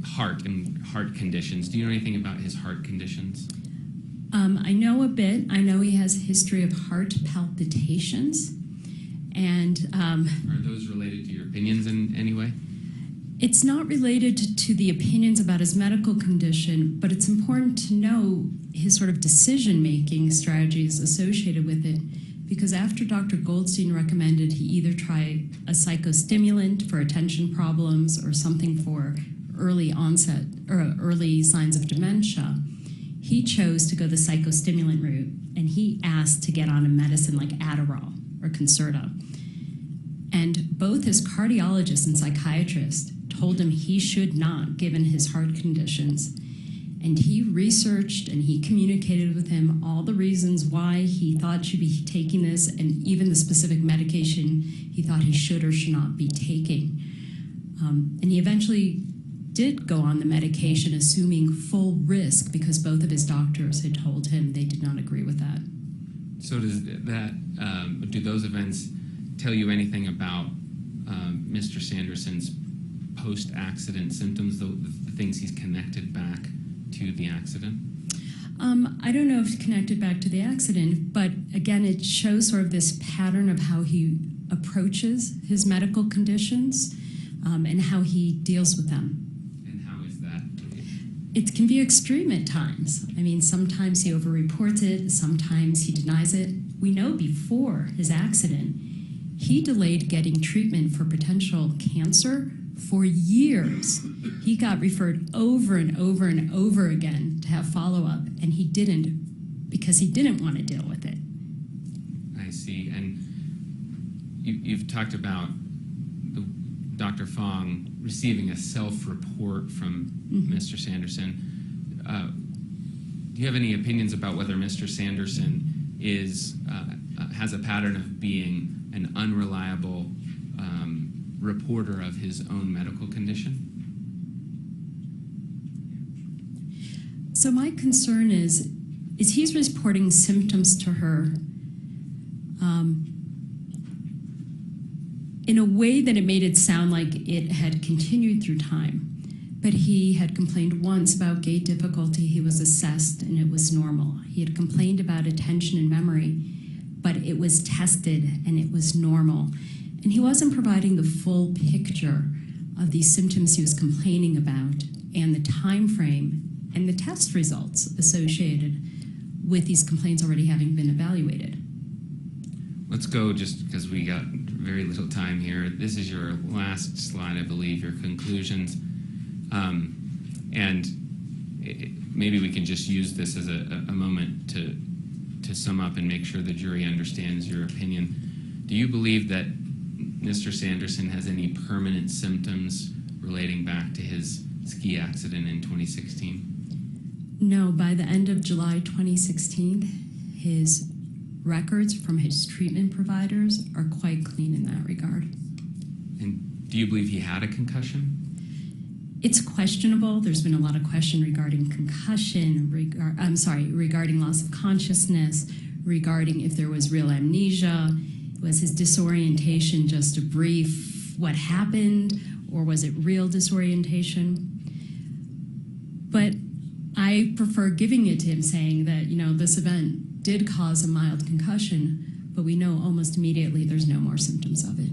heart and heart conditions. Do you know anything about his heart conditions? I know a bit. I know he has a history of heart palpitations. And are those related to your opinions in any way? It's not related to the opinions about his medical condition, but it's important to know his sort of decision-making strategies associated with it, because after Dr. Goldstein recommended he either try a psychostimulant for attention problems or something for early onset or early signs of dementia, he chose to go the psychostimulant route, and he asked to get on a medicine like Adderall or Concerta. And both his cardiologist and psychiatrist told him he should not, given his heart conditions. And he researched and he communicated with him all the reasons why he thought should be taking this, and even the specific medication he thought he should or should not be taking. And he eventually did go on the medication, assuming full risk, because both of his doctors had told him they did not agree with that. So does that, do those events tell you anything about Mr. Sanderson's post-accident symptoms, the things he's connected back to the accident? I don't know if it's connected back to the accident, but again, it shows sort of this pattern of how he approaches his medical conditions and how he deals with them. And how it can be extreme at times. I mean, sometimes he overreports it, sometimes he denies it. We know before his accident, he delayed getting treatment for potential cancer for years. He got referred over and over and over again to have follow-up, and he didn't because he didn't want to deal with it. I see. And you've talked about Dr. Fong receiving a self-report from Mr. Sanderson. Do you have any opinions about whether Mr. Sanderson has a pattern of being an unreliable reporter of his own medical condition? So my concern is he's reporting symptoms to her in a way that it made it sound like it had continued through time. But he had complained once about gait difficulty. He was assessed and it was normal. He had complained about attention and memory, but it was tested and it was normal. And he wasn't providing the full picture of these symptoms he was complaining about and the time frame and the test results associated with these complaints already having been evaluated. Let's go, just because we got very little time here. This is your last slide, I believe, your conclusions. Maybe we can just use this as a moment to sum up and make sure the jury understands your opinion. Do you believe that Mr. Sanderson has any permanent symptoms relating back to his ski accident in 2016? No, by the end of July 2016, his records from his treatment providers are quite clean in that regard. And do you believe he had a concussion? It's questionable. There's been a lot of question regarding concussion, regarding loss of consciousness, regarding if there was real amnesia. Was his disorientation just a brief what happened, or was it real disorientation? But I prefer giving it to him, saying that, this event did cause a mild concussion, but we know almost immediately there's no more symptoms of it.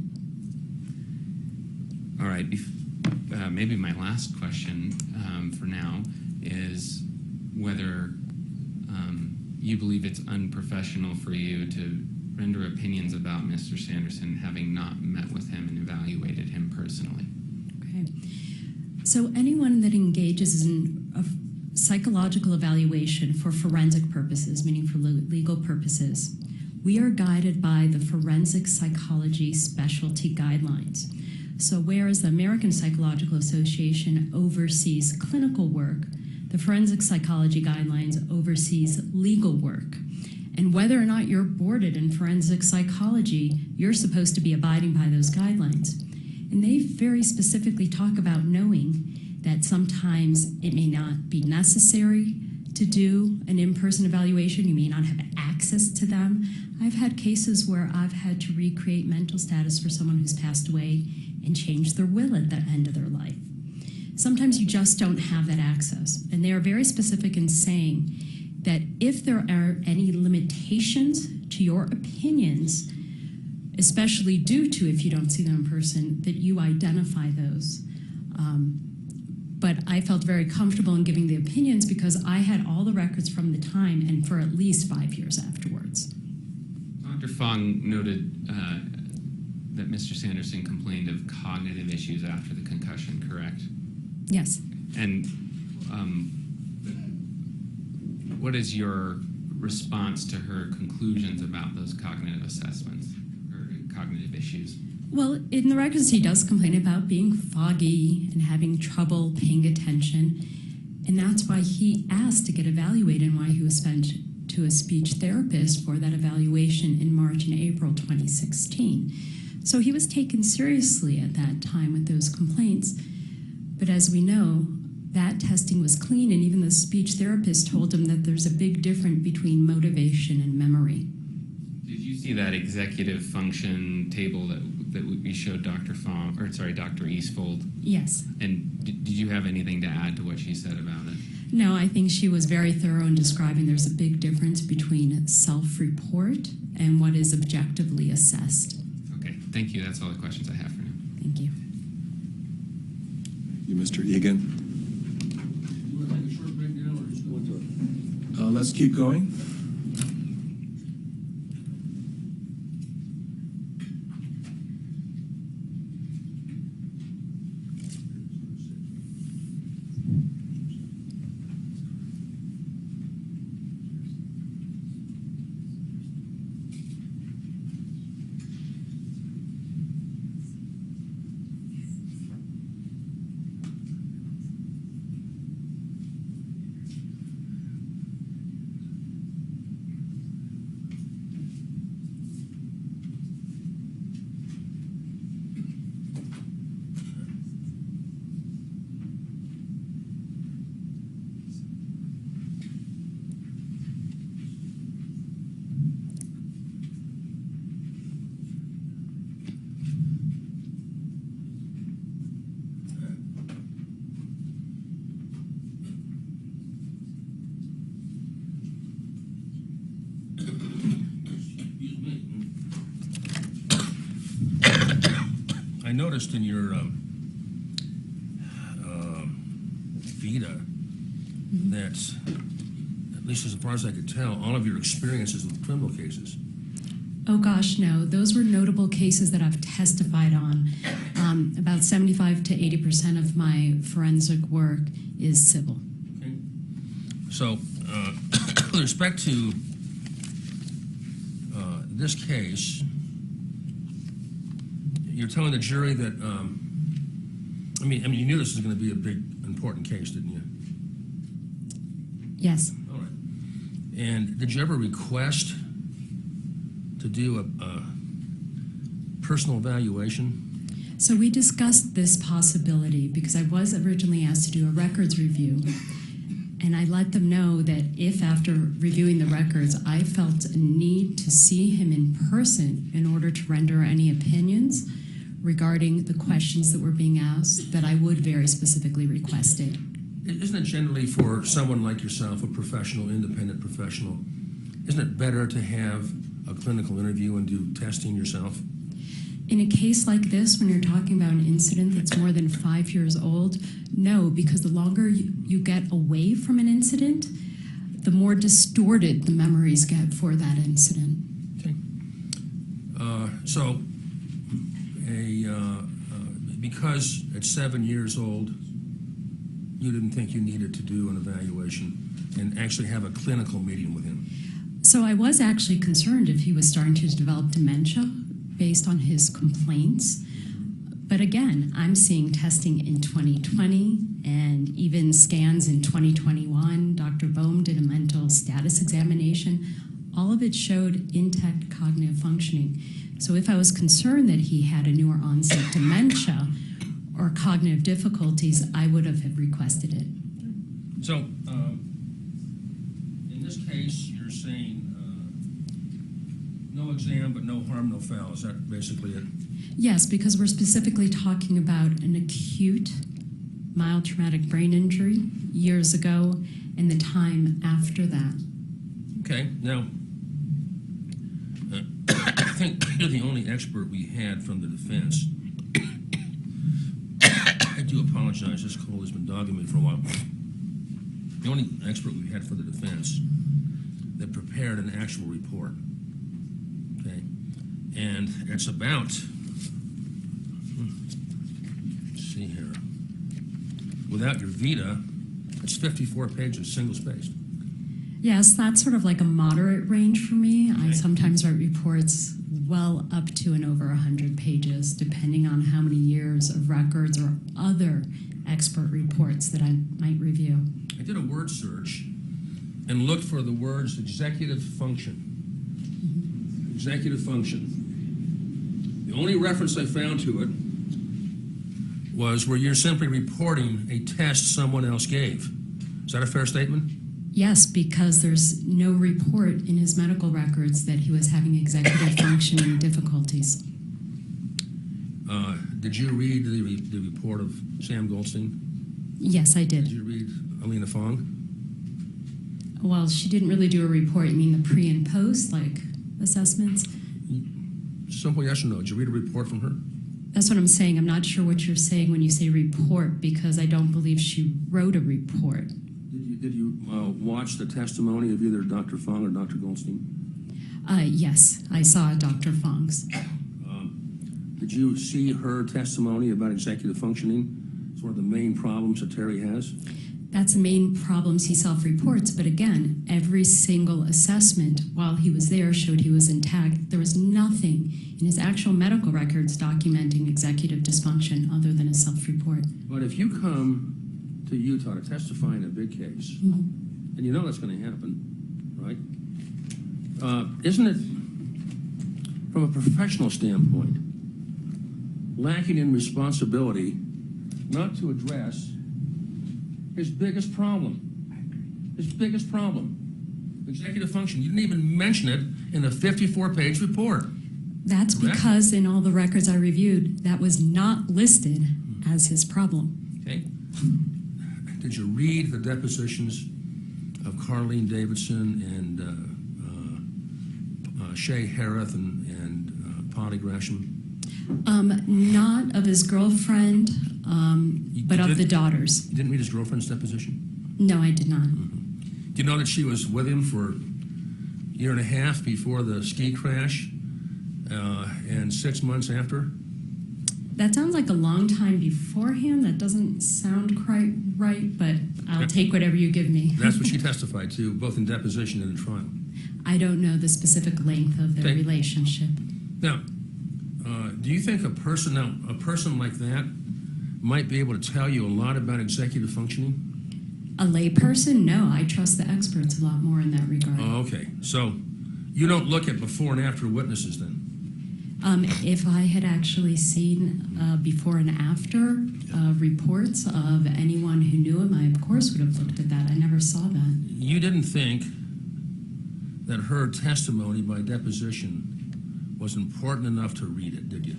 All right. Maybe my last question for now is whether you believe it's unprofessional for you to render opinions about Mr. Sanderson having not met with him and evaluated him personally. Okay. So anyone that engages in a psychological evaluation for forensic purposes, meaning for legal purposes, we are guided by the Forensic Psychology Specialty Guidelines. So whereas the American Psychological Association oversees clinical work, the Forensic Psychology Guidelines oversees legal work. And whether or not you're boarded in forensic psychology, you're supposed to be abiding by those guidelines. And they very specifically talk about knowing that sometimes it may not be necessary to do an in-person evaluation. You may not have access to them. I've had cases where I've had to recreate mental status for someone who's passed away and change their will at the end of their life. Sometimes you just don't have that access. And they are very specific in saying that if there are any limitations to your opinions, especially due to if you don't see them in person, that you identify those. But I felt very comfortable in giving the opinions because I had all the records from the time and for at least 5 years afterwards. Dr. Fong noted that Mr. Sanderson complained of cognitive issues after the concussion, correct? Yes. And what is your response to her conclusions about those cognitive assessments or cognitive issues? Well, in the records, he does complain about being foggy and having trouble paying attention. And that's why he asked to get evaluated and why he was sent to a speech therapist for that evaluation in March and April 2016. So he was taken seriously at that time with those complaints. But as we know, that testing was clean, and even the speech therapist told him that there's a big difference between motivation and memory. Did you see that executive function table that we showed Dr. Fong, Dr. Eastvold? Yes. And did you have anything to add to what she said about it? No, I think she was very thorough in describing there's a big difference between self-report and what is objectively assessed. Okay, thank you. That's all the questions I have for now. Thank you. You, Mr. Egan. You want to take a Let's keep going. I noticed in your Vita that, at least as far as I could tell, all of your experiences with criminal cases. Oh gosh, no. Those were notable cases that I've testified on. About 75 to 80% of my forensic work is civil. Okay. So, with respect to this case, you're telling the jury that, I mean, you knew this was going to be a big, important case, didn't you? Yes. All right. And did you ever request to do a personal evaluation? So we discussed this possibility because I was originally asked to do a records review. And I let them know that if after reviewing the records, I felt a need to see him in person in order to render any opinions regarding the questions that were being asked, that I would very specifically request it. Isn't it generally for someone like yourself, a professional, independent professional, isn't it better to have a clinical interview and do testing yourself? In a case like this, when you're talking about an incident that's more than 5 years old, no, because the longer you get away from an incident, the more distorted the memories get for that incident. Okay. So, because at 7 years old, you didn't think you needed to do an evaluation and actually have a clinical meeting with him. So I was actually concerned if he was starting to develop dementia based on his complaints. But again, I'm seeing testing in 2020 and even scans in 2021. Dr. Bohm did a mental status examination. All of it showed intact cognitive functioning. So if I was concerned that he had a newer onset dementia or cognitive difficulties, I would have requested it. So, in this case, you're saying no exam, but no harm, no foul. Is that basically it? Yes, because we're specifically talking about an acute mild traumatic brain injury years ago and the time after that. Okay, now, I think you're the only expert we had from the defense. I do apologize, this cold has been dogging me for a while. The only expert we had for the defense that prepared an actual report. Okay, and it's about, let's see here, without your Vita, it's 54 pages, single-spaced. Yes, that's sort of like a moderate range for me. Okay. I sometimes write reports well up to and over 100 pages, depending on how many years of records or other expert reports that I might review. I did a word search and looked for the words executive function. Mm-hmm. Executive function. The only reference I found to it was where you're simply reporting a test someone else gave. Is that a fair statement? Yes, because there's no report in his medical records that he was having executive functioning difficulties. Did you read the report of Sam Goldstein? Yes, I did. Did you read Alina Fong? Well, she didn't really do a report. You mean the pre and post, like, assessments? Simple yes or no. Did you read a report from her? That's what I'm saying. I'm not sure what you're saying when you say report, because I don't believe she wrote a report. Did you watch the testimony of either Dr. Fong or Dr. Goldstein? Yes, I saw Dr. Fong's. Did you see her testimony about executive functioning? It's one of the main problems that Terry has. That's the main problems he self-reports, but again, every single assessment while he was there showed he was intact. There was nothing in his actual medical records documenting executive dysfunction other than a self-report. But if you come to Utah to testify in a big case, and you know that's going to happen, right? Isn't it, from a professional standpoint, lacking in responsibility not to address his biggest problem? His biggest problem, executive function. You didn't even mention it in a 54-page report. That's correct? Because in all the records I reviewed, that was not listed as his problem. Okay. Did you read the depositions of Carlene Davidson and Shay Hareth and Polly Gresham? Not of his girlfriend, but of the daughters. You didn't read his girlfriend's deposition? No, I did not. Do you know that she was with him for a year and a half before the ski crash and 6 months after? That sounds like a long time beforehand. That doesn't sound quite right, but I'll take whatever you give me. That's what she testified to, both in deposition and in trial. I don't know the specific length of their relationship. Now, do you think a person like that might be able to tell you a lot about executive functioning? A layperson? No, I trust the experts a lot more in that regard. Oh, okay. So you don't look at before and after witnesses then? If I had actually seen before and after reports of anyone who knew him, I of course would have looked at that. I never saw that. You didn't think that her testimony by deposition was important enough to read it, did you?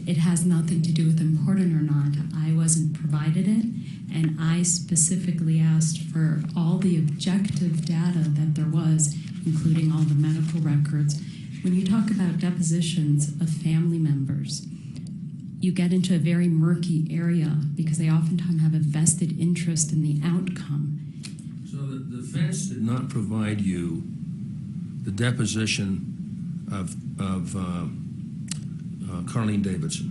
It has nothing to do with important or not. I wasn't provided it, and I specifically asked for all the objective data that there was, including all the medical records. When you talk about depositions of family members, you get into a very murky area because they oftentimes have a vested interest in the outcome. So the defense did not provide you the deposition of Carlene Davidson?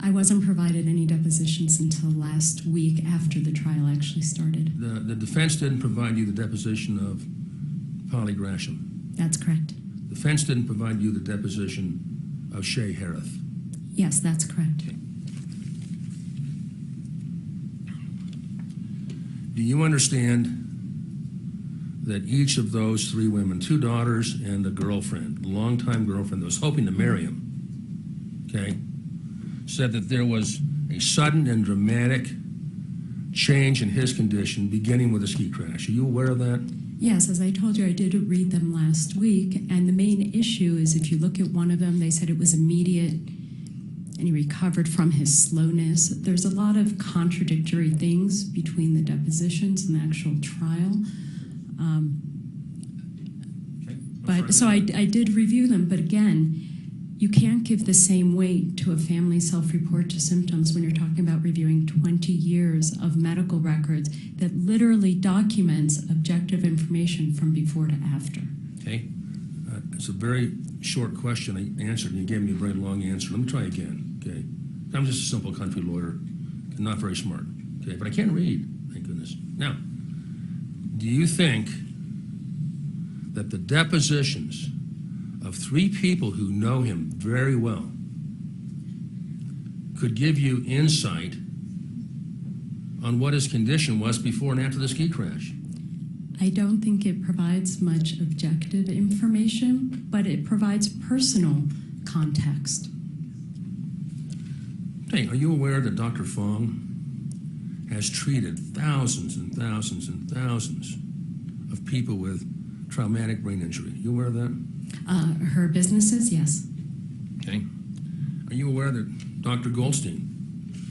I wasn't provided any depositions until last week after the trial actually started. The defense didn't provide you the deposition of Polly Gresham? That's correct. The defense didn't provide you the deposition of Shay Hareth? Yes, that's correct. Okay. Do you understand that each of those three women, 2 daughters and a girlfriend, a longtime girlfriend that was hoping to marry him, okay, said that there was a sudden and dramatic change in his condition beginning with a ski crash? Are you aware of that? Yes, as I told you, I did read them last week, and the main issue is if you look at one of them, they said it was immediate and he recovered from his slowness. There's a lot of contradictory things between the depositions and the actual trial. So I did review them, but again, you can't give the same weight to a family self-report to symptoms when you're talking about reviewing 20 years of medical records that literally documents objective information from before to after. Okay. It's a very short question I answered, and you gave me a very long answer. Let me try again, okay? I'm just a simple country lawyer, not very smart, okay? But I can read, thank goodness. Now, do you think that the depositions of 3 people who know him very well could give you insight on what his condition was before and after the ski crash? I don't think it provides much objective information, but it provides personal context. Hey, are you aware that Dr. Fong has treated thousands and thousands and thousands of people with traumatic brain injury? You aware of that? Her businesses, yes. Okay. Are you aware that Dr. Goldstein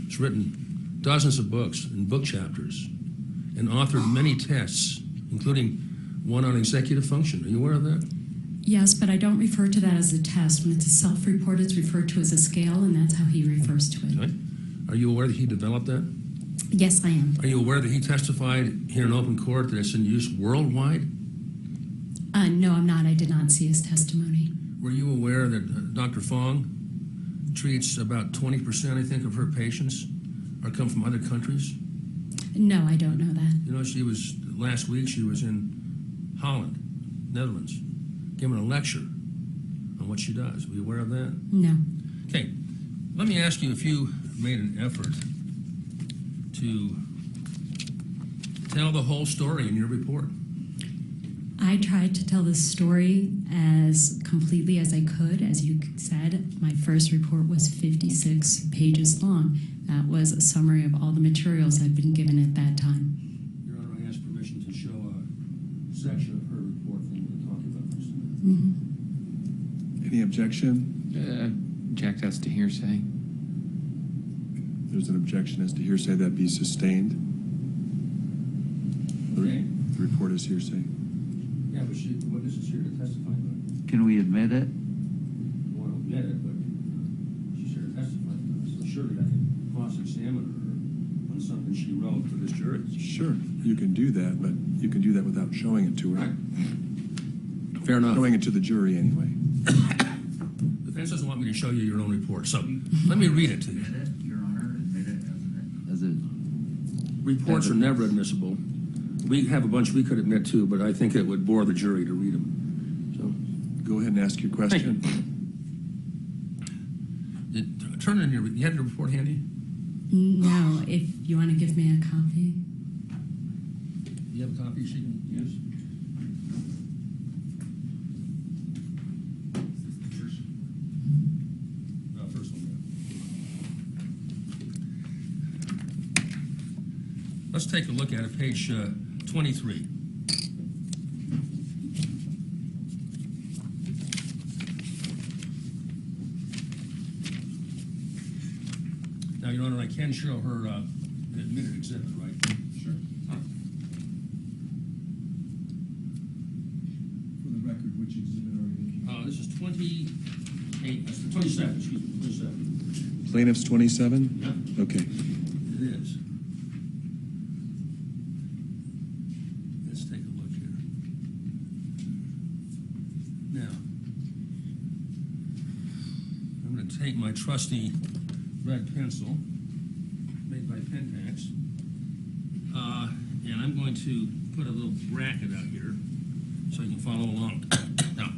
has written dozens of books and book chapters and authored many tests, including one on executive function? Are you aware of that? Yes, but I don't refer to that as a test. When it's a self-report, it's referred to as a scale, and that's how he refers to it. Okay. Are you aware that he developed that? Yes, I am. Are you aware that he testified here in open court that it's in use worldwide? No, I'm not. I did not see his testimony. Were you aware that Dr. Fong treats about 20%, I think, of her patients or come from other countries? No, I don't know that. You know, last week she was in Holland, Netherlands, giving a lecture on what she does. Were you aware of that? No. Okay, let me ask you if you made an effort to tell the whole story in your report. I tried to tell the story as completely as I could. As you said, my first report was 56 pages long. That was a summary of all the materials I've been given at that time. Your Honor, I ask permission to show a section of her report that we're talking about this. Any objection? Object as to hearsay. There's an objection as to hearsay that be sustained. Okay. The report is hearsay. Yeah, but the witness is here to testify about it. Can we admit it? I want to admit it, but she's here to testify about it. So surely I can cross-examine her on something she wrote for this jury. Sure, you can do that, but you can do that without showing it to her. Right. Fair enough. Showing it to the jury anyway. The defense doesn't want me to show you your own report, so let me read it to you. Admit it, Your Honor, admit it as a Reports are never admissible. We have a bunch we could admit to, but I think it would bore the jury to read them. So, go ahead and ask your question. Turn in you have your report handy? No, if you want to give me a copy. You have a copy she can use? First one. Let's take a look at it, page 23. Now, Your Honor, I can show her an admitted exhibit, right? Sure. For the record, which exhibit are you looking This is 27, excuse me, 27. at? Plaintiff's 27? Yeah. Okay. It is. Let's take a look here. Now, I'm going to take my trusty red pencil made by Pentax, and I'm going to put a little bracket out here so you can follow along. Now,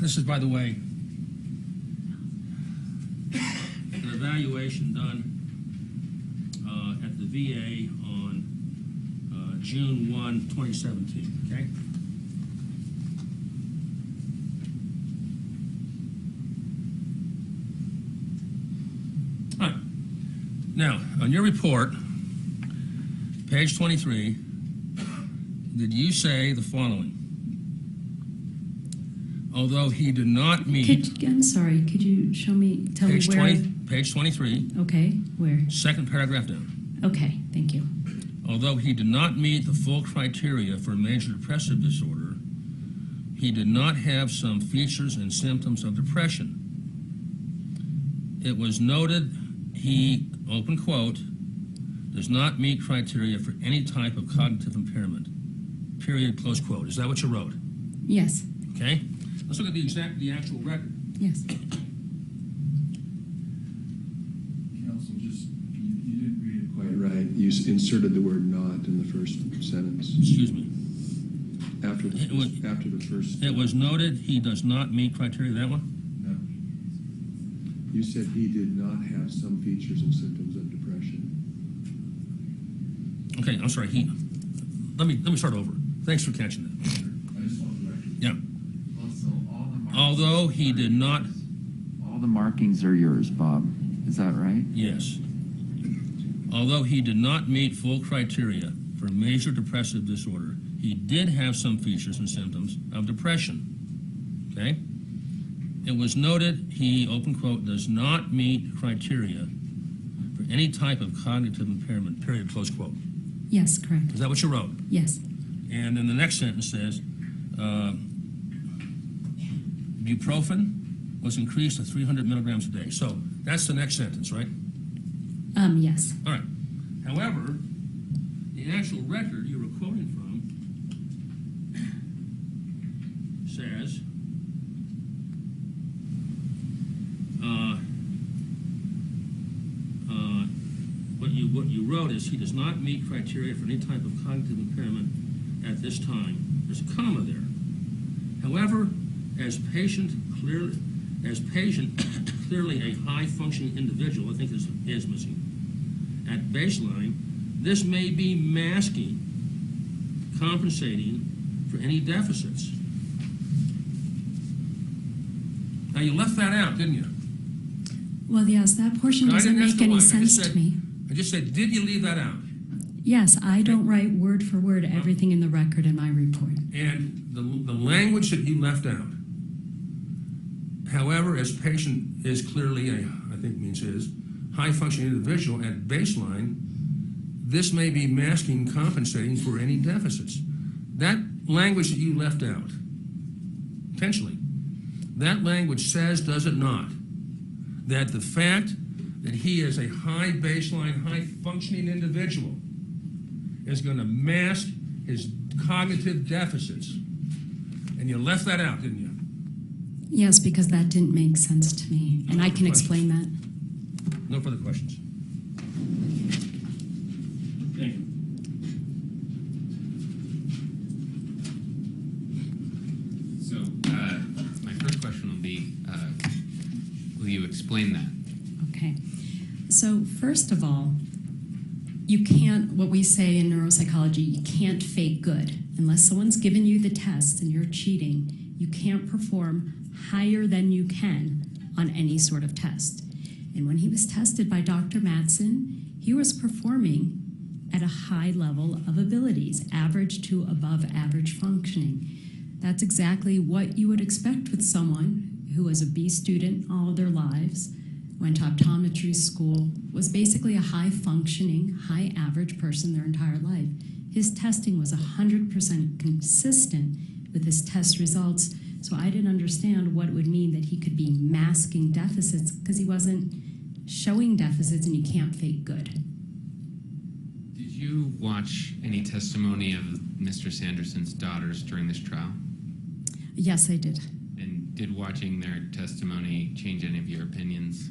this is, by the way, an evaluation done at the VA on June 1, 2017, okay? All right. Now, on your report, page 23, did you say the following? Although he did not meet... I'm sorry, could you show me, tell me where? Page 23. Okay, where? Second paragraph down. Okay, thank you. Although he did not meet the full criteria for major depressive disorder, he did not have some features and symptoms of depression. It was noted he, open quote, does not meet criteria for any type of cognitive impairment, period, close quote. Is that what you wrote? Yes. Okay. Let's look at the actual record. Yes. Counsel, you didn't read it quite right. You inserted the word "not" in the first sentence. Excuse me. After the first. It was noted he does not meet criteria. That one? No. You said he did not have some features and symptoms of depression. Okay, I'm sorry. Let me start over. Thanks for catching that. I just want the record. Yeah. Although he did not... All the markings are yours, Bob. Is that right? Yes. Although he did not meet full criteria for major depressive disorder, he did have some features and symptoms of depression. Okay? It was noted he, open quote, does not meet criteria for any type of cognitive impairment, period, close quote. Yes, correct. Is that what you wrote? Yes. And then the next sentence says, buprofen was increased to 300 milligrams a day. So that's the next sentence, right? Yes. All right. However, the actual record you were quoting from says what you wrote is he does not meet criteria for any type of cognitive impairment at this time. There's a comma there. However, as patient clearly a high functioning individual, I think is missing, at baseline, this may be masking, compensating for any deficits. Now you left that out, didn't you? Well, yes, that portion No, I doesn't didn't ask make you any why. sense to me. I just said, did you leave that out? Yes, I don't write word for word everything in the record in my report. And the language that you left out, however, as patient is clearly I think means is, high functioning individual at baseline, this may be masking, compensating for any deficits. That language that you left out, intentionally, that language says, does it not, that the fact that he is a high baseline, high functioning individual is going to mask his cognitive deficits. And you left that out, didn't you? Yes, because that didn't make sense to me, and I can explain that. No further questions. Thank you. So, my first question will be, will you explain that? Okay. So, first of all, you can't, what we say in neuropsychology, you can't fake good. Unless someone's given you the test and you're cheating, you can't perform higher than you can on any sort of test. And when he was tested by Dr. Mattson, he was performing at a high level of abilities, average to above average functioning. That's exactly what you would expect with someone who was a B student all their lives, went to optometry school, was basically a high functioning, high average person their entire life. His testing was 100% consistent with his test results, so I didn't understand what it would mean that he could be masking deficits because he wasn't showing deficits, and you can't fake good. Did you watch any testimony of Mr. Sanderson's daughters during this trial? Yes, I did. And did watching their testimony change any of your opinions?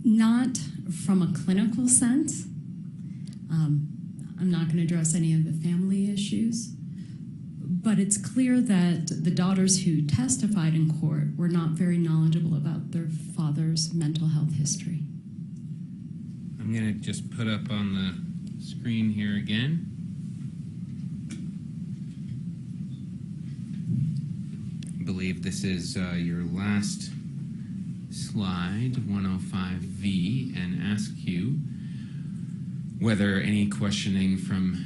Not from a clinical sense. I'm not going to address any of the family issues, but it's clear that the daughters who testified in court were not very knowledgeable about their father's mental health history. I'm going to just put up on the screen here again. I believe this is your last slide, 105V, and ask you whether any questioning from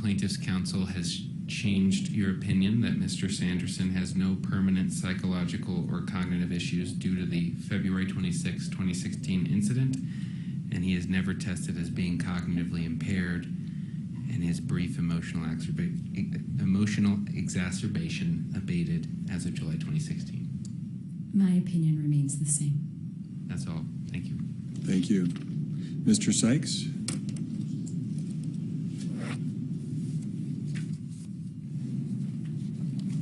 plaintiff's counsel has changed your opinion that Mr. Sanderson has no permanent psychological or cognitive issues due to the February 26, 2016 incident, and he is never tested as being cognitively impaired, and his brief emotional exacerbation abated as of July 2016. My opinion remains the same. That's all. Thank you. Thank you. Mr. Sykes?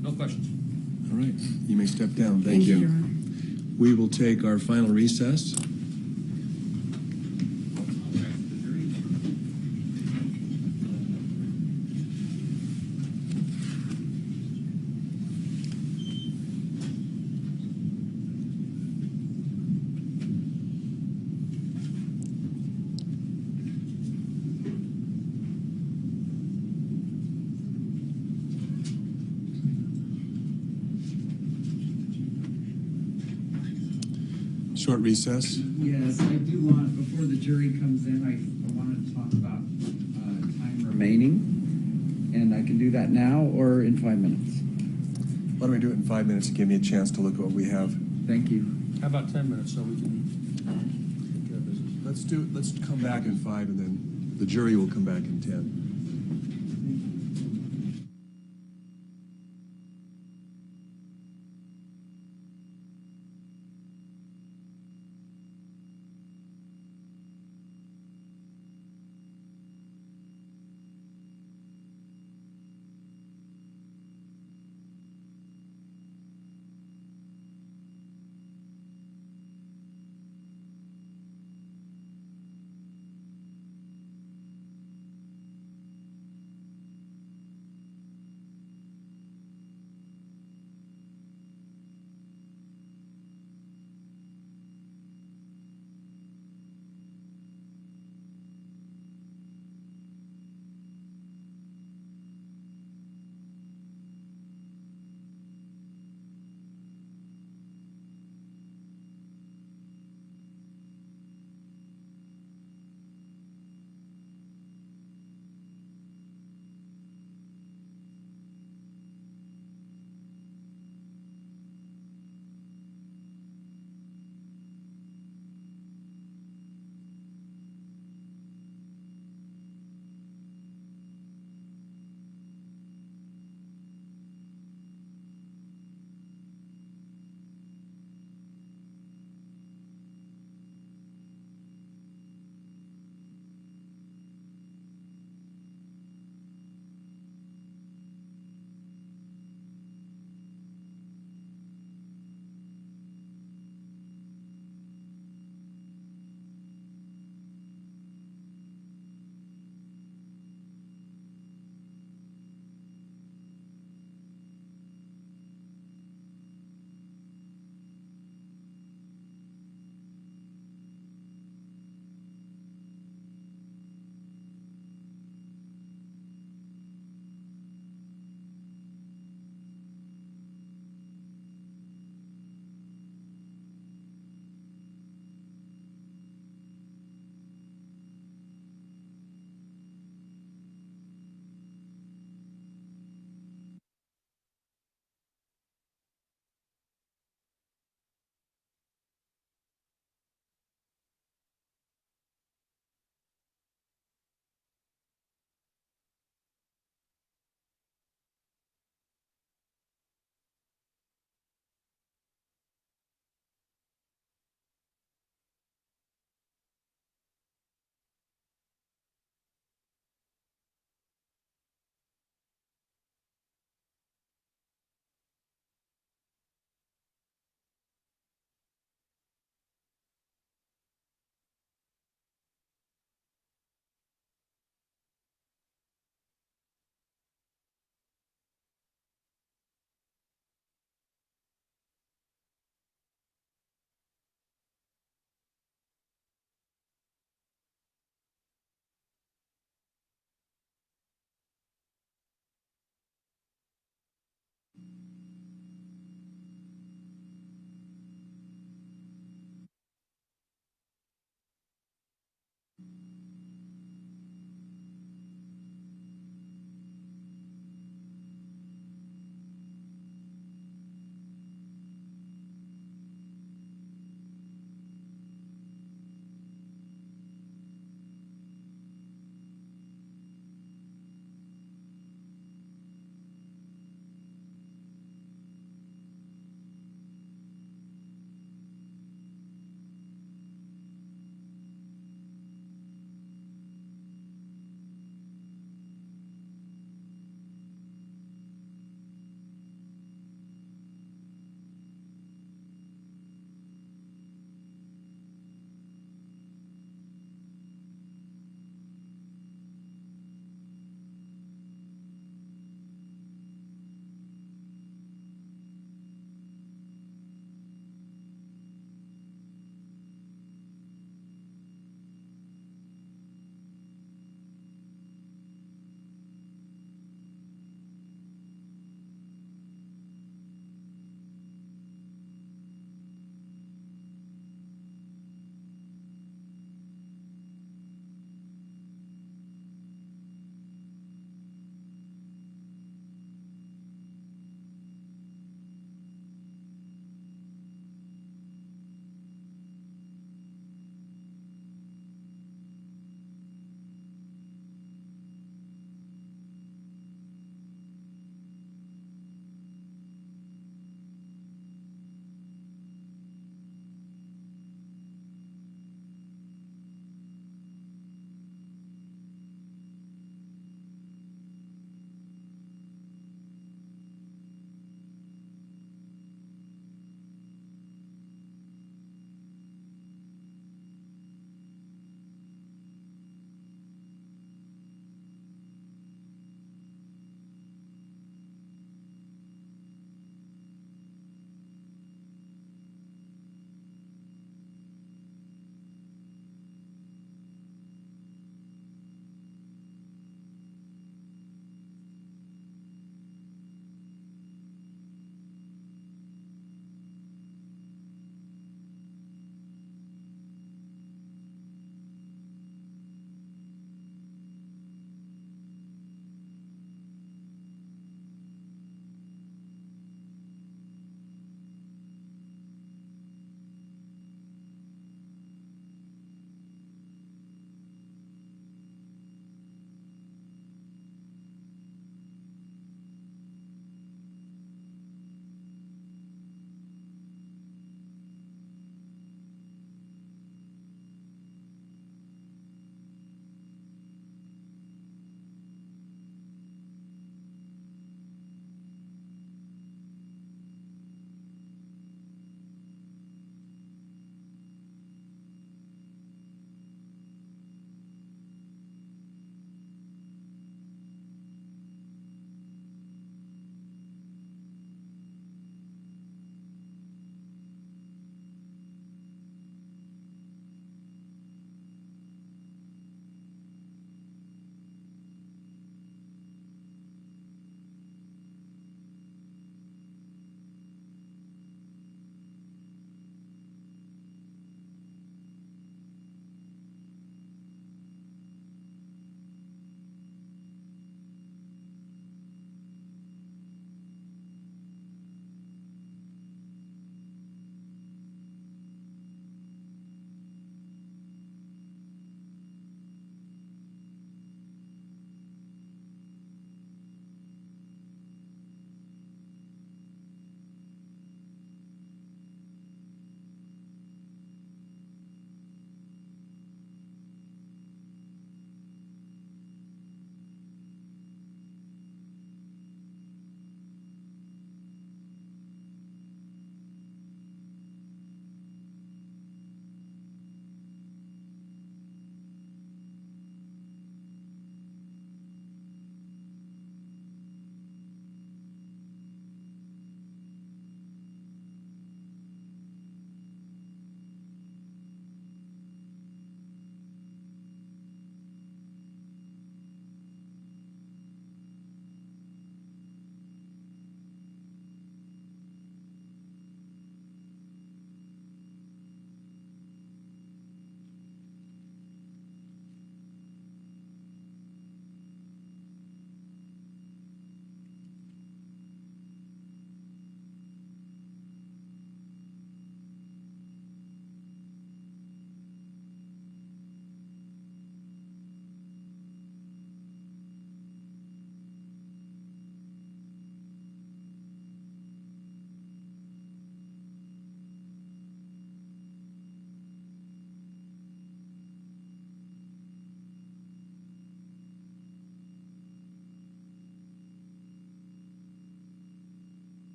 No questions. All right. You may step down. Thank you. Your Honor. We will take our final recess. Short recess. Yes, I do want, before the jury comes in, I wanted to talk about time remaining, and I can do that now or in 5 minutes. Why don't we do it in 5 minutes to give me a chance to look at what we have? Thank you. How about 10 minutes so we can take care of business? Let's come back in 5, and then the jury will come back in 10.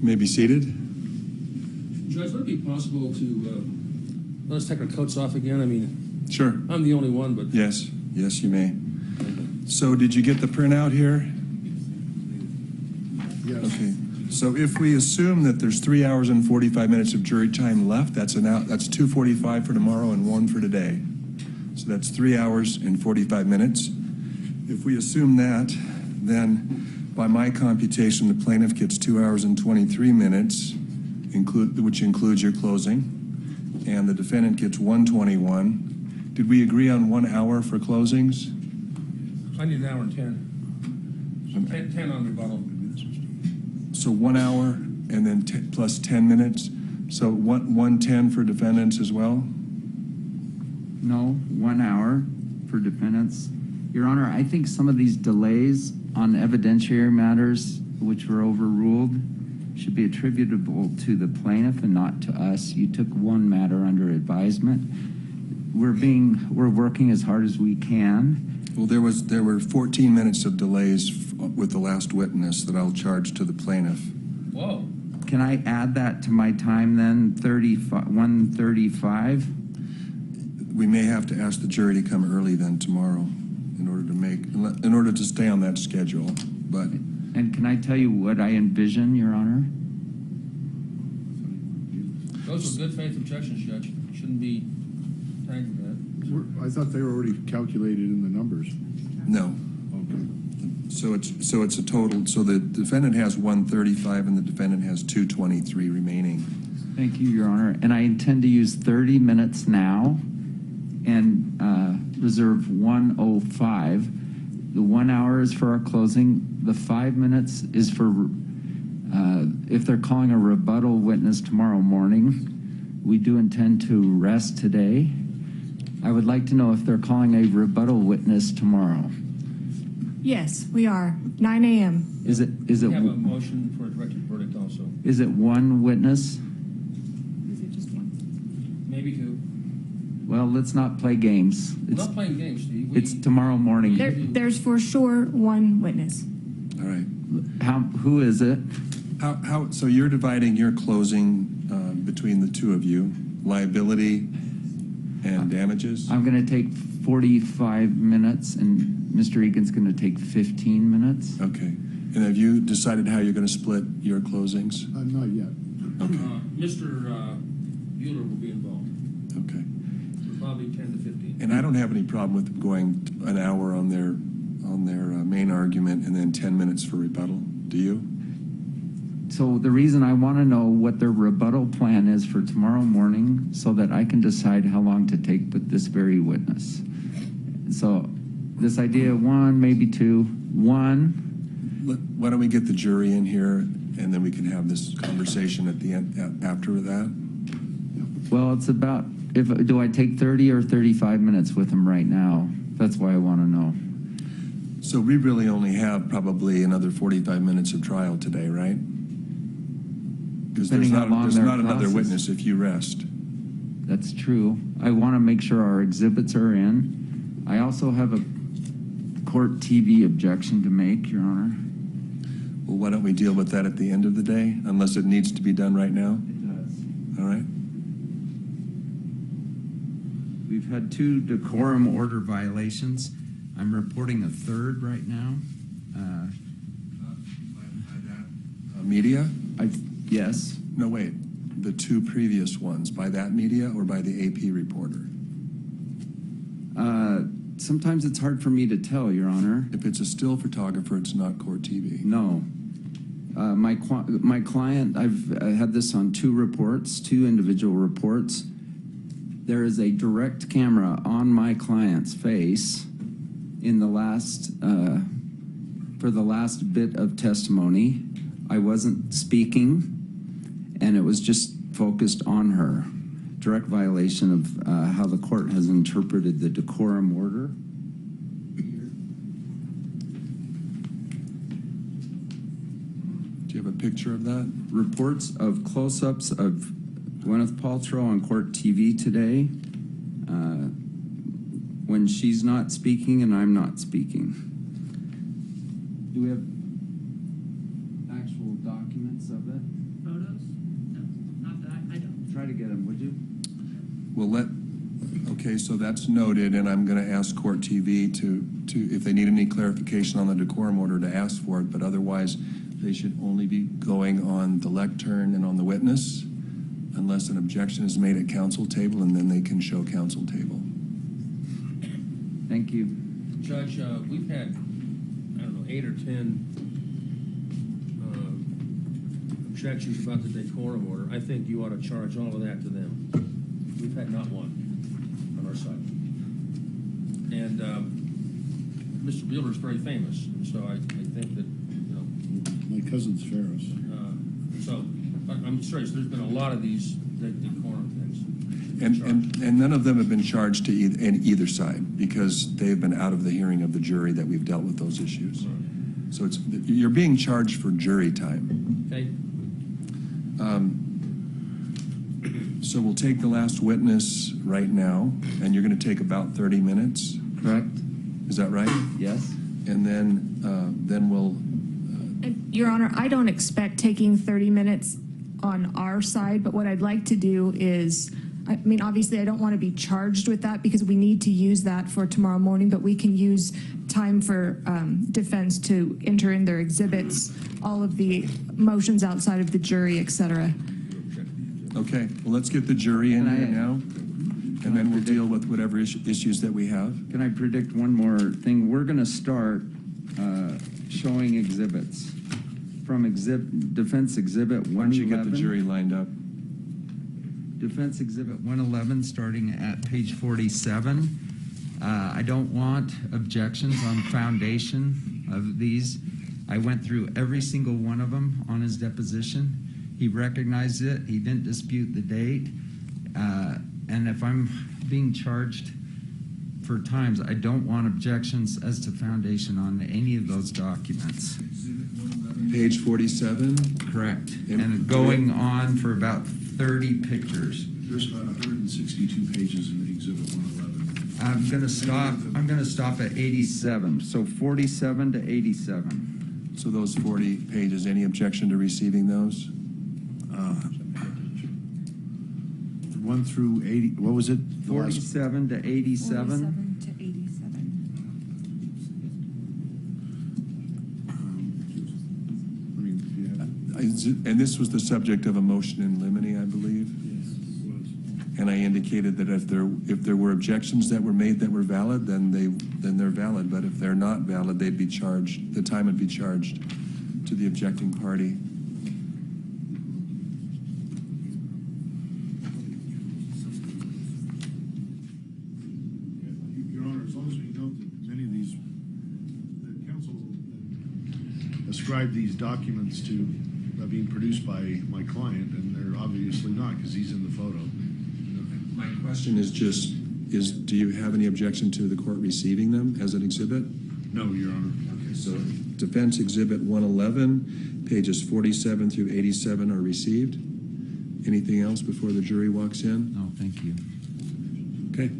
You may be seated. Judge, would it be possible to let us take our coats off again? I mean, Sure. I'm the only one, but Yes, yes, you may. So did you get the printout here? Yes. Okay. So if we assume that there's 3 hours and 45 minutes of jury time left, that's 2:45 for tomorrow and 1 for today. So that's 3 hours and 45 minutes. If we assume that, then by my computation, the plaintiff gets 2 hours and 23 minutes, which includes your closing, and the defendant gets 121. Did we agree on 1 hour for closings? I need an hour and 10. So 10 on rebuttal. So 1 hour and then plus 10 minutes. So 110 for defendants as well? No, 1 hour for defendants. Your Honor, I think some of these delays on evidentiary matters which were overruled should be attributable to the plaintiff and not to us. You took one matter under advisement. We're working as hard as we can. Well, there were 14 minutes of delays with the last witness that I'll charge to the plaintiff. Whoa. Can I add that to my time then, 1:35? We may have to ask the jury to come early then tomorrow in order to stay on that schedule. But And can I tell you what I envision, Your Honor? Those are good faith objections, Judge. Shouldn't be tagged with that. I thought they were already calculated in the numbers. no. Okay. So it's a total. So the defendant has 135 and the defendant has 223 remaining. Thank you, Your Honor. And I intend to use 30 minutes now and reserve 1:05. The 1 hour is for our closing. The 5 minutes is for if they're calling a rebuttal witness tomorrow morning. We do intend to rest today. I would like to know if they're calling a rebuttal witness tomorrow. Yes, we are. 9 a.m. Is it We have a motion for a directed verdict also. is it one witness? Is it just one? Maybe two. Well, let's not play games. We're not playing games, Steve. It's tomorrow morning. There's for sure one witness. All right. Who is it? So you're dividing your closing between the two of you, liability and damages? I'm going to take 45 minutes, and Mr. Egan's going to take 15 minutes. Okay. And have you decided how you're going to split your closings? Not yet. Okay. Mr. Bueller will be involved. Okay. So probably 10 to 15. And I don't have any problem with going an hour on their main argument and then 10 minutes for rebuttal. Do you? So the reason I want to know what their rebuttal plan is for tomorrow morning so that I can decide how long to take with this very witness. So this idea, one, maybe two. One. Why don't we get the jury in here and then we can have this conversation at the end after that? Well, it's about do I take 30 or 35 minutes with them right now? That's why I want to know. So we really only have probably another 45 minutes of trial today, right? Because there's not another witness if you rest. That's true. I want to make sure our exhibits are in. I also have a court TV objection to make, Your Honor. Well, why don't we deal with that at the end of the day, unless it needs to be done right now? It does. All right. We've had 2 decorum order violations. I'm reporting a third right now. Media? Yes. No, wait. The 2 previous ones, by that media or by the AP reporter? Sometimes it's hard for me to tell, Your Honor. If it's a still photographer, it's not court TV. No. My client, I've had this on 2 reports, 2 individual reports. There is a direct camera on my client's face in the last, for the last bit of testimony. I wasn't speaking, and it was just focused on her. Direct violation of how the court has interpreted the decorum order. Do you have a picture of that? Reports of close-ups of Gwyneth Paltrow on court TV today when she's not speaking and I'm not speaking. Do we have actual documents of it? photos? No, not that, I don't. Try to get them, would you? Well, okay, so that's noted, and I'm going to ask Court TV to, if they need any clarification on the decorum order, to ask for it, but otherwise, they should only be going on the lectern and on the witness, unless an objection is made at council table, and then they can show council table. Thank you. Judge, we've had, I don't know, 8 or 10 objections about the decorum order. I think you ought to charge all of that to them. We've had not one on our side. And Mr. Bueller's very famous, and so I think that, you know. My cousin's Ferris. So, I'm serious, there's been a lot of these decorum things. And none of them have been charged to either side, because they've been out of the hearing of the jury that we've dealt with those issues. So you're being charged for jury time. Okay. So we'll take the last witness right now, and you're going to take about 30 minutes. Correct. Is that right? Yes. And then we'll. Your Honor, I don't expect taking 30 minutes on our side, but what I'd like to do is, I mean, obviously I don't want to be charged with that because we need to use that for tomorrow morning, but we can use time for defense to enter in their exhibits, all of the motions outside of the jury, et cetera. Okay, well, let's get the jury in here now, and then we'll deal with whatever issues that we have. Can I predict one more thing? We're going to start showing exhibits from Defense Exhibit 111. Once you get the jury lined up. Defense Exhibit 111, starting at page 47. I don't want objections on foundation of these. I went through every single one of them on his deposition. He recognized it. He didn't dispute the date. And if I'm being charged for times, I don't want objections as to foundation on any of those documents. Page 47? Correct. And going on for about 30 pictures. There's about 162 pages in Exhibit 111. I'm going to stop at 87. So 47 to 87. So those 40 pages, any objection to receiving those? 1 through 80, what was it? 47 to 87. 47 to 87. And this was the subject of a motion in limine, I believe. Yes, it was. And I indicated that if there were objections that were made that were valid, then they're valid. But if they're not valid, they'd be charged. The time would be charged to the objecting party. Your Honor, as long as we note that many of these, the council ascribed these documents to being produced by my client, and they're obviously not, because he's in the photo. My question is do you have any objection to the court receiving them as an exhibit? No, Your Honor. Okay, so Defense Exhibit 111, pages 47 through 87 are received. Anything else before the jury walks in? No, thank you. Okay.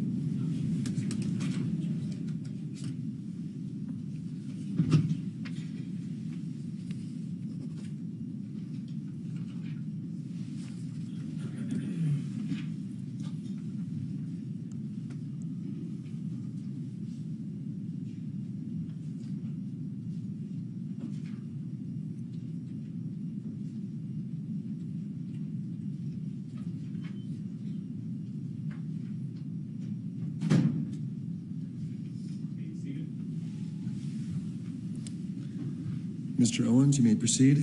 Mr. Owens, you may proceed.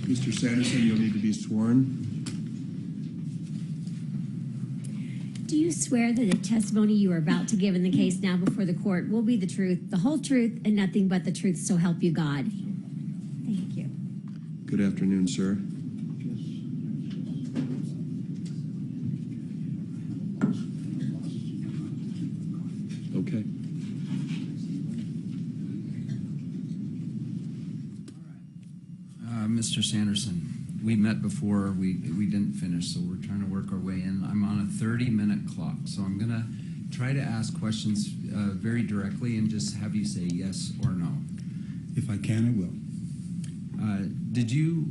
Mr. Sanderson, you'll need to be sworn. Do you swear that the testimony you are about to give in the case now before the court will be the truth, the whole truth, and nothing but the truth, so help you God? Thank you. Good afternoon, sir. Okay. Mr. Sanderson, we met before. We didn't finish, so we're trying to work our way in. I'm on a 30-minute clock, so I'm going to try to ask questions very directly and just have you say yes or no. If I can, I will. Did you,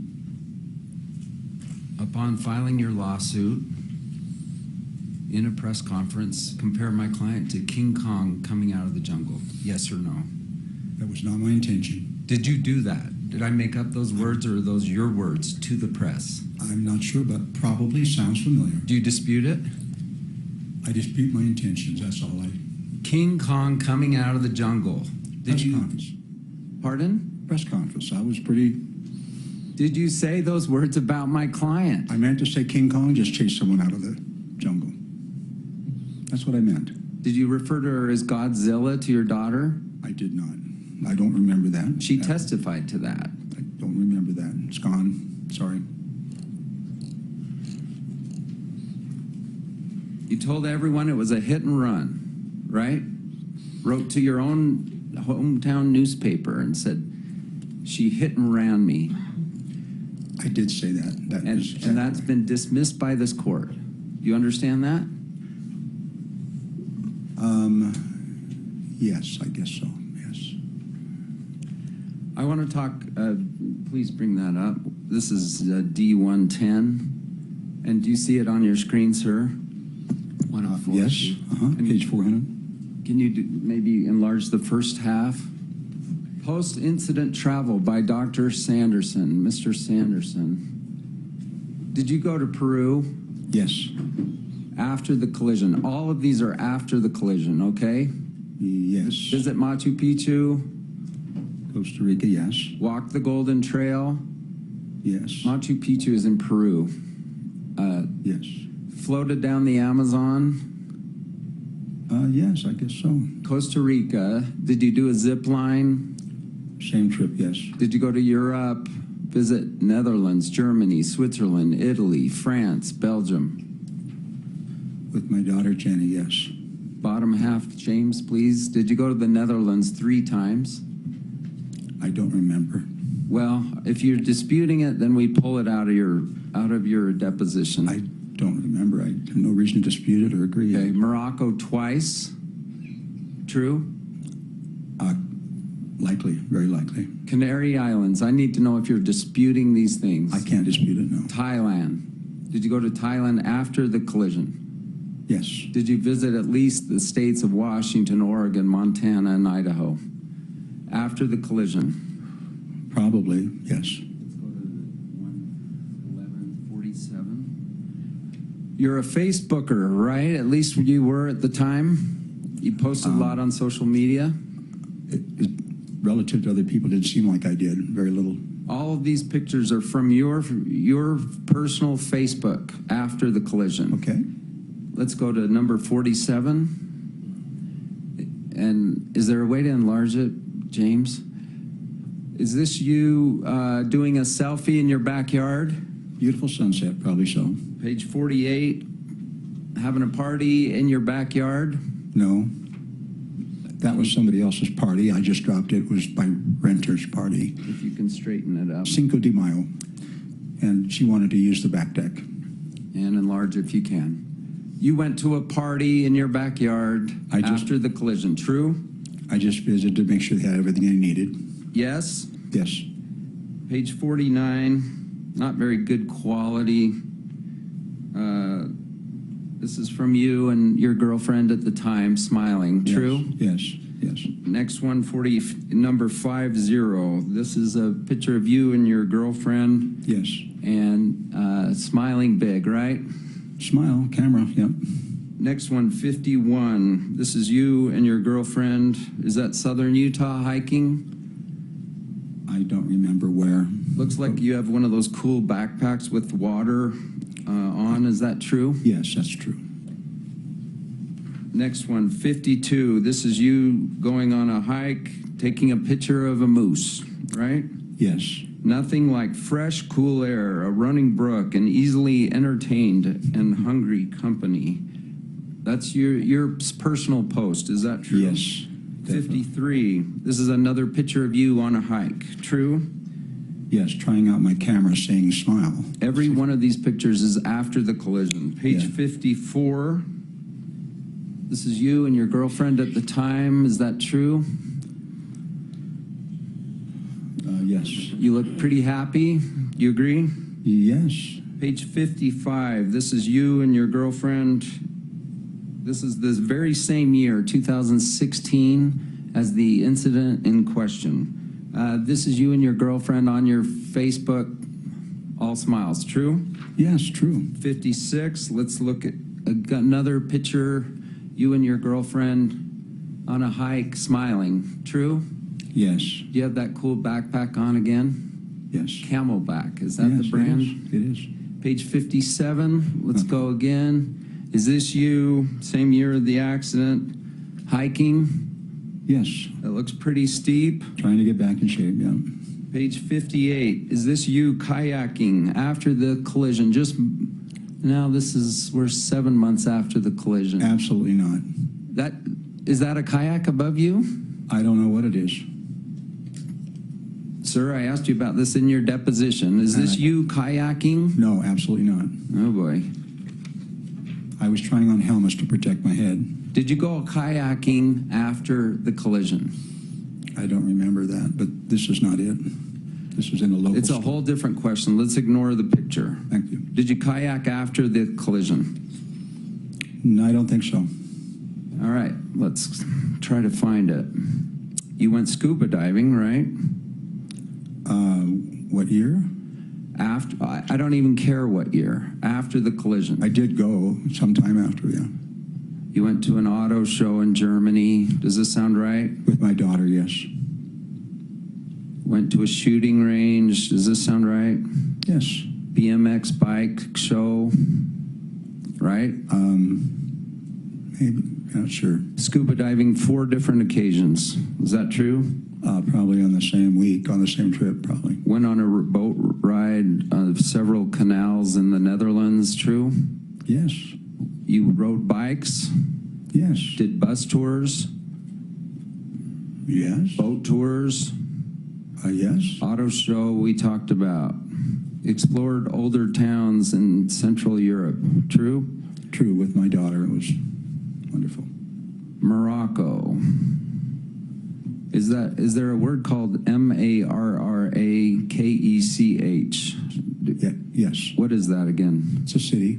upon filing your lawsuit in a press conference, compare my client to King Kong coming out of the jungle? Yes or no? That was not my intention. Did you do that? Did I make up those words, or are those your words to the press? I'm not sure, but probably sounds familiar. Do you dispute it? I dispute my intentions, that's all. King Kong coming out of the jungle. Did Press you? conference. Pardon? Press conference. I was pretty... Did you say those words about my client? I meant to say King Kong just chased someone out of the jungle. That's what I meant. Did you refer to her as Godzilla to your daughter? I did not. I don't remember that. She testified to that. I don't remember that. It's gone. Sorry. You told everyone it was a hit and run, right? Wrote to your own hometown newspaper and said, she hit and ran me. I did say that. And that's been dismissed by this court. You understand that? Yes, I guess so. Yes. I want to talk, please bring that up. This is D110. And do you see it on your screen, sir? Yes, page 400. Can you maybe enlarge the first half? Post-incident travel by Dr. Sanderson, Mr. Sanderson. Did you go to Peru? Yes. After the collision. All of these are after the collision, okay? Yes. Visit Machu Picchu? Costa Rica, yes. Walk the Golden Trail? Yes. Machu Picchu is in Peru. Yes. Floated down the Amazon? Yes, I guess so. Costa Rica. Did you do a zip line? Same trip, yes. Did you go to Europe? Visit Netherlands, Germany, Switzerland, Italy, France, Belgium? With my daughter, Jenny, yes. Bottom half, James, please. Did you go to the Netherlands 3 times? I don't remember. Well, if you're disputing it, then we pull it out of your deposition. I don't remember. I have no reason to dispute it or agree. Okay, Morocco twice. True? Likely, very likely. Canary Islands. I need to know if you're disputing these things. I can't dispute it, no. Thailand. Did you go to Thailand after the collision? Yes. Did you visit at least the states of Washington, Oregon, Montana, and Idaho after the collision? Probably, yes. Let's go to 1147. You're a Facebooker, right? At least you were at the time. You posted a lot on social media. Relative to other people, it didn't seem like I did. Very little. All of these pictures are from your personal Facebook after the collision. Okay. Let's go to number 47. And is there a way to enlarge it, James? Is this you doing a selfie in your backyard? Beautiful sunset, probably so. Page 48, having a party in your backyard? No. That was somebody else's party. I just dropped it. It was my renter's party. If you can straighten it up. Cinco de Mayo. And she wanted to use the back deck. And enlarge if you can. You went to a party in your backyard after the collision, true? I just visited to make sure they had everything they needed. Yes? Yes. Page 49, not very good quality. This is from you and your girlfriend at the time, smiling, true? Yes, yes. Next one, number 50. This is a picture of you and your girlfriend. Yes. And smiling big, right? Smile, camera, yep. Next one, 51. This is you and your girlfriend. Is that southern Utah hiking? I don't remember where. Looks like you have one of those cool backpacks with water on. Is that true? Yes, that's true. Next one, 52. This is you going on a hike, taking a picture of a moose, right? Yes. Nothing like fresh, cool air, a running brook, and easily entertained and hungry company. That's your personal post. Is that true? Yes. 53. This is another picture of you on a hike. True? Yes, trying out my camera saying smile. Every one of these pictures is after the collision. Page 54. This is you and your girlfriend at the time. Is that true? Yes. You look pretty happy. You agree? Yes. Page 55. This is you and your girlfriend. This is this very same year, 2016, as the incident in question. This is you and your girlfriend on your Facebook. All smiles. True? Yes, true. 56. Let's look at another picture. You and your girlfriend on a hike smiling. True? Yes. Do you have that cool backpack on again? Yes. Camelback. Is that Yes, the brand? It is. Page 57. Let's go again. Is this you? Same year of the accident. Hiking? Yes. It looks pretty steep. Trying to get back in shape, yeah. Page 58. Is this you kayaking after the collision? Just now, we're 7 months after the collision. Absolutely not. Is that a kayak above you? I don't know what it is. Sir, I asked you about this in your deposition. Is this you kayaking? No, absolutely not. Oh, boy. I was trying on helmets to protect my head. Did you go kayaking after the collision? I don't remember that, but this is not it. This was in a local It's a whole different question. Let's ignore the picture. Thank you. Did you kayak after the collision? No, I don't think so. All right, let's try to find it. You went scuba diving, right? What year? After, I don't even care what year. After the collision. I did go sometime after, yeah. You went to an auto show in Germany. Does this sound right? With my daughter, yes. Went to a shooting range. Does this sound right? Yes. BMX bike show, right? Maybe, not sure. Scuba diving 4 different occasions. Is that true? Probably on the same week, on the same trip, probably. Went on a boat ride of several canals in the Netherlands. True? Yes. You rode bikes? Yes. Did bus tours? Yes. Boat tours? Yes. Auto show we talked about. Explored older towns in Central Europe. True? True, with my daughter. It was wonderful. Morocco. Is there a word called Marrakech? Yes. What is that again? It's a city.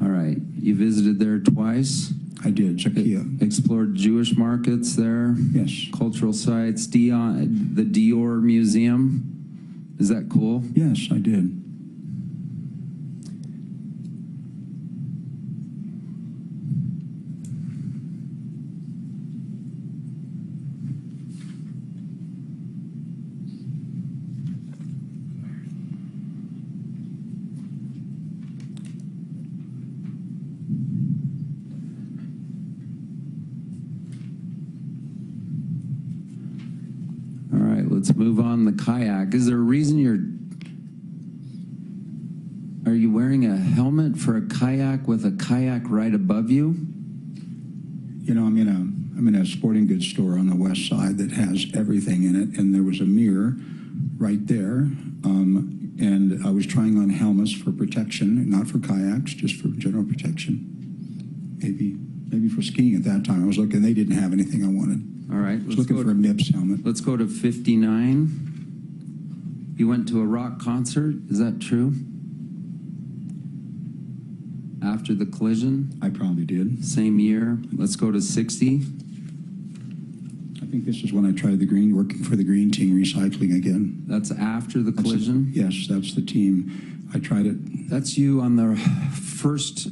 All right. You visited there twice? I did. Zakia. Explored Jewish markets there? Yes. Cultural sites? The Dior Museum? Is that cool? Yes, I did. Let's move on. The kayak. Is there a reason are you wearing a helmet for a kayak with a kayak right above you? You know, I'm in a sporting goods store on the west side that has everything in it, and there was a mirror right there, and I was trying on helmets for protection, not for kayaks, just for general protection. Maybe for skiing at that time. I was looking, they didn't have anything I wanted. All right. I was looking for a MIPS helmet. Let's go to 59. You went to a rock concert. Is that true? After the collision? I probably did. Same year. Let's go to 60. I think this is when I tried working for the green team recycling again. That's after the collision? Yes, that's the team. I tried it. That's you on the first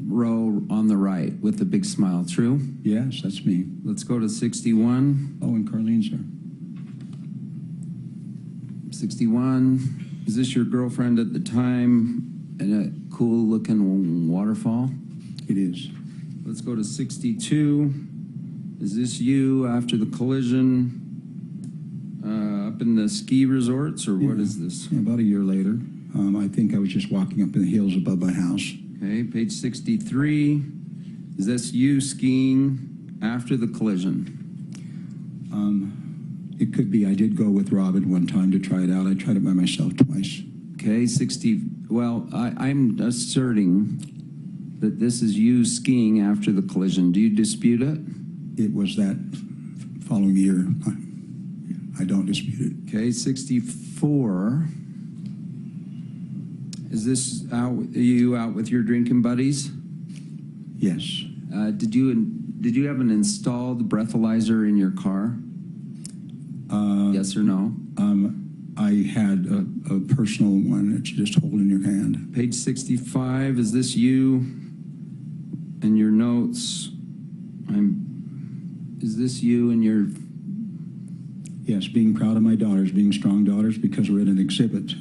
row on the right with the big smile. True? Yes, that's me. Let's go to 61. Oh, and Carlene's there. 61. Is this your girlfriend at the time in a cool looking waterfall? It is. Let's go to 62. Is this you after the collision up in the ski resorts, or what is this? Yeah, about a year later. I think I was just walking up in the hills above my house. Okay, page 63. Is this you skiing after the collision? It could be. I did go with Robin one time to try it out. I tried it by myself twice. Okay, 60. Well, I'm asserting that this is you skiing after the collision. Do you dispute it? It was that following year. I don't dispute it. Okay, 64. Is this you out with your drinking buddies? Yes. Did you have an installed breathalyzer in your car? Yes or no? I had a personal one that you just hold in your hand. Page 65, is this you and your notes? Is this you and your... Yes, being proud of my daughters, being strong daughters, because we're at an exhibit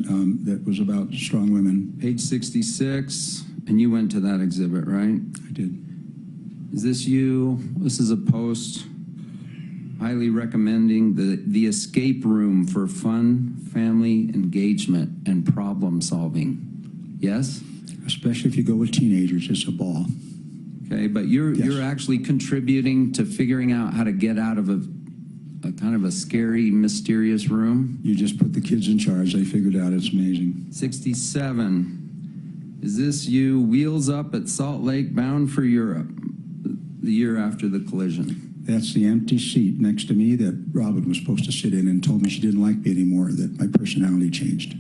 that was about strong women. Page 66, and you went to that exhibit, right? I did. Is this you? This is a post highly recommending the escape room for fun, family engagement, and problem solving. Yes? Especially if you go with teenagers, it's a ball. Okay, but you're actually contributing to figuring out how to get out of a kind of a scary, mysterious room. You just put the kids in charge. They figured out. It's amazing. 67. Is this you? Wheels up at Salt Lake, bound for Europe, the year after the collision. That's the empty seat next to me that Robin was supposed to sit in and told me she didn't like me anymore, that my personality changed.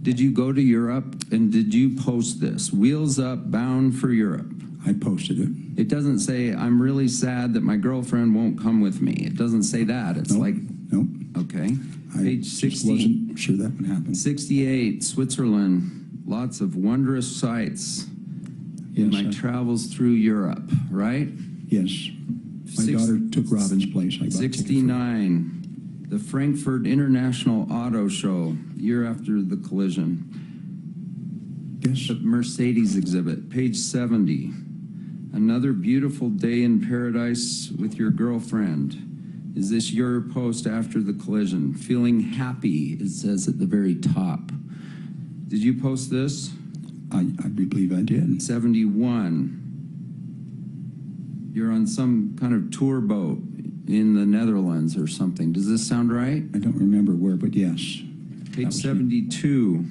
Did you go to Europe and did you post this? Wheels up, bound for Europe. I posted it. It doesn't say, I'm really sad that my girlfriend won't come with me. It doesn't say that. It's Nope. Nope. Okay. Page 60. Just wasn't sure that would happen. 68, Switzerland. Lots of wondrous sights in my travels through Europe, right? Yes. My daughter took Robin's place. I got 69, the Frankfurt International Auto Show, year after the collision. Yes. The Mercedes exhibit, page 70. Another beautiful day in paradise with your girlfriend. Is this your post after the collision? Feeling happy, it says at the very top. Did you post this? I believe I did. 71. You're on some kind of tour boat in the Netherlands or something. Does this sound right? I don't remember where, but yes. Page 72.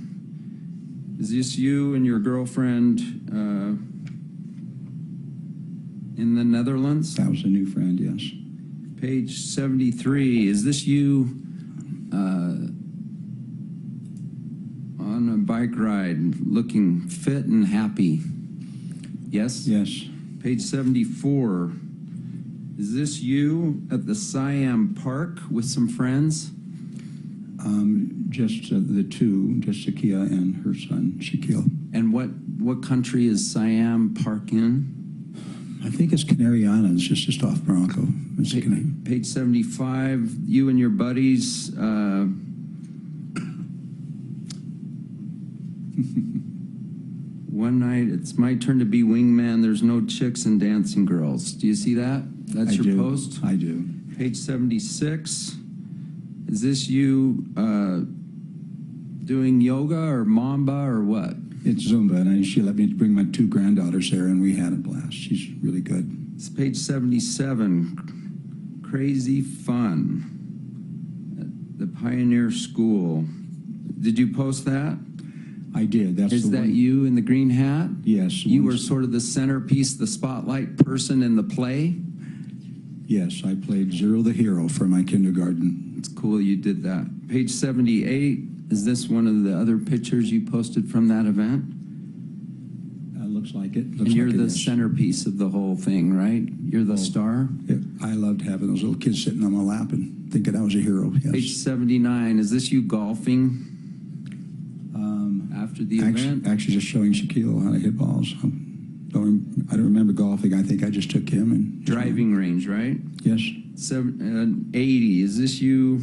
Is this you and your girlfriend in the Netherlands? That was a new friend, yes. Page 73. Is this you on a bike ride looking fit and happy? Yes? Yes. Page 74. Is this you at the Siam Park with some friends? Just the two, just Sakia and her son, Shaquille. And what country is Siam Park in? I think it's Canary Islands, just off Morocco. Page 75, you and your buddies. One night, it's my turn to be wingman. There's no chicks and dancing girls. Do you see that? That's your post? I do. Page 76. Is this you doing yoga or mamba or what? It's Zumba, and she let me bring my two granddaughters there, and we had a blast. She's really good. It's page 77. Crazy fun at the Pioneer School. Did you post that? I did. Is that you in the green hat? Yes. You were sort of the centerpiece, the spotlight person in the play? Yes, I played Zero the Hero for my kindergarten. It's cool you did that. Page 78, is this one of the other pictures you posted from that event? Looks like it. And you're the centerpiece of the whole thing, right? You're the star? Yeah, I loved having those little kids sitting on my lap and thinking I was a hero. Yes. Page 79, is this you golfing after the event? Actually, just showing Shaquille how to hit balls. I don't remember golfing. I think I just took him and driving range, right? Yes. 80. Is this you?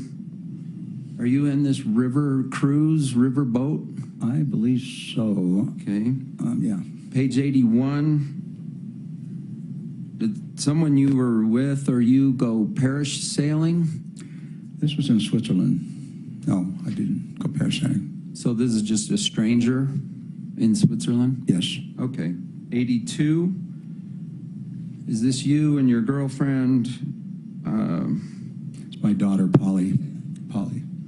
Are you in this river cruise, river boat? I believe so. Okay. Yeah. Page 81. Did someone you were with or you go parish sailing? This was in Switzerland. No, I didn't go parasailing. So this is just a stranger in Switzerland? Yes. Okay. 82. Is this you and your girlfriend? It's my daughter, Polly.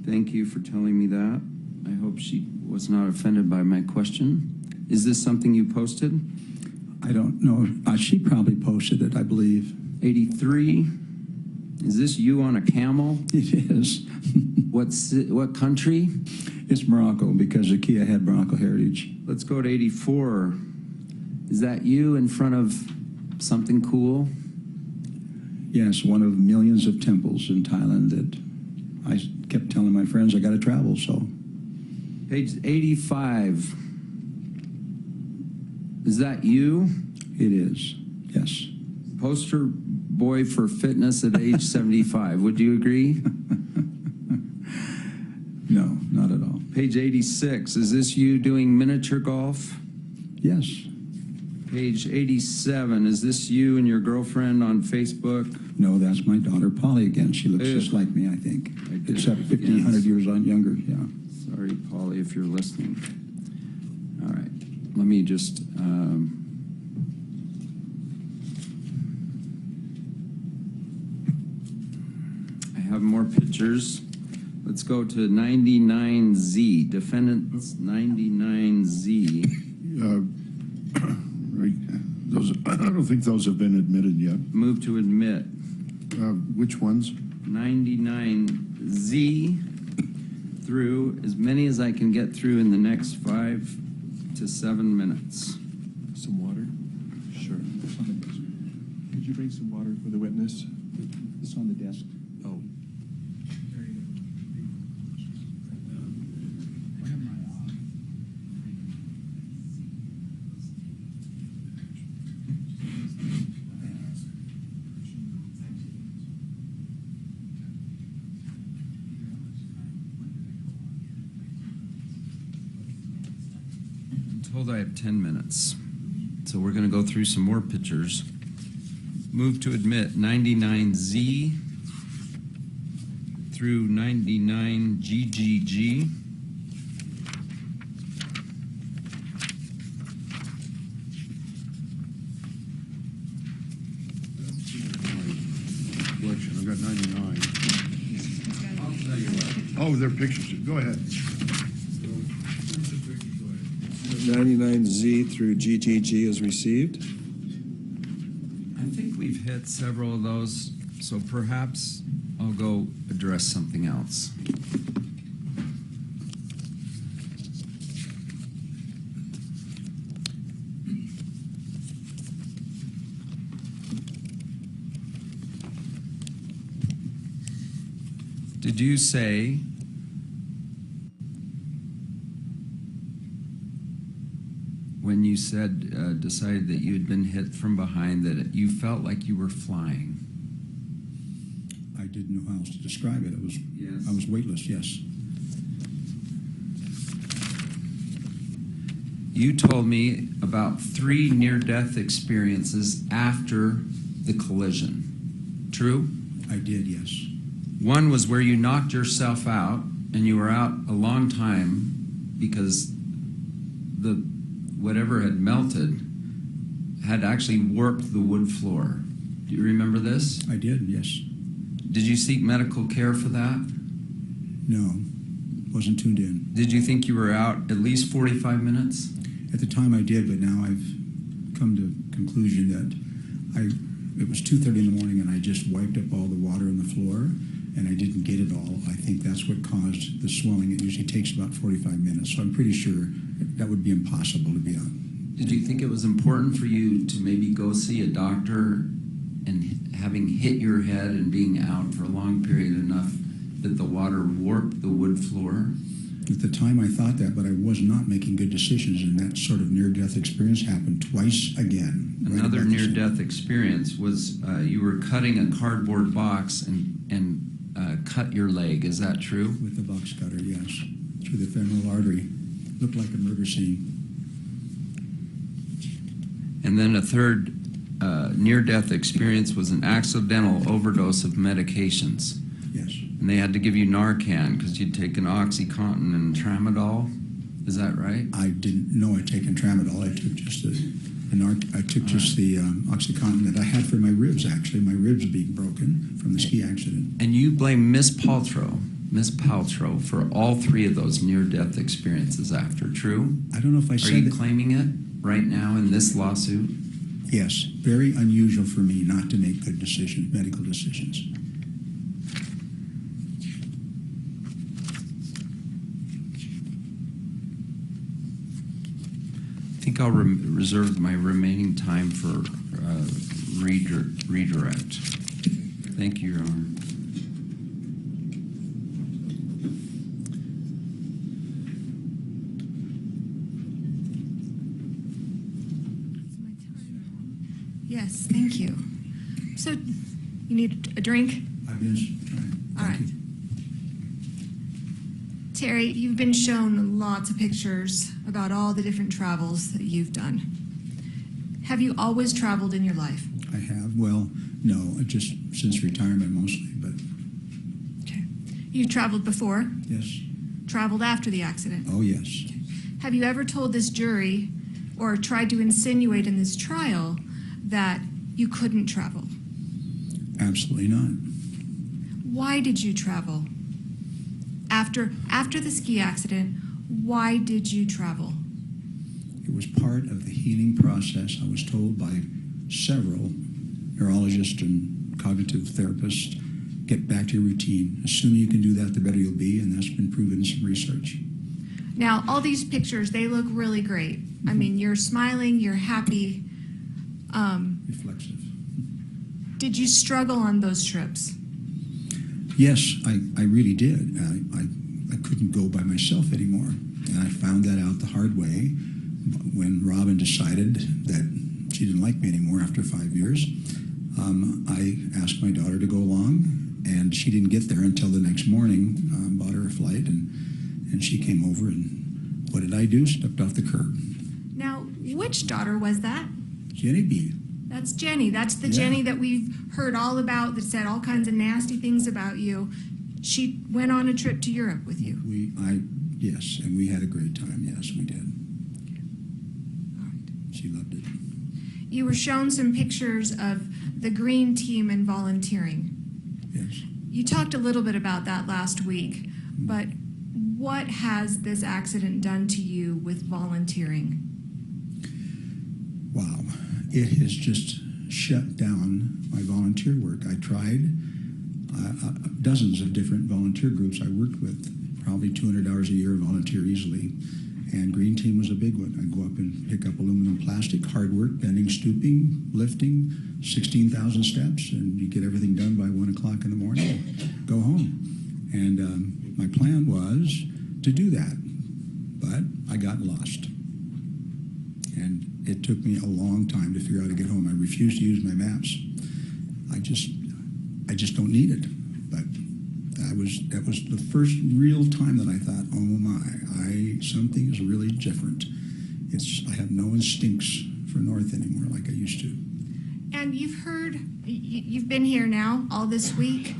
Thank you for telling me that. I hope she was not offended by my question. Is this something you posted? I don't know. She probably posted it, I believe. 83. Is this you on a camel? It is. What country? It's Morocco because the Kia had Morocco heritage. Let's go to 84. Is that you in front of something cool? Yes, one of millions of temples in Thailand that I kept telling my friends I got to travel, so. Page 85. Is that you? It is, yes. Poster boy for fitness at age 75. Would you agree? No, not at all. Page 86. Is this you doing miniature golf? Yes. Page 87. Is this you and your girlfriend on Facebook? No, that's my daughter Polly again. She looks just like me, I think. Except 1,500 years younger, yeah. Sorry, Polly, if you're listening. All right. Let me just... I have more pictures. Let's go to 99Z. Defendants 99Z. Right. Those, I don't think those have been admitted yet. Move to admit. Which ones? 99Z through as many as I can get through in the next 5 to 7 minutes. Some water? Sure. Could you bring some water for the witness? It's on the desk. Oh. Told I have 10 minutes. So we're going to go through some more pictures. Move to admit 99Z through 99GGG. Collection. I've got 99. Oh, they're pictures. Go ahead. 99Z through GGG is received. I think we've hit several of those, so perhaps I'll go address something else. Did you say when you said, decided that you had been hit from behind, that you felt like you were flying? I didn't know how else to describe it. Yes. I was weightless, yes. You told me about 3 near-death experiences after the collision. True? I did, yes. One was where you knocked yourself out, and you were out a long time because the whatever had melted had actually warped the wood floor. Do you remember this? I did, yes. Did you seek medical care for that? No, wasn't tuned in. Did you think you were out at least 45 minutes? At the time I did, but now I've come to conclusion that it was 2:30 in the morning and I just wiped up all the water on the floor and I didn't get it all. I think that's what caused the swelling. It usually takes about 45 minutes, so I'm pretty sure that would be impossible to be out. Did you think it was important for you to maybe go see a doctor and having hit your head and being out for a long period enough that the water warped the wood floor? At the time I thought that, but I was not making good decisions, and that sort of near-death experience happened twice again. Another near-death experience was you were cutting a cardboard box and cut your leg. Is that true? With the box cutter, yes. Through the femoral artery. Looked like a murder scene. And then a third near-death experience was an accidental overdose of medications. Yes. And they had to give you Narcan because you'd taken OxyContin and Tramadol. Is that right? I didn't know I'd taken Tramadol. I took just the OxyContin that I had for my ribs, actually. My ribs being broken from the ski accident. And you blame Miss Paltrow for all 3 of those near-death experiences after, true? I don't know if I said that. Are you that. claiming it right now in this lawsuit? Yes. Very unusual for me not to make good decisions, medical decisions. think I'll reserve my remaining time for redirect. Thank you, Your Honor. Yes, thank you. So, you need a drink? I've been trying. All right. Terry, you've been shown lots of pictures about all the different travels that you've done. Have you always traveled in your life? I have. Well, no, just since retirement mostly, but Okay. You've traveled before? yes. Traveled after the accident? Oh, yes. Have you ever told this jury or tried to insinuate in this trial that you couldn't travel? Absolutely not. Why did you travel? After the ski accident, why did you travel? It was part of the healing process. I was told by several neurologists and cognitive therapists, get back to your routine. The sooner you can do that, the better you'll be, and that's been proven in some research. Now, all these pictures, they look really great. I mean, you're smiling, you're happy. Reflexive. Did you struggle on those trips? Yes, I really did. I couldn't go by myself anymore. And I found that out the hard way when Robin decided that she didn't like me anymore after 5 years. I asked my daughter to go along, and she didn't get there until the next morning. Bought her a flight, and she came over, and what did I do? Stepped off the curb. Now, which daughter was that? Jenny B. That's Jenny. That's the Yeah. Jenny that we've heard all about, that said all kinds of nasty things about you. She went on a trip to Europe with you. Yes, and we had a great time. Yes, we did. She loved it. You were shown some pictures of the green team and volunteering. Yes. You talked a little bit about that last week, but what has this accident done to you with volunteering? Wow. It has just shut down my volunteer work. I tried dozens of different volunteer groups I worked with, probably 200 hours a year volunteer easily, and Green Team was a big one. I'd go up and pick up aluminum plastic, hard work, bending, stooping, lifting, 16,000 steps, and you get everything done by 1 o'clock in the morning and go home. And my plan was to do that, but I got lost. And it took me a long time to figure out how to get home. I refused to use my maps. I just don't need it. But that was the first real time that I thought, oh my, something is really different. I have no instincts for North anymore like I used to. And you've been here now all this week.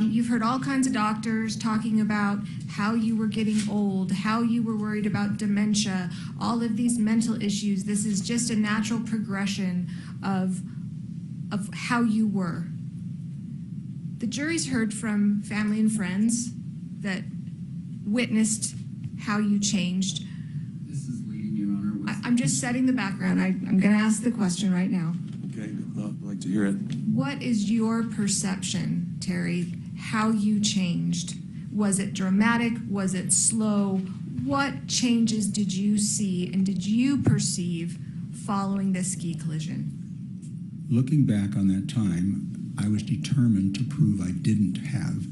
You've heard all kinds of doctors talking about how you were getting old, how you were worried about dementia, all of these mental issues. This is just a natural progression of how you were. The jury's heard from family and friends that witnessed how you changed. This is leading, Your Honor. I'm just setting the background. I'm going to ask the question right now. Okay, I'd like to hear it. What is your perception, Terry, how you changed? Was it dramatic? Was it slow? What changes did you see and did you perceive following this ski collision? Looking back on that time, I was determined to prove I didn't have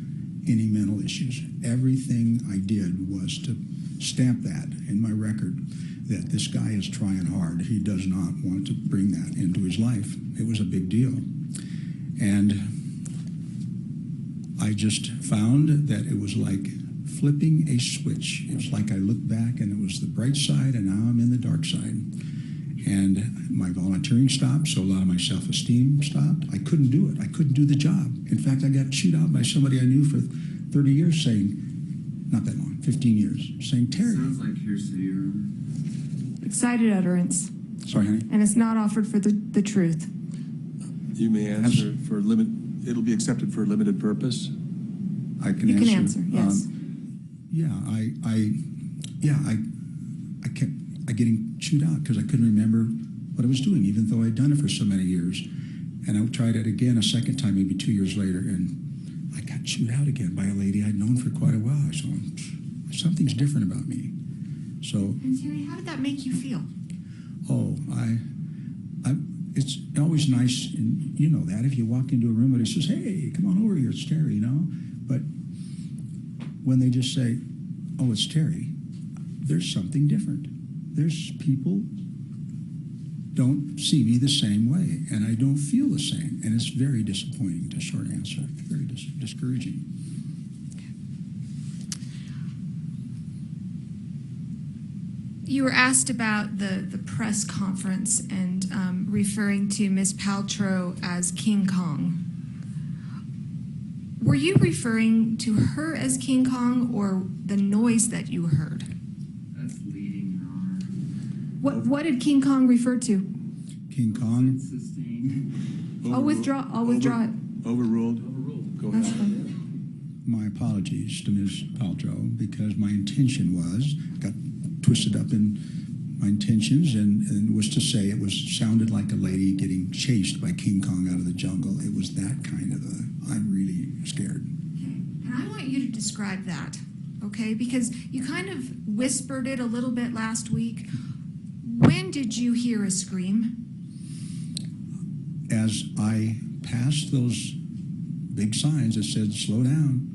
any mental issues. Everything I did was to stamp that in my record, that this guy is trying hard. He does not want to bring that into his life. It was a big deal. And I just found that it was like flipping a switch. It was like I looked back and it was the bright side, and now I'm in the dark side. And my volunteering stopped, so a lot of my self-esteem stopped. I couldn't do it. I couldn't do the job. In fact, I got chewed out by somebody I knew for 30 years saying, not that long, 15 years, saying, Terry. Sounds like hearsay, Your Honor. Excited utterance. Sorry, honey. And it's not offered for the truth. You may answer for it'll be accepted for a limited purpose. I can You answer. can answer, yes. I kept getting chewed out because I couldn't remember what I was doing, even though I'd done it for so many years. And I tried it again a second time, maybe 2 years later, and I got chewed out again by a lady I'd known for quite a while. So something's different about me. So, And Terry, how did that make you feel? It's always nice, and you know that, if you walk into a room and it says, hey, come on over here, it's Terry, you know? But when they just say, oh, it's Terry, there's something different. There's people don't see me the same way, and I don't feel the same, and it's very disappointing, to short answer, very discouraging. You were asked about the press conference and referring to Ms. Paltrow as King Kong. Were you referring to her as King Kong or the noise that you heard? That's leading, Your Honor. What did King Kong refer to? King Kong? Sustained. I'll withdraw it. Overruled. Go That's ahead. fine. My apologies to Ms. Paltrow, because my intention got twisted up in my intentions and was to say sounded like a lady getting chased by King Kong out of the jungle. It was that kind of I'm really scared. And I want you to describe that, okay? Because you kind of whispered it a little bit last week. When did you hear a scream? As I passed those big signs that said, slow down,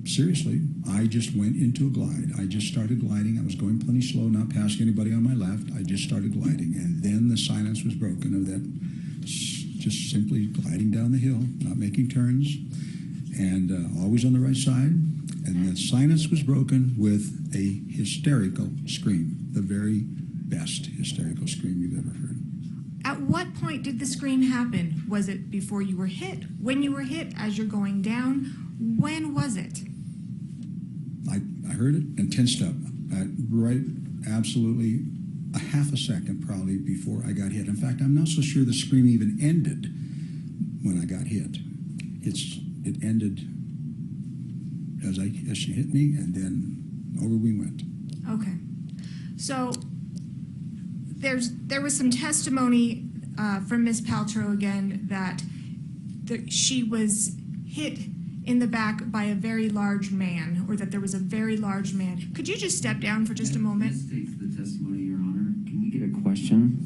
seriously, I just went into a glide. I just started gliding. I was going plenty slow, not passing anybody on my left. I just started gliding. And then the silence was broken of that, just simply gliding down the hill, not making turns, and always on the right side. And the silence was broken with a hysterical scream, the very best hysterical scream you've ever heard. At what point did the scream happen? Was it before you were hit? When you were hit? As you're going down? When was it? I heard it and tensed up, absolutely a half a second probably before I got hit. In fact, I'm not so sure the scream even ended when I got hit. It ended as she hit me, and then over we went. Okay. So there was some testimony from Ms. Paltrow again that she was hit in the back by a very large man, or that there was a very large man. Could you just step down for just a moment? This states the testimony, Your Honor. Can we get a question?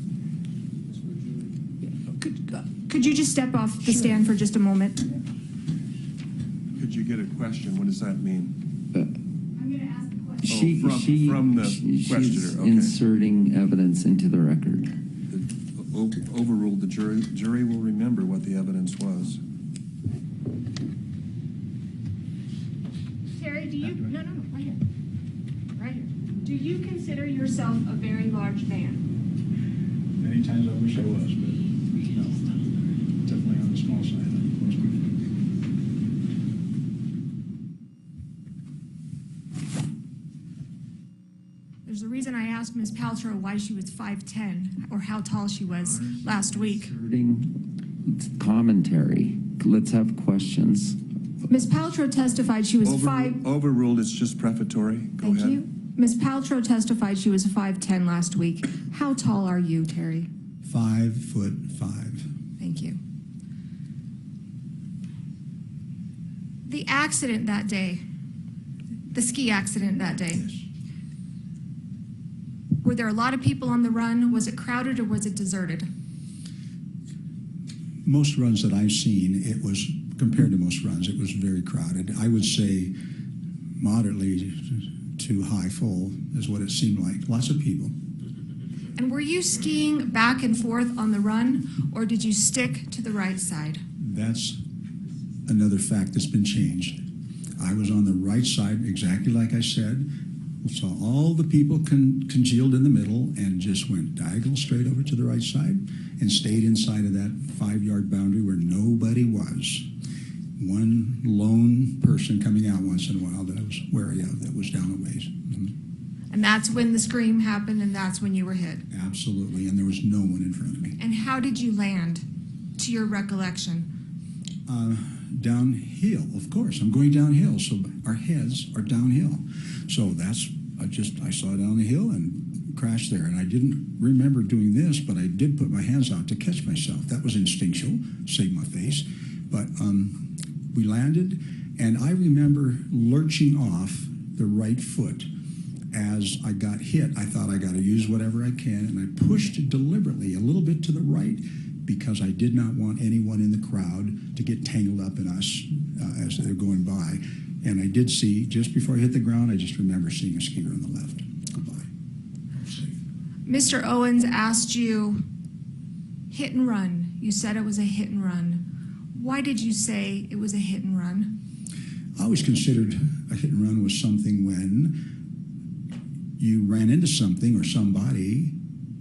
Could you just step off the stand for just a moment? Could you get a question? What does that mean? I'm going to ask the question. From the questioner. She's Okay. inserting evidence into the record. Overruled. The jury will remember what the evidence was. Terry, do you, no, right here. Do you consider yourself a very large man? Many times I wish I was, but definitely on the small side like most people. There's a reason I asked Ms. Paltrow why she was 5'10", or how tall she was last week. Inserting commentary. Let's have questions. Ms. Paltrow testified she was Overruled. It's just prefatory. Go ahead. Thank you. Ms. Paltrow testified she was 5'10" last week. How tall are you, Terry? 5'5". Thank you. The accident that day, the ski accident that day, Yes. were there a lot of people on the run? Was it crowded or was it deserted? Most runs that I've seen, it was, compared to most runs, it was very crowded. I would say moderately to high full is what it seemed like. Lots of people. And were you skiing back and forth on the run, or did you stick to the right side? That's another fact that's been changed. I was on the right side, exactly like I said. Saw all the people congealed in the middle and just went diagonal straight over to the right side and stayed inside of that 5-yard boundary where nobody was. One lone person coming out once in a while that I was wary of that was down a ways. And that's when the scream happened, and that's when you were hit. Absolutely, and there was no one in front of me. And how did you land, to your recollection? Downhill, of course. I'm going downhill, so our heads are downhill. So I saw down the hill and crashed there. And I didn't remember doing this, but I did put my hands out to catch myself. That was instinctual, save my face. But we landed, and I remember lurching off the right foot as I got hit, I thought I got to use whatever I can, and I pushed it deliberately a little bit to the right because I did not want anyone in the crowd to get tangled up in us as they're going by. And I did see, just before I hit the ground, I just remember seeing a skier on the left. Goodbye. Mr. Owens asked you, hit and run. You said it was a hit and run. Why did you say it was a hit and run? I always considered a hit and run was something when you ran into something or somebody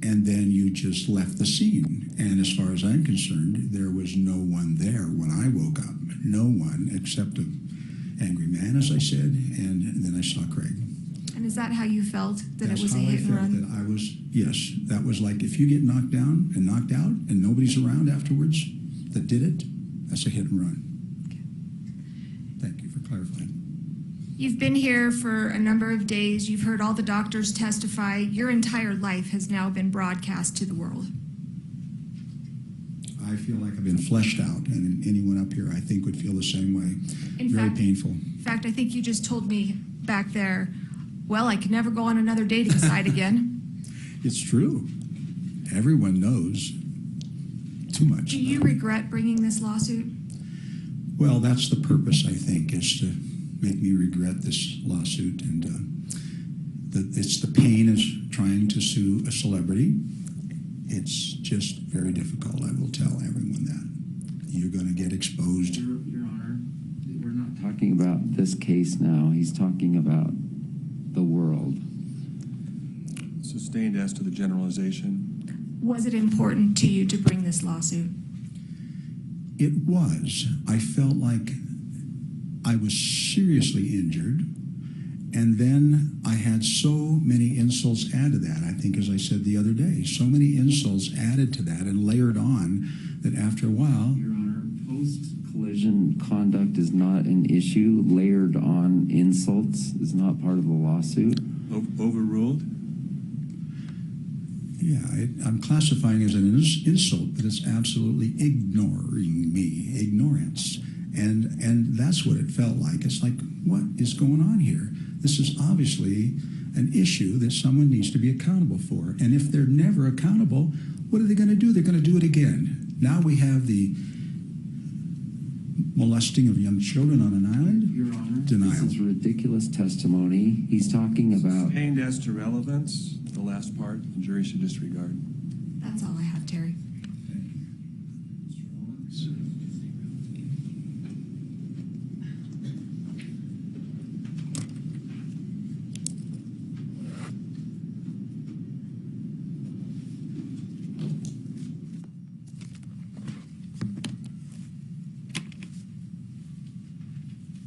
and then you just left the scene. And as far as I'm concerned, there was no one there when I woke up. No one except an angry man, as I said, and then I saw Craig. And is that how you felt, that That's it was a how hit and I felt, run? that I was, yes, that was like if you get knocked down and knocked out and nobody's around afterwards that did it, that's a hit and run. Okay. Thank you for clarifying. You've been here for a number of days. You've heard all the doctors testify. Your entire life has now been broadcast to the world. I feel like I've been fleshed out, and anyone up here I think would feel the same way. Very painful. In fact, I think you just told me back there, well, I could never go on another dating site again. It's true. Everyone knows too much. Do you regret bringing this lawsuit? Well, that's the purpose, I think, is to make me regret this lawsuit. And it's the pain of trying to sue a celebrity. It's just very difficult. I will tell everyone that. You're going to get exposed. Your Honor, we're not talking about this case now. He's talking about the world. Sustained as to the generalization. Was it important to you to bring this lawsuit? It was. I felt like I was seriously injured, and then I had so many insults added to that. I think, as I said the other day, so many insults added to that and layered on that after a while... Your Honor, post-collision conduct is not an issue. Layered on insults is not part of the lawsuit. Overruled? Yeah, I'm classifying it as an insult, but it's absolutely ignoring me, ignorance. And that's what it felt like. It's like, what is going on here? This is obviously an issue that someone needs to be accountable for. And if they're never accountable, what are they going to do? They're going to do it again. Now we have the molesting of young children on an island. Your Honor, denial. This is ridiculous testimony. He's talking about... Sustained as to relevance, the last part, the jury should disregard. That's all I have, Terry.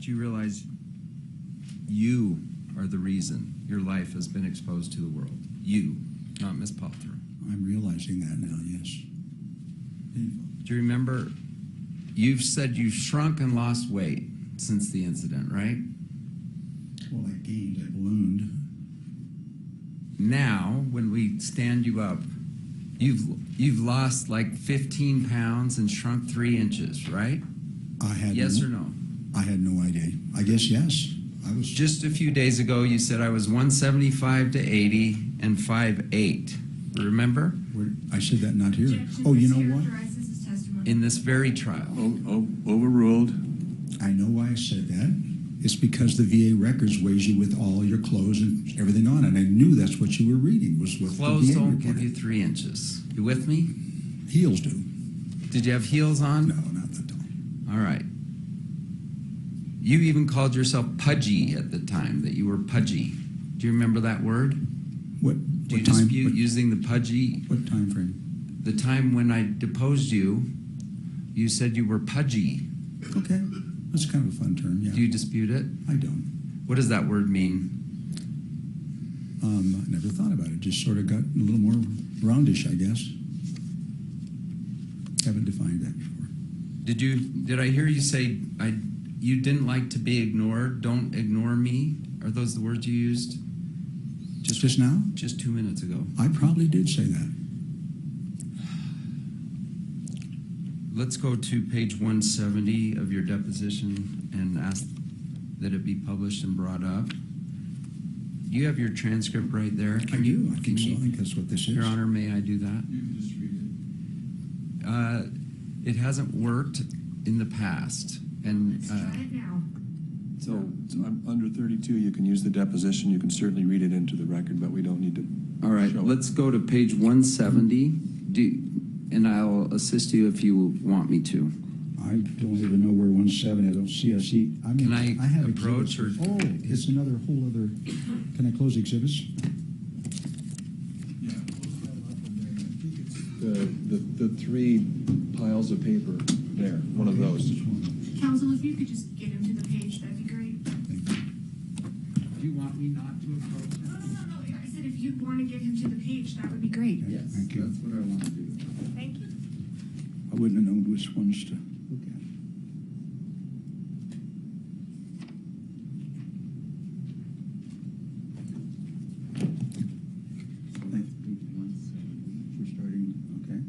Do you realize you are the reason your life has been exposed to the world? You, not Ms. Paltrow. I'm realizing that now, yes. Painful. Do you remember, you've said you've shrunk and lost weight since the incident, right? Well, I gained, I ballooned. Now, when we stand you up, you've lost like 15 pounds and shrunk 3 inches, right? I had yes or no? I had no idea. I guess yes. I was just a few days ago. You said I was 175 to 80 and 5'8". Remember? I said that not here. Oh, you know what? In this very trial. Overruled. I know why I said that. It's because the VA records weighs you with all your clothes and everything on it. And I knew that's what you were reading was what clothes the VA don't reported. give you 3 inches. You with me? Heels do. Did you have heels on? No, not that tall. All right. You even called yourself pudgy at the time, that you were pudgy. Do you remember that word? What Do you time, dispute using the pudgy? What time frame? The time when I deposed you, you said you were pudgy. Okay. That's kind of a fun term, yeah. Do you dispute it? I don't. What does that word mean? I never thought about it. Just sort of got a little more roundish, I guess. Haven't defined that before. Did I hear you say you didn't like to be ignored? Don't ignore me? Are those the words you used? Just now? Just 2 minutes ago. I probably did say that. Let's go to page 170 of your deposition and ask that it be published and brought up. Do you have your transcript right there? I do. I think so. I think that's what this is. Your Honor, may I do that? You can just read It hasn't worked in the past, and Let's try it now. So under 32, you can use the deposition. You can certainly read it into the record, but we don't need to. All right, show it. let's go to page 170, and I'll assist you if you want me to. I don't even know where 170. I don't see a seat. I mean, Can I have approach exhibits. or- Oh, it's another whole other. Can I close exhibits? Yeah. The three piles of paper there, one of those. Counsel, if you could just get him to the page, that'd be great. Do you want me not to approach No. I said if you want to get him to the page, that would be great. Yes, Thank you. that's what I want to do. Thank you. I wouldn't have known which ones to look at. We're starting, okay.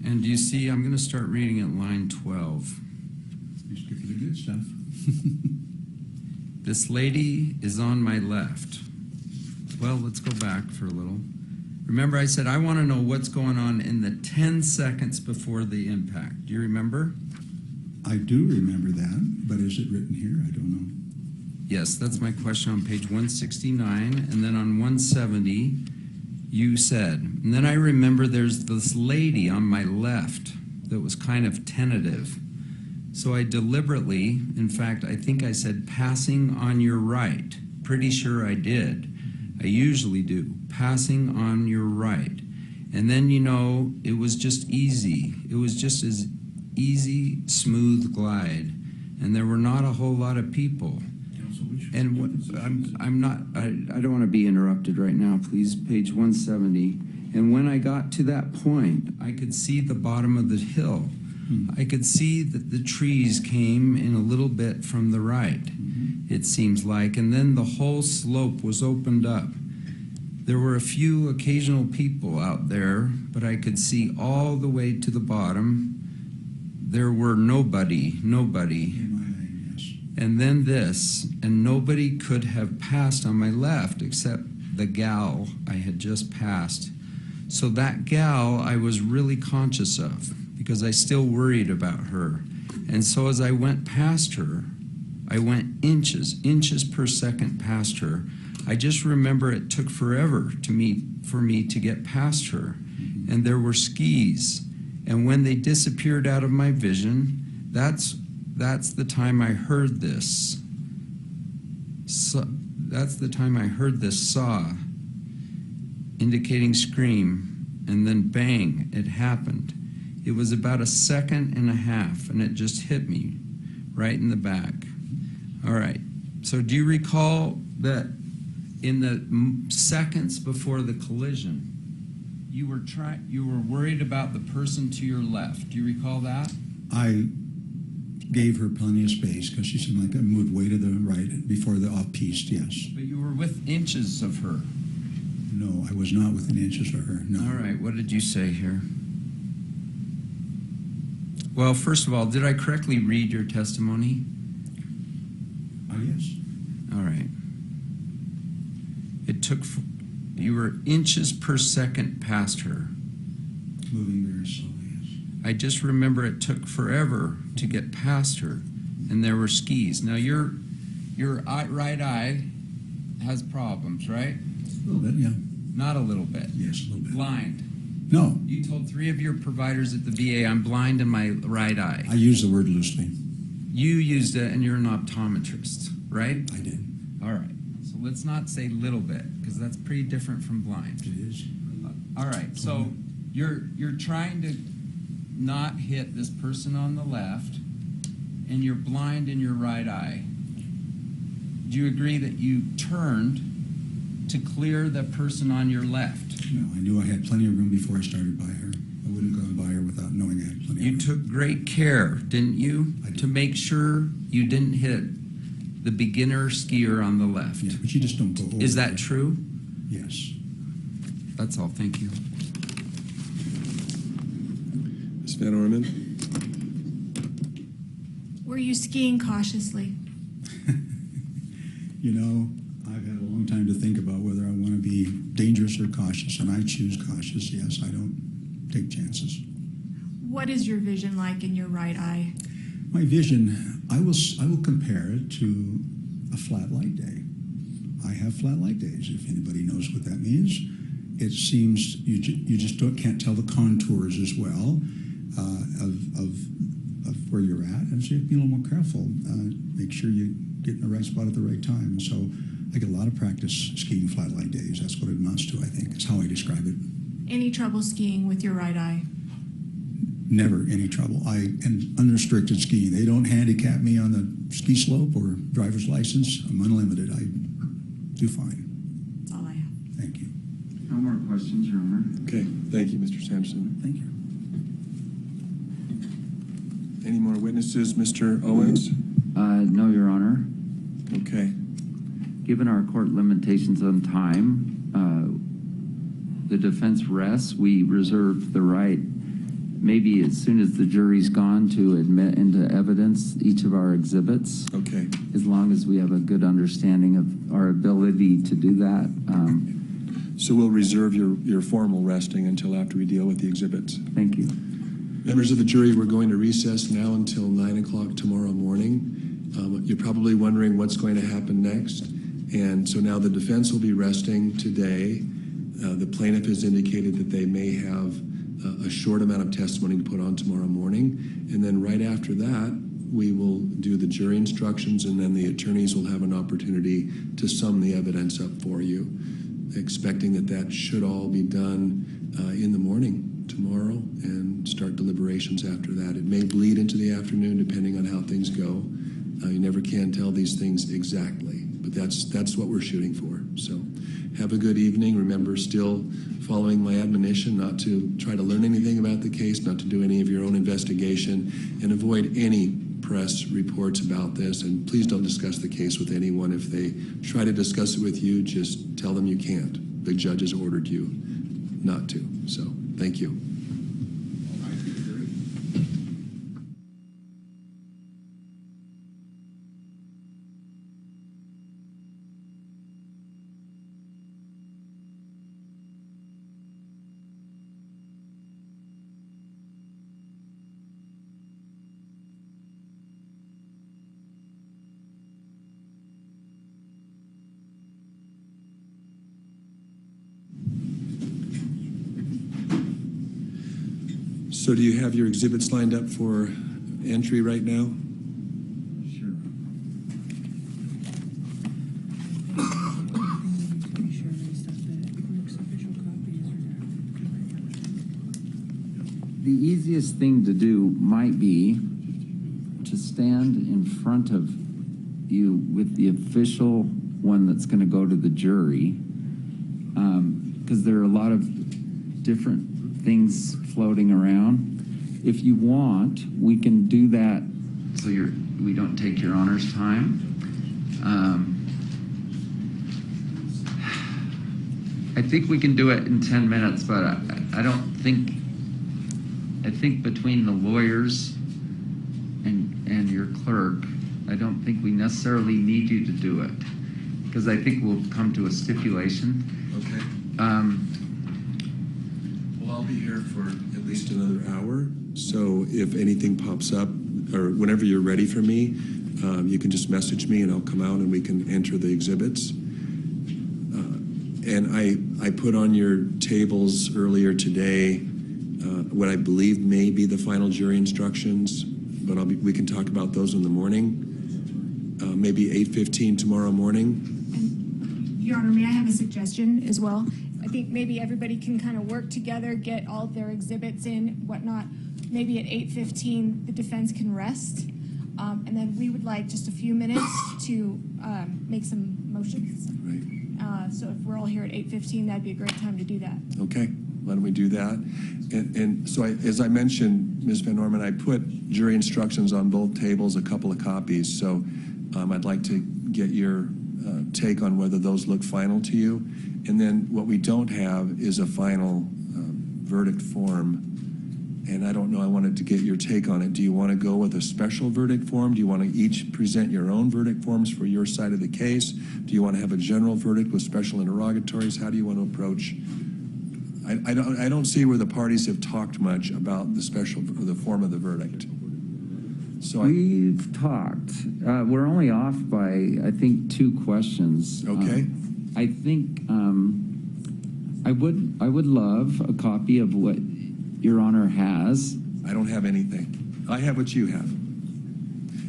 And do you see, I'm going to start reading at line 12. You skip the good stuff. This lady is on my left. Well, let's go back for a little. Remember, I said I want to know what's going on in the 10 seconds before the impact. Do you remember? I do remember that, but is it written here? I don't know. Yes, that's my question on page 169. And then on 170, you said, and then I remember there's this lady on my left that was kind of tentative. So I deliberately, in fact, I think I said passing on your right. Pretty sure I did. I usually do. Passing on your right. And then, you know, it was just easy. It was just as easy, smooth glide. And there were not a whole lot of people. And what, I'm not, I don't want to be interrupted right now, please. Page 170. And when I got to that point, I could see the bottom of the hill. I could see that the trees came in a little bit from the right, it seems like, and then the whole slope was opened up. There were a few occasional people out there, but I could see all the way to the bottom. There were nobody. And then this, and nobody could have passed on my left except the gal I had just passed. So that gal I was really conscious of, because I still worried about her. And so as I went past her, I went inches per second past her. I just remember it took forever for me to get past her. And there were skis. And when they disappeared out of my vision, that's the time I heard this. That's the time I heard this saw, indicating scream, and then bang, it happened. It was about a second and a half, and it just hit me right in the back. All right. So do you recall that in the seconds before the collision, you were worried about the person to your left? Do you recall that? I gave her plenty of space because she seemed like I moved way to the right before the off-piste, yes. But you were with inches of her. No, I was not within inches of her, no. All right. What did you say here? Well, first of all, did I correctly read your testimony? Yes. All right. You were inches per second past her. Moving very slowly, yes. I just remember it took forever to get past her, and there were skis. Now, your right eye has problems, right? A little bit, yeah. Not a little bit. Yes, a little bit. Blind. No. You told 3 of your providers at the VA, I'm blind in my right eye. I use the word loosely. You used it, and you're an optometrist, right? I did. All right. So let's not say little bit, because that's pretty different from blind. It is. All right. So you're trying to not hit this person on the left, and you're blind in your right eye. Do you agree that you turned to clear the person on your left? No, I knew I had plenty of room before I started by her. I wouldn't go by her without knowing I had plenty of room. You took great care, didn't you, to make sure you didn't hit the beginner skier on the left? Yeah, but you just don't go over. Is that true? Yes. That's all. Thank you. Ms. Van Orman? Were you skiing cautiously? You know, I've had a long time to think about whether I want to be dangerous or cautious, and I choose cautious. Yes, I don't take chances. What is your vision like in your right eye? My vision, I will compare it to a flat light day. I have flat light days, if anybody knows what that means. It seems you just can't tell the contours as well of where you're at, and so you have to be a little more careful. Make sure you get in the right spot at the right time. So I get a lot of practice skiing flat light days. That's what it amounts to, I think. Is how I describe it. Any trouble skiing with your right eye? Never any trouble. I am unrestricted skiing. They don't handicap me on the ski slope or driver's license. I'm unlimited. I do fine. That's all I have. Thank you. No more questions, Your Honor. Okay, thank you, Mr. Sanderson. Thank you. Any more witnesses, Mr. Owens? No, Your Honor. Okay. Given our court limitations on time, the defense rests. We reserve the right, maybe as soon as the jury's gone, to admit into evidence each of our exhibits. Okay. As long as we have a good understanding of our ability to do that. So we'll reserve your formal resting until after we deal with the exhibits. Thank you. Members of the jury, we're going to recess now until 9 o'clock tomorrow morning. You're probably wondering what's going to happen next. And so now the defense will be resting today. The plaintiff has indicated that they may have a short amount of testimony to put on tomorrow morning. And then right after that, we will do the jury instructions, and then the attorneys will have an opportunity to sum the evidence up for you, expecting that should all be done in the morning tomorrow and start deliberations after that. It may bleed into the afternoon depending on how things go. You never can tell these things exactly, but that's what we're shooting for. So have a good evening. Remember, still following my admonition not to try to learn anything about the case, not to do any of your own investigation, and avoid any press reports about this. And please don't discuss the case with anyone. If they try to discuss it with you, just tell them you can't. The judge has ordered you not to. So thank you. So do you have your exhibits lined up for entry right now? Sure. The easiest thing to do might be to stand in front of you with the official one that's going to go to the jury, because there are a lot of different things floating around. If you want, we can do that so we don't take your Honor's time. I think we can do it in 10 minutes, but I don't think, I think between the lawyers and your clerk, I don't think we necessarily need you to do it, because I think we'll come to a stipulation. Okay. Well, I'll be here for at least another hour. So if anything pops up, or whenever you're ready for me, you can just message me and I'll come out and we can enter the exhibits. And I put on your tables earlier today what I believe may be the final jury instructions, but we can talk about those in the morning. Maybe 8:15 tomorrow morning. And, Your Honor, may I have a suggestion as well? I think maybe everybody can kind of work together, get all their exhibits in, whatnot. Maybe at 8:15, the defense can rest. And then we would like just a few minutes to make some motions. Right. So if we're all here at 8:15, that'd be a great time to do that. Okay, why don't we do that? And so as I mentioned, Ms. Van Orman, I put jury instructions on both tables, a couple of copies. So I'd like to get your take on whether those look final to you. And then what we don't have is a final verdict form And I don't know, I wanted to get your take on it. Do you want to go with a special verdict form? Do you want to each present your own verdict forms for your side of the case? Do you want to have a general verdict with special interrogatories? How do you want to approach? I don't see where the parties have talked much about the form of the verdict. So We've talked. We're only off by, I think, 2 questions. Okay. I think I would love a copy of what Your Honor has. I don't have anything. I have what you have.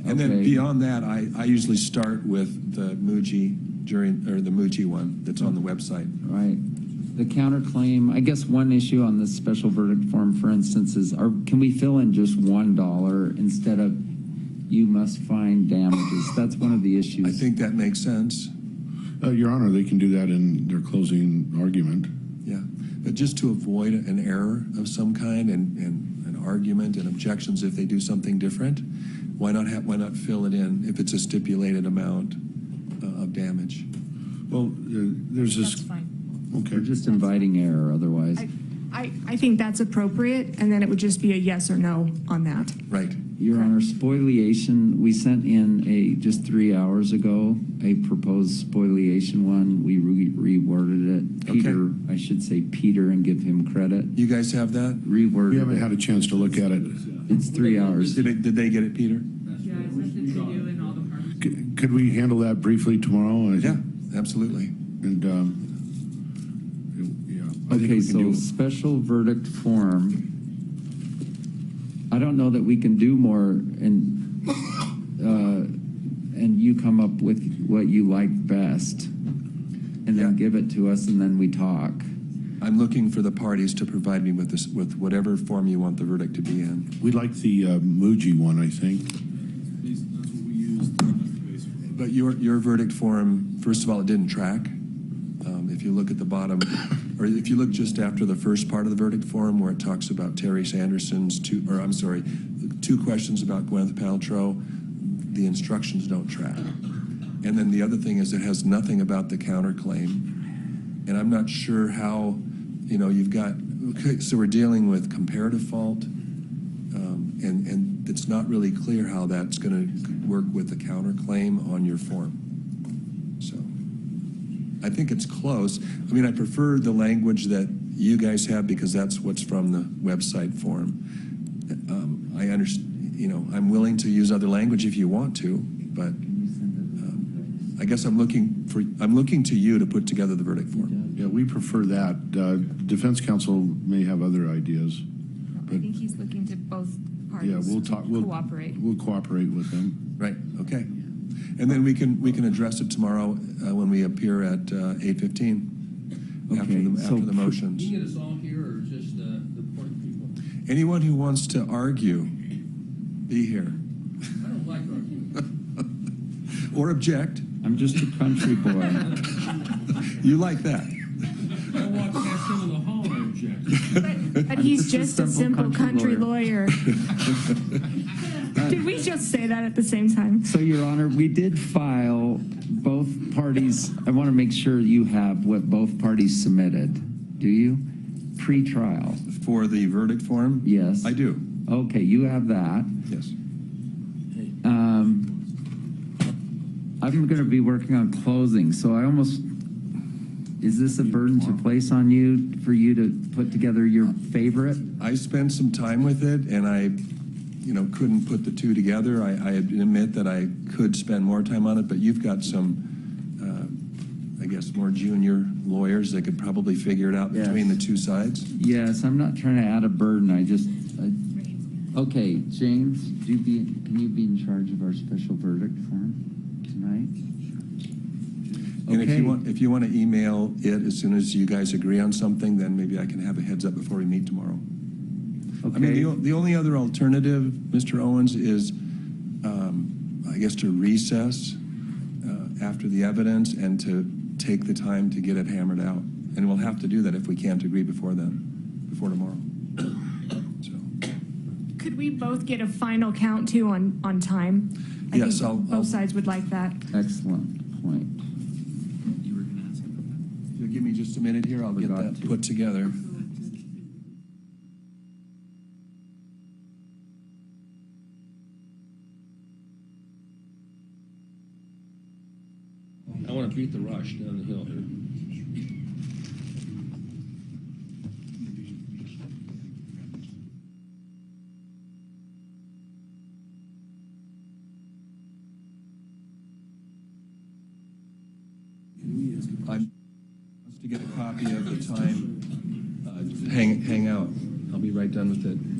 And then beyond that, I usually start with the Muji one that's on the website. Right. The counterclaim, I guess one issue on this special verdict form, for instance, is can we fill in just $1 instead of you must find damages? That's one of the issues. I think that makes sense. Your Honor, they can do that in their closing argument. Yeah, but just to avoid an error of some kind and an argument and objections if they do something different, why not fill it in if it's a stipulated amount of damage? Well, there's this. That's fine. Okay. We're just inviting error otherwise. I think that's appropriate, and then it would just be a yes or no on that. Right. Your Honor, spoliation, we sent in just 3 hours ago, a proposed spoliation one. We reworded it. Peter, I should say Peter and give him credit. You guys have that? Reworded We haven't had a chance to look at it. It's 3 hours. Did they get it, Peter? Yeah, I sent it to you and all the parties. Could we handle that briefly tomorrow? Yeah, absolutely. And, I think Okay, we can so do it. special verdict form. I don't know that we can do more and you come up with what you like best and then give it to us and then we talk. I'm looking for the parties to provide me with whatever form you want the verdict to be in. We like the Muji one, I think. That's what we used. But your verdict form, first of all, it didn't track. If you look at the bottom, or if you look just after the first part of the verdict form where it talks about Terry Sanderson's two questions about Gwyneth Paltrow, the instructions don't track. And then the other thing is it has nothing about the counterclaim. And I'm not sure how, you've got, okay, so we're dealing with comparative fault, and it's not really clear how that's going to work with the counterclaim on your form. So I think it's close. I mean, I prefer the language that you guys have because that's what's from the website form. I understand, I'm willing to use other language if you want to, but I guess I'm looking to you to put together the verdict form. Yeah, we prefer that. Defense counsel may have other ideas. I think he's looking to both parties. Yeah, we'll talk. Cooperate. We'll cooperate with them. Right. Okay. And then we can address it tomorrow when we appear at 8:15 after the motions. Can you get us all here, or just the important people? Anyone who wants to argue, be here. I don't like arguing. Or object. I'm just a country boy. You like that. I walk past him in the hall and I object. But he's just a simple country lawyer. Did we just say that at the same time? So, Your Honor, we did file both parties. I want to make sure you have what both parties submitted. Do you? Pre-trial. For the verdict form? Yes. I do. Okay, you have that. Yes. I'm going to be working on closing, so is this a burden to place on you for you to put together your favorite? I spent some time with it, and I couldn't put the two together. I admit that I could spend more time on it, but you've got some, I guess, more junior lawyers that could probably figure it out between the two sides. Yes, I'm not trying to add a burden. Okay, James, can you be in charge of our special verdict form tonight? And if you want to email it as soon as you guys agree on something, then maybe I can have a heads up before we meet tomorrow. Okay. I mean, the only other alternative, Mr. Owens, is I guess to recess after the evidence and to take the time to get it hammered out. And we'll have to do that if we can't agree before tomorrow. Could we both get a final count too on time? I Yes, think both sides would like that. Excellent point. You were going to ask about that? If you'll give me just a minute here, I'll get that put together. want to beat the rush down the hill here. I'm to get a copy of the time. Hang out. I'll be right done with it.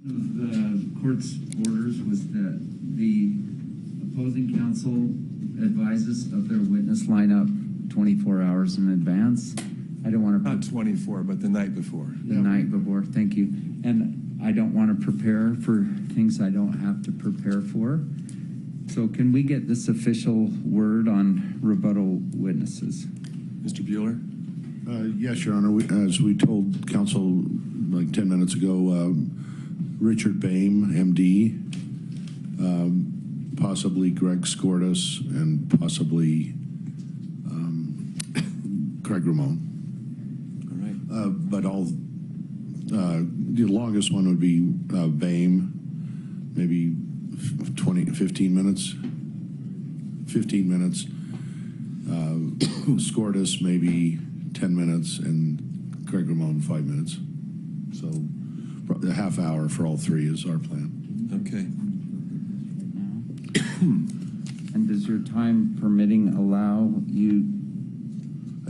The court's orders was that the opposing counsel advises of their witness lineup 24 hours in advance. I don't want to... Not 24, but the night before. The night before, thank you. And I don't want to prepare for things I don't have to prepare for. So can we get this official word on rebuttal witnesses? Mr. Bueller? Yes, Your Honor. As we told counsel like 10 minutes ago, Richard Boehm, MD, possibly Greg Skordas, and possibly Craig Ramon. All right. But the longest one would be Boehm, maybe 15 minutes. 15 minutes. Skordas, maybe 10 minutes, and Craig Ramon, 5 minutes. So a half hour for all three is our plan. Okay. And does your time permitting allow you?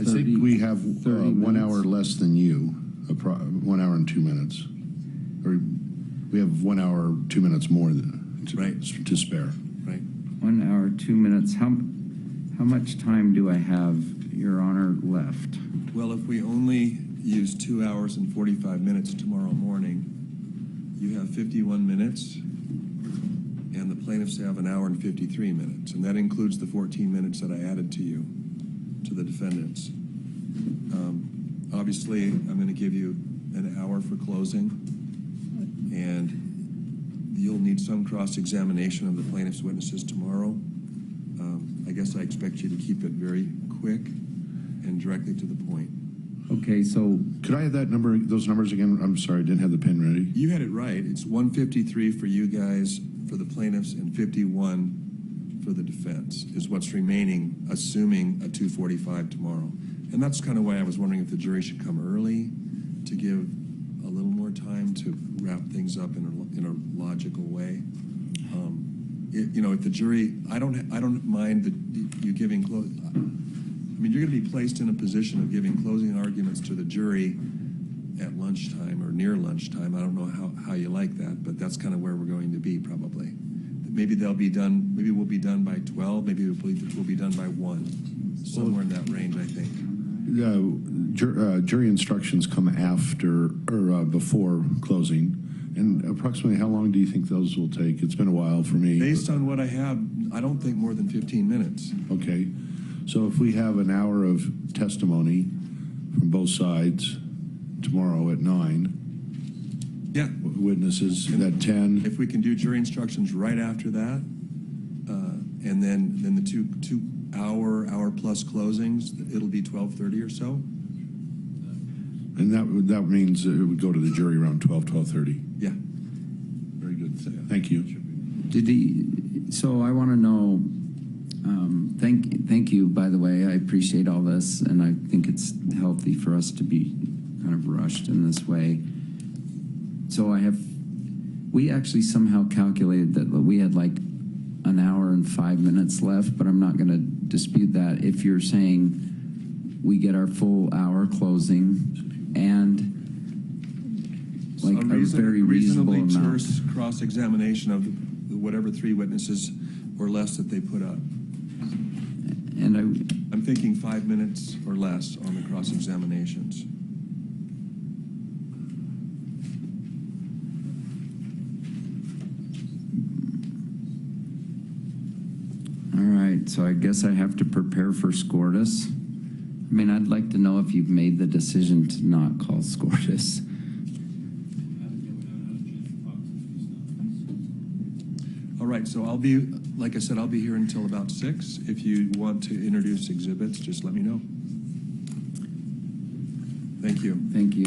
I think we have 1 hour less than you, 1 hour and 2 minutes. Or we have 1 hour, 2 minutes more to spare. Right. 1 hour, 2 minutes. How much time do I have, Your Honor, left? Well, if we only use 2 hours and 45 minutes tomorrow morning, you have 51 minutes, and the plaintiffs have 1 hour and 53 minutes, and that includes the 14 minutes that I added to you, to the defendants. Obviously, I'm going to give you an hour for closing, and you'll need some cross-examination of the plaintiff's witnesses tomorrow. I guess I expect you to keep it very quick and directly to the point. Okay, so could I have those numbers again? I'm sorry, I didn't have the pen ready. You had it right. It's 153 for you guys, for the plaintiffs, and 51 for the defense is what's remaining, assuming a 245 tomorrow. And that's kind of why I was wondering if the jury should come early to give a little more time to wrap things up in a logical way. If the jury, I don't mind you giving close. I mean, you're going to be placed in a position of giving closing arguments to the jury at lunchtime or near lunchtime. I don't know how you like that, but that's kind of where we're going to be probably. Maybe they'll be done. Maybe we'll be done by 12. Maybe we'll be done by 1. Somewhere in that range, I think. Jury instructions come after or before closing. And approximately how long do you think those will take? It's been a while for me. Based on what I have, I don't think more than 15 minutes. Okay. So if we have an hour of testimony from both sides tomorrow at 9. Yeah. Witnesses at 10. If we can do jury instructions right after that, and then the two hour plus closings, it'll be 12:30 or so. And that means it would go to the jury around 12:30. Yeah. Very good. Thank you. So I want to know, thank you, by the way. I appreciate all this, and I think it's healthy for us to be kind of rushed in this way. So we actually somehow calculated that we had like 1 hour and 5 minutes left, but I'm not going to dispute that. If you're saying we get our full hour closing and like a very reasonable amount. Terse cross-examination of whatever 3 witnesses or less that they put up. And I'm thinking 5 minutes or less on the cross-examinations. All right, so I guess I have to prepare for Skordas. I mean, I'd like to know if you've made the decision to not call Skordas. All right, so I'll be, like I said, I'll be here until about 6. If you want to introduce exhibits, just let me know. Thank you. Thank you.